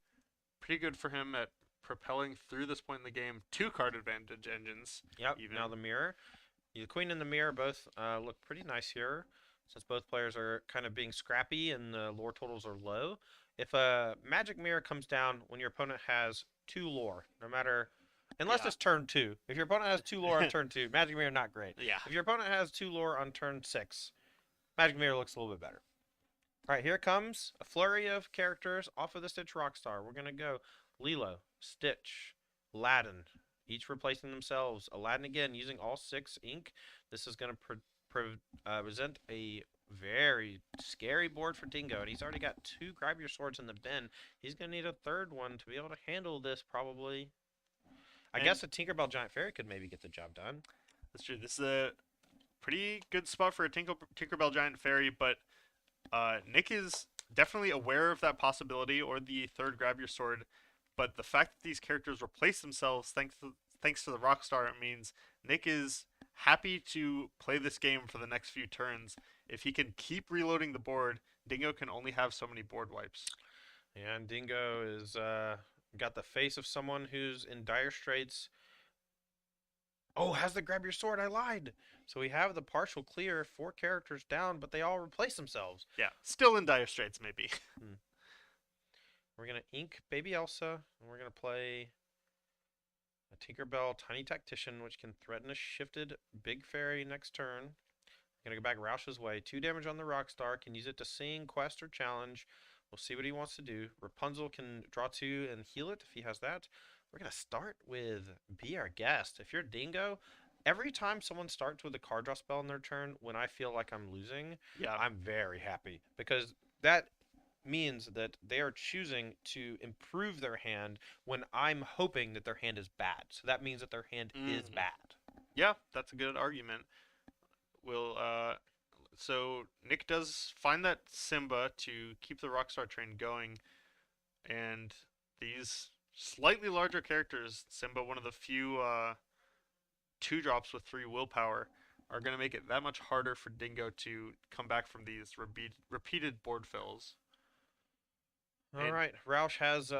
B: pretty good for him at propelling through this point in the game. 2 card advantage engines.
A: Yep,
B: Even.
A: now the mirror. The queen and the mirror both look pretty nice here since both players are kind of being scrappy and the lore totals are low. If a magic mirror comes down when your opponent has 2 lore, no matter... Unless
B: Yeah.
A: it's turn 2. If your opponent has 2 lore on turn 2, magic mirror not great.
B: Yeah.
A: If your opponent has 2 lore on turn 6, Magic Mirror looks a little bit better. All right, here comes a flurry of characters off of the Stitch Rockstar. We're going to go Lilo, Stitch, Aladdin, each replacing themselves. Aladdin again using all 6 ink. This is going to present a very scary board for Dingo, and he's already got 2 Grab Your Swords in the bin. He's going to need a 3rd one to be able to handle this, probably. I guess a Tinkerbell Giant Fairy could maybe get the job done.
B: That's true. This is a pretty good spot for a Tinkerbell Giant Fairy, but Nick is definitely aware of that possibility, or the 3rd Grab Your Sword. But the fact that these characters replace themselves thanks to the Rockstar, it means Nick is happy to play this game for the next few turns. If he can keep reloading the board, Dingo can only have so many board wipes.
A: And Dingo is got the face of someone who's in dire straits. Oh, has the Grab Your Sword? I lied. So we have the partial clear, 4 characters down, but they all replace themselves.
B: Yeah, still in dire straits, maybe.
A: We're going to ink Baby Elsa, and we're going to play a Tinkerbell Tiny Tactician, which can threaten a shifted Big Fairy next turn. Going to go back Roush's way. 2 damage on the Rockstar. Can use it to sing, quest, or challenge. We'll see what he wants to do. Rapunzel can draw 2 and heal it if he has that. We're going to start with Be Our Guest. If you're Dingo, every time someone starts with a card draw spell in their turn, when I feel like I'm losing,
B: Yeah,
A: I'm very happy. Because that means that they are choosing to improve their hand when I'm hoping that their hand is bad. So that means that their hand is
B: Mhm.
A: bad.
B: Yeah, that's a good argument. So Nick does find that Simba to keep the Rockstar train going, and these slightly larger characters, Simba, one of the few 2-drops with 3 willpower, are going to make it that much harder for Dingo to come back from these repeated board fills.
A: All right, Roush has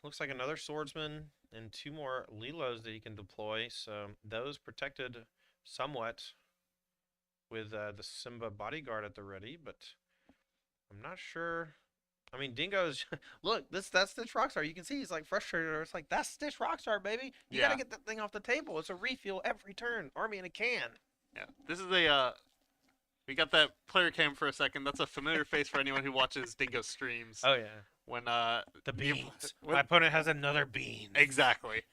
A: looks like another swordsman and 2 more Lilos that he can deploy. So those protected somewhat with the Simba bodyguard at the ready, but I'm not sure. I mean, Dingo's look. That's Stitch Rockstar. You can see he's like frustrated. Or it's like that's Stitch Rockstar, baby. You
B: Yeah.
A: gotta get that thing off the table. It's a refill every turn. Army in a can.
B: Yeah, this is a we got that player cam for a second. That's a familiar face for anyone who watches Dingo streams.
A: Oh yeah,
B: When
A: the beans.
B: when-
A: My opponent has another bean.
B: exactly.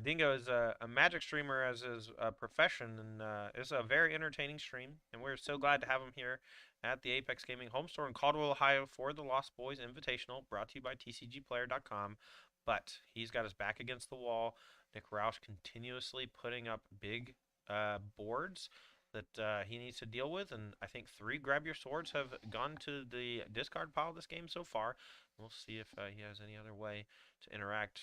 A: Dingo is a magic streamer as his profession, and it's a very entertaining stream. And we're so glad to have him here at the Apex Gaming home store in Caldwell, Ohio for the Lost Boys Invitational, brought to you by TCGplayer.com. But he's got his back against the wall. Nick Roush continuously putting up big boards that he needs to deal with, and I think 3 Grab Your Swords have gone to the discard pile this game so far. We'll see if he has any other way to interact.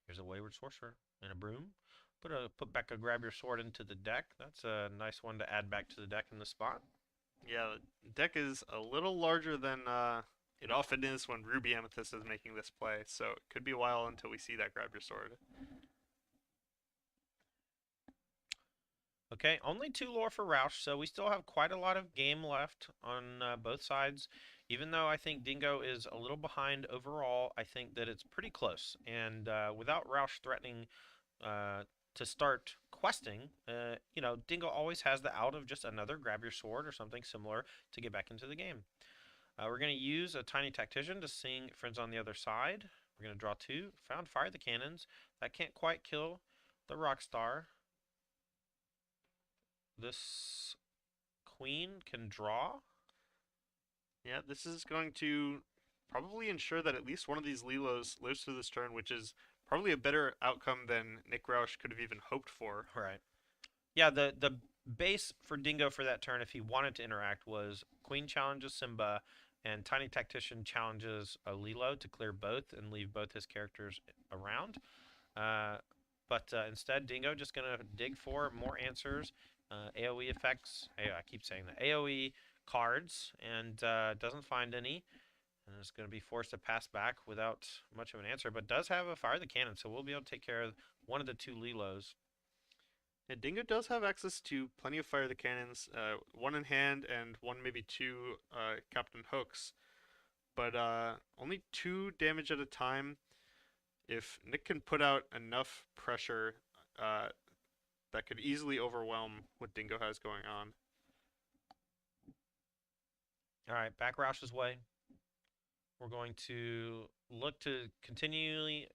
A: Here's a Wayward Sorcerer and a Broom. Put back a Grab Your Sword into the deck. That's a nice one to add back to the deck in the spot.
B: Yeah, the deck is a little larger than it often is when Ruby Amethyst is making this play, so it could be a while until we see that Grab Your Sword.
A: Okay, only 2 lore for Roush, so we still have quite a lot of game left on both sides. Even though I think Dingo is a little behind overall, I think that it's pretty close. And without Roush threatening to start questing, Dingo always has the out of just another Grab Your Sword or something similar to get back into the game. We're going to use a Tiny Tactician to sing Friends on the Other Side. We're going to draw 2. Found Fire the Cannons. That can't quite kill the Rockstar. This queen can draw.
B: Yeah, this is going to probably ensure that at least one of these Lilos lives through this turn, which is probably a better outcome than Nick Roush could have even hoped for.
A: Right. Yeah, the base for Dingo for that turn, if he wanted to interact, was Queen challenges Simba, and Tiny Tactician challenges a Lilo to clear both and leave both his characters around. But instead, Dingo just going to dig for more answers, AoE effects. I keep saying that. AoE cards, and doesn't find any. And is going to be forced to pass back without much of an answer, but does have a Fire the Cannon, so we'll be able to take care of one of the 2 Lilos.
B: Yeah, Dingo does have access to plenty of Fire the Cannons, 1 in hand and 1, maybe 2 Captain Hooks, but only 2 damage at a time. If Nick can put out enough pressure, that could easily overwhelm what Dingo has going on.
A: All right, back Roush's way. We're going to look to continue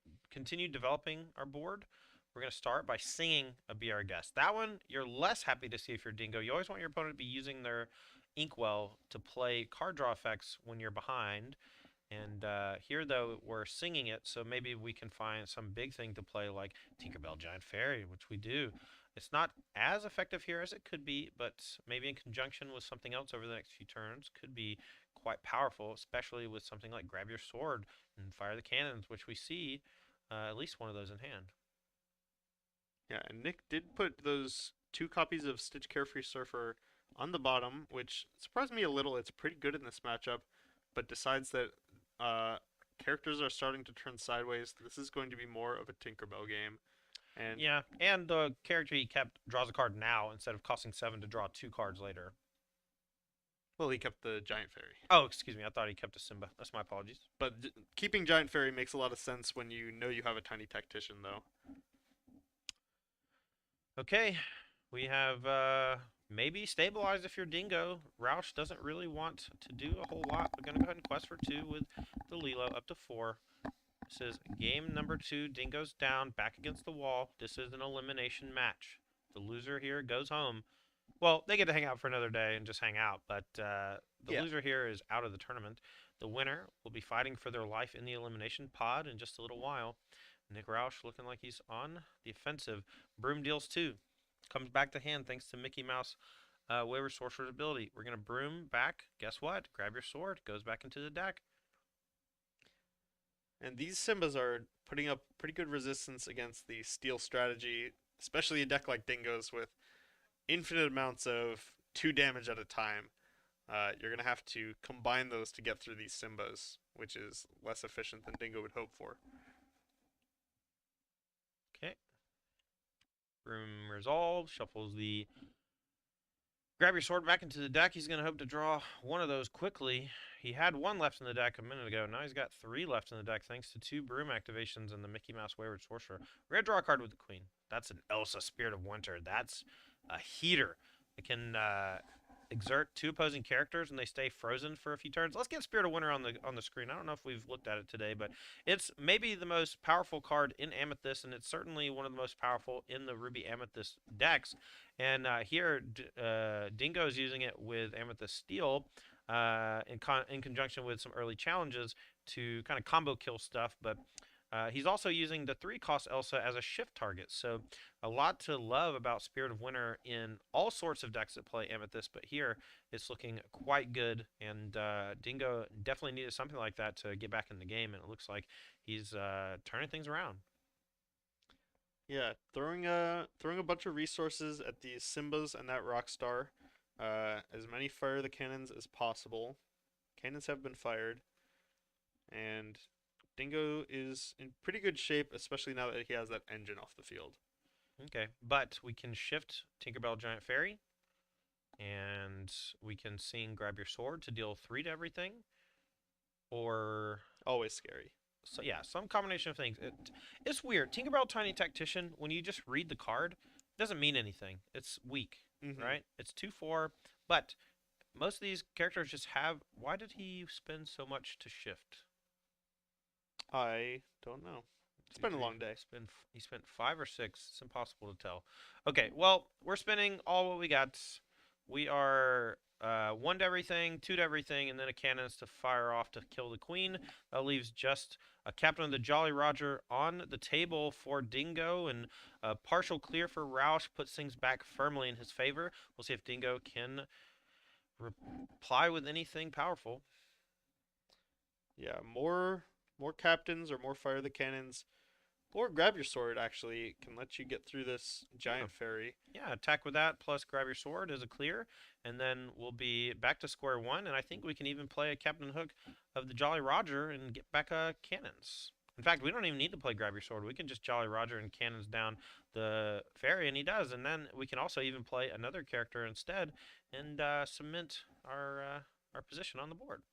A: developing our board. We're going to start by singing a Be Our Guest. That one, you're less happy to see if you're Dingo. You always want your opponent to be using their Inkwell to play card draw effects when you're behind. And here, though, we're singing it, so maybe we can find some big thing to play like Tinkerbell Giant Fairy, which we do. It's not as effective here as it could be, but maybe in conjunction with something else over the next few turns could be quite powerful, especially with something like Grab Your Sword and Fire the Cannons, which we see at least one of those in hand.
B: Yeah, and Nick did put those 2 copies of Stitch Carefree Surfer on the bottom, which surprised me a little. It's pretty good in this matchup, but decides that characters are starting to turn sideways. This is going to be more of a Tinkerbell game. And
A: yeah, and the character he kept draws a card now instead of costing 7 to draw 2 cards later.
B: well, he kept the Giant Fairy.
A: Oh, excuse me. I thought he kept a Simba. That's my apologies.
B: But keeping Giant Fairy makes a lot of sense when you know you have a Tiny Tactician, though.
A: Okay, we have maybe stabilize if you're Dingo. Roush doesn't really want to do a whole lot. We're going to go ahead and quest for 2 with the Lilo up to 4. This is game number 2. Dingo's down, back against the wall. This is an elimination match. The loser here goes home. Well, they get to hang out for another day and just hang out, but the loser here is out of the tournament. The winner will be fighting for their life in the elimination pod in just a little while. Nick Roush looking like he's on the offensive. Broom deals 2. Comes back to hand thanks to Mickey Mouse Wayward Sorcerer's ability. We're going to broom back. Guess what? Grab your sword. Goes back into the deck.
B: And these Simbas are putting up pretty good resistance against the steal strategy, especially a deck like Dingo's with infinite amounts of 2 damage at a time. You're going to have to combine those to get through these Simbas, which is less efficient than Dingo would hope for.
A: Okay. Broom resolved. Shuffles the grab your sword back into the deck. He's going to hope to draw one of those quickly. He had 1 left in the deck a minute ago. Now he's got 3 left in the deck thanks to 2 broom activations and the Mickey Mouse Wayward Sorcerer. We're going to draw a card with the Queen. That's an Elsa Spirit of Winter. That's a heater. It can exert 2 opposing characters and they stay frozen for a few turns. Let's get Spirit of Winter on the screen. I don't know if we've looked at it today, but it's maybe the most powerful card in Amethyst, and it's certainly one of the most powerful in the Ruby Amethyst decks. And here, Dingo's using it with Amethyst Steel in conjunction with some early challenges to kind of combo kill stuff, but he's also using the 3-cost Elsa as a shift target. So a lot to love about Spirit of Winter in all sorts of decks that play Amethyst, but here it's looking quite good, and Dingo definitely needed something like that to get back in the game, and it looks like he's turning things around.
B: Yeah, throwing a bunch of resources at these Simbas and that Rockstar. As many fire the cannons as possible. Cannons have been fired, and Dingo is in pretty good shape, especially now that he has that engine off the field.
A: Okay, but we can shift Tinkerbell Giant Fairy, and we can sing Grab Your Sword to deal 3 to everything, or
B: Always scary.
A: so yeah, some combination of things. It's weird. Tinkerbell Tiny Tactician, when you just read the card, it doesn't mean anything. It's weak, right? It's 2/4, but most of these characters just have. Why did he spend so much to shift?
B: I don't know. It's been a long day.
A: He spent 5 or 6. It's impossible to tell. Okay, well, we're spending all what we got. We are 1 to everything, 2 to everything, and then a cannons to fire off to kill the Queen. That leaves just a Captain of the Jolly Roger on the table for Dingo, and a partial clear for Roush puts things back firmly in his favor. We'll see if Dingo can reply with anything powerful.
B: Yeah, more captains or more fire the cannons, or grab your sword actually can let you get through this giant fairy.
A: Yeah, attack with that plus grab your sword is a clear, and then we'll be back to square 1, and I think we can even play a Captain Hook of the Jolly Roger and get back cannons. In fact, we don't even need to play grab your sword. We can just Jolly Roger and cannons down the fairy, and he does, and then we can also even play another character instead and cement our position on the board.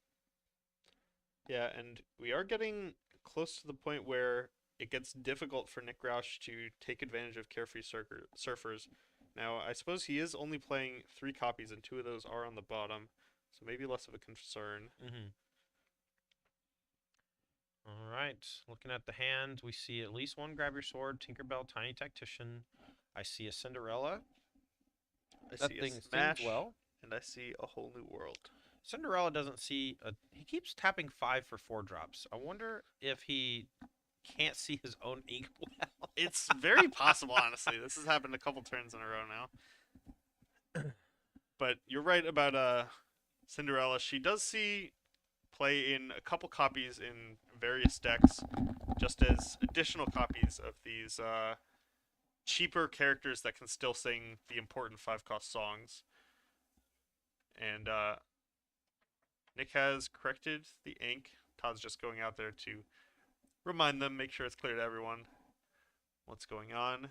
B: Yeah, and we are getting close to the point where it gets difficult for Nick Roush to take advantage of Carefree Surfers. Now, I suppose he is only playing 3 copies, and 2 of those are on the bottom, so maybe less of a concern.
A: Mm-hmm. All right. Looking at the hand, we see at least one Grab Your Sword, Tinkerbell, Tiny Tactician. I see a Cinderella.
B: I
A: That
B: see a
A: thing seems
B: Smash,
A: well.
B: and I see a Whole New World.
A: Cinderella doesn't see a. He keeps tapping 5 for 4 drops. I wonder if he can't see his own ink well.
B: It's very possible, honestly. This has happened a couple turns in a row now. But you're right about Cinderella. She does see play in a couple copies in various decks, just as additional copies of these cheaper characters that can still sing the important 5-cost songs. And Nick has corrected the ink. Todd's just going out there to remind them, make sure it's clear to everyone what's going on.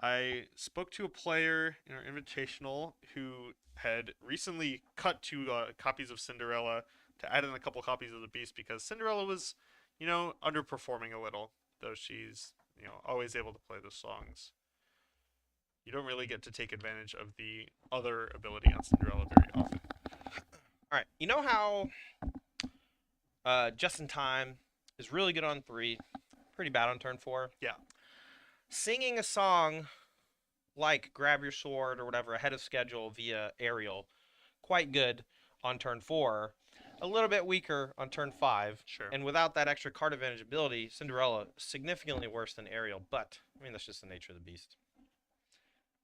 B: I spoke to a player in our Invitational who had recently cut 2 copies of Cinderella to add in a couple copies of the Beast because Cinderella was, underperforming a little, though she's, always able to play those songs. You don't really get to take advantage of the other ability on Cinderella very often.
A: All right. You know how Just in Time is really good on 3, pretty bad on turn 4?
B: Yeah.
A: Singing a song like Grab Your Sword or whatever ahead of schedule via Aerial, quite good on turn 4. A little bit weaker on turn 5.
B: Sure.
A: And without that extra card advantage ability, Cinderella significantly worse than Aerial. But, I mean, that's just the nature of the beast.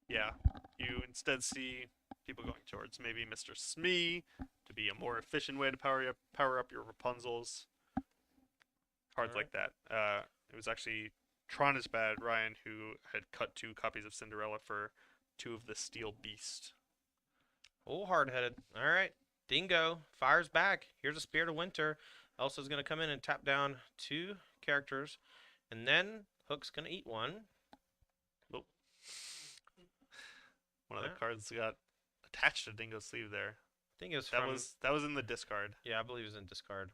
B: Yeah. You instead see people going towards maybe Mr. Smee to be a more efficient way to power up your Rapunzels. Cards like that. It was actually Tron is Bad, Ryan, who had cut 2 copies of Cinderella for 2 of the Steel Beast.
A: Oh, hard-headed. All right. Dingo fires back. Here's a Spirit of Winter. Elsa's going to come in and tap down 2 characters. And then Hook's going to eat 1.
B: Oh. One of the cards got attached to Dingo's sleeve there.
A: Dingo's
B: that was in the discard.
A: Yeah, I believe it's in discard.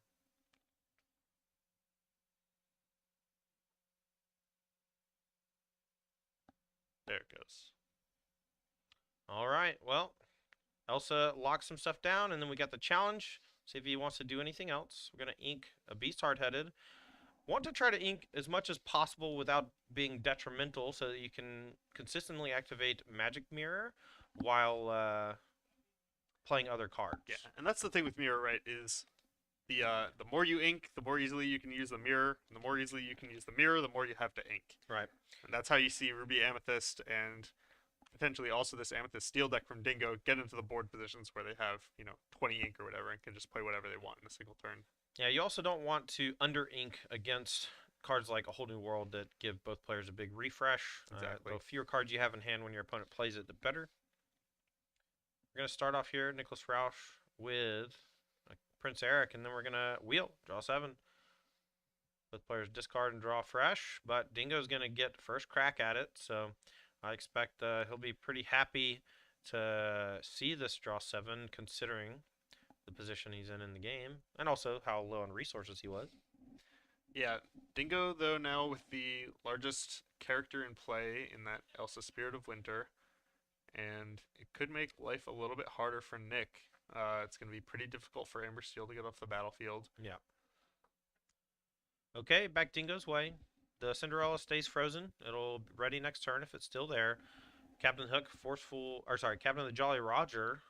B: There it goes.
A: All right. Well, Elsa locks some stuff down, and then we got the challenge. See if he wants to do anything else. We're going to ink a Beast Hard-Headed. Want to try to ink as much as possible without being detrimental so that you can consistently activate Magic Mirror while playing other cards.
B: Yeah, and that's the thing with Mirror, right, is the more you ink, the more easily you can use the mirror. And the more easily you can use the mirror, the more you have to ink.
A: Right.
B: And that's how you see Ruby Amethyst and potentially also this Amethyst Steel deck from Dingo get into the board positions where they have, 20 ink or whatever and can just play whatever they want in a single turn.
A: Yeah, you also don't want to under-ink against cards like A Whole New World that give both players a big refresh.
B: Exactly.
A: The fewer cards you have in hand when your opponent plays it, the better. We're going to start off here, Nicholas Roush with Prince Eric, and then we're going to wheel, draw 7. Both players discard and draw fresh, but Dingo's going to get first crack at it, so I expect he'll be pretty happy to see this draw 7, considering the position he's in the game, and also how low on resources he was.
B: Yeah, Dingo, though, now with the largest character in play in that Elsa Spirit of Winter, and it could make life a little bit harder for Nick. It's going to be pretty difficult for Amber Steel to get off the battlefield.
A: Yeah. Okay, back Dingo's way. The Cinderella stays frozen. It'll be ready next turn if it's still there. Captain Hook, Captain of the Jolly Roger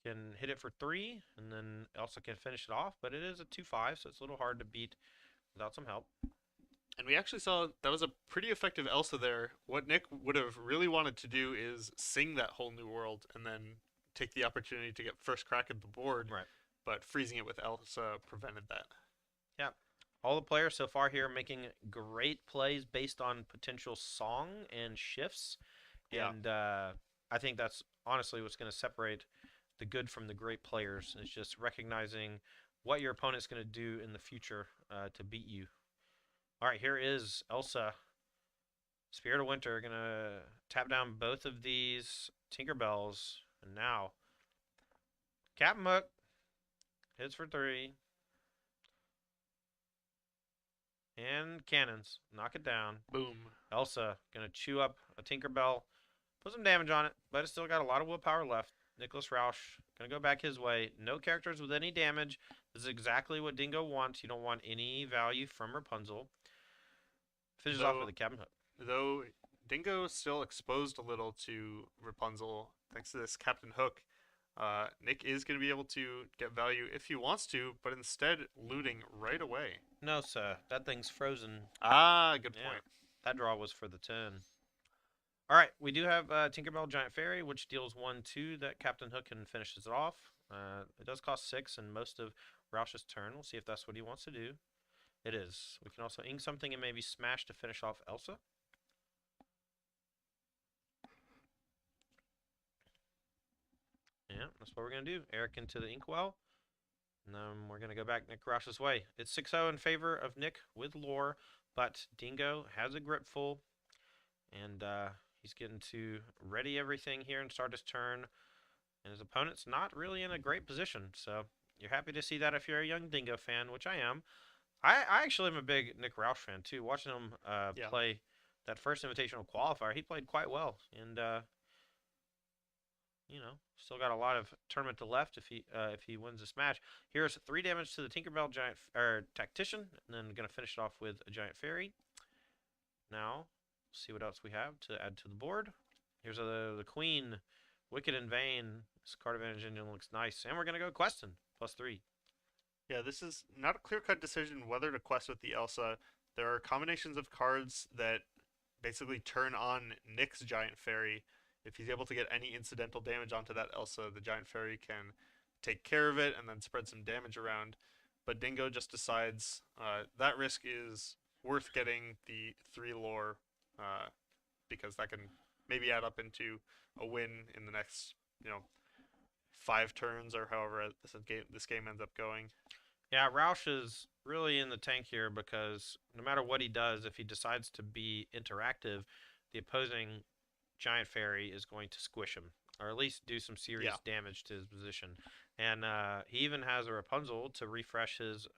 A: can hit it for 3, and then Elsa can finish it off, but it is a 2/5, so it's a little hard to beat without some help.
B: And we actually saw that was a pretty effective Elsa there. What Nick would have really wanted to do is sing that Whole New World and then take the opportunity to get first crack at the board.
A: Right.
B: But freezing it with Elsa prevented that.
A: Yeah. All the players so far here making great plays based on potential song and shifts.
B: Yeah.
A: And I think that's honestly what's going to separate the good from the great players. Is just recognizing what your opponent's going to do in the future to beat you. All right, here is Elsa. Spirit of Winter going to tap down both of these Tinkerbells. And now, Captain Hook hits for 3. And cannons. Knock it down.
B: Boom.
A: Elsa going to chew up a Tinkerbell. Put some damage on it, but it's still got a lot of willpower left. Nicholas Roush going to go back his way. No characters with any damage. This is exactly what Dingo wants. You don't want any value from Rapunzel. Finishes off with a cabin hook.
B: Though Dingo still exposed a little to Rapunzel thanks to this Captain Hook, Nick is going to be able to get value if he wants to, but instead looting right away.
A: No, sir. That thing's frozen.
B: Ah, good
A: Yeah.
B: point.
A: That draw was for the 10. All right, we do have Tinkerbell Giant Fairy, which deals 1/2 that Captain Hook and finishes it off. It does cost 6 in most of Roush's turn. We'll see if that's what he wants to do. It is. We can also ink something and maybe smash to finish off Elsa. Yeah, that's what we're going to do. Eric into the inkwell. And then we're going to go back Nick Roush's way. It's 6-0 in favor of Nick with lore, but Dingo has a grip full. And he's getting to ready everything here and start his turn. And his opponent's not really in a great position. So you're happy to see that if you're a young Dingo fan, which I am. I actually am a big Nick Roush fan, too. Watching him play that first Invitational Qualifier, he played quite well. And, you know, still got a lot of tournament to left if he wins this match. Here's 3 damage to the Tinkerbell Giant Tactician. And then going to finish it off with a Giant Fairy. Now, see what else we have to add to the board. Here's the Queen, Wicked and Vain. This card advantage engine looks nice. And we're going to go Questing, +3.
B: Yeah, this is not a clear-cut decision whether to quest with the Elsa. There are combinations of cards that basically turn on Nick's Giant Fairy. If he's able to get any incidental damage onto that Elsa, the Giant Fairy can take care of it and then spread some damage around. But Dingo just decides that risk is worth getting the 3 lore because that can maybe add up into a win in the next, 5 turns or however this game ends up going.
A: Yeah, Roush is really in the tank here because no matter what he does, if he decides to be interactive, the opposing Giant Fairy is going to squish him, or at least do some serious damage to his position. And he even has a Rapunzel to refresh his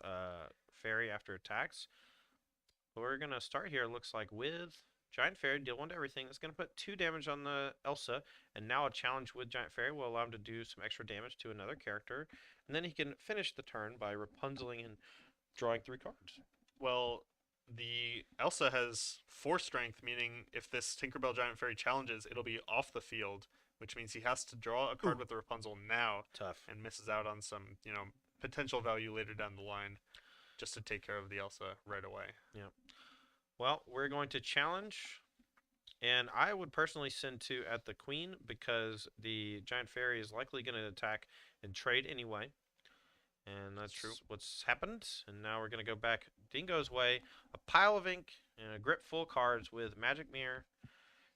A: fairy after attacks. But we're going to start here, looks like, with Giant Fairy, deal 1 to everything. It's going to put 2 damage on the Elsa, and now a challenge with Giant Fairy will allow him to do some extra damage to another character. And then he can finish the turn by Rapunzeling and drawing 3 cards.
B: Well, the Elsa has 4 strength, meaning if this Tinkerbell Giant Fairy challenges, it'll be off the field, which means he has to draw a card with the Rapunzel now.
A: Tough.
B: And misses out on some, potential value later down the line just to take care of the Elsa right away.
A: Yeah. Well, we're going to challenge, and I would personally send 2 at the Queen because the Giant Fairy is likely going to attack and trade anyway. And that's
B: true.
A: What's happened. And now we're going to go back Dingo's way. A pile of ink and a grip full cards with Magic Mirror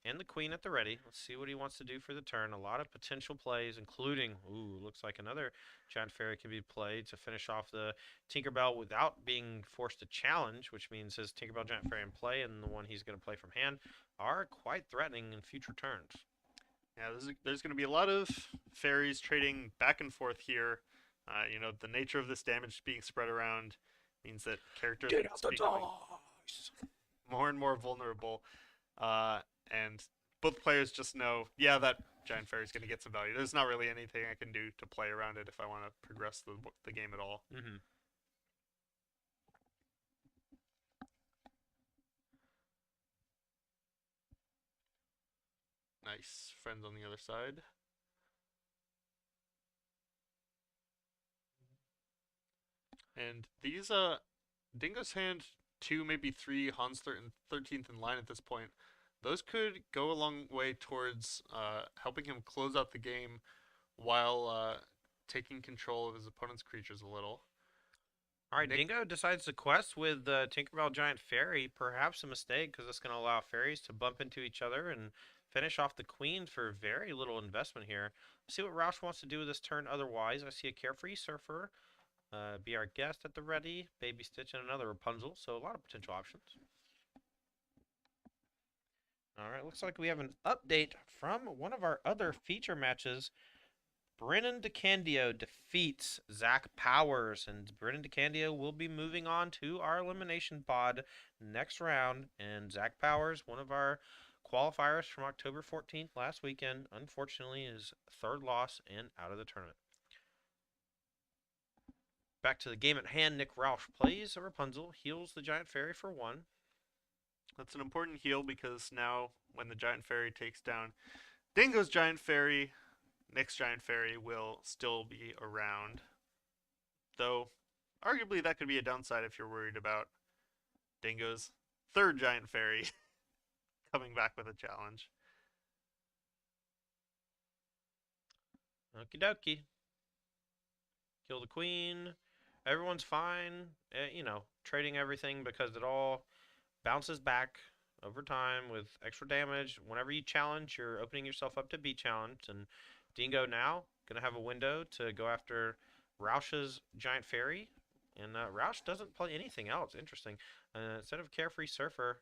A: and the Queen at the ready. Let's see what he wants to do for the turn. A lot of potential plays, including, looks like another Giant Fairy can be played to finish off the Tinkerbell without being forced to challenge, which means his Tinkerbell Giant Fairy in play and the one he's going to play from hand are quite threatening in future turns.
B: Yeah, there's going to be a lot of fairies trading back and forth here. The nature of this damage being spread around means that characters are becoming more and more vulnerable. And both players just know, that Giant Fairy is going to get some value. There's not really anything I can do to play around it if I want to progress the game at all.
A: Mm-hmm.
B: Nice. Friends on the other side. And these, Dingo's hand 2, maybe 3, Hans 13th in line at this point. Those could go a long way towards helping him close out the game while taking control of his opponent's creatures a little.
A: All right, Dingo decides to quest with Tinkerbell Giant Fairy. Perhaps a mistake because it's going to allow fairies to bump into each other and finish off the Queen for very little investment here. Let's see what Roush wants to do with this turn otherwise. I see a Carefree Surfer. Be Our Guest at the ready. Baby Stitch and another Rapunzel. So a lot of potential options. All right, looks like we have an update from one of our other feature matches Brennan DeCandio defeats Zach Powers, and Brennan DeCandio will be moving on to our elimination pod next round. And Zach Powers, one of our qualifiers from October 14th last weekend, unfortunately is third loss and out of the tournament. Back to the game at hand, Nick Roush plays a Rapunzel, heals the Giant Fairy for 1.
B: That's an important heal because now when the Giant Fairy takes down Dingo's Giant Fairy, Nick's Giant Fairy will still be around. Though, arguably that could be a downside if you're worried about Dingo's third Giant Fairy coming back with a challenge.
A: Okie dokie. Kill the queen. Everyone's fine. Trading everything because it all bounces back over time with extra damage. Whenever you challenge, you're opening yourself up to be challenged. And Dingo now going to have a window to go after Roush's Giant Fairy. And Roush doesn't play anything else. Interesting. Instead of Carefree Surfer,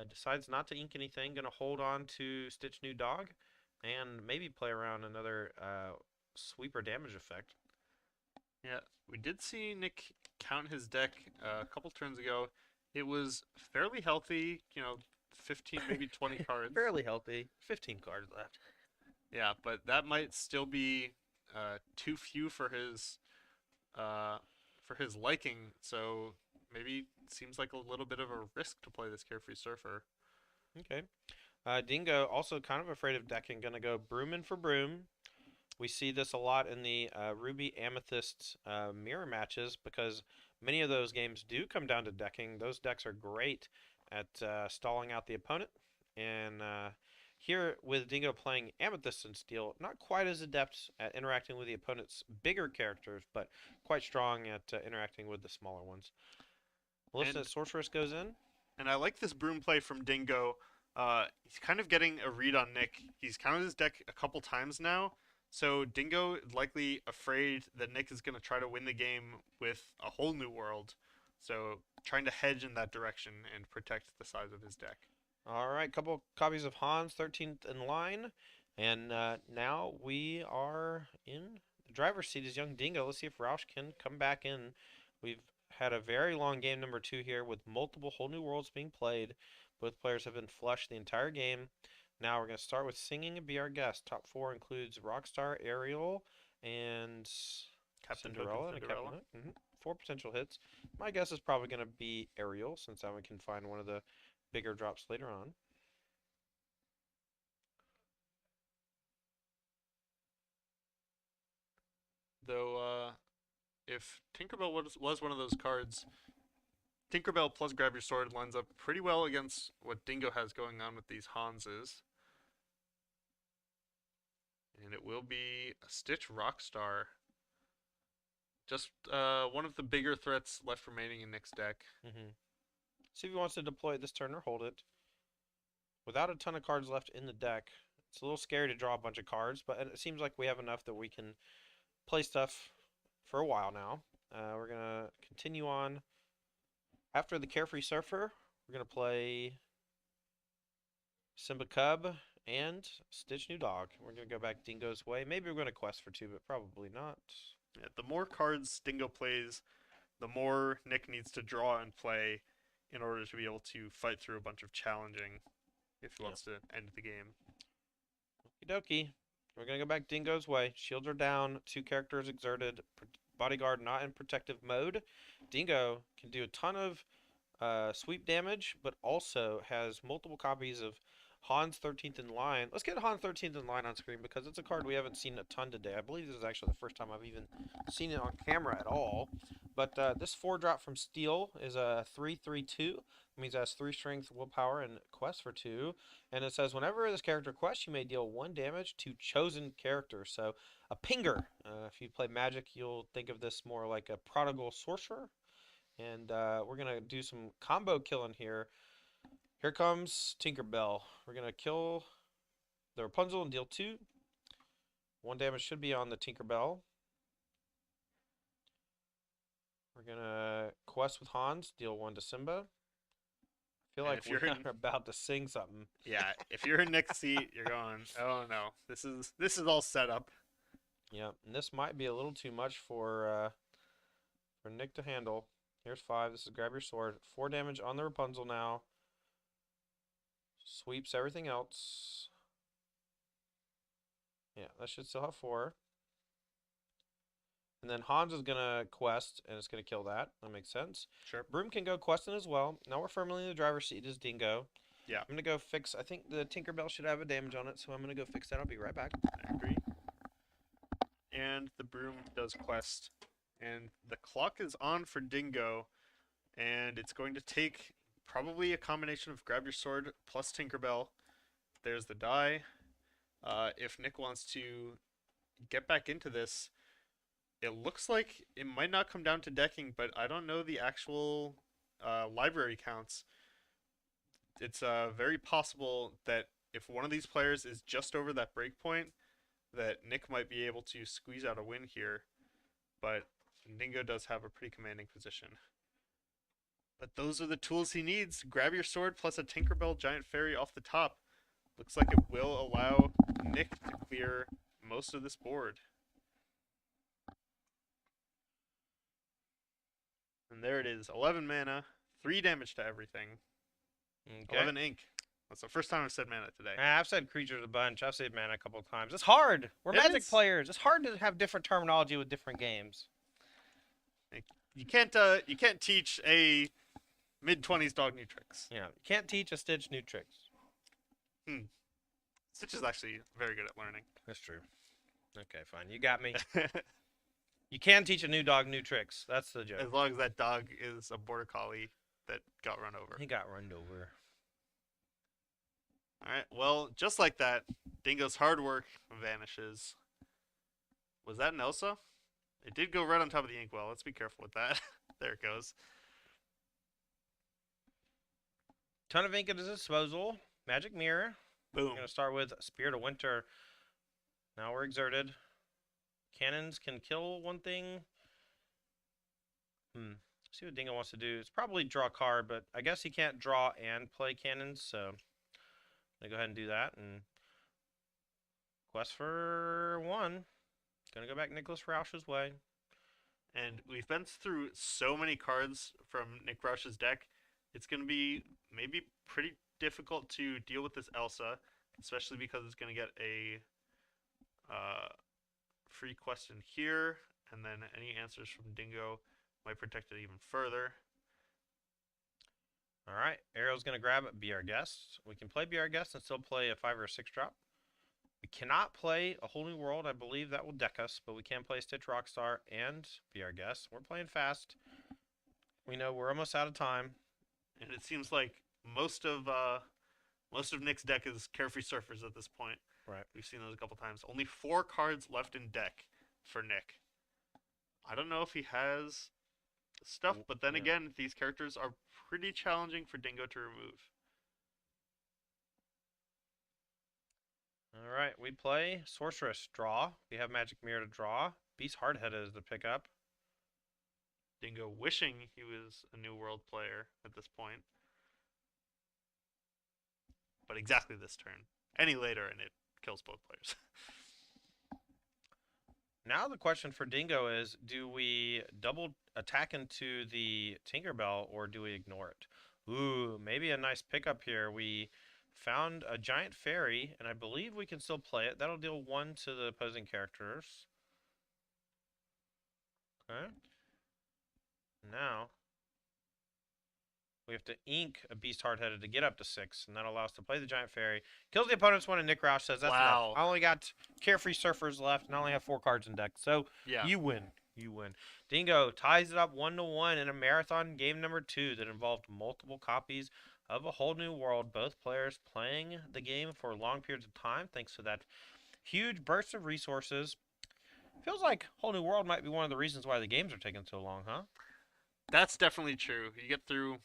A: decides not to ink anything. Going to hold on to Stitch New Dog and maybe play around another sweeper damage effect.
B: Yeah, we did see Nick count his deck a couple turns ago. It was fairly healthy, 15, maybe 20 cards.
A: Fairly healthy. 15 cards left.
B: Yeah, but that might still be too few for his liking. So maybe it seems like a little bit of a risk to play this Carefree Surfer.
A: Okay. Dingo also kind of afraid of decking. Going to go Broomin' for Broom. We see this a lot in the Ruby Amethyst mirror matches because many of those games do come down to decking. Those decks are great at stalling out the opponent. And here with Dingo playing Amethyst and Steel, not quite as adept at interacting with the opponent's bigger characters, but quite strong at interacting with the smaller ones. Melissa Sorceress goes in.
B: And I like this Broom play from Dingo. He's kind of getting a read on Nick. He's counted his deck a couple times now. So Dingo likely afraid that Nick is going to try to win the game with a whole new world. So trying to hedge in that direction and protect the size of his deck.
A: All right, couple copies of Hans, 13th in line. And now we are in the driver's seat as young Dingo. Let's see if Roush can come back in. We've had a very long game number 2 here with multiple whole new worlds being played. Both players have been flushed the entire game. Now we're going to start with Singing and Be Our Guest. Top 4 includes Rockstar, Ariel, and
B: Captain
A: Cinderella.
B: Hook
A: And
B: and
A: Captain
B: Cinderella.
A: Hook. 4 potential hits. My guess is probably going to be Ariel, since now we can find one of the bigger drops later on.
B: Though, if Tinkerbell was one of those cards, Tinkerbell plus Grab Your Sword lines up pretty well against what Dingo has going on with these Hanses. And it will be a Stitch Rockstar. Just one of the bigger threats left remaining in Nick's deck.
A: See if he wants to deploy it this turn or hold it. Without a ton of cards left in the deck, it's a little scary to draw a bunch of cards, but it seems like we have enough that we can play stuff for a while now. We're going to continue on. After the Carefree Surfer, we're going to play Simba Cub and Stitch New Dog. We're going to go back Dingo's way. Maybe we're going to quest for 2, but probably not.
B: Yeah, the more cards Dingo plays, the more Nick needs to draw and play in order to be able to fight through a bunch of challenging if he wants to end the game.
A: Okie dokie. We're going to go back Dingo's way. Shields are down. 2 characters exerted. Bodyguard not in protective mode. Dingo can do a ton of sweep damage, but also has multiple copies of Hans 13th in line. Let's get Hans 13th in line on screen because it's a card we haven't seen a ton today. I believe this is actually the first time I've even seen it on camera at all. But this 4-drop from Steel is a 3/3/2. It means it has 3 strength, willpower, and quest for 2. And it says whenever this character quests, you may deal 1 damage to chosen characters. So a pinger. If you play Magic, you'll think of this more like a prodigal sorcerer. And we're going to do some combo killing here. Here comes Tinkerbell. We're going to kill the Rapunzel and deal 2. 1 damage should be on the Tinkerbell. We're going to quest with Hans, deal 1 to Simba. I feel like we're about to sing something.
B: Yeah, if you're in Nick's seat, you're going, oh no, this is all set up.
A: Yep, and this might be a little too much for Nick to handle. Here's 5. This is grab your sword. 4 damage on the Rapunzel now. Sweeps everything else. Yeah, that should still have 4. And then Hans is going to quest, and it's going to kill that. That makes sense.
B: Sure.
A: Broom can go questing as well. Now we're firmly in the driver's seat as Dingo.
B: Yeah.
A: I'm going to go fix... I think the Tinkerbell should have a damage on it, so I'm going to go fix that. I'll be right back.
B: I agree. And the Broom does quest. And the clock is on for Dingo. And it's going to take probably a combination of grab your sword plus Tinkerbell. There's the die. If Nick wants to get back into this, it looks like it might not come down to decking, but I don't know the actual library counts. It's very possible that if one of these players is just over that break point, that Nick might be able to squeeze out a win here. But Dingo does have a pretty commanding position. But those are the tools he needs. Grab your sword plus a Tinkerbell Giant Fairy off the top. Looks like it will allow Nick to clear most of this board. And there it is. 11 mana, 3 damage to everything.
A: Okay.
B: 11 ink. That's the first time I've said mana today.
A: I've said creatures a bunch. I've said mana a couple of times. It's hard. We're
B: It
A: Magic
B: is.
A: players. It's hard to have different terminology with different games.
B: You can't teach a mid-20s dog new tricks.
A: Yeah, you can't teach a Stitch new tricks.
B: Stitch is actually very good at learning.
A: That's true. Okay, fine. You got me. You can teach a new dog new tricks. That's the joke.
B: As long as that dog is a border collie that got run over.
A: He got run over.
B: Alright, well, just like that, Dingo's hard work vanishes. Was that an Elsa? It did go right on top of the inkwell. Let's be careful with that. There it goes.
A: Ton of ink at his disposal. Magic mirror.
B: Boom.
A: We're gonna start with Spirit of Winter. Now we're exerted. Cannons can kill one thing. See what Dingo wants to do. It's probably draw a card, but I guess he can't draw and play cannons, so I'm gonna go ahead and do that and quest for 1. Gonna go back Nicholas Roush's way.
B: And we've been through so many cards from Nick Roush's deck. It's going to be maybe pretty difficult to deal with this Elsa, especially because it's going to get a free quest in here, and then any answers from Dingo might protect it even further.
A: All right, Arrow's gonna grab it. Be Our Guest. We can play Be Our Guest and still play a 5 or a 6 drop. We cannot play A Whole New World. I believe that will deck us, but we can play Stitch Rockstar and Be Our Guest. We're playing fast. We know we're almost out of time.
B: And it seems like most of Nick's deck is Carefree Surfers at this point.
A: Right.
B: We've seen those a couple times. Only 4 cards left in deck for Nick. I don't know if he has stuff, but then
A: Yeah.
B: again, these characters are pretty challenging for Dingo to remove.
A: All right, we play Sorceress. Draw. We have Magic Mirror to draw. Beast Hardheaded is the pickup.
B: Dingo wishing he was a New World player at this point. But exactly this turn. Any later and it kills both players.
A: Now the question for Dingo is, do we double attack into the Tinkerbell or do we ignore it? Ooh, maybe a nice pickup here. We found a giant fairy, and I believe we can still play it. That'll deal 1 to the opposing characters. Okay. Now, we have to ink a Beast Hardheaded to get up to 6, and that allows us to play the giant fairy. Kills the opponent's one, and Nick Roush says, that's
B: Wow.
A: enough. I only got Carefree Surfers left, and I only have 4 cards in deck. So,
B: Yeah.
A: you win. You win. Dingo ties it up 1-1 in a marathon game number 2 that involved multiple copies of A Whole New World. Both players playing the game for long periods of time thanks to that huge burst of resources. Feels like Whole New World might be one of the reasons why the games are taking so long, huh?
B: That's definitely true. You get through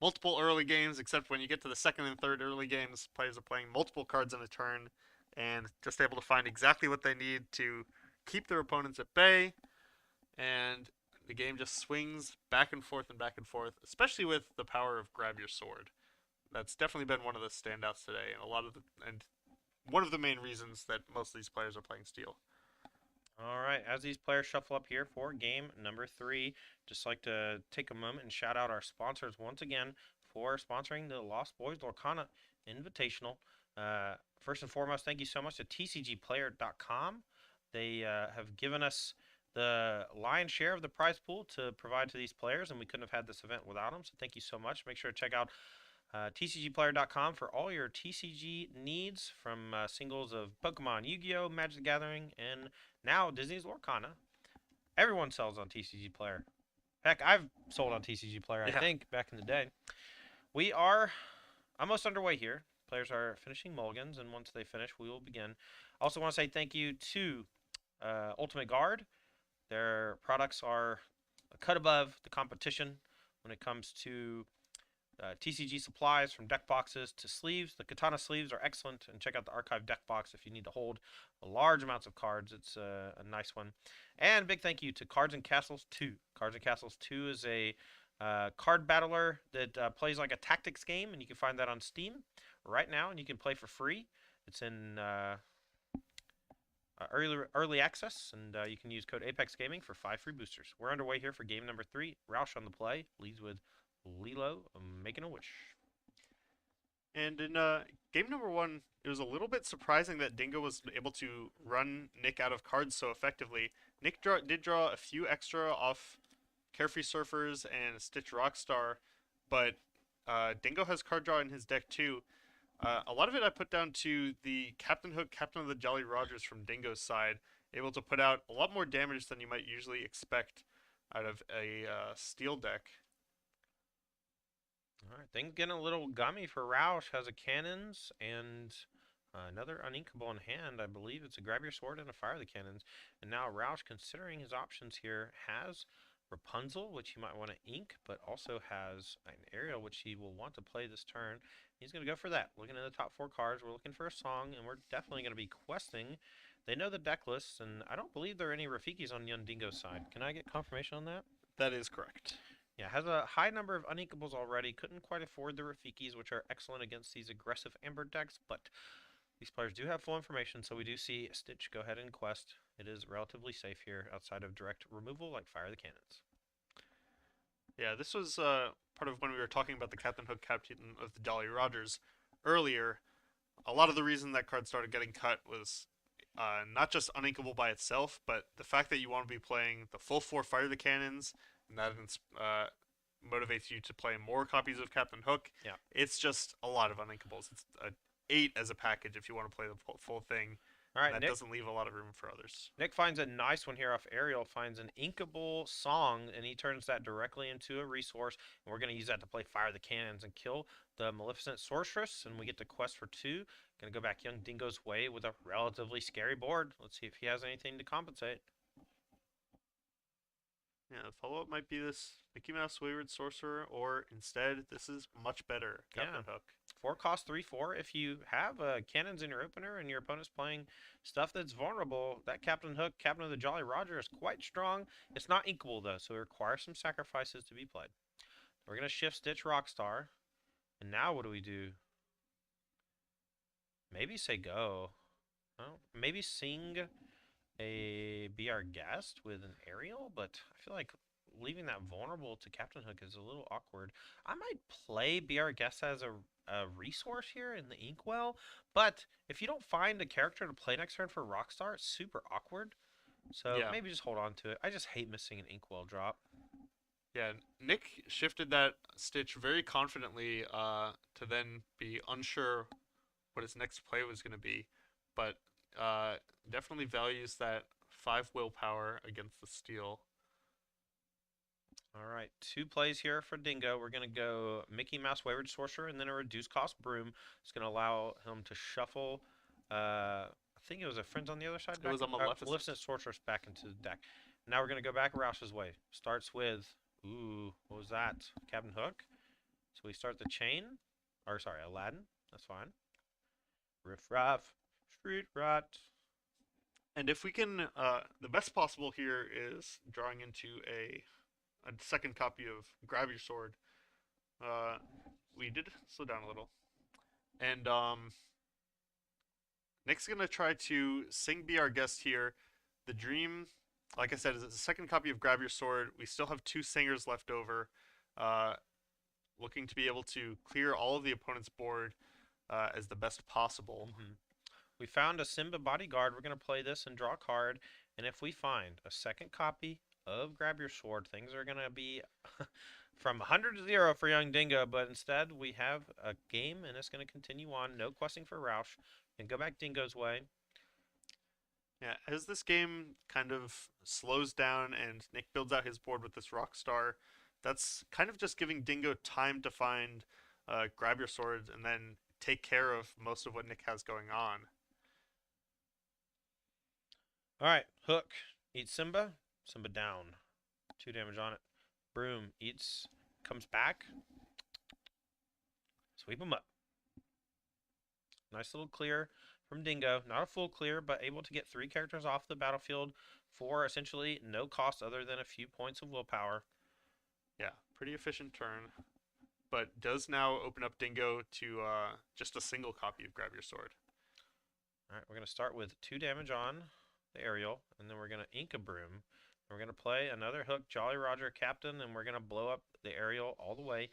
B: multiple early games, except when you get to the second and third early games, players are playing multiple cards in a turn and just able to find exactly what they need to keep their opponents at bay. And the game just swings back and forth, especially with the power of Grab Your Sword. That's definitely been one of the standouts today, and one of the main reasons that most of these players are playing Steel.
A: All right, as these players shuffle up here for game number 3, just like to take a moment and shout out our sponsors once again for sponsoring the Lost Boys Lorcana Invitational. First and foremost, thank you so much to TCGplayer.com. They have given us the lion's share of the prize pool to provide to these players, and we couldn't have had this event without them. So thank you so much. Make sure to check out TCGplayer.com for all your TCG needs, from singles of Pokemon, Yu-Gi-Oh, Magic the Gathering, and now Disney's Lorcana. Everyone sells on TCG Player. Heck, I've sold on TCG Player, I
B: Yeah.
A: think, back in the day. We are almost underway here. Players are finishing mulligans, and once they finish, we will begin. I also want to say thank you to Ultimate Guard. Their products are a cut above the competition when it comes to TCG supplies, from deck boxes to sleeves. The katana sleeves are excellent, and check out the archive deck box if you need to hold large amounts of cards. It's a nice one. And big thank you to Cards and Castles 2. Cards and Castles 2 is a card battler that plays like a tactics game, and you can find that on Steam right now, and you can play for free. It's in early access, and you can use code Apex Gaming for 5 free boosters. We're underway here for game number 3. Roush on the play, leads with Lilo making a wish.
B: And in game number 1, it was a little bit surprising that Dingo was able to run Nick out of cards so effectively. Nick did draw a few extra off Carefree Surfers and Stitch Rockstar, but Dingo has card draw in his deck too. A lot of it I put down to the Captain Hook, Captain of the Jolly Rogers from Dingo's side, able to put out a lot more damage than you might usually expect out of a steel deck.
A: All right, things getting a little gummy for Roush. Has a cannons and another uninkable in hand. I believe it's a grab your sword and a fire the cannons. And now Roush, considering his options here, has Rapunzel, which he might want to ink, but also has an Ariel, which he will want to play this turn. He's going to go for that. Looking at the top 4 cards, we're looking for a song, and we're definitely going to be questing. They know the deck lists, and I don't believe there are any Rafikis on Young Dingo's side. Can I get confirmation on that?
B: That is correct.
A: Yeah, has a high number of uninkables already. Couldn't quite afford the Rafikis, which are excellent against these aggressive Amber decks, but these players do have full information, so we do see Stitch go ahead and quest. It is relatively safe here outside of direct removal like Fire the Cannons.
B: Yeah, this was part of when we were talking about the Captain Hook, Captain of the Jolly Rogers earlier. A lot of the reason that card started getting cut was not just uninkable by itself, but the fact that you want to be playing the full 4 Fire the Cannons, and that motivates you to play more copies of Captain Hook.
A: Yeah.
B: It's just a lot of uninkables. It's 8 as a package if you want to play the full thing.
A: All right,
B: That
A: Nick.
B: doesn't leave a lot of room for others.
A: Nick finds a nice one here off Ariel, finds an inkable song, and he turns that directly into a resource. And we're going to use that to play Fire the Cannons and kill the Maleficent Sorceress, and we get to quest for 2. Going to go back Young Dingo's way with a relatively scary board. Let's see if he has anything to compensate.
B: Yeah, the follow-up might be this Mickey Mouse Wayward Sorcerer, or instead, this is much better, Captain Hook.
A: 4 cost 3/4. If you have cannons in your opener and your opponent's playing stuff that's vulnerable, that Captain Hook, Captain of the Jolly Roger, is quite strong. It's not inkable though, so it requires some sacrifices to be played. We're gonna shift Stitch Rockstar, and now what do we do? Maybe say go. Oh, maybe sing a Be Our Guest with an Ariel, but I feel like leaving that vulnerable to Captain Hook is a little awkward. I might play Be Our Guest as a resource here in the Inkwell, but if you don't find a character to play next turn for Rockstar, it's super awkward. So
B: Yeah.
A: maybe just hold on to it. I just hate missing an Inkwell drop.
B: Yeah, Nick shifted that Stitch very confidently to then be unsure what his next play was going to be, but definitely values that 5 willpower against the steel.
A: All right, 2 plays here for Dingo. We're going to go Mickey Mouse Wayward Sorcerer and then a reduced cost Broom. It's going to allow him to shuffle, I think it was a Friends on the other side.
B: It was a Maleficent.
A: Maleficent Sorceress back into the deck. Now we're going to go back Roush's way. Starts with, ooh, what was that? Captain Hook. So we start the chain, or sorry, Aladdin. That's fine. Riff Raff, Street Rat.
B: And if we can, the best possible here is drawing into a second copy of Grab Your Sword. We did slow down a little. And Nick's going to try to sing Be Our Guest here, The dream, like I said, is a second copy of Grab Your Sword. We still have 2 singers left over, uh, looking to be able to clear all of the opponent's board as the best possible.
A: We found a Simba bodyguard. We're going to play this and draw a card. And if we find a second copy of Grab Your Sword, things are going to be from 100 to 0 for Young Dingo. But instead, we have a game, and it's going to continue on. No questing for Roush. And go back Dingo's way.
B: Yeah, as this game kind of slows down and Nick builds out his board with this rock star, that's kind of just giving Dingo time to find Grab Your Sword and then take care of most of what Nick has going on.
A: All right, Hook eats Simba. Simba down. 2 damage on it. Broom eats, comes back. Sweep him up. Nice little clear from Dingo. Not a full clear, but able to get 3 characters off the battlefield for essentially no cost other than a few points of willpower.
B: Yeah, pretty efficient turn, but does now open up Dingo to just a single copy of Grab Your Sword.
A: All right, we're going to start with 2 damage on the aerial, and then we're going to ink a Broom. We're going to play another Hook, Jolly Roger, Captain, and we're going to blow up the aerial all the way.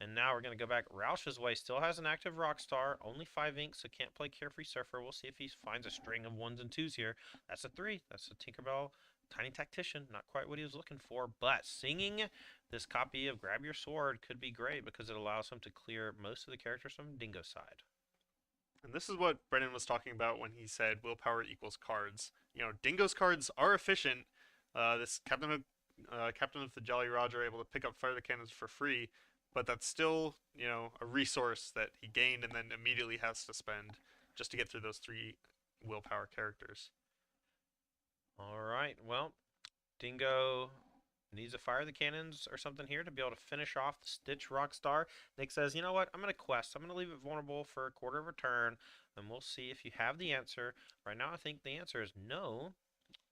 A: And now we're going to go back Roush's way. Still has an active Rockstar. Only 5 inks, so can't play Carefree Surfer. We'll see if he finds a string of 1s and 2s here. That's a 3. That's a Tinkerbell Tiny Tactician. Not quite what he was looking for, but singing this copy of Grab Your Sword could be great because it allows him to clear most of the characters from Dingo's side.
B: And this is what Brennan was talking about when he said willpower equals cards. You know, Dingo's cards are efficient. This Captain of the Jolly Roger able to pick up Fire the Cannons for free, but that's still, you know, a resource that he gained and then immediately has to spend just to get through those 3 willpower characters.
A: All right, well, Dingo needs to fire the cannons or something here to be able to finish off the Stitch Rockstar. Nick says, you know what, I'm going to quest. I'm going to leave it vulnerable for a quarter of a turn, and we'll see if you have the answer. Right now, I think the answer is no.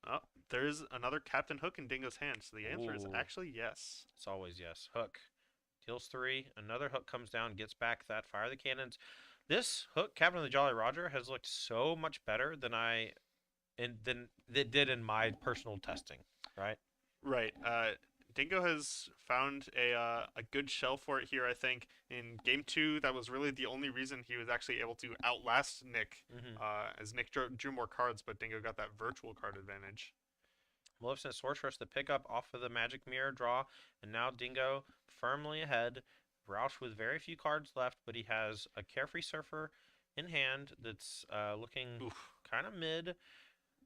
B: Oh, there's another Captain Hook in Dingo's hand, so the answer is
A: Ooh.
B: actually yes.
A: It's always yes. Hook deals 3. Another Hook comes down, gets back that fire the cannons. This Hook, Captain of the Jolly Roger, has looked so much better than than it did in my personal testing, right?
B: Right. Dingo has found a good shell for it here, I think. In Game 2, that was really the only reason he was actually able to outlast Nick, as Nick drew more cards, but Dingo got that virtual card advantage.
A: Maleficent Sorceress to pick up off of the Magic Mirror draw, and now Dingo firmly ahead. Roush with very few cards left, but he has a Carefree Surfer in hand that's looking kind of mid.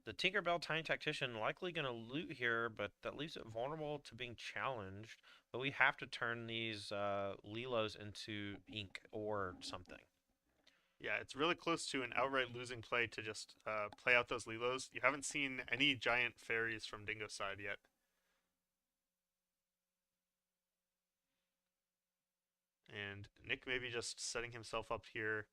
A: The Tinkerbell Tiny Tactician likely going to loot here, but that leaves it vulnerable to being challenged. But we have to turn these Lilos into ink or something.
B: Yeah, it's really close to an outright losing play to just play out those Lilos. You haven't seen any giant fairies from Dingo's side yet. And Nick maybe just setting himself up here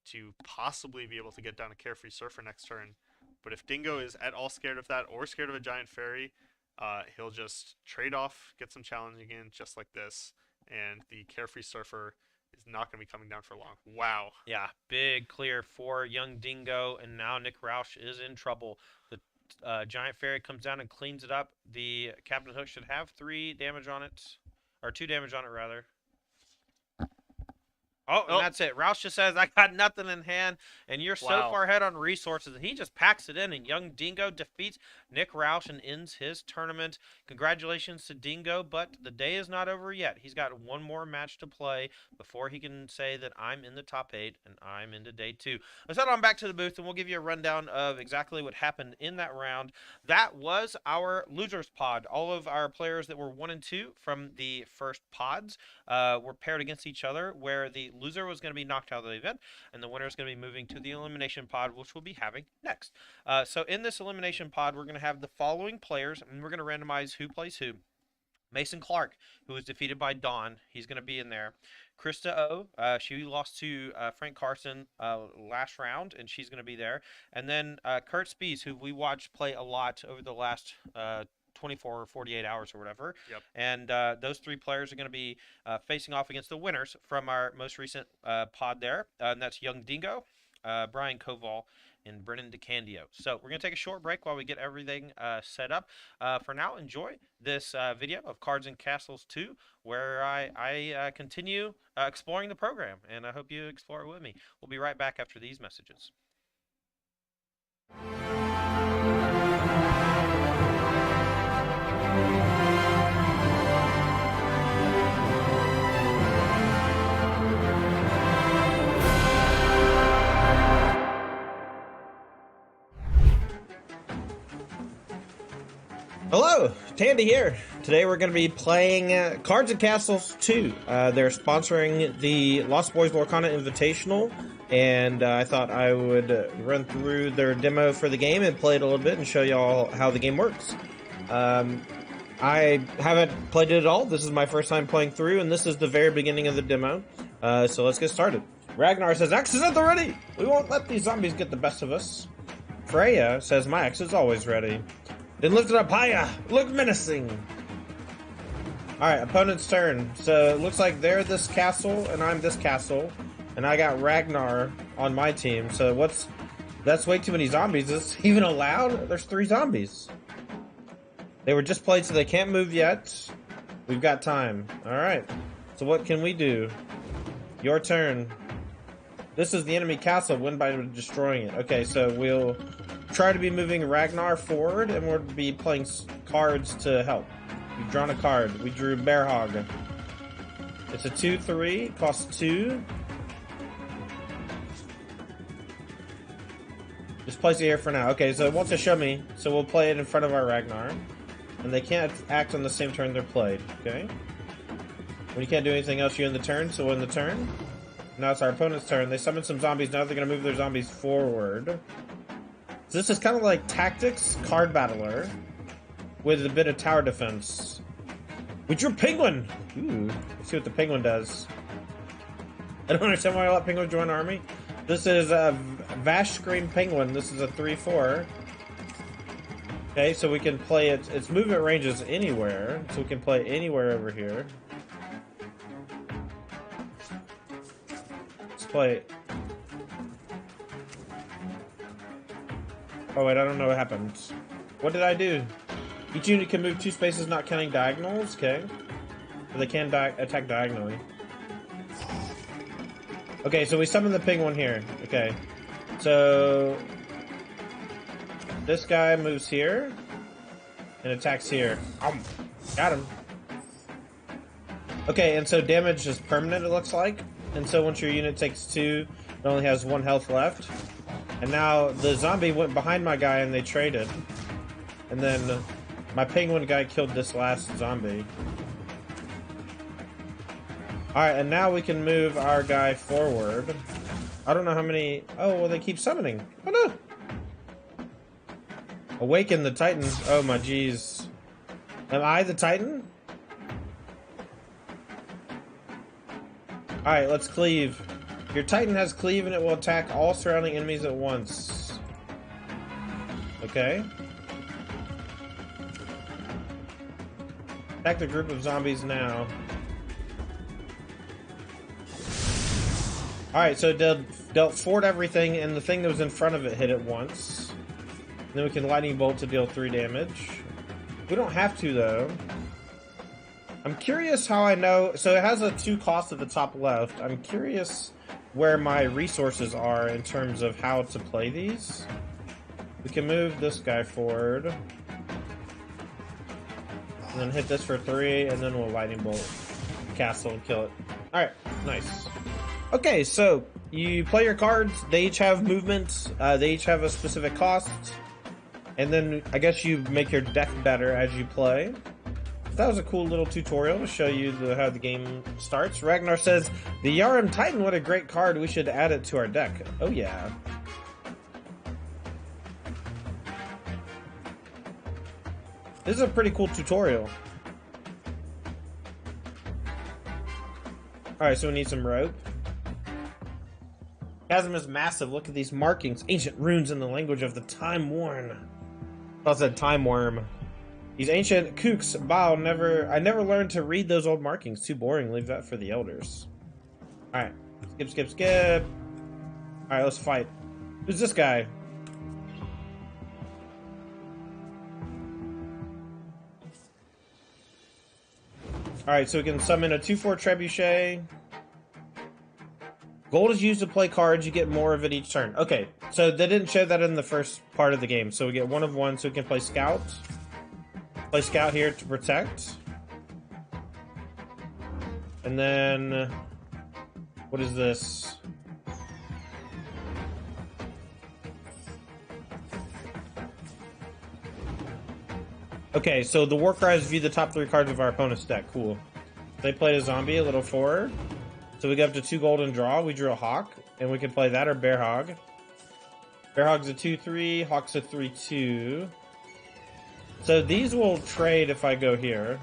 B: to possibly be able to get down a Carefree Surfer next turn. But if Dingo is at all scared of that or scared of a giant fairy, he'll just trade off, get some challenging in just like this, and the Carefree Surfer is not going to be coming down for long. Wow.
A: Yeah, big clear for young Dingo, and now Nick Roush is in trouble. The giant fairy comes down and cleans it up. The Captain Hook should have 3 damage on it, or 2 damage on it rather. Oh, and that's it. Roush just says, I got nothing in hand, and you're so far ahead on resources. He just packs it in, and young Dingo defeats Nick Roush and ends his tournament. Congratulations to Dingo, but the day is not over yet. He's got one more match to play before he can say that I'm in the top 8, and I'm into day 2. Let's head on back to the booth, and we'll give you a rundown of exactly what happened in that round. That was our losers pod. All of our players that were 1 and 2 from the first pods were paired against each other, where the loser was going to be knocked out of the event, and the winner is going to be moving to the elimination pod, which we'll be having next. So in this elimination pod, we're going to have the following players, and we're going to randomize who plays who. Mason Clark, who was defeated by Dawn, he's going to be in there. Krista O, she lost to Frank Carson last round, and she's going to be there. And then Kurt Spies, who we watched play a lot over the last 24 or 48 hours or whatever.
B: Yep.
A: And those 3 players are going to be facing off against the winners from our most recent pod there. And that's Young Dingo, Brian Koval, and Brennan DeCandio. So we're going to take a short break while we get everything set up. For now, enjoy this video of Cards and Castles 2, where I continue exploring the program, and I hope you explore it with me. We'll be right back after these messages.
D: Hello, Tandy here. Today we're going to be playing Cards and Castles 2. They're sponsoring the Lost Boys Lorcana Invitational, and I thought I would run through their demo for the game and play it a little bit and show y'all how the game works. I haven't played it at all. This is my first time playing through, and this is the very beginning of the demo. So let's get started. Ragnar says, "Axe is at the ready! We won't let these zombies get the best of us." Freya says, "My axe is always ready." Then lift it up higher. Look menacing. Alright, opponent's turn. So it looks like they're this castle and I'm this castle. And I got Ragnar on my team. So that's way too many zombies. Is this even allowed? There's 3 zombies. They were just played so they can't move yet. We've got time. Alright. So what can we do? Your turn. This is the enemy castle. Win by destroying it. Okay, so we'll try to be moving Ragnar forward, and we'll be playing cards to help. We've drawn a card. We drew Bear Hog. It's a 2/3, costs 2. Just place it here for now. Okay, so it wants to show me, so we'll play it in front of our Ragnar. And they can't act on the same turn they're played, okay? When you can't do anything else, you end the turn, so win the turn. Now it's our opponent's turn. They summon some zombies. Now they're going to move their zombies forward. So this is kind of like Tactics Card Battler with a bit of tower defense. We drew Penguin! Ooh, let's see what the Penguin does. I don't understand why I let Penguin join army. This is a Vash Scream Penguin. This is a 3/4. Okay, so we can play it. Its movement range is anywhere, so we can play anywhere over here. Let's play. Oh wait, I don't know what happened. What did I do? Each unit can move 2 spaces, not counting diagonals. Okay, but they can attack diagonally. Okay, so we summon the penguin here. Okay, so this guy moves here and attacks here. Got him. Okay, and so damage is permanent, it looks like. And so once your unit takes 2, it only has 1 health left. And now the zombie went behind my guy and they traded. And then my penguin guy killed this last zombie. Alright, and now we can move our guy forward. I don't know how many... Oh, well, they keep summoning. Oh, no! Awaken the Titan. Oh, my jeez. Am I the Titan? Alright, let's cleave. Your Titan has cleave and it will attack all surrounding enemies at once. Okay. Attack the group of zombies now. Alright, so it dealt forward everything, and the thing that was in front of it hit it once. And then we can lightning bolt to deal 3 damage. We don't have to, though. I'm curious how I know... So it has a 2 cost at the top left. I'm curious where my resources are in terms of how to play these. We can move this guy forward. And then hit this for 3, and then we'll lightning bolt castle and kill it. Alright, nice. Okay, so you play your cards. They each have movement. They each have a specific cost. And then I guess you make your deck better as you play. That was a cool little tutorial to show you how the game starts. Ragnar says, "The Yarum Titan, what a great card. We should add it to our deck." Oh, yeah. This is a pretty cool tutorial. Alright, so we need some rope. Chasm is massive. Look at these markings. Ancient runes in the language of the Time Worn. I said Time Worm. These ancient kooks. Wow, I never learned to read those old markings. Too boring. Leave that for the elders. Alright. Skip, skip, skip. All right, let's fight. Who's this guy? All right, so we can summon a 2/4 trebuchet. Gold is used to play cards. You get more of it each turn. Okay, so they didn't show that in the first part of the game. So we get 1 of 1, so we can play Scout. Play Scout here to protect. And then... what is this? Okay, so the war cries view the top 3 cards of our opponent's deck. Cool. They played a zombie, a little forward. So we get up to 2 gold and draw. We drew a hawk, and we can play that or bear hog. Bear hog's a 2/3, hawk's a 3/2. So these will trade if I go here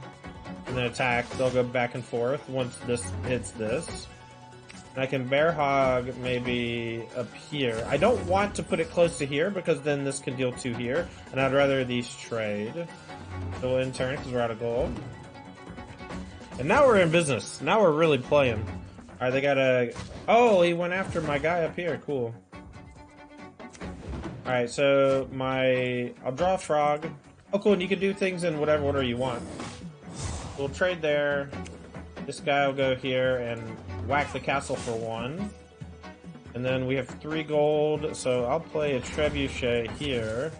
D: and then attack. They'll go back and forth once this hits this. And I can bear hog maybe up here. I don't want to put it close to here because then this can deal 2 here, and I'd rather these trade. So we'll end turn because we're out of gold. And now we're in business. Now we're really playing. Alright, they got a... oh, he went after my guy up here. Cool. Alright, so my... I'll draw a frog. Oh, cool, and you can do things in whatever order you want. We'll trade there. This guy will go here and whack the castle for 1. And then we have 3 gold, so I'll play a trebuchet here.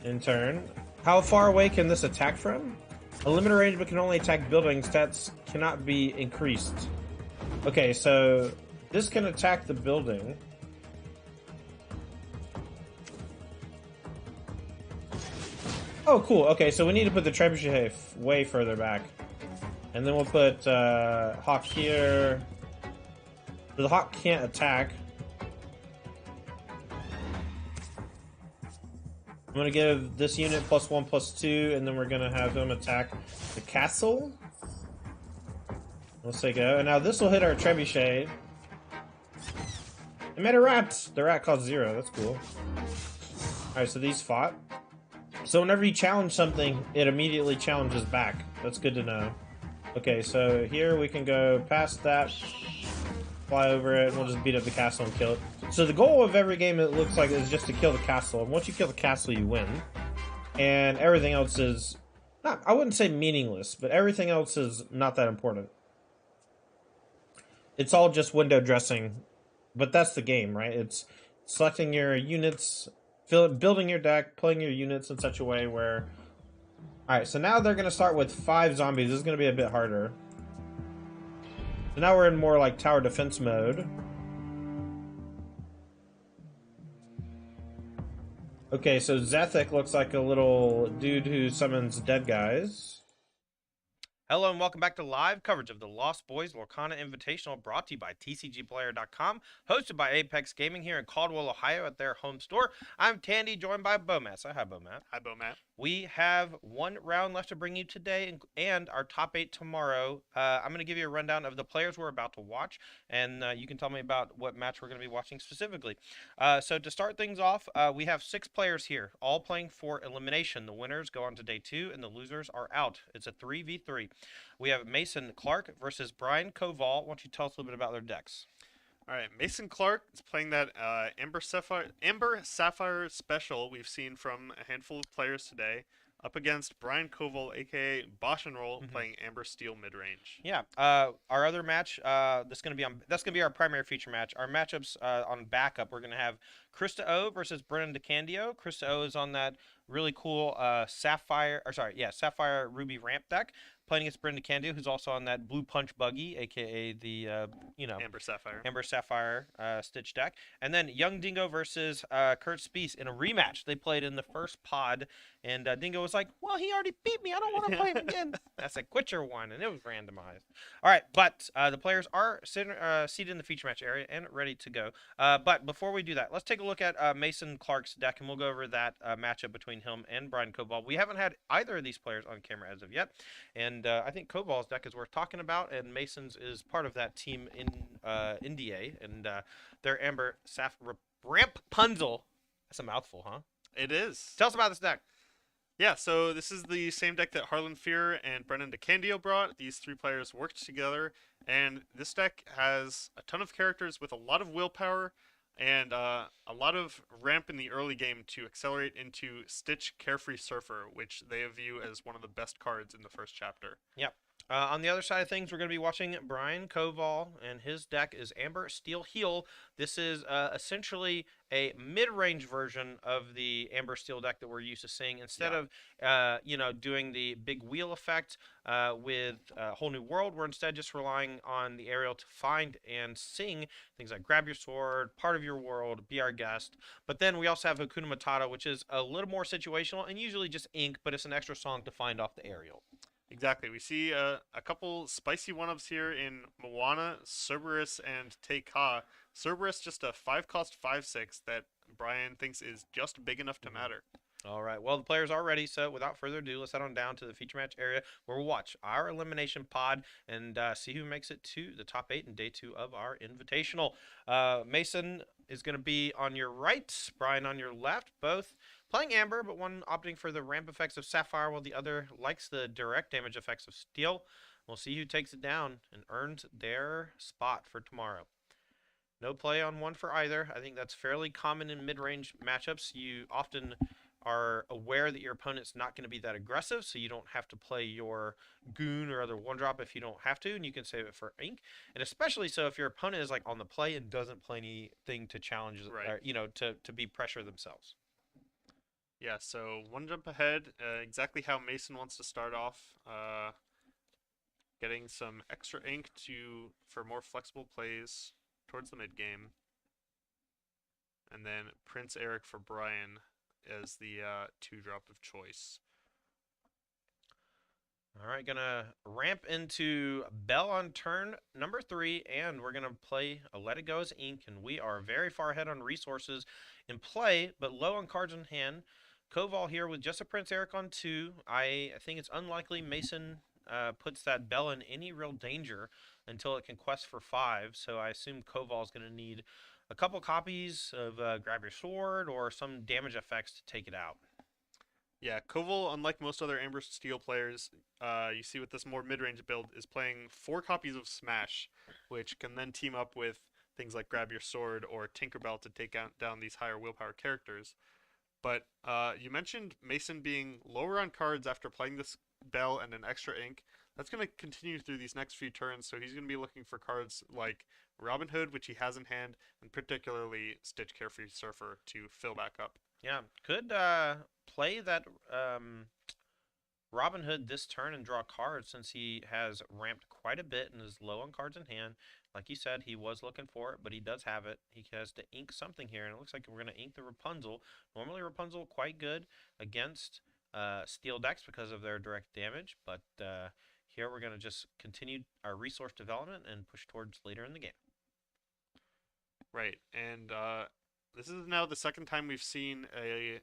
D: In turn. How far away can this attack from? A limited range but can only attack buildings. Stats cannot be increased. Okay, so this can attack the building. Oh, cool. Okay, so we need to put the trebuchet way further back. And then we'll put hawk here. The hawk can't attack. I'm going to give this unit +1/+2, and then we're going to have him attack the castle. Let's say go. And now this will hit our trebuchet. It made a rat! The rat cost 0. That's cool. Alright, so these fought. So whenever you challenge something, it immediately challenges back. That's good to know. Okay, so here we can go past that, fly over it, and we'll just beat up the castle and kill it. So the goal of every game, it looks like, is just to kill the castle. And once you kill the castle, you win. And everything else is... not, I wouldn't say meaningless, but everything else is not that important. It's all just window dressing. But that's the game, right? It's selecting your units, building your deck, playing your units in such a way where... Alright, so now they're going to start with 5 zombies. This is going to be a bit harder. So now we're in more like tower defense mode. Okay, so Zethek looks like a little dude who summons dead guys.
A: Hello and welcome back to live coverage of the Lost Boys Lorcana Invitational, brought to you by TCGplayer.com, hosted by Apex Gaming here in Caldwell, Ohio at their home store. I'm Tandy, joined by Bomat. Say hi, Bomat.
B: Hi, Bomat.
A: We have 1 round left to bring you today and our top 8 tomorrow. I'm going to give you a rundown of the players we're about to watch, and you can tell me about what match we're going to be watching specifically. So to start things off, we have 6 players here, all playing for elimination. The winners go on to day 2, and the losers are out. It's a 3v3. We have Mason Clark versus Brian Koval. Why don't you tell us a little bit about their decks?
B: All right, Mason Clark is playing that Amber Sapphire special we've seen from a handful of players today, up against Brian Koval, aka Bosch and Roll, playing Amber Steel midrange.
A: Yeah. Our other match, that's gonna be our primary feature match. Our matchups on backup, we're gonna have Krista O versus Brennan DeCandio. Krista O is on that really cool Sapphire Ruby ramp deck, playing against Brendan DeCandio, who's also on that Blue Punch Buggy, aka the Amber Sapphire Stitch deck. And then Young Dingo versus Kurt Spies in a rematch. They played in the first pod, and Dingo was like, "Well, he already beat me. I don't want to play him again." I said, "Quit your one," and it was randomized. All right, but the players are seated in the feature match area and ready to go. But before we do that, let's take a look at Mason Clark's deck, and we'll go over that matchup between him and Brian Koval. We haven't had either of these players on camera as of yet, and I think Koval's deck is worth talking about, and Mason's is part of that team in NDA, and their Amber Ramp Punzel. That's a mouthful, huh?
B: It is.
A: Tell us about this deck.
B: Yeah, so this is the same deck that Harlan Fear and Brennan DeCandio brought. These 3 players worked together And this deck has a ton of characters with a lot of willpower and a lot of ramp in the early game to accelerate into Stitch Carefree Surfer, which they view as one of the best cards in the first chapter.
A: Yep. On the other side of things, we're going to be watching Brian Koval, and his deck is Amber Steel Heal. This is essentially a mid-range version of the Amber Steel deck that we're used to seeing. Instead
B: Yeah.
A: of, doing the big wheel effect with a Whole New World, we're instead just relying on the aerial to find and sing things like Grab Your Sword, Part of Your World, Be Our Guest. But then we also have Hakuna Matata, which is a little more situational and usually just ink, but it's an extra song to find off the aerial.
B: Exactly. We see a couple spicy one-ups here in Moana, Cerberus, and Teika. Cerberus just a 5-cost 5/6 that Brian thinks is just big enough to matter.
A: All right. Well, the players are ready. So, without further ado, let's head on down to the feature match area where we'll watch our elimination pod and see who makes it to the top 8 in day 2 of our invitational. Mason is going to be on your right, Brian on your left, both playing Amber, but one opting for the ramp effects of Sapphire while the other likes the direct damage effects of Steel. We'll see who takes it down and earns their spot for tomorrow. No play on one for either. I think that's fairly common in mid-range matchups. You often are aware that your opponent's not going to be that aggressive, so you don't have to play your goon or other one drop if you don't have to, and you can save it for ink. And especially so if your opponent is like on the play and doesn't play anything to challenge,
B: Right.
A: to be pressure themselves.
B: Yeah, so one jump ahead, exactly how Mason wants to start off. Getting some extra ink for more flexible plays towards the mid game. And then Prince Eric for Brian as the 2-drop of choice.
A: All right, gonna ramp into Bell on turn number 3, and we're gonna play a Let It Go as ink, and we are very far ahead on resources in play, but low on cards in hand. Koval here with just a Prince Eric on 2. I think it's unlikely Mason puts that Bell in any real danger until it can quest for 5, so I assume Koval is gonna need a couple copies of Grab Your Sword or some damage effects to take it out.
B: Yeah, Koval, unlike most other Amber Steel players, you see with this more mid-range build, is playing 4 copies of Smash, which can then team up with things like Grab Your Sword or Tinkerbell to take down these higher willpower characters. But you mentioned Mason being lower on cards after playing this Bell and an extra ink. That's going to continue through these next few turns, so he's going to be looking for cards like Robin Hood, which he has in hand, and particularly Stitch Carefree Surfer to fill back up.
A: Yeah, could play that Robin Hood this turn and draw cards since he has ramped quite a bit and is low on cards in hand. Like you said, he was looking for it, but he does have it. He has to ink something here, and it looks like we're going to ink the Rapunzel. Normally, Rapunzel quite good against steel decks because of their direct damage, but here we're going to just continue our resource development and push towards later in the game.
B: Right, and this is now the second time we've seen a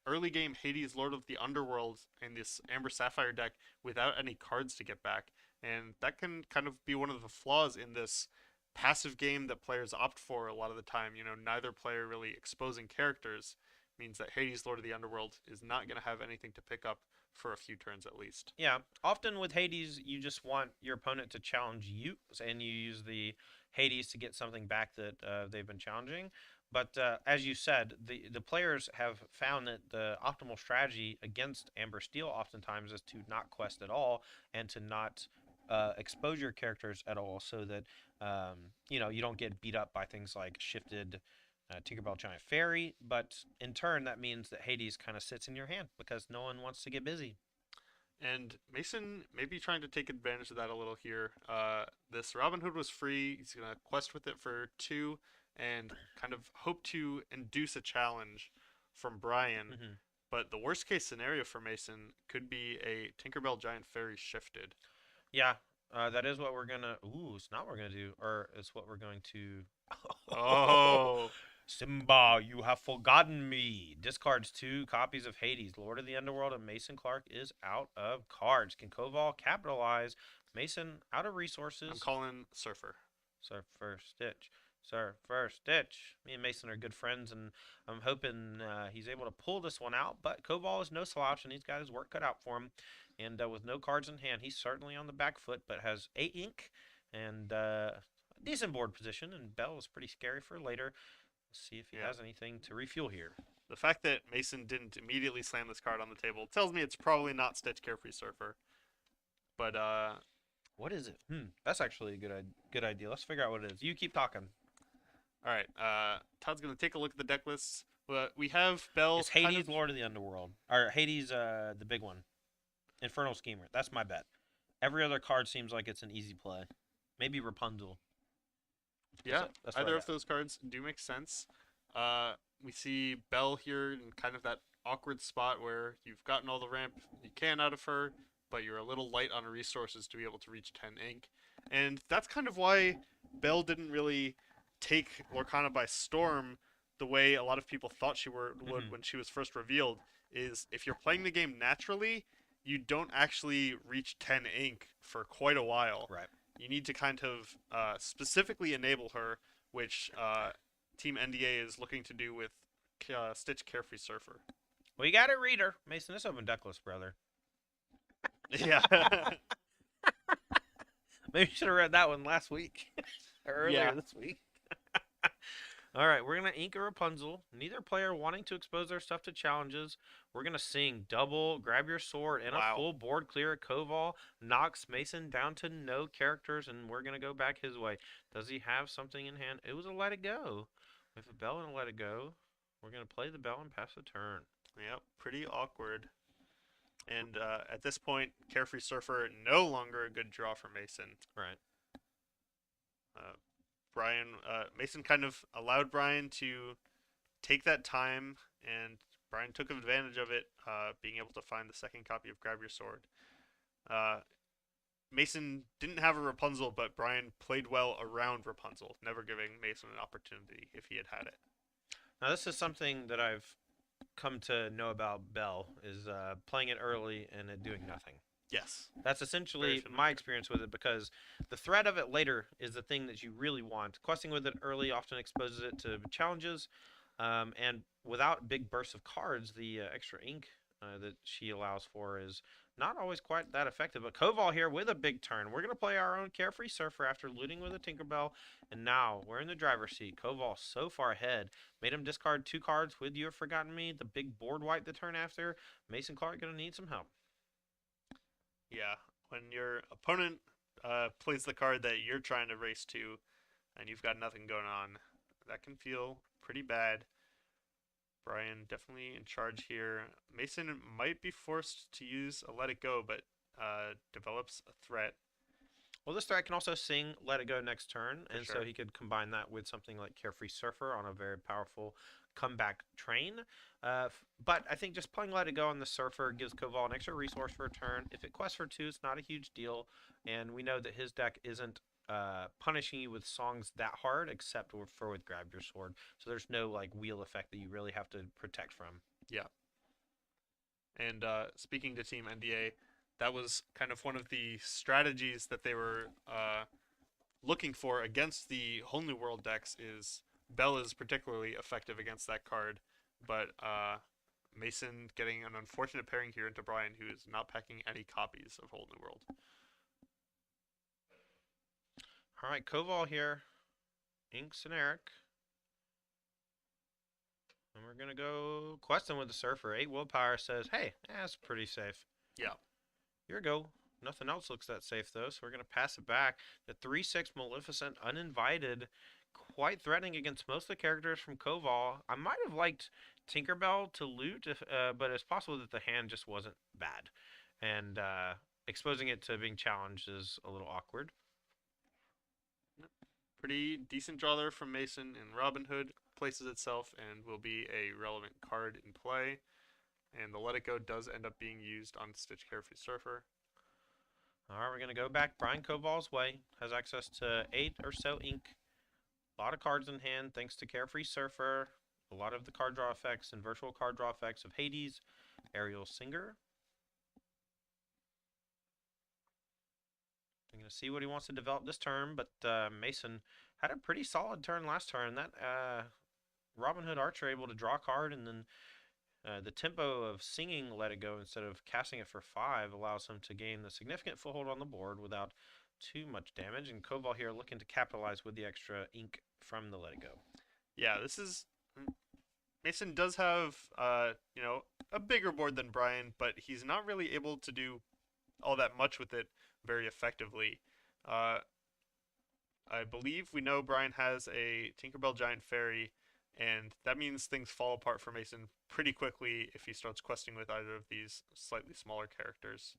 B: early game Hades Lord of the Underworld in this Amber Sapphire deck without any cards to get back. And that can kind of be one of the flaws in this passive game that players opt for a lot of the time. You know, neither player really exposing characters means that Hades Lord of the Underworld is not going to have anything to pick up for a few turns at least.
A: Yeah, often with Hades, you just want your opponent to challenge you, and you use the Hades to get something back that they've been challenging. But as you said, the players have found that the optimal strategy against Amber Steel oftentimes is to not quest at all and to not expose your characters at all, so that you don't get beat up by things like shifted Tinkerbell Giant Fairy. But in turn, that means that Hades kind of sits in your hand because no one wants to get busy.
B: And Mason may be trying to take advantage of that a little here. This Robin Hood was free. He's going to quest with it for 2 and kind of hope to induce a challenge from Brian.
A: Mm-hmm.
B: But the worst case scenario for Mason could be a Tinkerbell Giant Fairy shifted.
A: Yeah, that is what we're gonna. Ooh, it's not what we're gonna do, or it's what we're going to.
B: Oh,
A: Simba, you have forgotten me. Discards 2 copies of Hades, Lord of the Underworld, and Mason Clark is out of cards. Can Koval capitalize? Mason out of resources.
B: I'm calling Surfer.
A: Surfer Stitch. Surfer Stitch. Me and Mason are good friends, and I'm hoping he's able to pull this one out. But Koval is no slouch, and he's got his work cut out for him. And with no cards in hand, he's certainly on the back foot, but has 8 ink and decent board position. And Bell is pretty scary for later. Let's see if he
B: Yeah.
A: has anything to refuel here.
B: The fact that Mason didn't immediately slam this card on the table tells me it's probably not Stitch Carefree Surfer. But
A: What is it? That's actually a good idea. Let's figure out what it is. You keep talking.
B: all right. Todd's gonna take a look at the deck lists. We have Bell.
A: It's Hades, Lord of the Underworld, or Hades, the big one, Infernal Schemer. That's my bet. Every other card seems like it's an easy play. Maybe Rapunzel.
B: Yeah,
A: That's what I
B: either of
A: got.
B: those cards do make sense. We see Belle here in kind of that awkward spot where you've gotten all the ramp you can out of her, but you're a little light on resources to be able to reach 10 ink. And that's kind of why Belle didn't really take Lorcana by storm the way a lot of people thought she would
A: Mhm.
B: when she was first revealed, is if you're playing the game naturally, you don't actually reach 10 ink for quite a while.
A: Right.
B: You need to kind of specifically enable her, which Team NDA is looking to do with Stitch Carefree Surfer.
A: Well, you got it, reader. Mason, this open deck list, brother.
B: Yeah.
A: Maybe you should have read that one last week or earlier
B: Yeah.
A: this week. All right, we're going to ink a Rapunzel. Neither player wanting to expose their stuff to challenges. We're going to sing double, grab your sword, and
B: Wow.
A: a full board clear at Koval. Knocks Mason down to no characters, and we're going to go back his way. Does he have something in hand? It was a Let It Go. With a Bell and a Let It Go, we're going to play the Bell and pass the turn.
B: Yep, pretty awkward. And at this point, Carefree Surfer no longer a good draw for Mason.
A: Right.
B: Mason kind of allowed Brian to take that time, and Brian took advantage of it, being able to find the second copy of Grab Your Sword. Mason didn't have a Rapunzel, but Brian played well around Rapunzel, never giving Mason an opportunity if he had had it.
A: Now, this is something that I've come to know about Bell, is playing it early and it doing nothing.
B: Yes.
A: That's
B: Very
A: essentially
B: familiar.
A: my experience with it, because the threat of it later is the thing that you really want. Questing with it early often exposes it to challenges, and without big bursts of cards, the extra ink that she allows for is not always quite that effective. But Koval here with a big turn. We're going to play our own Carefree Surfer after looting with a Tinkerbell, and now we're in the driver's seat. Koval so far ahead. Made him discard 2 cards with You Have Forgotten Me, the big board wipe the turn after. Mason Clark going to need some help.
B: Yeah, when your opponent plays the card that you're trying to race to, and you've got nothing going on, that can feel pretty bad. Brian definitely in charge here. Mason might be forced to use a Let It Go, but develops a threat.
A: Well, this threat can also sing Let It Go next turn,
B: For
A: and
B: sure.
A: so he could combine that with something like Carefree Surfer on a very powerful comeback train. But I think just playing Let It Go on the Surfer gives Koval an extra resource for a turn. If it quests for 2, it's not a huge deal, and we know that his deck isn't punishing you with songs that hard, except for with Grab Your Sword. So there's no like wheel effect that you really have to protect from.
B: And speaking to Team NDA, that was kind of one of the strategies that they were looking for against the Whole New World decks. Is Bell is particularly effective against that card, but Mason getting an unfortunate pairing here into Brian, who is not packing any copies of Whole New World.
A: All right, Koval here, inks and Eric. And we're going to go questing with the Surfer. 8 willpower says, hey, that's pretty safe.
B: Yeah.
A: Here we go. Nothing else looks that safe, though, so we're going to pass it back. The 3/6 Maleficent, uninvited, quite threatening against most of the characters from Koval. I might have liked Tinkerbell to loot, but it's possible that the hand just wasn't bad. And exposing it to being challenged is a little awkward.
B: Pretty decent draw there from Mason, and Robin Hood places itself and will be a relevant card in play. And the Let It Go does end up being used on Stitch Carefree Surfer.
A: All right, we're going to go back Brian Koval's way. Has access to 8 or so ink. A lot of cards in hand thanks to Carefree Surfer. A lot of the card draw effects and virtual card draw effects of Hades. Ariel Singer. I'm going to see what he wants to develop this turn, but Mason had a pretty solid turn last turn. That Robin Hood Archer able to draw a card, and then the tempo of singing Let It Go instead of casting it for 5 allows him to gain the significant foothold on the board without too much damage, and Koval here looking to capitalize with the extra ink from the Let It Go.
B: Yeah, this is Mason does have you know, a bigger board than Brian, but he's not really able to do all that much with it very effectively. Uh, I believe we know Brian has a Tinkerbell Giant Fairy, and that means things fall apart for Mason pretty quickly if he starts questing with either of these slightly smaller characters.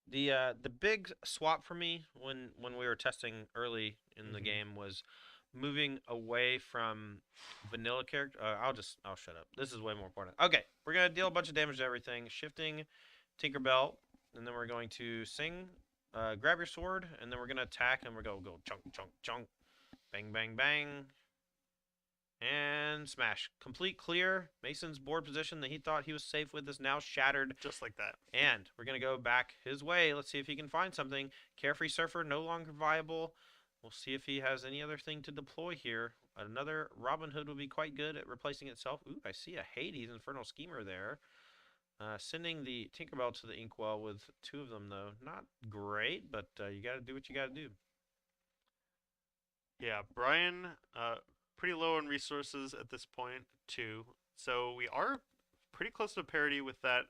A: The big swap for me when we were testing early in the
B: Mhm.
A: game was moving away from vanilla character. I'll shut up. This is way more important. Okay, we're gonna deal a bunch of damage to everything. Shifting Tinkerbell, and then we're going to sing. Grab your sword, and then we're gonna attack, and we're gonna go chunk chunk chunk, bang bang bang, and smash. Complete clear. Mason's board position that he thought he was safe with is now shattered.
B: Just like that.
A: And we're going to go back his way. Let's see if he can find something. Carefree Surfer, no longer viable. We'll see if he has any other thing to deploy here. Another Robin Hood would be quite good at replacing itself. Ooh, I see a Hades Infernal Schemer there. Sending the Tinkerbell to the Inkwell with two of them, though. Not great, but you got to do what you got to do.
B: Yeah, Brian, pretty low on resources at this point, too. So we are pretty close to parity with that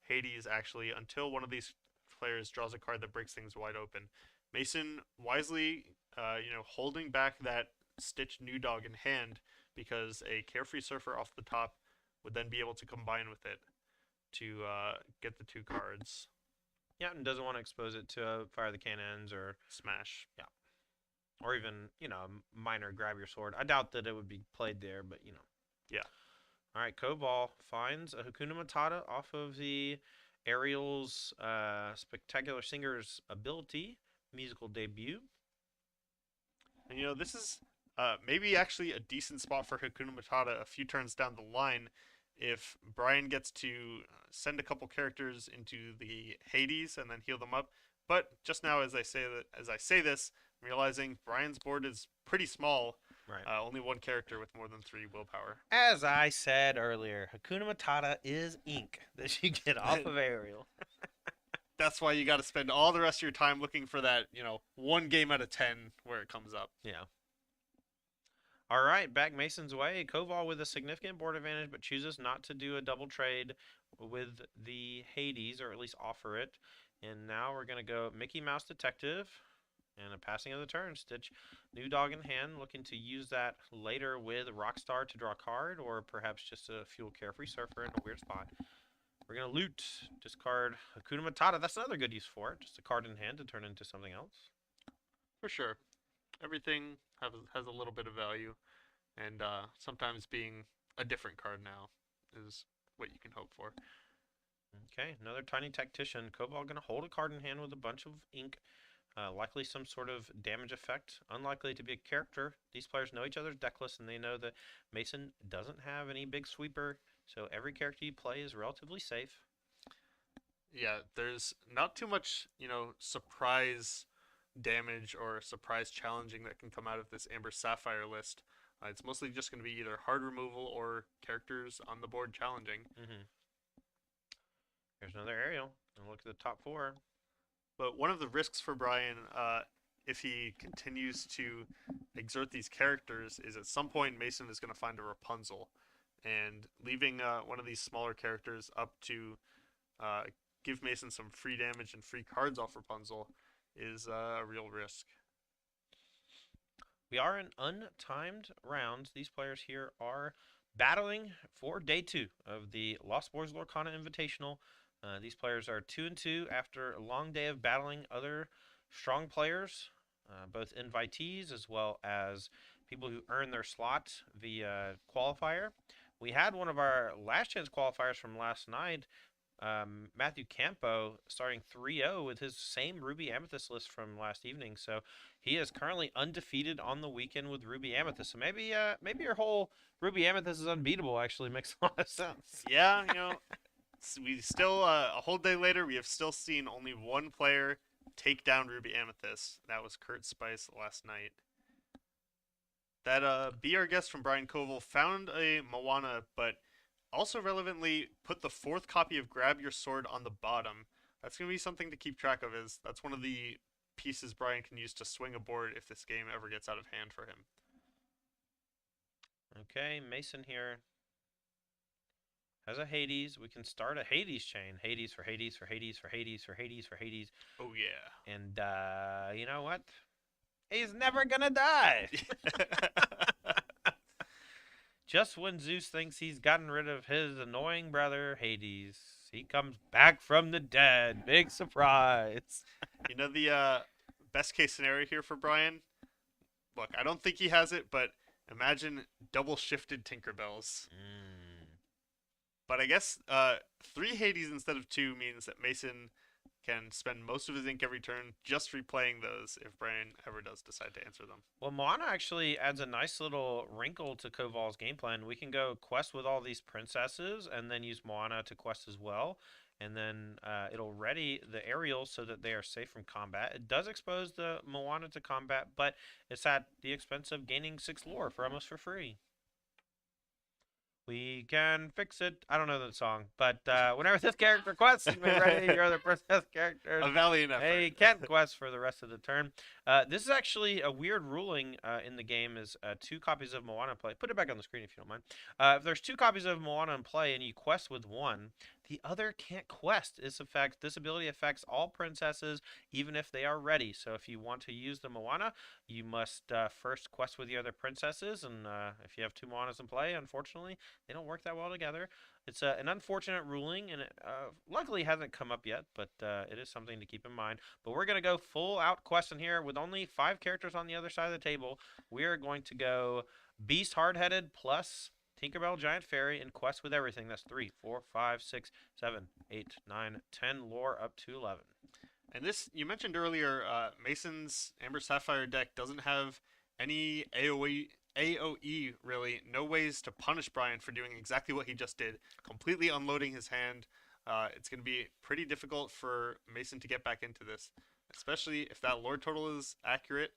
B: Hades, actually, until one of these players draws a card that breaks things wide open. Mason wisely, you know, holding back that Stitch New Dog in hand because a Carefree Surfer off the top would then be able to combine with it to get the two cards.
A: Yeah, and doesn't want to expose it to Fire the Cannons or
B: Smash.
A: even, minor grab your sword. I doubt that it would be played there, but
B: Yeah.
A: All right, Koval finds a Hakuna Matata off of the Ariel's Spectacular Singer's ability, musical debut.
B: And you know, this is maybe actually a decent spot for Hakuna Matata a few turns down the line if Brian gets to send a couple characters into the Hades and then heal them up. But just now, as I say this, I'm realizing Brian's board is pretty small.
A: Right.
B: Only one character with more than 3 willpower.
A: As I said earlier, Hakuna Matata is ink that you get off of Ariel.
B: That's why you got to spend all the rest of your time looking for that, you know, 1 game out of 10 where it comes up.
A: Yeah. All right, back Mason's way. Koval with a significant board advantage, but chooses not to do a double trade with the Hades, or at least offer it. And now we're going to go Mickey Mouse Detective and a passing of the turn. Stitch, New Dog in hand, looking to use that later with Rockstar to draw a card, or perhaps just a fuel Carefree Surfer in a weird spot. We're going to loot, discard Hakuna Matata. That's another good use for it. Just a card in hand to turn into something else.
B: For sure. Everything has a little bit of value, and sometimes being a different card now is what you can hope for.
A: Okay, another Tiny Tactician. Koval going to hold a card in hand with a bunch of ink. Likely some sort of damage effect. Unlikely to be a character. These players know each other's deck list, and they know that Mason doesn't have any big sweeper, so every character you play is relatively safe.
B: Yeah, there's not too much, you know, surprise damage or surprise challenging that can come out of this Amber Sapphire list. It's mostly just going to be either hard removal or characters on the board challenging.
A: Here's another Ariel. And look at the top 4.
B: But one of the risks for Brian, if he continues to exert these characters, is at some point Mason is going to find a Rapunzel. And leaving one of these smaller characters up to give Mason some free damage and free cards off Rapunzel is a real risk.
A: We are in untimed rounds. These players here are battling for day 2 of the Lost Boys Lorcana Invitational. These players are 2-2 after a long day of battling other strong players, both invitees as well as people who earn their slot via Qualifier. We had one of our last chance qualifiers from last night, Matthew Campo, starting 3-0 with his same Ruby Amethyst list from last evening. So he is currently undefeated on the weekend with Ruby Amethyst. So maybe your whole Ruby Amethyst is unbeatable actually makes a lot of sense.
B: Yeah, you know, we still, a whole day later, we have still seen only one player take down Ruby Amethyst. That was Kurt Spice last night. That Be Our Guest from Brian Koval found a Moana, but Also relevantly, put the 4th copy of Grab Your Sword on the bottom. That's going to be something to keep track of, is that's one of the pieces Brian can use to swing a board if this game ever gets out of hand for him.
A: Okay, Mason here has a Hades. We can start a Hades chain. Hades for Hades for Hades for Hades for Hades for Hades.
B: Oh, yeah.
A: And you know what? He's never gonna die. Just when Zeus thinks he's gotten rid of his annoying brother Hades, he comes back from the dead. Big surprise.
B: You know the best case scenario here for Brian? Look, I don't think he has it, but imagine double shifted Tinkerbells. But I guess 3 Hades instead of 2 means that Mason can spend most of his ink every turn just replaying those if Brian ever does decide to answer them.
A: Well, Moana actually adds a nice little wrinkle to Koval's game plan. We can go quest with all these princesses and then use Moana to quest as well. And then it'll ready the aerials so that they are safe from combat. It does expose the Moana to combat, but it's at the expense of gaining 6 lore for almost for free. We can fix it. I don't know the song, but whenever this character quests, you may ready your other princess characters.
B: A valiant effort.
A: They can't quest for the rest of the turn. This is actually a weird ruling in the game is 2 copies of Moana in play. Put it back on the screen if you don't mind. If there's 2 copies of Moana in play and you quest with one, the other can't quest. This ability affects all princesses, even if they are ready. So if you want to use the Moana, you must first quest with the other princesses. And if you have 2 Moanas in play, unfortunately, they don't work that well together. It's an unfortunate ruling, and it luckily hasn't come up yet, but it is something to keep in mind. But we're going to go full out questing here with only 5 characters on the other side of the table. We are going to go Beast Hardheaded plus Tinkerbell Giant Fairy and quest with everything. That's 3, 4, 5, 6, 7, 8, 9, 10 lore up to 11.
B: And this, you mentioned earlier, Mason's Amber Sapphire deck doesn't have any AoE really, no ways to punish Brian for doing exactly what he just did, completely unloading his hand. It's going to be pretty difficult for Mason to get back into this, especially if that lore total is accurate.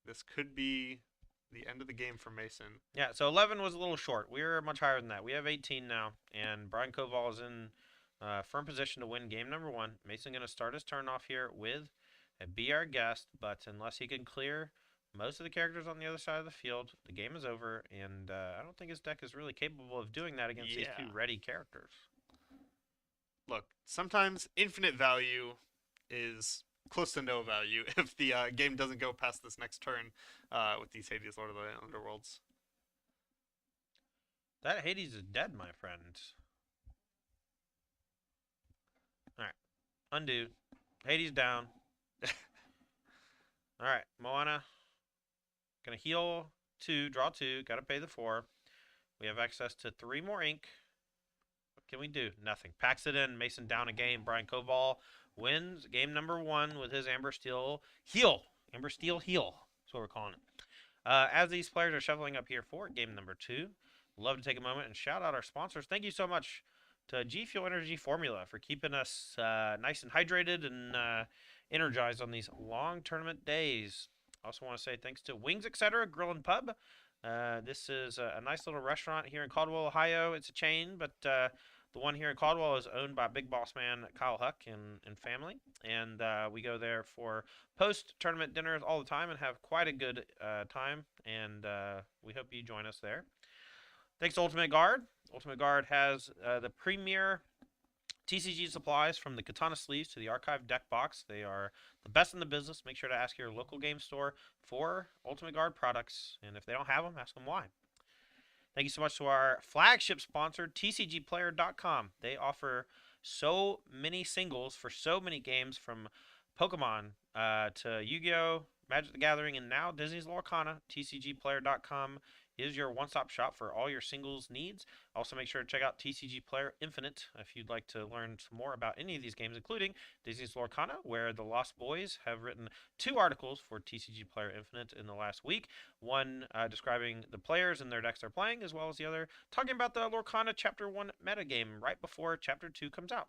B: This could be the end of the game for Mason.
A: Yeah, so 11 was a little short. We're much higher than that. We have 18 now, and Brian Koval is in firm position to win game number 1. Mason going to start his turn off here with a Be Our Guest, but unless he can clear most of the characters on the other side of the field, the game is over, and I don't think his deck is really capable of doing that against these 2 ready characters.
B: Look, sometimes infinite value is close to no value if the game doesn't go past this next turn with these Hades Lord of the Underworlds.
A: That Hades is dead, my friend. Alright. Undo. Hades down. Alright, Moana. Gonna heal 2, draw 2, gotta pay the 4. We have access to 3 more ink. What can we do? Nothing. Packs it in, Mason down a game. Brian Koval wins game number 1 with his Amber Steel heal. Amber Steel heal. That's what we're calling it. As these players are shuffling up here for game number 2, love to take a moment and shout out our sponsors. Thank you so much to G Fuel Energy Formula for keeping us nice and hydrated and energized on these long tournament days. I also want to say thanks to Wings Etc. Grill and Pub. This is a nice little restaurant here in Caldwell, Ohio. It's a chain, but the one here in Caldwell is owned by big boss man Kyle Huck and family. And we go there for post-tournament dinners all the time and have quite a good time. And we hope you join us there. Thanks to Ultimate Guard. Ultimate Guard has the premier TCG supplies from the Katana sleeves to the archive deck box. They are the best in the business. Make sure to ask your local game store for Ultimate Guard products. And if they don't have them, ask them why. Thank you so much to our flagship sponsor, TCGplayer.com. They offer so many singles for so many games, from Pokemon to Yu-Gi-Oh!, Magic the Gathering, and now Disney's Lorcana. TCGplayer.com is your one-stop shop for all your singles needs. Also, make sure to check out TCG Player Infinite if you'd like to learn some more about any of these games, including Disney's Lorcana, where the Lost Boys have written 2 articles for TCG Player Infinite in the last week. One describing the players and their decks they're playing, as well as the other talking about the Lorcana Chapter 1 metagame right before Chapter 2 comes out.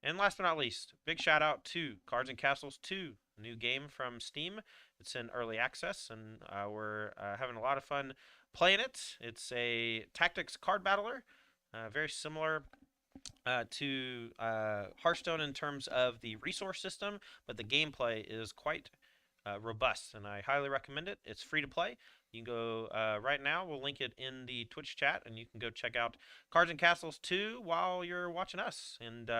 A: And last but not least, big shout out to Cards and Castles 2, new game from Steam. It's in early access, and we're having a lot of fun playing it. It's a tactics card battler, very similar to Hearthstone in terms of the resource system, but the gameplay is quite robust, and I highly recommend it. It's free to play. You can go right now. We'll link it in the Twitch chat, and you can go check out Cards and Castles 2 while you're watching us. And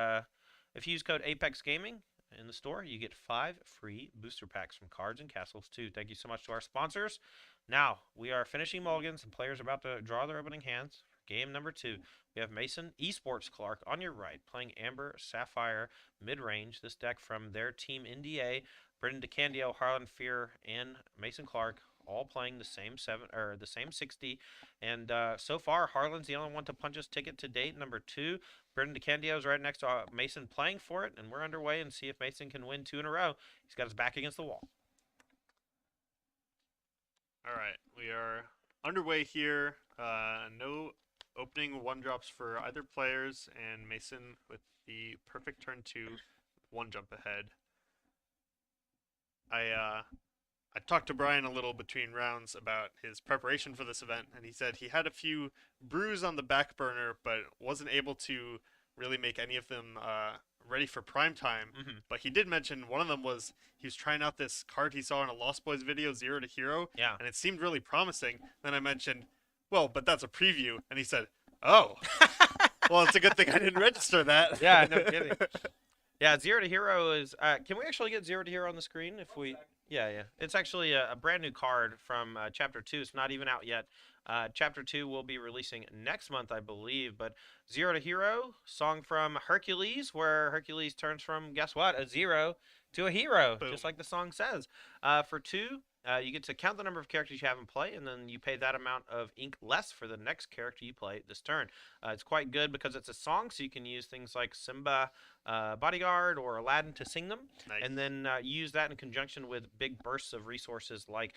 A: if you use code Apex Gaming in the store, you get 5 free booster packs from Cards and Castles 2. Thank you so much to our sponsors. Now, we are finishing mulligans, and players are about to draw their opening hands for game number 2. We have Mason Esports Clark on your right, playing Amber Sapphire mid-range. This deck from their team NDA, Brendan DeCandio, Harlan Fear, and Mason Clark, all playing the same 60. And so far, Harlan's the only one to punch his ticket to date, number 2. Brendan DeCandio is right next to Mason playing for it, and we're underway and see if Mason can win 2 in a row. He's got his back against the wall.
B: All right, we are underway here. No opening 1-drops for either players, and Mason with the perfect turn 2, 1 jump ahead. I talked to Brian a little between rounds about his preparation for this event, and he said he had a few brews on the back burner, but wasn't able to really make any of them ready for prime time. But he did mention one of them was he was trying out this card he saw in a Lost Boys video, Zero to Hero,
A: Yeah.
B: and it seemed really promising. Then I mentioned, well, but that's a preview, and he said, oh, well, it's a good thing I didn't register that.
A: Yeah, no kidding. Yeah, Zero to Hero is. Can we actually get Zero to Hero on the screen if we? Yeah. It's actually a brand new card from Chapter 2. It's not even out yet. Chapter 2 will be releasing next month, I believe. But Zero to Hero, song from Hercules, where Hercules turns from, guess what, a 0 to a hero,
B: Boom.
A: just like the song says. For 2, you get to count the number of characters you have in play, and then you pay that amount of ink less for the next character you play this turn. It's quite good because it's a song, so you can use things like Simba, Bodyguard, or Aladdin to sing them,
B: Nice.
A: and then use that in conjunction with big bursts of resources like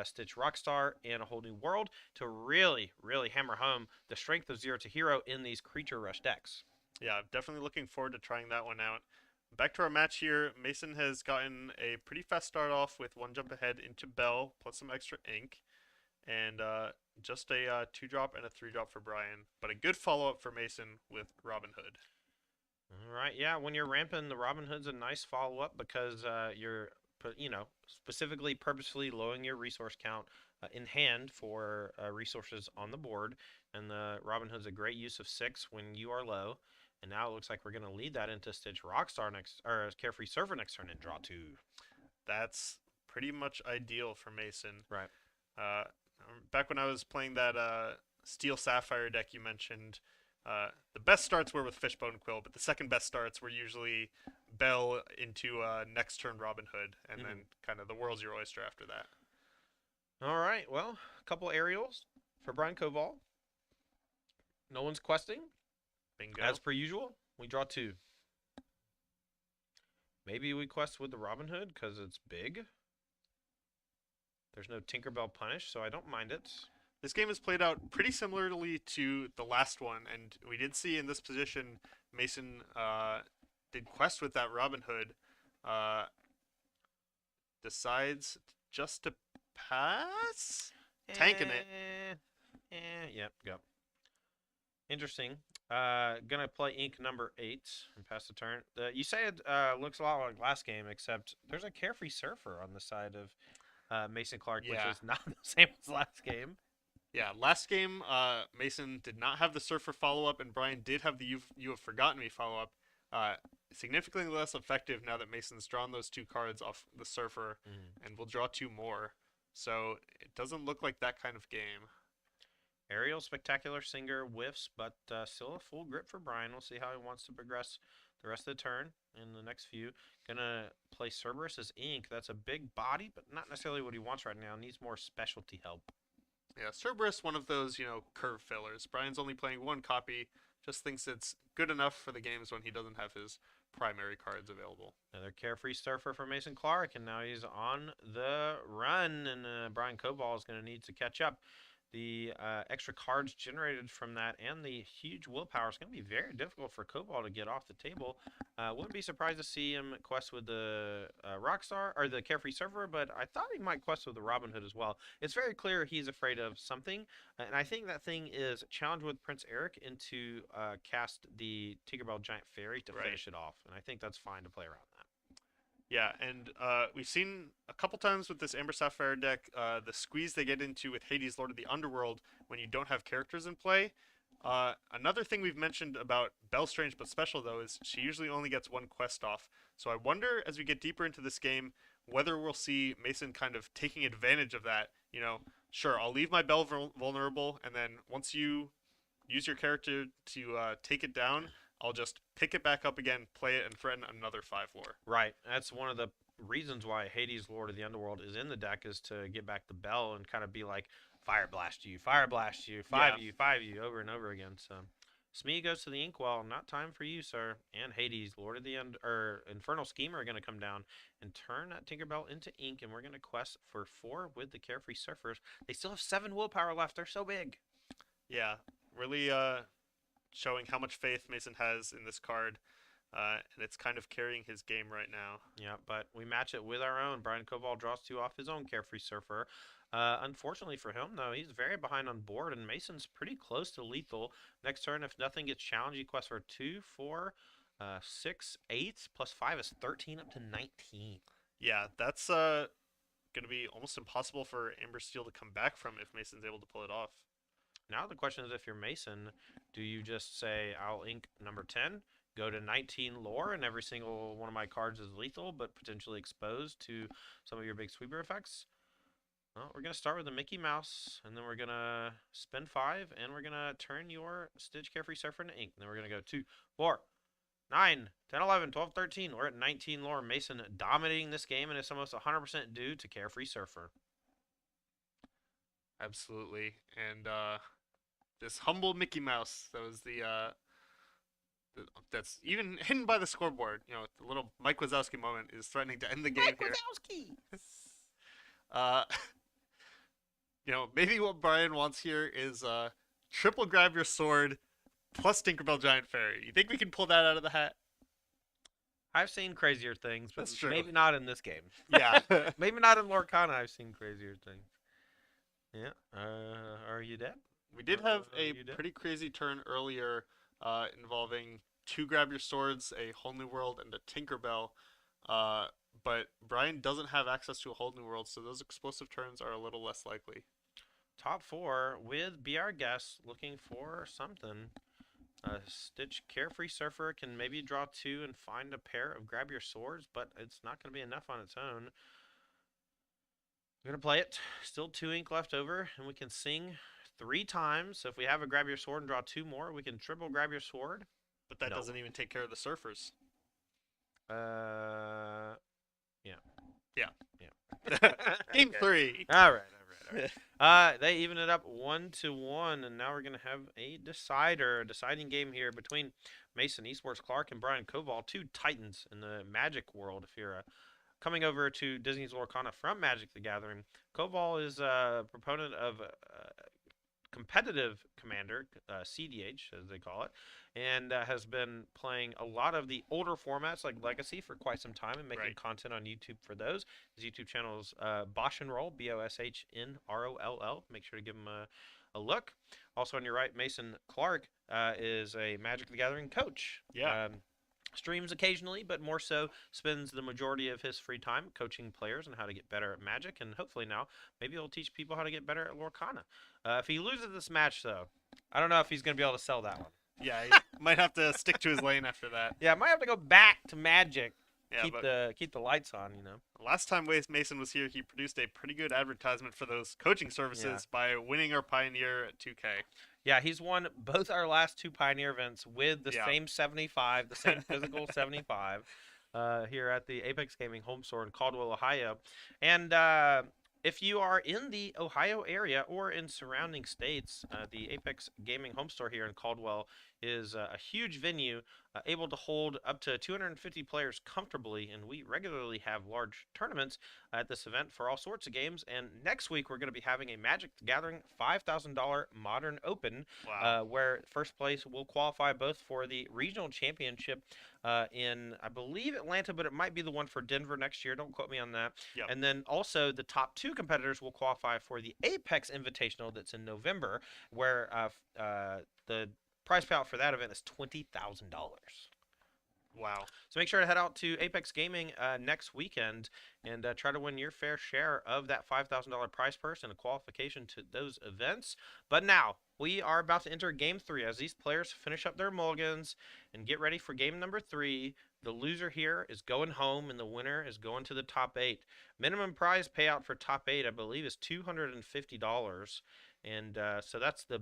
A: Stitch Rockstar and A Whole New World to really, really hammer home the strength of Zero to Hero in these creature rush decks.
B: Yeah, definitely looking forward to trying that one out. Back to our match here. Mason has gotten a pretty fast start off with 1 jump ahead into Bell, plus some extra ink. And just a 2-drop and a 3-drop for Brian. But a good follow-up for Mason with Robin Hood.
A: All right, yeah, when you're ramping, the Robin Hood's a nice follow-up because you're, specifically purposefully lowering your resource count in hand for resources on the board. And the Robin Hood's a great use of 6 when you are low. And now it looks like we're going to lead that into Stitch Rockstar next, or Carefree Surfer next turn and draw 2.
B: That's pretty much ideal for Mason.
A: Right.
B: Back when I was playing that Steel Sapphire deck you mentioned, the best starts were with Fishbone Quill, but the second best starts were usually Bell into next turn Robin Hood, and then kind of the world's your oyster after that.
A: All right, well, a couple aerials for Brian Koval. No one's questing.
B: Bingo.
A: As per usual, we draw 2. Maybe we quest with the Robin Hood because it's big. There's no Tinkerbell punish, so I don't mind it.
B: This game is played out pretty similarly to the last one, and we did see in this position Mason did quest with that Robin Hood. Decides just to pass? Tanking it.
A: Yep, go. Interesting. Gonna play ink number 8 and pass the turn. You say it looks a lot like last game, except there's a Carefree Surfer on the side of Mason Clark,
B: Yeah.
A: which is not the same as last game.
B: Yeah, last game, Mason did not have the Surfer follow-up, and Brian did have the You Have Forgotten Me follow-up. Significantly less effective now that Mason's drawn those 2 cards off the Surfer, and will draw 2 more. So it doesn't look like that kind of game.
A: Aerial Spectacular Singer whiffs, but still a full grip for Brian. We'll see how he wants to progress the rest of the turn in the next few. Gonna play Cerberus as ink. That's a big body, but not necessarily what he wants right now. Needs more specialty help.
B: Yeah, Cerberus, one of those, curve fillers. Brian's only playing 1 copy, just thinks it's good enough for the games when he doesn't have his primary cards available.
A: Another Carefree Surfer for Mason Clark, and now he's on the run, and Brian Koval is going to need to catch up. the extra cards generated from that and the huge willpower is going to be very difficult for Cobalt to get off the table. Wouldn't be surprised to see him quest with the Rockstar or the Carefree Server, but I thought he might quest with the Robin Hood as well. It's very clear he's afraid of something, and I think that thing is challenge with Prince Eric into cast the Tinkerbell Giant Fairy to finish it off, and I think that's fine to play around that.
B: Yeah, and we've seen a couple times with this Amber Sapphire deck the squeeze they get into with Hades, Lord of the Underworld, when you don't have characters in play. Another thing we've mentioned about Belle Strange but special, though, is she usually only gets one quest off. So I wonder, as we get deeper into this game, whether we'll see Mason kind of taking advantage of that. You know, sure, I'll leave my Belle vulnerable, and then once you use your character to take it down, I'll just pick it back up again, play it, and threaten another 5 lore.
A: Right. That's one of the reasons why Hades, Lord of the Underworld, is in the deck, is to get back the Bell and kind of be like, fire blast you, 5 you, over and over again. So, Smee goes to the Inkwell. Not time for you, sir. And Hades, Lord of the Infernal Schemer are going to come down and turn that Tinkerbell into ink, and we're going to quest for 4 with the Carefree Surfers. They still have 7 willpower left. They're so big.
B: Yeah, really showing how much faith Mason has in this card, and it's kind of carrying his game right now.
A: Yeah, but we match it with our own. Brian Koval draws 2 off his own Carefree Surfer. Unfortunately for him, though, he's very behind on board, and Mason's pretty close to lethal. Next turn, if nothing gets challenged, he quests for 2, 4, 6, 8, plus 5 is 13 up to 19.
B: Yeah, that's going to be almost impossible for Amber Steel to come back from if Mason's able to pull it off.
A: Now the question is, if you're Mason, do you just say, I'll ink number 10, go to 19 lore, and every single one of my cards is lethal, but potentially exposed to some of your big sweeper effects? Well, we're going to start with the Mickey Mouse, and then we're going to spend 5, and we're going to turn your Stitch Carefree Surfer into ink. And then we're going to go 2, 4, 9, 10, 11, 12, 13. We're at 19 lore. Mason dominating this game, and it's almost 100% due to Carefree Surfer.
B: Absolutely. And this humble Mickey Mouse, that was that's even hidden by the scoreboard. You know, the little Mike Wazowski moment is threatening to end the game here. You know, maybe what Brian wants here is triple grab your sword plus Tinkerbell Giant Fairy. You think we can pull that out of the hat?
A: I've seen crazier things, but
B: That's true.
A: maybe not in this game.
B: Yeah.
A: Maybe not in Lorcana. I've seen crazier things. Yeah. Are you dead?
B: We did have a
A: You did?
B: pretty crazy turn earlier involving 2 grab your swords, a whole new world, and a Tinkerbell. But Brian doesn't have access to a whole new world, so those explosive turns are a little less likely.
A: Top 4 with Be Our Guest, looking for something. Stitch Carefree Surfer can maybe draw 2 and find a pair of Grab Your Swords, but it's not going to be enough on its own. We're going to play it. Still 2 ink left over, and we can sing 3 times. So if we have a Grab Your Sword and draw 2 more, we can triple Grab Your Sword.
B: But that
A: No.
B: doesn't even take care of the surfers.
A: Yeah.
B: Game
A: Okay.
B: 3.
A: All right. They even it up 1-1, and now we're gonna have a deciding game here between Mason Esports Clark and Brian Koval, 2 titans in the Magic world. If you're coming over to Disney's Lorcana from Magic the Gathering, Koval is a proponent of competitive commander, CDH as they call it, and has been playing a lot of the older formats like Legacy for quite some time and making content on YouTube for those. His YouTube channel is Bosch and Roll, BOSHNROLL. Make sure to give him a look. Also on your right, Mason Clark is a Magic the Gathering coach.
B: Yeah.
A: Streams occasionally, but more so spends the majority of his free time coaching players on how to get better at Magic, and hopefully now maybe he'll teach people how to get better at Lorcana. If he loses this match, though, I don't know if he's going to be able to sell that one.
B: Yeah, he might have to stick to his lane after that.
A: Yeah, might have to go back to Magic.
B: Yeah,
A: Keep the lights on, you know.
B: last time Mason was here, he produced a pretty good advertisement for those coaching services by winning our Pioneer at 2K.
A: Yeah, he's won both our last 2 Pioneer events with the same 75, the same physical 75, here at the Apex Gaming home store in Caldwell, Ohio. And if you are in the Ohio area or in surrounding states, the Apex Gaming home store here in Caldwell is a huge venue, able to hold up to 250 players comfortably, and we regularly have large tournaments at this event for all sorts of games. And next week we're going to be having a Magic the Gathering $5,000 Modern Open,
B: Wow.
A: where first place will qualify both for the regional championship in, I believe, Atlanta, but it might be the one for Denver next year. Don't quote me on that.
B: Yep.
A: And then also the top 2 competitors will qualify for the Apex Invitational that's in November, where the prize payout for that event is $20,000.
B: Wow.
A: So make sure to head out to Apex Gaming next weekend and try to win your fair share of that $5,000 prize purse and a qualification to those events. But now we are about to enter Game 3 as these players finish up their mulligans and get ready for Game number 3. The loser here is going home, and the winner is going to the top 8. Minimum prize payout for top 8, I believe, is $250, and so that's the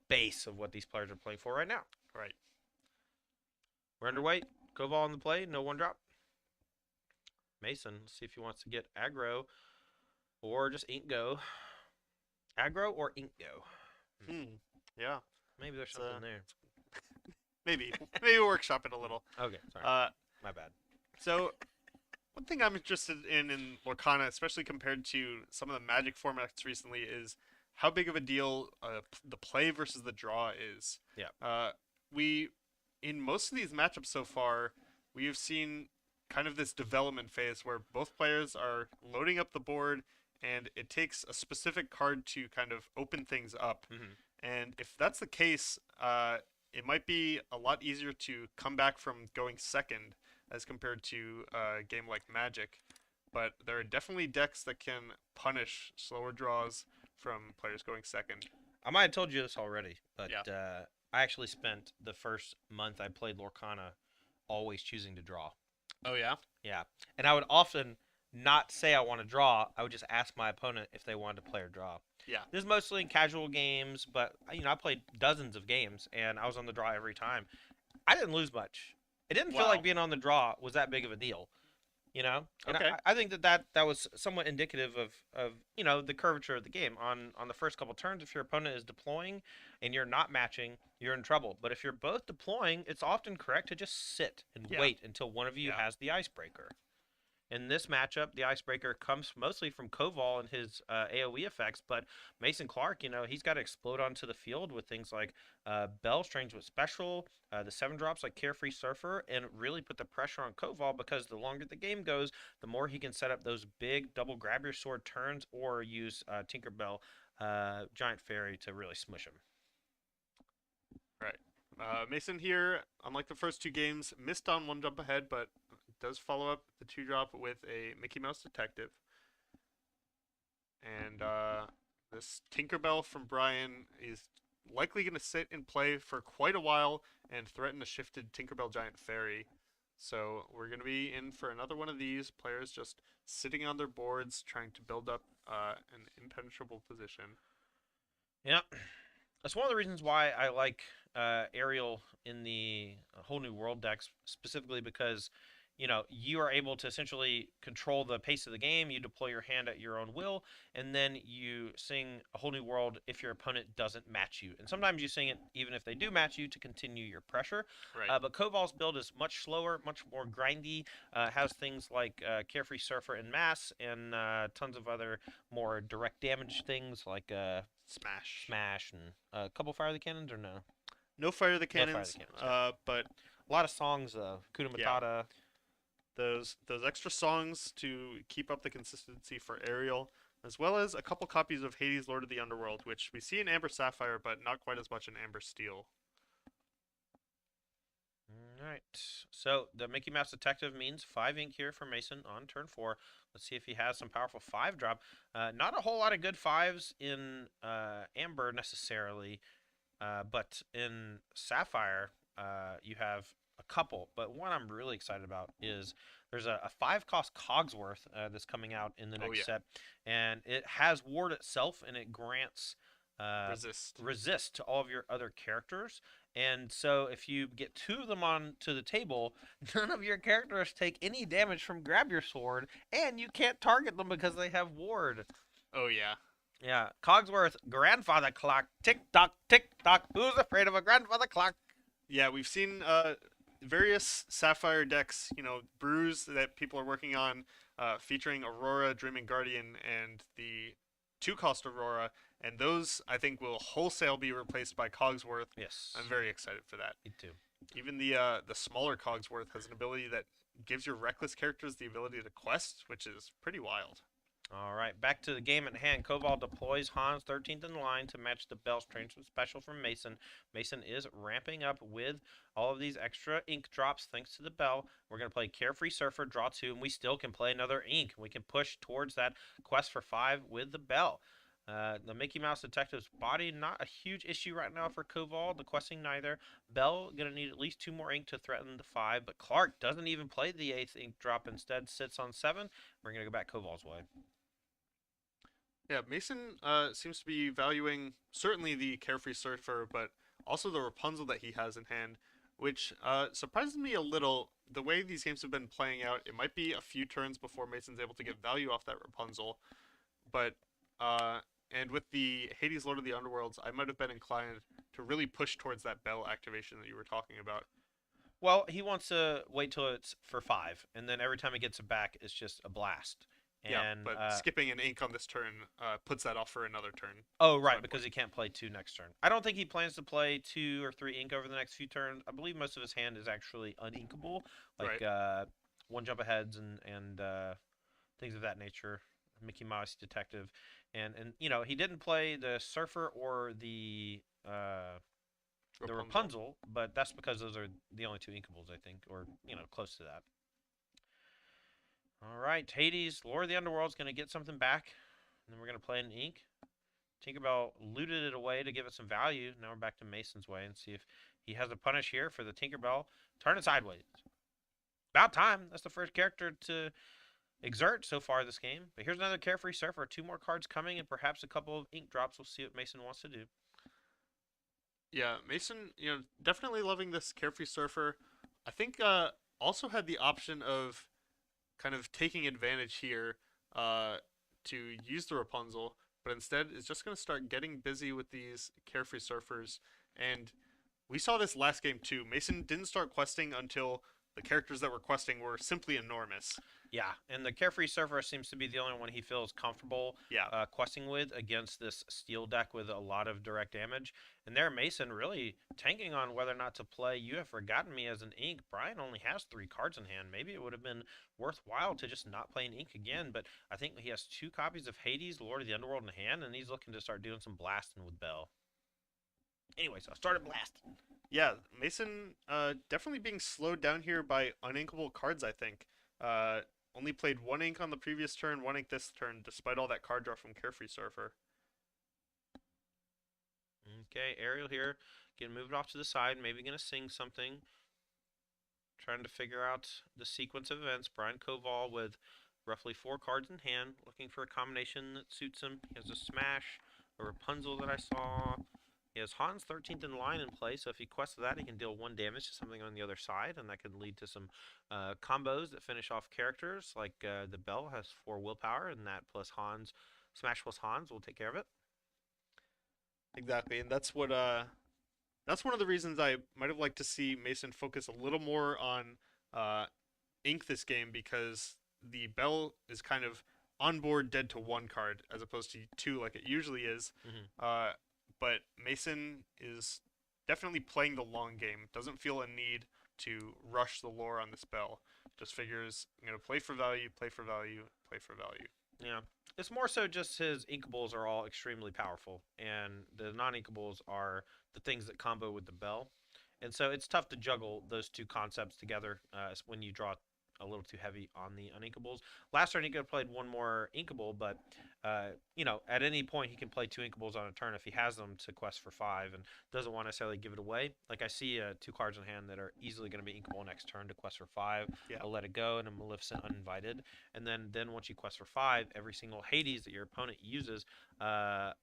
A: base of what these players are playing for right now.
B: Right.
A: We're underweight. Koval on the play, no one drop. Mason, let's see if he wants to get aggro or just ink go. Aggro or ink go.
B: Yeah.
A: Maybe there's
B: It's,
A: something there.
B: Maybe. Maybe workshop it a little.
A: Okay, sorry. My bad.
B: So, one thing I'm interested in Lorcana, especially compared to some of the Magic formats recently, is how big of a deal the play versus the draw is.
A: Yeah.
B: In most of these matchups so far, we have seen kind of this development phase where both players are loading up the board, and it takes a specific card to kind of open things up.
A: Mhm.
B: And if that's the case, it might be a lot easier to come back from going second as compared to a game like Magic. But there are definitely decks that can punish slower draws from players going second.
A: I might have told you this already, but
B: Yeah.
A: I actually spent the first month I played Lorcana always choosing to draw.
B: Oh, yeah?
A: Yeah. And I would often not say I want to draw. I would just ask my opponent if they wanted to play or draw.
B: Yeah.
A: This is mostly in casual games, but I played dozens of games and I was on the draw every time. I didn't lose much. It didn't feel
B: Wow.
A: like being on the draw was that big of a deal. And
B: Okay.
A: I think that was somewhat indicative of the curvature of the game. On the first couple turns, if your opponent is deploying and you're not matching, you're in trouble. But if you're both deploying, it's often correct to just sit and
B: Yeah.
A: wait until one of you
B: Yeah.
A: has the icebreaker. In this matchup, the icebreaker comes mostly from Koval and his AoE effects, but Mason Clark, he's got to explode onto the field with things like Bell, Strange with Special, the 7-drops like Carefree Surfer, and really put the pressure on Koval because the longer the game goes, the more he can set up those big double grab your sword turns or use Tinkerbell, Giant Fairy to really smush him.
B: Right. Mason here, unlike the first 2 games, missed on 1 jump ahead, but does follow up the 2-drop with a Mickey Mouse Detective. And this Tinkerbell from Brian is likely going to sit and play for quite a while and threaten a shifted Tinkerbell Giant Fairy. So we're going to be in for another one of these players just sitting on their boards trying to build up an impenetrable position.
A: Yeah. That's one of the reasons why I like Ariel in the Whole New World decks, specifically because you are able to essentially control the pace of the game. You deploy your hand at your own will, and then you sing A Whole New World if your opponent doesn't match you. And sometimes you sing it even if they do match you to continue your pressure.
B: Right.
A: But Koval's build is much slower, much more grindy, has things like Carefree Surfer and Mass, and tons of other more direct damage things like Smash, and a couple Fire the Cannons, or no?
B: No Fire the
A: No Fire the
B: Cannons,
A: Cannons,
B: but
A: a lot of songs, Kuna Matata.
B: those extra songs to keep up the consistency for Ariel, as well as a couple copies of Hades Lord of the Underworld, which we see in Amber Sapphire, but not quite as much in Amber Steel.
A: Alright, so the Mickey Mouse Detective means 5 ink here for Mason on turn 4. Let's see if he has some powerful 5-drop. Not a whole lot of good 5s in Amber necessarily, but in Sapphire you have a couple. But one I'm really excited about is there's a 5-cost Cogsworth that's coming out in the next set, and it has Ward itself, and it grants resist to all of your other characters. And so if you get 2 of them onto the table, none of your characters take any damage from Grab Your Sword, and you can't target them because they have Ward.
B: Oh, yeah.
A: Yeah. Cogsworth, grandfather clock, tick-tock, tick-tock. Who's afraid of a grandfather clock?
B: Yeah, we've seen various Sapphire decks, brews that people are working on, featuring Aurora, Dreaming Guardian, and the two-cost Aurora, and those I think will wholesale be replaced by Cogsworth.
A: Yes,
B: I'm very excited for that.
A: me too.
B: Even the smaller Cogsworth has an ability that gives your reckless characters the ability to quest, which is pretty wild.
A: All right, back to the game at hand. Koval deploys Hans 13th in line to match the Bell's transfer special from Mason. Mason is ramping up with all of these extra ink drops thanks to the Bell. We're going to play Carefree Surfer, draw 2, and we still can play another ink. We can push towards that quest for 5 with the Bell. The Mickey Mouse Detective's body, not a huge issue right now for Koval. The questing neither. Bell going to need at least 2 more ink to threaten the 5, but Clark doesn't even play the 8th ink drop. Instead, sits on 7. We're going to go back Koval's way.
B: Yeah, Mason seems to be valuing certainly the Carefree Surfer, but also the Rapunzel that he has in hand, which surprises me a little. The way these games have been playing out, it might be a few turns before Mason's able to get value off that Rapunzel, but and with the Hades Lord of the Underworlds, I might have been inclined to really push towards that Bell activation that you were talking about.
A: Well, he wants to wait till it's for 5, and then every time he gets it back, it's just a blast.
B: Yeah,
A: And
B: but skipping an ink on this turn puts that off for another turn.
A: oh,
B: That's
A: right,
B: my
A: because
B: point.
A: he can't play 2 next turn. I don't think he plans to play 2 or 3 ink over the next few turns. I believe most of his hand is actually uninkable, like
B: Right.
A: one jump aheads and things of that nature. Mickey Mouse Detective, and he didn't play the Surfer or the
B: Rapunzel.
A: Rapunzel, but that's because those are the only 2 inkables, I think, or close to that. All right, Hades, Lord of the Underworld is going to get something back, and then we're going to play an ink. Tinkerbell looted it away to give it some value. Now we're back to Mason's way and see if he has a punish here for the Tinkerbell. Turn it sideways. About time. That's the first character to exert so far this game. But here's another Carefree Surfer. 2 more cards coming and perhaps a couple of ink drops. We'll see what Mason wants to do.
B: Yeah, Mason, definitely loving this Carefree Surfer. I think also had the option of kind of taking advantage here to use the Rapunzel, but instead is just going to start getting busy with these Carefree Surfers. And we saw this last game too. Mason didn't start questing until the characters that were questing were simply enormous.
A: Yeah, and the Carefree Surfer seems to be the only one he feels comfortable
B: Yeah,
A: questing with against this steel deck with a lot of direct damage. And there, Mason really tanking on whether or not to play You Have Forgotten Me as an ink. Brian only has 3 cards in hand. Maybe it would have been worthwhile to just not play an ink again, but I think he has 2 copies of Hades, Lord of the Underworld in hand, and he's looking to start doing some blasting with Bell. Anyways, I started blasting.
B: yeah. Mason definitely being slowed down here by uninkable cards. I think. Only played 1 ink on the previous turn, 1 ink this turn, despite all that card draw from Carefree Surfer.
A: Okay, Ariel here, getting moved off to the side, maybe going to sing something. Trying to figure out the sequence of events. Brian Koval with roughly 4 cards in hand, looking for a combination that suits him. He has a Smash, a Rapunzel that I saw. He has Hans 13th in line in play, so if he quests that, he can deal 1 damage to something on the other side, and that could lead to some combos that finish off characters, like the Bell has 4 willpower, and that plus Hans, Smash plus Hans will take care of it.
B: Exactly, and that's one of the reasons I might have liked to see Mason focus a little more on uh, ink this game because the Bell is kind of on board dead to 1 card as opposed to 2 like it usually is.
A: Mm-hmm.
B: But Mason is definitely playing the long game. Doesn't feel a need to rush the lore on this Bell. Just figures I'm gonna play for value, play for value, play for value.
A: Yeah. It's more so just his inkables are all extremely powerful, and the non-inkables are the things that combo with the bell. And so it's tough to juggle those 2 concepts together when you draw a little too heavy on the uninkables. Last turn he could have played 1 more inkable, but at any point he can play 2 inkables on a turn if he has them to quest for 5 and doesn't want to necessarily give it away. Like I see 2 cards in hand that are easily going to be inkable next turn to quest for 5.
B: Yeah.
A: I'll let it go and a Maleficent Uninvited, and then once you quest for 5, every single Hades that your opponent uses, or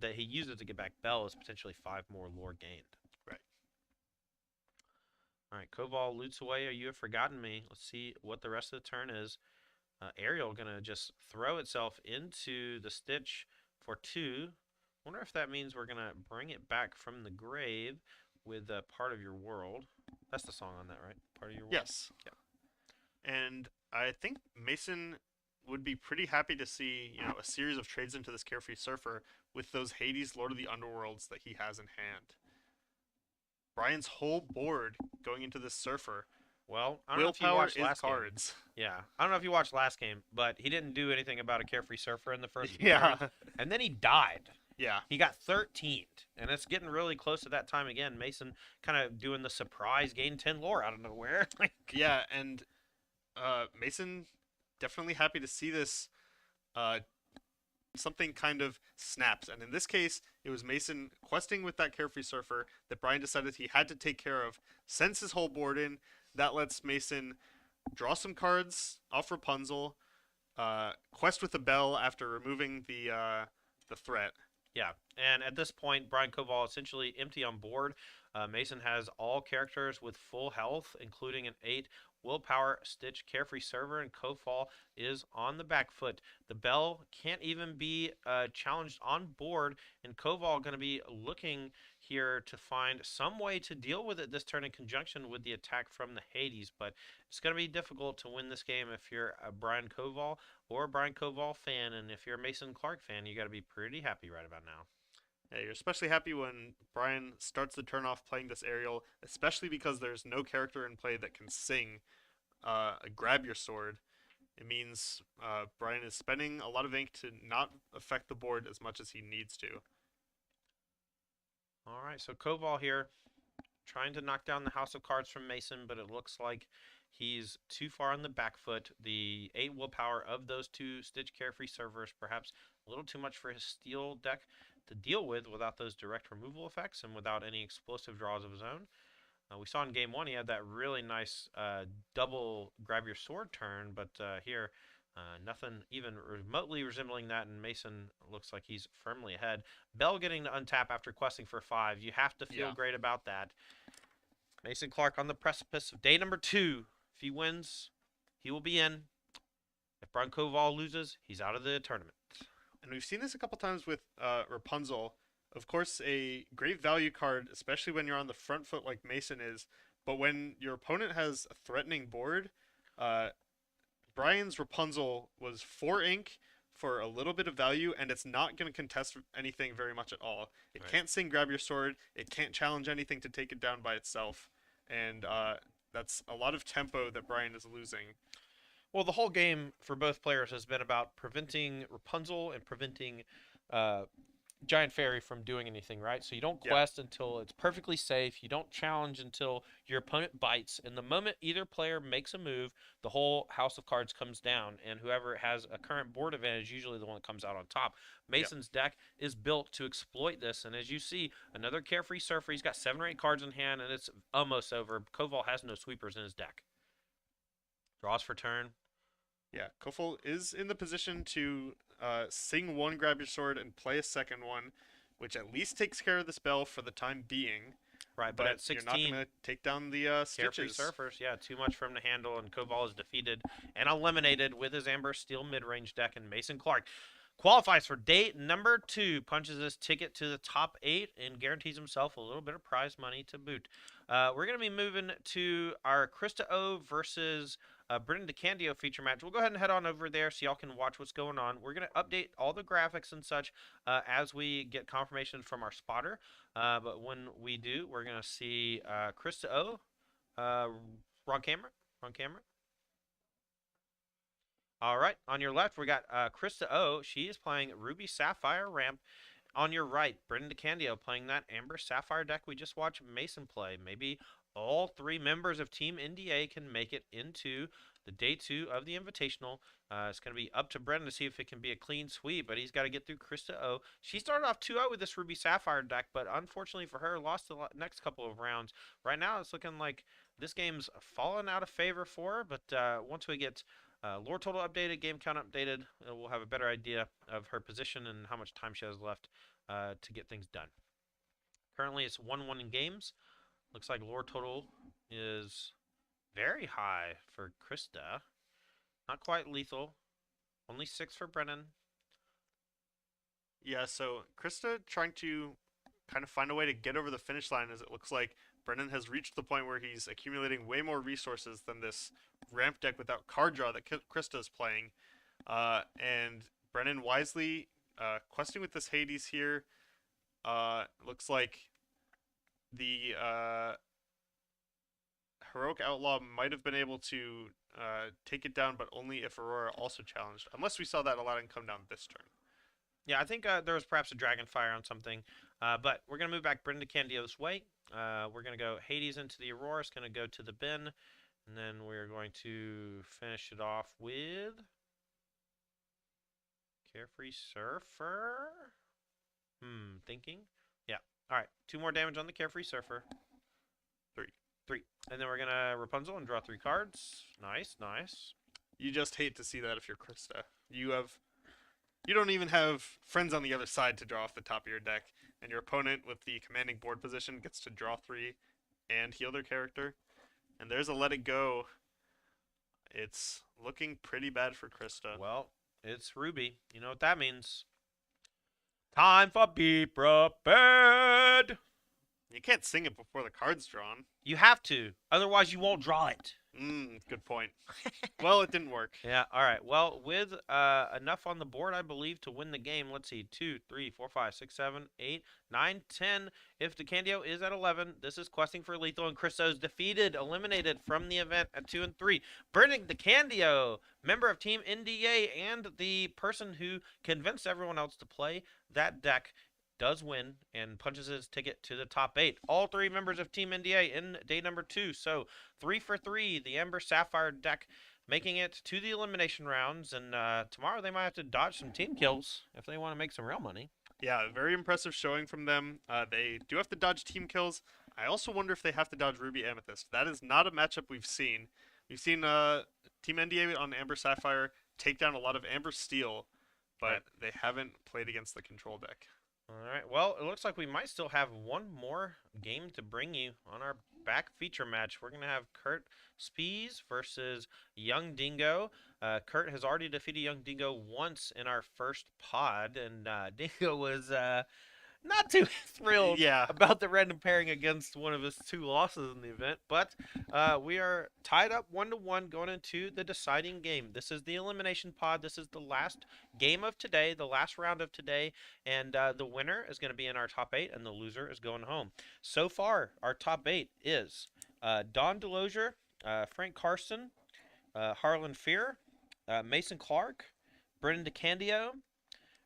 A: that he uses to get back Bell is potentially 5 more lore gained.
B: Right.
A: All right, Koval loots away. Or You Have Forgotten Me. Let's see what the rest of the turn is. Ariel gonna just throw itself into the Stitch for 2. Wonder if that means we're gonna bring it back from the grave, with Part of Your World. That's the song on that, right? Part of Your World?
B: Yes.
A: Yeah.
B: And I think Mason would be pretty happy to see, a series of trades into this Carefree Surfer with those Hades Lord of the Underworlds that he has in hand. Brian's whole board going into this Surfer.
A: Well, I don't know if you
B: Willpower
A: watched
B: is
A: last game.
B: cards.
A: Yeah. I don't know if you watched last game, but he didn't do anything about a Carefree Surfer in the first
B: Yeah.
A: series, and then he died.
B: Yeah.
A: He got 13th, and it's getting really close to that time again. Mason kind of doing the surprise gain 10 lore out of nowhere.
B: Yeah, and Mason definitely happy to see this something kind of snaps. And in this case, it was Mason questing with that Carefree Surfer that Brian decided he had to take care of, sends his whole board in. That lets Mason draw some cards off Rapunzel, quest with a bell after removing the threat.
A: Yeah, and at this point, Brian Koval essentially empty on board. Mason has all characters with full health, including an 8 willpower Stitch Carefree Server, and Koval is on the back foot. The Bell can't even be challenged on board, and Koval going to be looking here to find some way to deal with it this turn in conjunction with the attack from the Hades, but it's going to be difficult to win this game if you're a Brian Koval or a Brian Koval fan, and if you're a Mason Clark fan, you got to be pretty happy right about now.
B: Yeah, you're especially happy when Brian starts the turn off playing this aerial, especially because there's no character in play that can sing grab your sword. It means Brian is spending a lot of ink to not affect the board as much as he needs to.
A: All right, so Koval here trying to knock down the House of Cards from Mason, but it looks like he's too far on the back foot. The 8 willpower of those 2 Stitch Carefree Servers, perhaps a little too much for his steel deck to deal with without those direct removal effects and without any explosive draws of his own. We saw in game 1 he had that really nice double grab your sword turn, but here nothing even remotely resembling that, and Mason looks like he's firmly ahead. Bell getting to untap after questing for 5. You have to feel great about that. Mason Clark on the precipice of day number 2. If he wins, he will be in. If Brian Koval loses, he's out of the tournament.
B: And we've seen this a couple times with Rapunzel. Of course, a great value card, especially when you're on the front foot like Mason is. But when your opponent has a threatening board, Brian's Rapunzel was 4 ink for a little bit of value, and it's not going to contest anything very much at all. It can't sing grab your sword. It can't challenge anything to take it down by itself. And that's a lot of tempo that Brian is losing.
A: Well, the whole game for both players has been about preventing Rapunzel and preventing Giant Fairy from doing anything, right? So you don't quest until it's perfectly safe. You don't challenge until your opponent bites. And the moment either player makes a move, the whole House of Cards comes down. And whoever has a current board advantage, usually the one that comes out on top. Mason's deck is built to exploit this. And as you see, another Carefree Surfer. He's got 7 or 8 cards in hand, and it's almost over. Koval has no sweepers in his deck. Draws for turn.
B: Yeah, Kofel is in the position to sing 1 grab your sword and play a second one, which at least takes care of the spell for the time being.
A: Right, but at 16,
B: you're not going to take down the
A: Carefree
B: Stitches.
A: Surfers, yeah, too much for him to handle, and Koval is defeated and eliminated with his Amber Steel mid-range deck, and Mason Clark qualifies for day number 2, punches his ticket to the top 8, and guarantees himself a little bit of prize money to boot. We're going to be moving to our Krista O versus Brendan DeCandio feature match. We'll go ahead and head on over there so y'all can watch what's going on. We're going to update all the graphics and such as we get confirmation from our spotter. But when we do, we're going to see Krista O. Wrong camera. Wrong camera. All right. On your left, we got Krista O. She is playing Ruby Sapphire Ramp. On your right, Brendan DeCandio playing that Amber Sapphire deck we just watched Mason play. Maybe all 3 members of Team NDA can make it into the day 2 of the Invitational. It's going to be up to Brendan to see if it can be a clean sweep, but he's got to get through Krista O. She started off 2-0 with this Ruby Sapphire deck, but unfortunately for her, lost the next couple of rounds. Right now, it's looking like this game's fallen out of favor for her, but once we get lore total updated, game count updated, we'll have a better idea of her position and how much time she has left to get things done. Currently, it's 1-1 in games. Looks like lore total is very high for Krista. Not quite lethal. Only 6 for Brennan.
B: Yeah, so Krista trying to kind of find a way to get over the finish line, as it looks like Brennan has reached the point where he's accumulating way more resources than this ramp deck without card draw that Krista is playing. And Brennan wisely questing with this Hades here. Looks like the Heroic Outlaw might have been able to take it down, but only if Aurora also challenged. Unless we saw that Aladdin come down this turn.
A: Yeah, I think there was perhaps a dragon fire on something, but we're gonna move back Brendan Candio's way. We're gonna go Hades into the Aurora. It's gonna go to the bin, and then we're going to finish it off with Carefree Surfer. Thinking. Yeah. All right. 2 more damage on the Carefree Surfer. 3. And then we're gonna Rapunzel and draw 3 cards. Nice, nice.
B: You just hate to see that if you're Krista. You don't even have friends on the other side to draw off the top of your deck, and your opponent with the commanding board position gets to draw 3 and heal their character. And there's a let it go. It's looking pretty bad for Krista.
A: Well, it's Ruby. You know what that means. Time for Be Prepared.
B: You can't sing it before the card's drawn.
A: You have to, otherwise you won't draw it.
B: Good point. Well, it didn't work.
A: Yeah, all right. Well, with enough on the board, I believe, to win the game. Let's see. 2, 3, 4, 5, 6, 7, 8, 9, 10. If DeCandio is at 11, this is questing for lethal, and Christo's defeated, eliminated from the event at 2 and 3. Burning DeCandio, member of Team NDA, and the person who convinced everyone else to play that deck, does win and punches his ticket to the top 8. All 3 members of Team NDA in day number 2. So 3 for 3, the Ember Sapphire deck making it to the elimination rounds. And tomorrow they might have to dodge some team kills if they want to make some real money.
B: Yeah, very impressive showing from them. They do have to dodge team kills. I also wonder if they have to dodge Ruby Amethyst. That is not a matchup we've seen. We've seen Team NDA on Amber Sapphire take down a lot of Amber Steel, but
A: Right.
B: they haven't played against the control deck.
A: All right. Well, it looks like we might still have one more game to bring you on our back feature match. We're going to have Kurt Spees versus Young Dingo. Kurt has already defeated Young Dingo once in our first pod, and Dingo was not too thrilled
B: Yeah.
A: about the random pairing against one of his 2 losses in the event. But we are tied up 1-1 going into the deciding game. This is the elimination pod. This is the last game of today, the last round of today, and the winner is going to be in our top 8, and the loser is going home. So far, our top 8 is Don Delosier, Frank Carson, Harlan Fear, Mason Clark, Brendan DeCandio.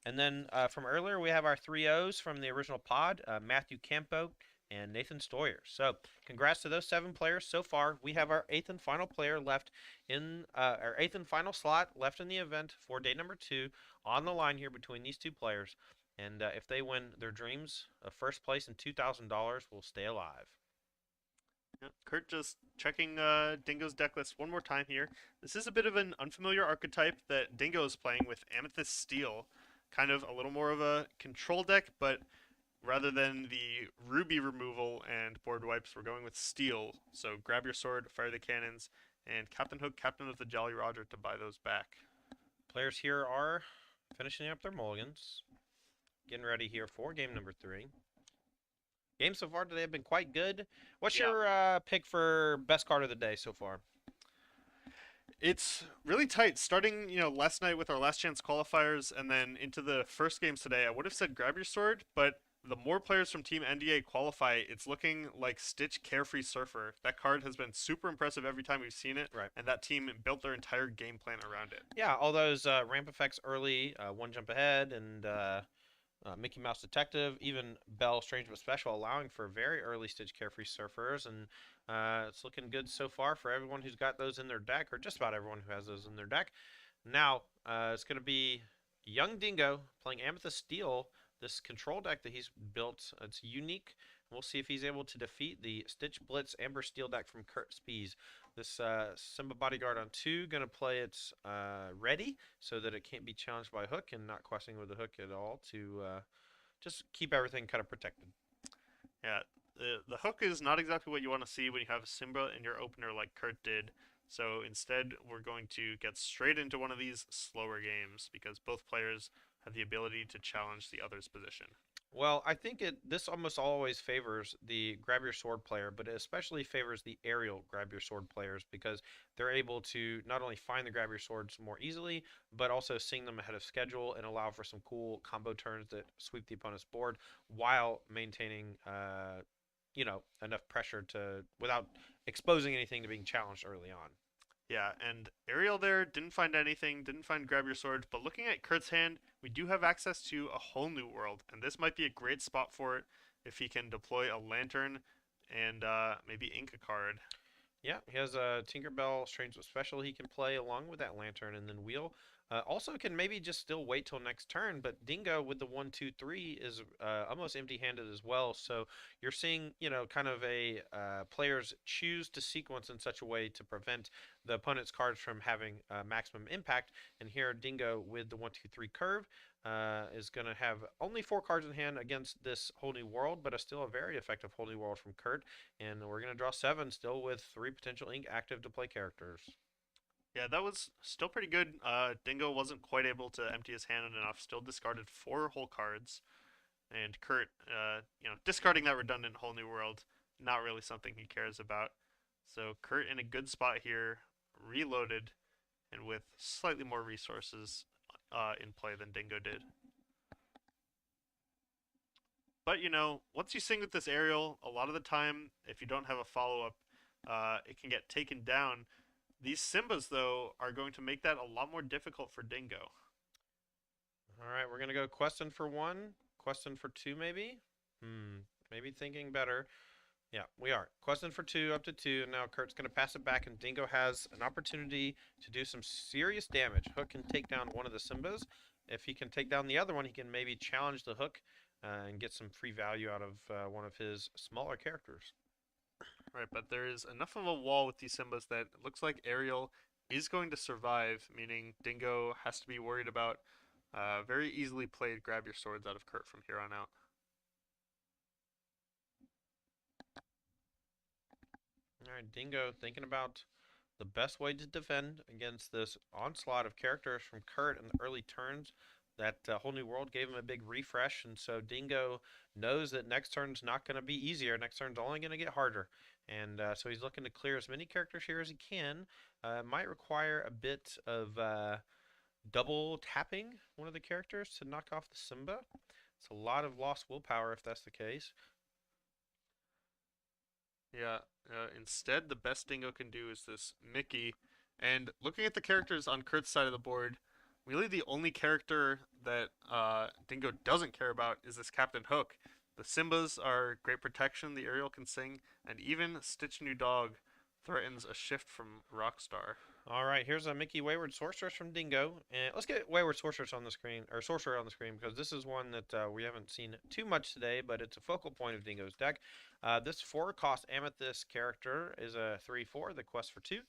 A: And then from earlier, we have our 3 O's from the original pod, Matthew Campo and Nathan Stoyer. So congrats to those 7 players so far. We have our 8th and final player left in our 8th and final slot left in the event for day number 2 on the line here between these 2 players. And if they win, their dreams of first place and $2,000 will stay alive.
B: Yeah, Kurt just checking Dingo's deck list one more time here. This is a bit of an unfamiliar archetype that Dingo is playing with Amethyst Steel. Kind of a little more of a control deck, but rather than the Ruby removal and board wipes, we're going with Steel. So grab your sword, fire the cannons, and Captain Hook, Captain of the Jolly Roger to buy those back.
A: Players here are finishing up their mulligans, getting ready here for game number 3. Games so far today have been quite good. What's your pick for best card of the day so far?
B: It's really tight. Starting, last night with our last chance qualifiers and then into the first games today, I would have said grab your sword, but the more players from Team NDA qualify, it's looking like Stitch Carefree Surfer. That card has been super impressive every time we've seen it,
A: Right.
B: and that team built their entire game plan around it.
A: Yeah, all those ramp effects early, one jump ahead, and Mickey Mouse Detective, even Belle Strange but Special, allowing for very early Stitch Carefree Surfers, and it's looking good so far for everyone who's got those in their deck, or just about everyone who has those in their deck. Now, it's going to be Young Dingo playing Amethyst Steel, this control deck that he's built. It's unique. We'll see if he's able to defeat the Stitch Blitz Amber Steel deck from Kurt Spees. This Simba Bodyguard on 2, going to play it ready so that it can't be challenged by Hook and not questing with the Hook at all to just keep everything kind of protected.
B: Yeah, the Hook is not exactly what you want to see when you have Simba in your opener like Kurt did. So instead, we're going to get straight into one of these slower games because both players have the ability to challenge the other's position.
A: Well, I think this almost always favors the grab your sword player, but it especially favors the aerial grab your sword players because they're able to not only find the grab your swords more easily, but also sing them ahead of schedule and allow for some cool combo turns that sweep the opponent's board while maintaining, enough pressure to without exposing anything to being challenged early on.
B: Yeah, and Ariel there didn't find anything, didn't find grab your sword, but looking at Kurt's hand, we do have access to a whole new world, and this might be a great spot for it if he can deploy a lantern and maybe ink a card.
A: Yeah, he has a Tinkerbell Strange Special he can play along with that lantern and then wheel. Also, can maybe just still wait till next turn, but Dingo with the 1, 2, 3 is almost empty-handed as well. So you're seeing, kind of a players choose to sequence in such a way to prevent the opponent's cards from having maximum impact. And here, Dingo with the 1, 2, 3 curve is going to have only 4 cards in hand against this whole new world, but still a very effective whole new world from Kurt. And we're going to draw 7 still with 3 potential ink active to play characters.
B: Yeah, that was still pretty good. Dingo wasn't quite able to empty his hand enough, still discarded 4 whole cards. And Kurt, discarding that redundant whole new world, not really something he cares about. So Kurt in a good spot here, reloaded, and with slightly more resources in play than Dingo did. But once you sing with this aerial, a lot of the time, if you don't have a follow up, it can get taken down. These Simbas, though, are going to make that a lot more difficult for Dingo.
A: All right, we're going to go question for 1, question for 2 maybe. Maybe thinking better. Yeah, we are. Question for 2 up to 2. Now Kurt's going to pass it back, and Dingo has an opportunity to do some serious damage. Hook can take down one of the Simbas. If he can take down the other one, he can maybe challenge the Hook and get some free value out of one of his smaller characters.
B: Right, but there is enough of a wall with these Simbas that it looks like Ariel is going to survive, meaning Dingo has to be worried about very easily played grab your swords out of Kurt from here on out.
A: All right, Dingo thinking about the best way to defend against this onslaught of characters from Kurt in the early turns. That whole new world gave him a big refresh, and so Dingo knows that next turn's not going to be easier. Next turn's only going to get harder, and so he's looking to clear as many characters here as he can. Might require a bit of double tapping one of the characters to knock off the Simba. It's a lot of lost willpower if that's the case.
B: Yeah, instead, the best Dingo can do is this Mickey. And looking at the characters on Kurt's side of the board, really the only character that Dingo doesn't care about is this Captain Hook. The Simbas are great protection, the Ariel can sing, and even Stitch New Dog threatens a shift from Rockstar.
A: All right, here's a Mickey Wayward Sorceress from Dingo, and let's get Wayward Sorceress on the screen, or Sorcerer on the screen, because this is one that we haven't seen too much today, but it's a focal point of Dingo's deck. This 4-cost Amethyst character is a 3/4 that quests for 2,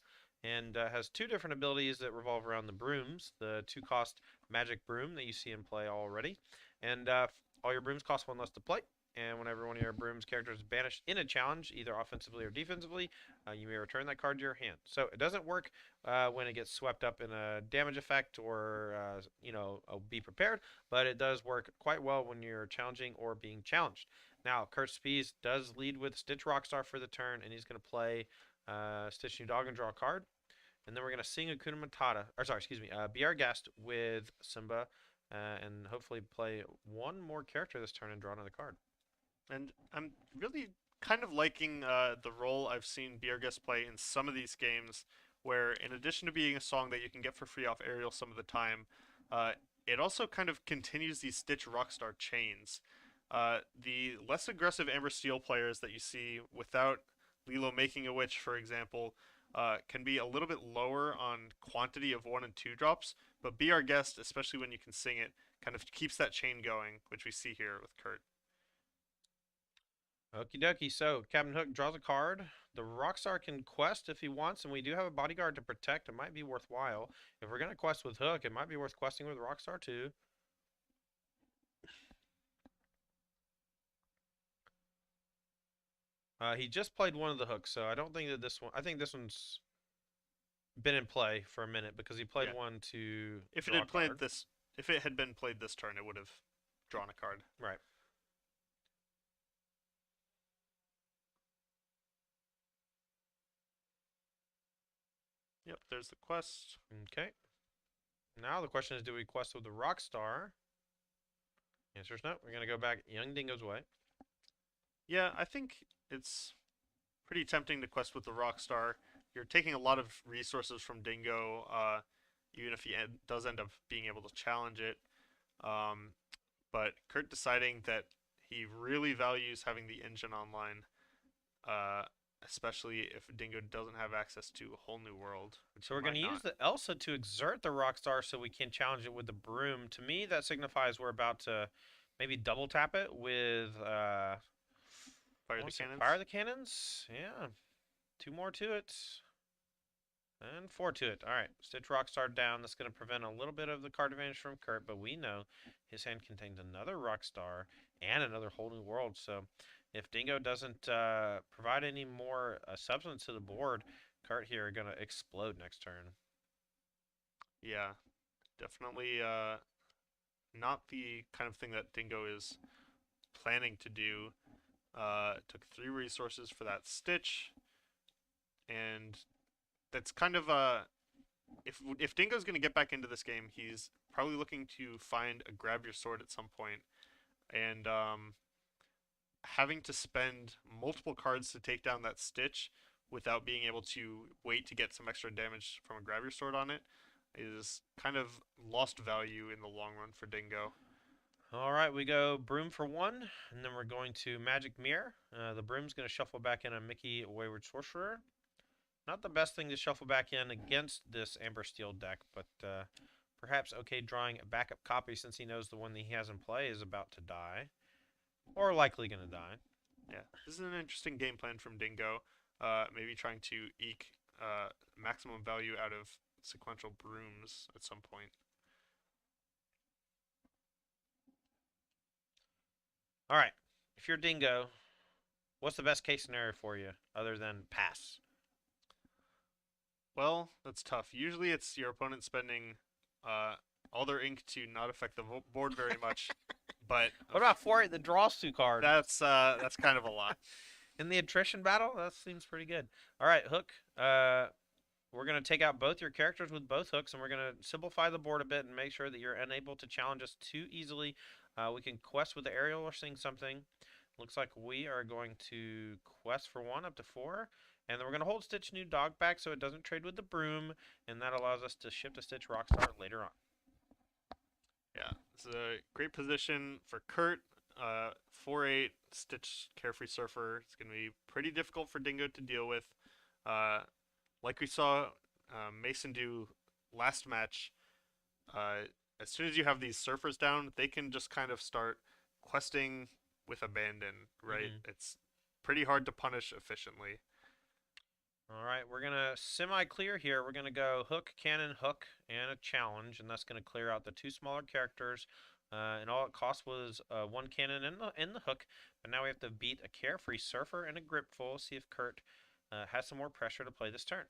A: and has 2 different abilities that revolve around the brooms. The 2-cost Magic Broom that you see in play already, and all your brooms cost 1 less to play. And whenever one of your broom's characters is banished in a challenge, either offensively or defensively, you may return that card to your hand. So it doesn't work when it gets swept up in a damage effect or, be prepared, but it does work quite well when you're challenging or being challenged. Now, Kurt Spees does lead with Stitch Rockstar for the turn, and he's going to play Stitch New Dog and draw a card. And then we're going to sing Akuna Matata, Be Our Guest with Simba, and hopefully play one more character this turn and draw another card.
B: And I'm really kind of liking the role I've seen Be Our Guest play in some of these games, where in addition to being a song that you can get for free off Ariel some of the time, it also kind of continues these Stitch Rockstar chains. The less aggressive Amber Steel players that you see without Lilo Making a Witch, for example, can be a little bit lower on quantity of 1 and 2 drops, but Be Our Guest, especially when you can sing it, kind of keeps that chain going, which we see here with Kurt.
A: Okie dokie. So Captain Hook draws a card. The Rockstar can quest if he wants, and we do have a bodyguard to protect. It might be worthwhile. If we're going to quest with Hook, it might be worth questing with Rockstar too. He just played one of the hooks, so I don't think that this one. I think this one's been in play for a minute because he played one to.
B: If it had been played this turn, it would have drawn a card.
A: Right.
B: Yep, there's the quest.
A: Okay. Now the question is, do we quest with the Rockstar? Answer's no. We're gonna go back Young Dingo's way.
B: Yeah, I think it's pretty tempting to quest with the Rockstar. You're taking a lot of resources from Dingo, even if he does end up being able to challenge it. Um, but Kurt deciding that he really values having the engine online, uh, especially if Dingo doesn't have access to a whole new world.
A: So we're going to
B: might
A: use
B: not.
A: the Elsa to exert the Rockstar so we can challenge it with the broom. To me, that signifies we're about to maybe double tap it with
B: Fire the cannons.
A: Fire the cannons. Yeah, 2 more to it. And 4 to it. All right, Stitch Rockstar down. That's going to prevent a little bit of the card advantage from Kurt, but we know his hand contains another Rockstar and another whole new world. So if Dingo doesn't provide any more substance to the board, Kurt here are going to explode next turn.
B: Yeah, definitely not the kind of thing that Dingo is planning to do. Took 3 resources for that Stitch, and that's kind of if Dingo's going to get back into this game, he's probably looking to find a grab your sword at some point, and having to spend multiple cards to take down that Stitch without being able to wait to get some extra damage from a grab your sword on it is kind of lost value in the long run for Dingo.
A: All right, we go Broom for 1, and then we're going to Magic Mirror. The Broom's going to shuffle back in a Mickey Wayward Sorcerer. Not the best thing to shuffle back in against this Amber Steel deck, but perhaps okay drawing a backup copy since he knows the one that he has in play is about to die. Or likely going to die.
B: Yeah, this is an interesting game plan from Dingo. Maybe trying to eke maximum value out of sequential brooms at some point.
A: All right, if you're Dingo, what's the best case scenario for you other than pass?
B: Well, that's tough. Usually it's your opponent spending all their ink to not affect the board very much. But
A: What about 4-8 that draws 2 cards?
B: that's kind of a lot.
A: In the attrition battle, that seems pretty good. All right, Hook. We're going to take out both your characters with both hooks, and we're going to simplify the board a bit and make sure that you're unable to challenge us too easily. We can quest with the aerial or sing something. Looks like we are going to quest for 1 up to 4. And then we're going to hold Stitch New Dog back so it doesn't trade with the broom, and that allows us to ship to Stitch Rockstar later on.
B: Yeah, it's a great position for Kurt. 4-8 Stitch Carefree Surfer. It's going to be pretty difficult for Dingo to deal with. Like we saw Mason do last match, as soon as you have these surfers down, they can just kind of start questing with abandon, right? It's pretty hard to punish efficiently.
A: All right, we're going to semi-clear here. We're going to go Hook, Cannon, Hook, and a challenge, and that's going to clear out the 2 smaller characters. And all it cost was 1 cannon in the Hook, but now we have to beat a Carefree Surfer and a Gripful, see if Kurt has some more pressure to play this turn.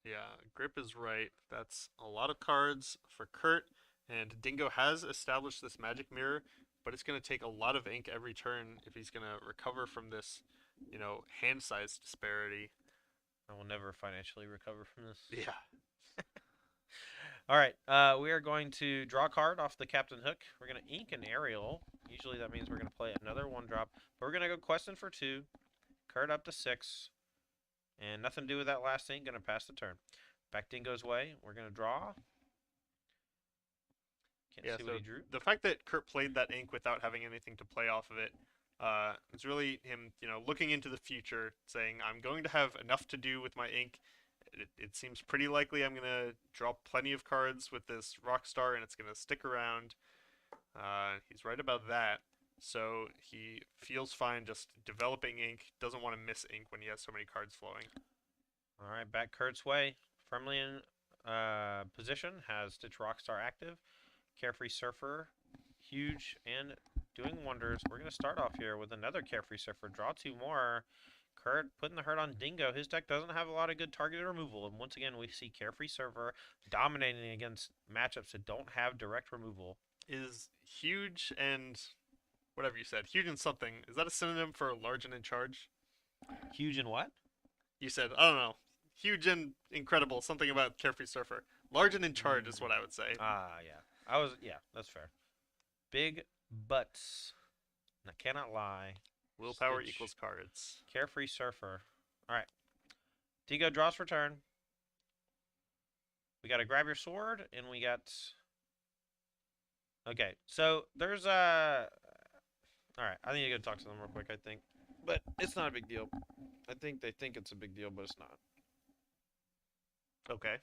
B: Yeah, Grip is right. That's a lot of cards for Kurt, and Dingo has established this Magic Mirror, but it's going to take a lot of ink every turn if he's going to recover from this, hand size disparity.
A: I will never financially recover from this.
B: Yeah.
A: All right, we are going to draw a card off the Captain Hook. We're going to ink an aerial. Usually that means we're going to play another 1-drop, but we're going to go questing for 2. Kurt up to 6. And nothing to do with that last ink. Going to pass the turn. Back Dingo's way. We're going to draw. Can't see what he drew.
B: The fact that Kurt played that ink without having anything to play off of it, it's really him, looking into the future, saying, I'm going to have enough to do with my ink. It seems pretty likely I'm going to draw plenty of cards with this Rockstar, and it's going to stick around. He's right about that. So he feels fine just developing ink, doesn't want to miss ink when he has so many cards flowing.
A: All right, back Kurt's way. Firmly in position, has Stitch Rockstar active. Carefree Surfer, huge and doing wonders. We're going to start off here with another Carefree Surfer. Draw 2 more. Kurt putting the hurt on Dingo. His deck doesn't have a lot of good targeted removal. And once again, we see Carefree Surfer dominating against matchups that don't have direct removal.
B: Is huge and whatever you said, huge and something. Is that a synonym for large and in charge?
A: Huge and what?
B: You said, I don't know, huge and incredible. Something about Carefree Surfer. Large and in charge is what I would say.
A: Yeah, that's fair. Big butts. I cannot lie.
B: Willpower
A: Stitch.
B: equals cards.
A: Carefree Surfer. All right. Dingo draws for turn. We got to grab your sword, and we got. Okay, so there's a. All right, I need to go talk to them real quick. I think, but it's not a big deal. I think they think it's a big deal, but it's not.
B: Okay.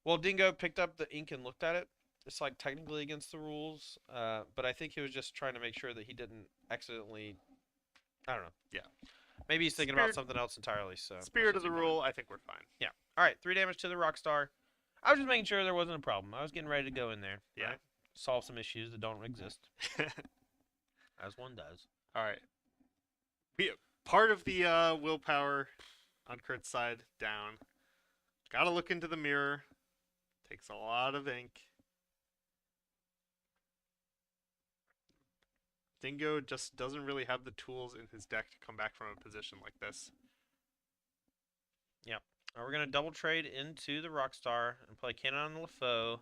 A: Well, Dingo picked up the ink and looked at it. It's like technically against the rules, but I think he was just trying to make sure that he didn't accidentally. I don't know.
B: Yeah.
A: Maybe he's thinking about something else entirely. So
B: Spirit of the rule, I think we're fine.
A: Yeah. All right. 3 damage to the Rockstar. I was just making sure there wasn't a problem. I was getting ready to go in there.
B: Yeah.
A: Right? Solve some issues that don't exist, as one does.
B: All right. Part of the willpower on Kurt's side down. Gotta look into the mirror. Takes a lot of ink. Dingo just doesn't really have the tools in his deck to come back from a position like this.
A: We're going to double trade into the Rockstar and play Cannon on the LeFaux,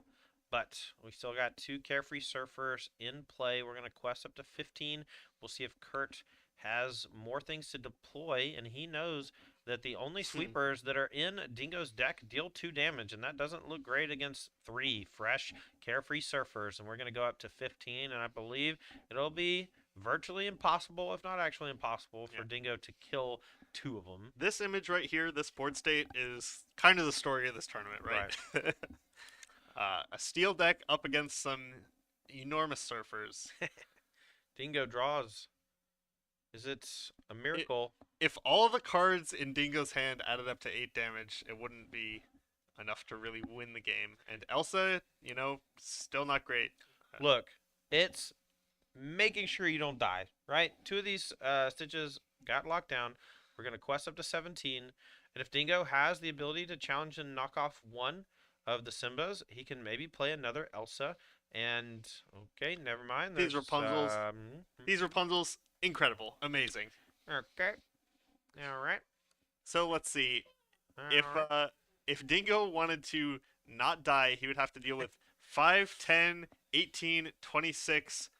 A: but we still got 2 Carefree Surfers in play. We're going to quest up to 15. We'll see if Kurt has more things to deploy, and he knows that the only sweepers that are in Dingo's deck deal 2 damage, and that doesn't look great against 3 fresh Carefree Surfers, and we're going to go up to 15, and I believe it'll be virtually impossible, if not actually impossible, for Dingo to kill 2 of them.
B: This image right here, this board state, is kind of the story of this tournament, right? A steel deck up against some enormous surfers.
A: Dingo draws. Is it a miracle?
B: If all the cards in Dingo's hand added up to 8 damage, it wouldn't be enough to really win the game. And Elsa, still not great.
A: Look, it's making sure you don't die, right? 2 of these stitches got locked down. We're going to quest up to 17. And if Dingo has the ability to challenge and knock off 1 of the Simbas, he can maybe play another Elsa. And, okay, never mind.
B: These Rapunzels, incredible. Amazing.
A: Okay. All right.
B: So let's see. If Dingo wanted to not die, he would have to deal with 5, 10, 18, 26,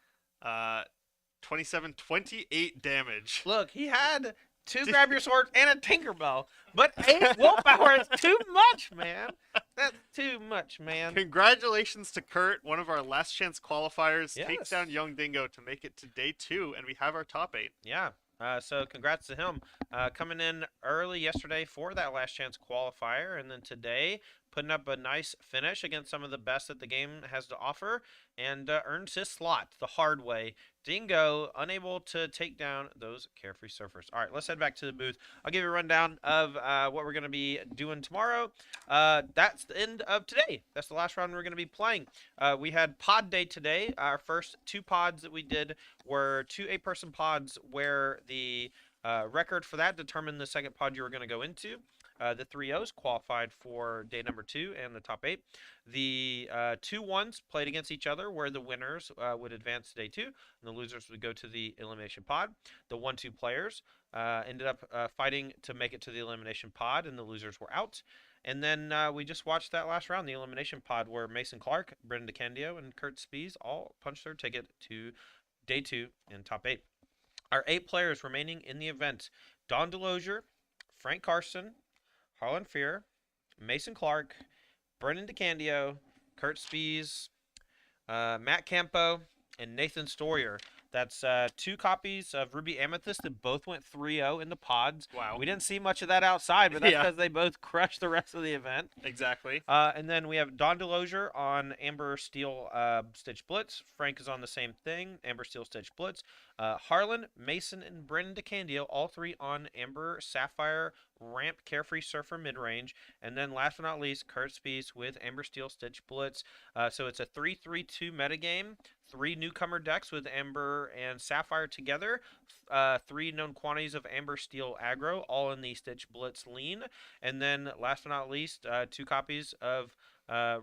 B: 27, 28 damage.
A: Look, he had 2 grab your sword and a Tinkerbell, but 8 willpower is too much, man. That's too much, man.
B: Congratulations to Kurt, one of our last chance qualifiers,
A: Yes.
B: takes down Young Dingo to make it to day 2, and we have our top 8.
A: Yeah. So congrats to him. Coming in early yesterday for that last chance qualifier, and then today putting up a nice finish against some of the best that the game has to offer, and earns his slot the hard way. Dingo unable to take down those Carefree Surfers. All right, let's head back to the booth. I'll give you a rundown of what we're going to be doing tomorrow. That's the end of today. That's the last round we're going to be playing. We had pod day today. Our first 2 pods that we did were 2 8-person pods where the record for that determined the second pod you were going to go into. The 3-0s qualified for day number 2 and the top 8. The 2-1s played against each other, where the winners would advance to day 2, and the losers would go to the elimination pod. The 1-2 players ended up fighting to make it to the elimination pod, and the losers were out. And then we just watched that last round, the elimination pod, where Mason Clark, Brendan DeCandio, and Kurt Spies all punched their ticket to day 2 and top 8. Our 8 players remaining in the event: Don DeLozier, Frank Carson, Harlan Fear, Mason Clark, Brendan DeCandio, Kurt Spies, Matt Campo, and Nathan Stoyer. That's 2 copies of Ruby Amethyst that both went 3-0 in the pods.
B: Wow.
A: We didn't see much of that outside, but that's because they both crushed the rest of the event.
B: Exactly.
A: And then we have Don DeLozier on Amber Steel Stitch Blitz. Frank is on the same thing, Amber Steel Stitch Blitz. Harlan, Mason, and Brendan DeCandio, all 3 on Amber Sapphire Ramp Carefree Surfer Midrange. And then last but not least, Kurt Spies with Amber Steel Stitch Blitz. So it's a 3-3-2 metagame. 3 newcomer decks with Amber and Sapphire together. 3 known quantities of Amber Steel aggro, all in the Stitch Blitz lean. And then last but not least, 2 copies of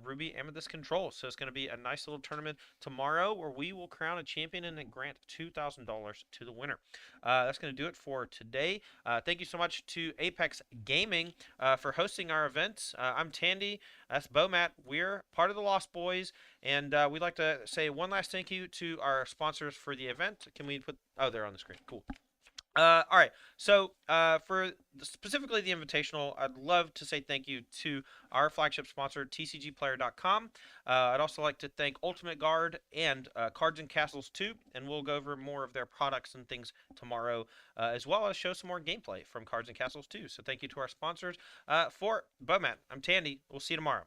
A: Ruby Amethyst Control. So it's going to be a nice little tournament tomorrow where we will crown a champion and then grant $2,000 to the winner. That's going to do it for today. Thank you so much to Apex Gaming for hosting our event. I'm Tandy. That's Bomat. We're part of the Lost Boys, and we'd like to say one last thank you to our sponsors for the event. Can we put? Oh, they're on the screen. Cool. All right. So, for specifically the Invitational, I'd love to say thank you to our flagship sponsor, TCGplayer.com. I'd also like to thank Ultimate Guard and Cards and Castles 2, and we'll go over more of their products and things tomorrow, as well as show some more gameplay from Cards and Castles 2. So, thank you to our sponsors. For Bowman, I'm Tandy. We'll see you tomorrow.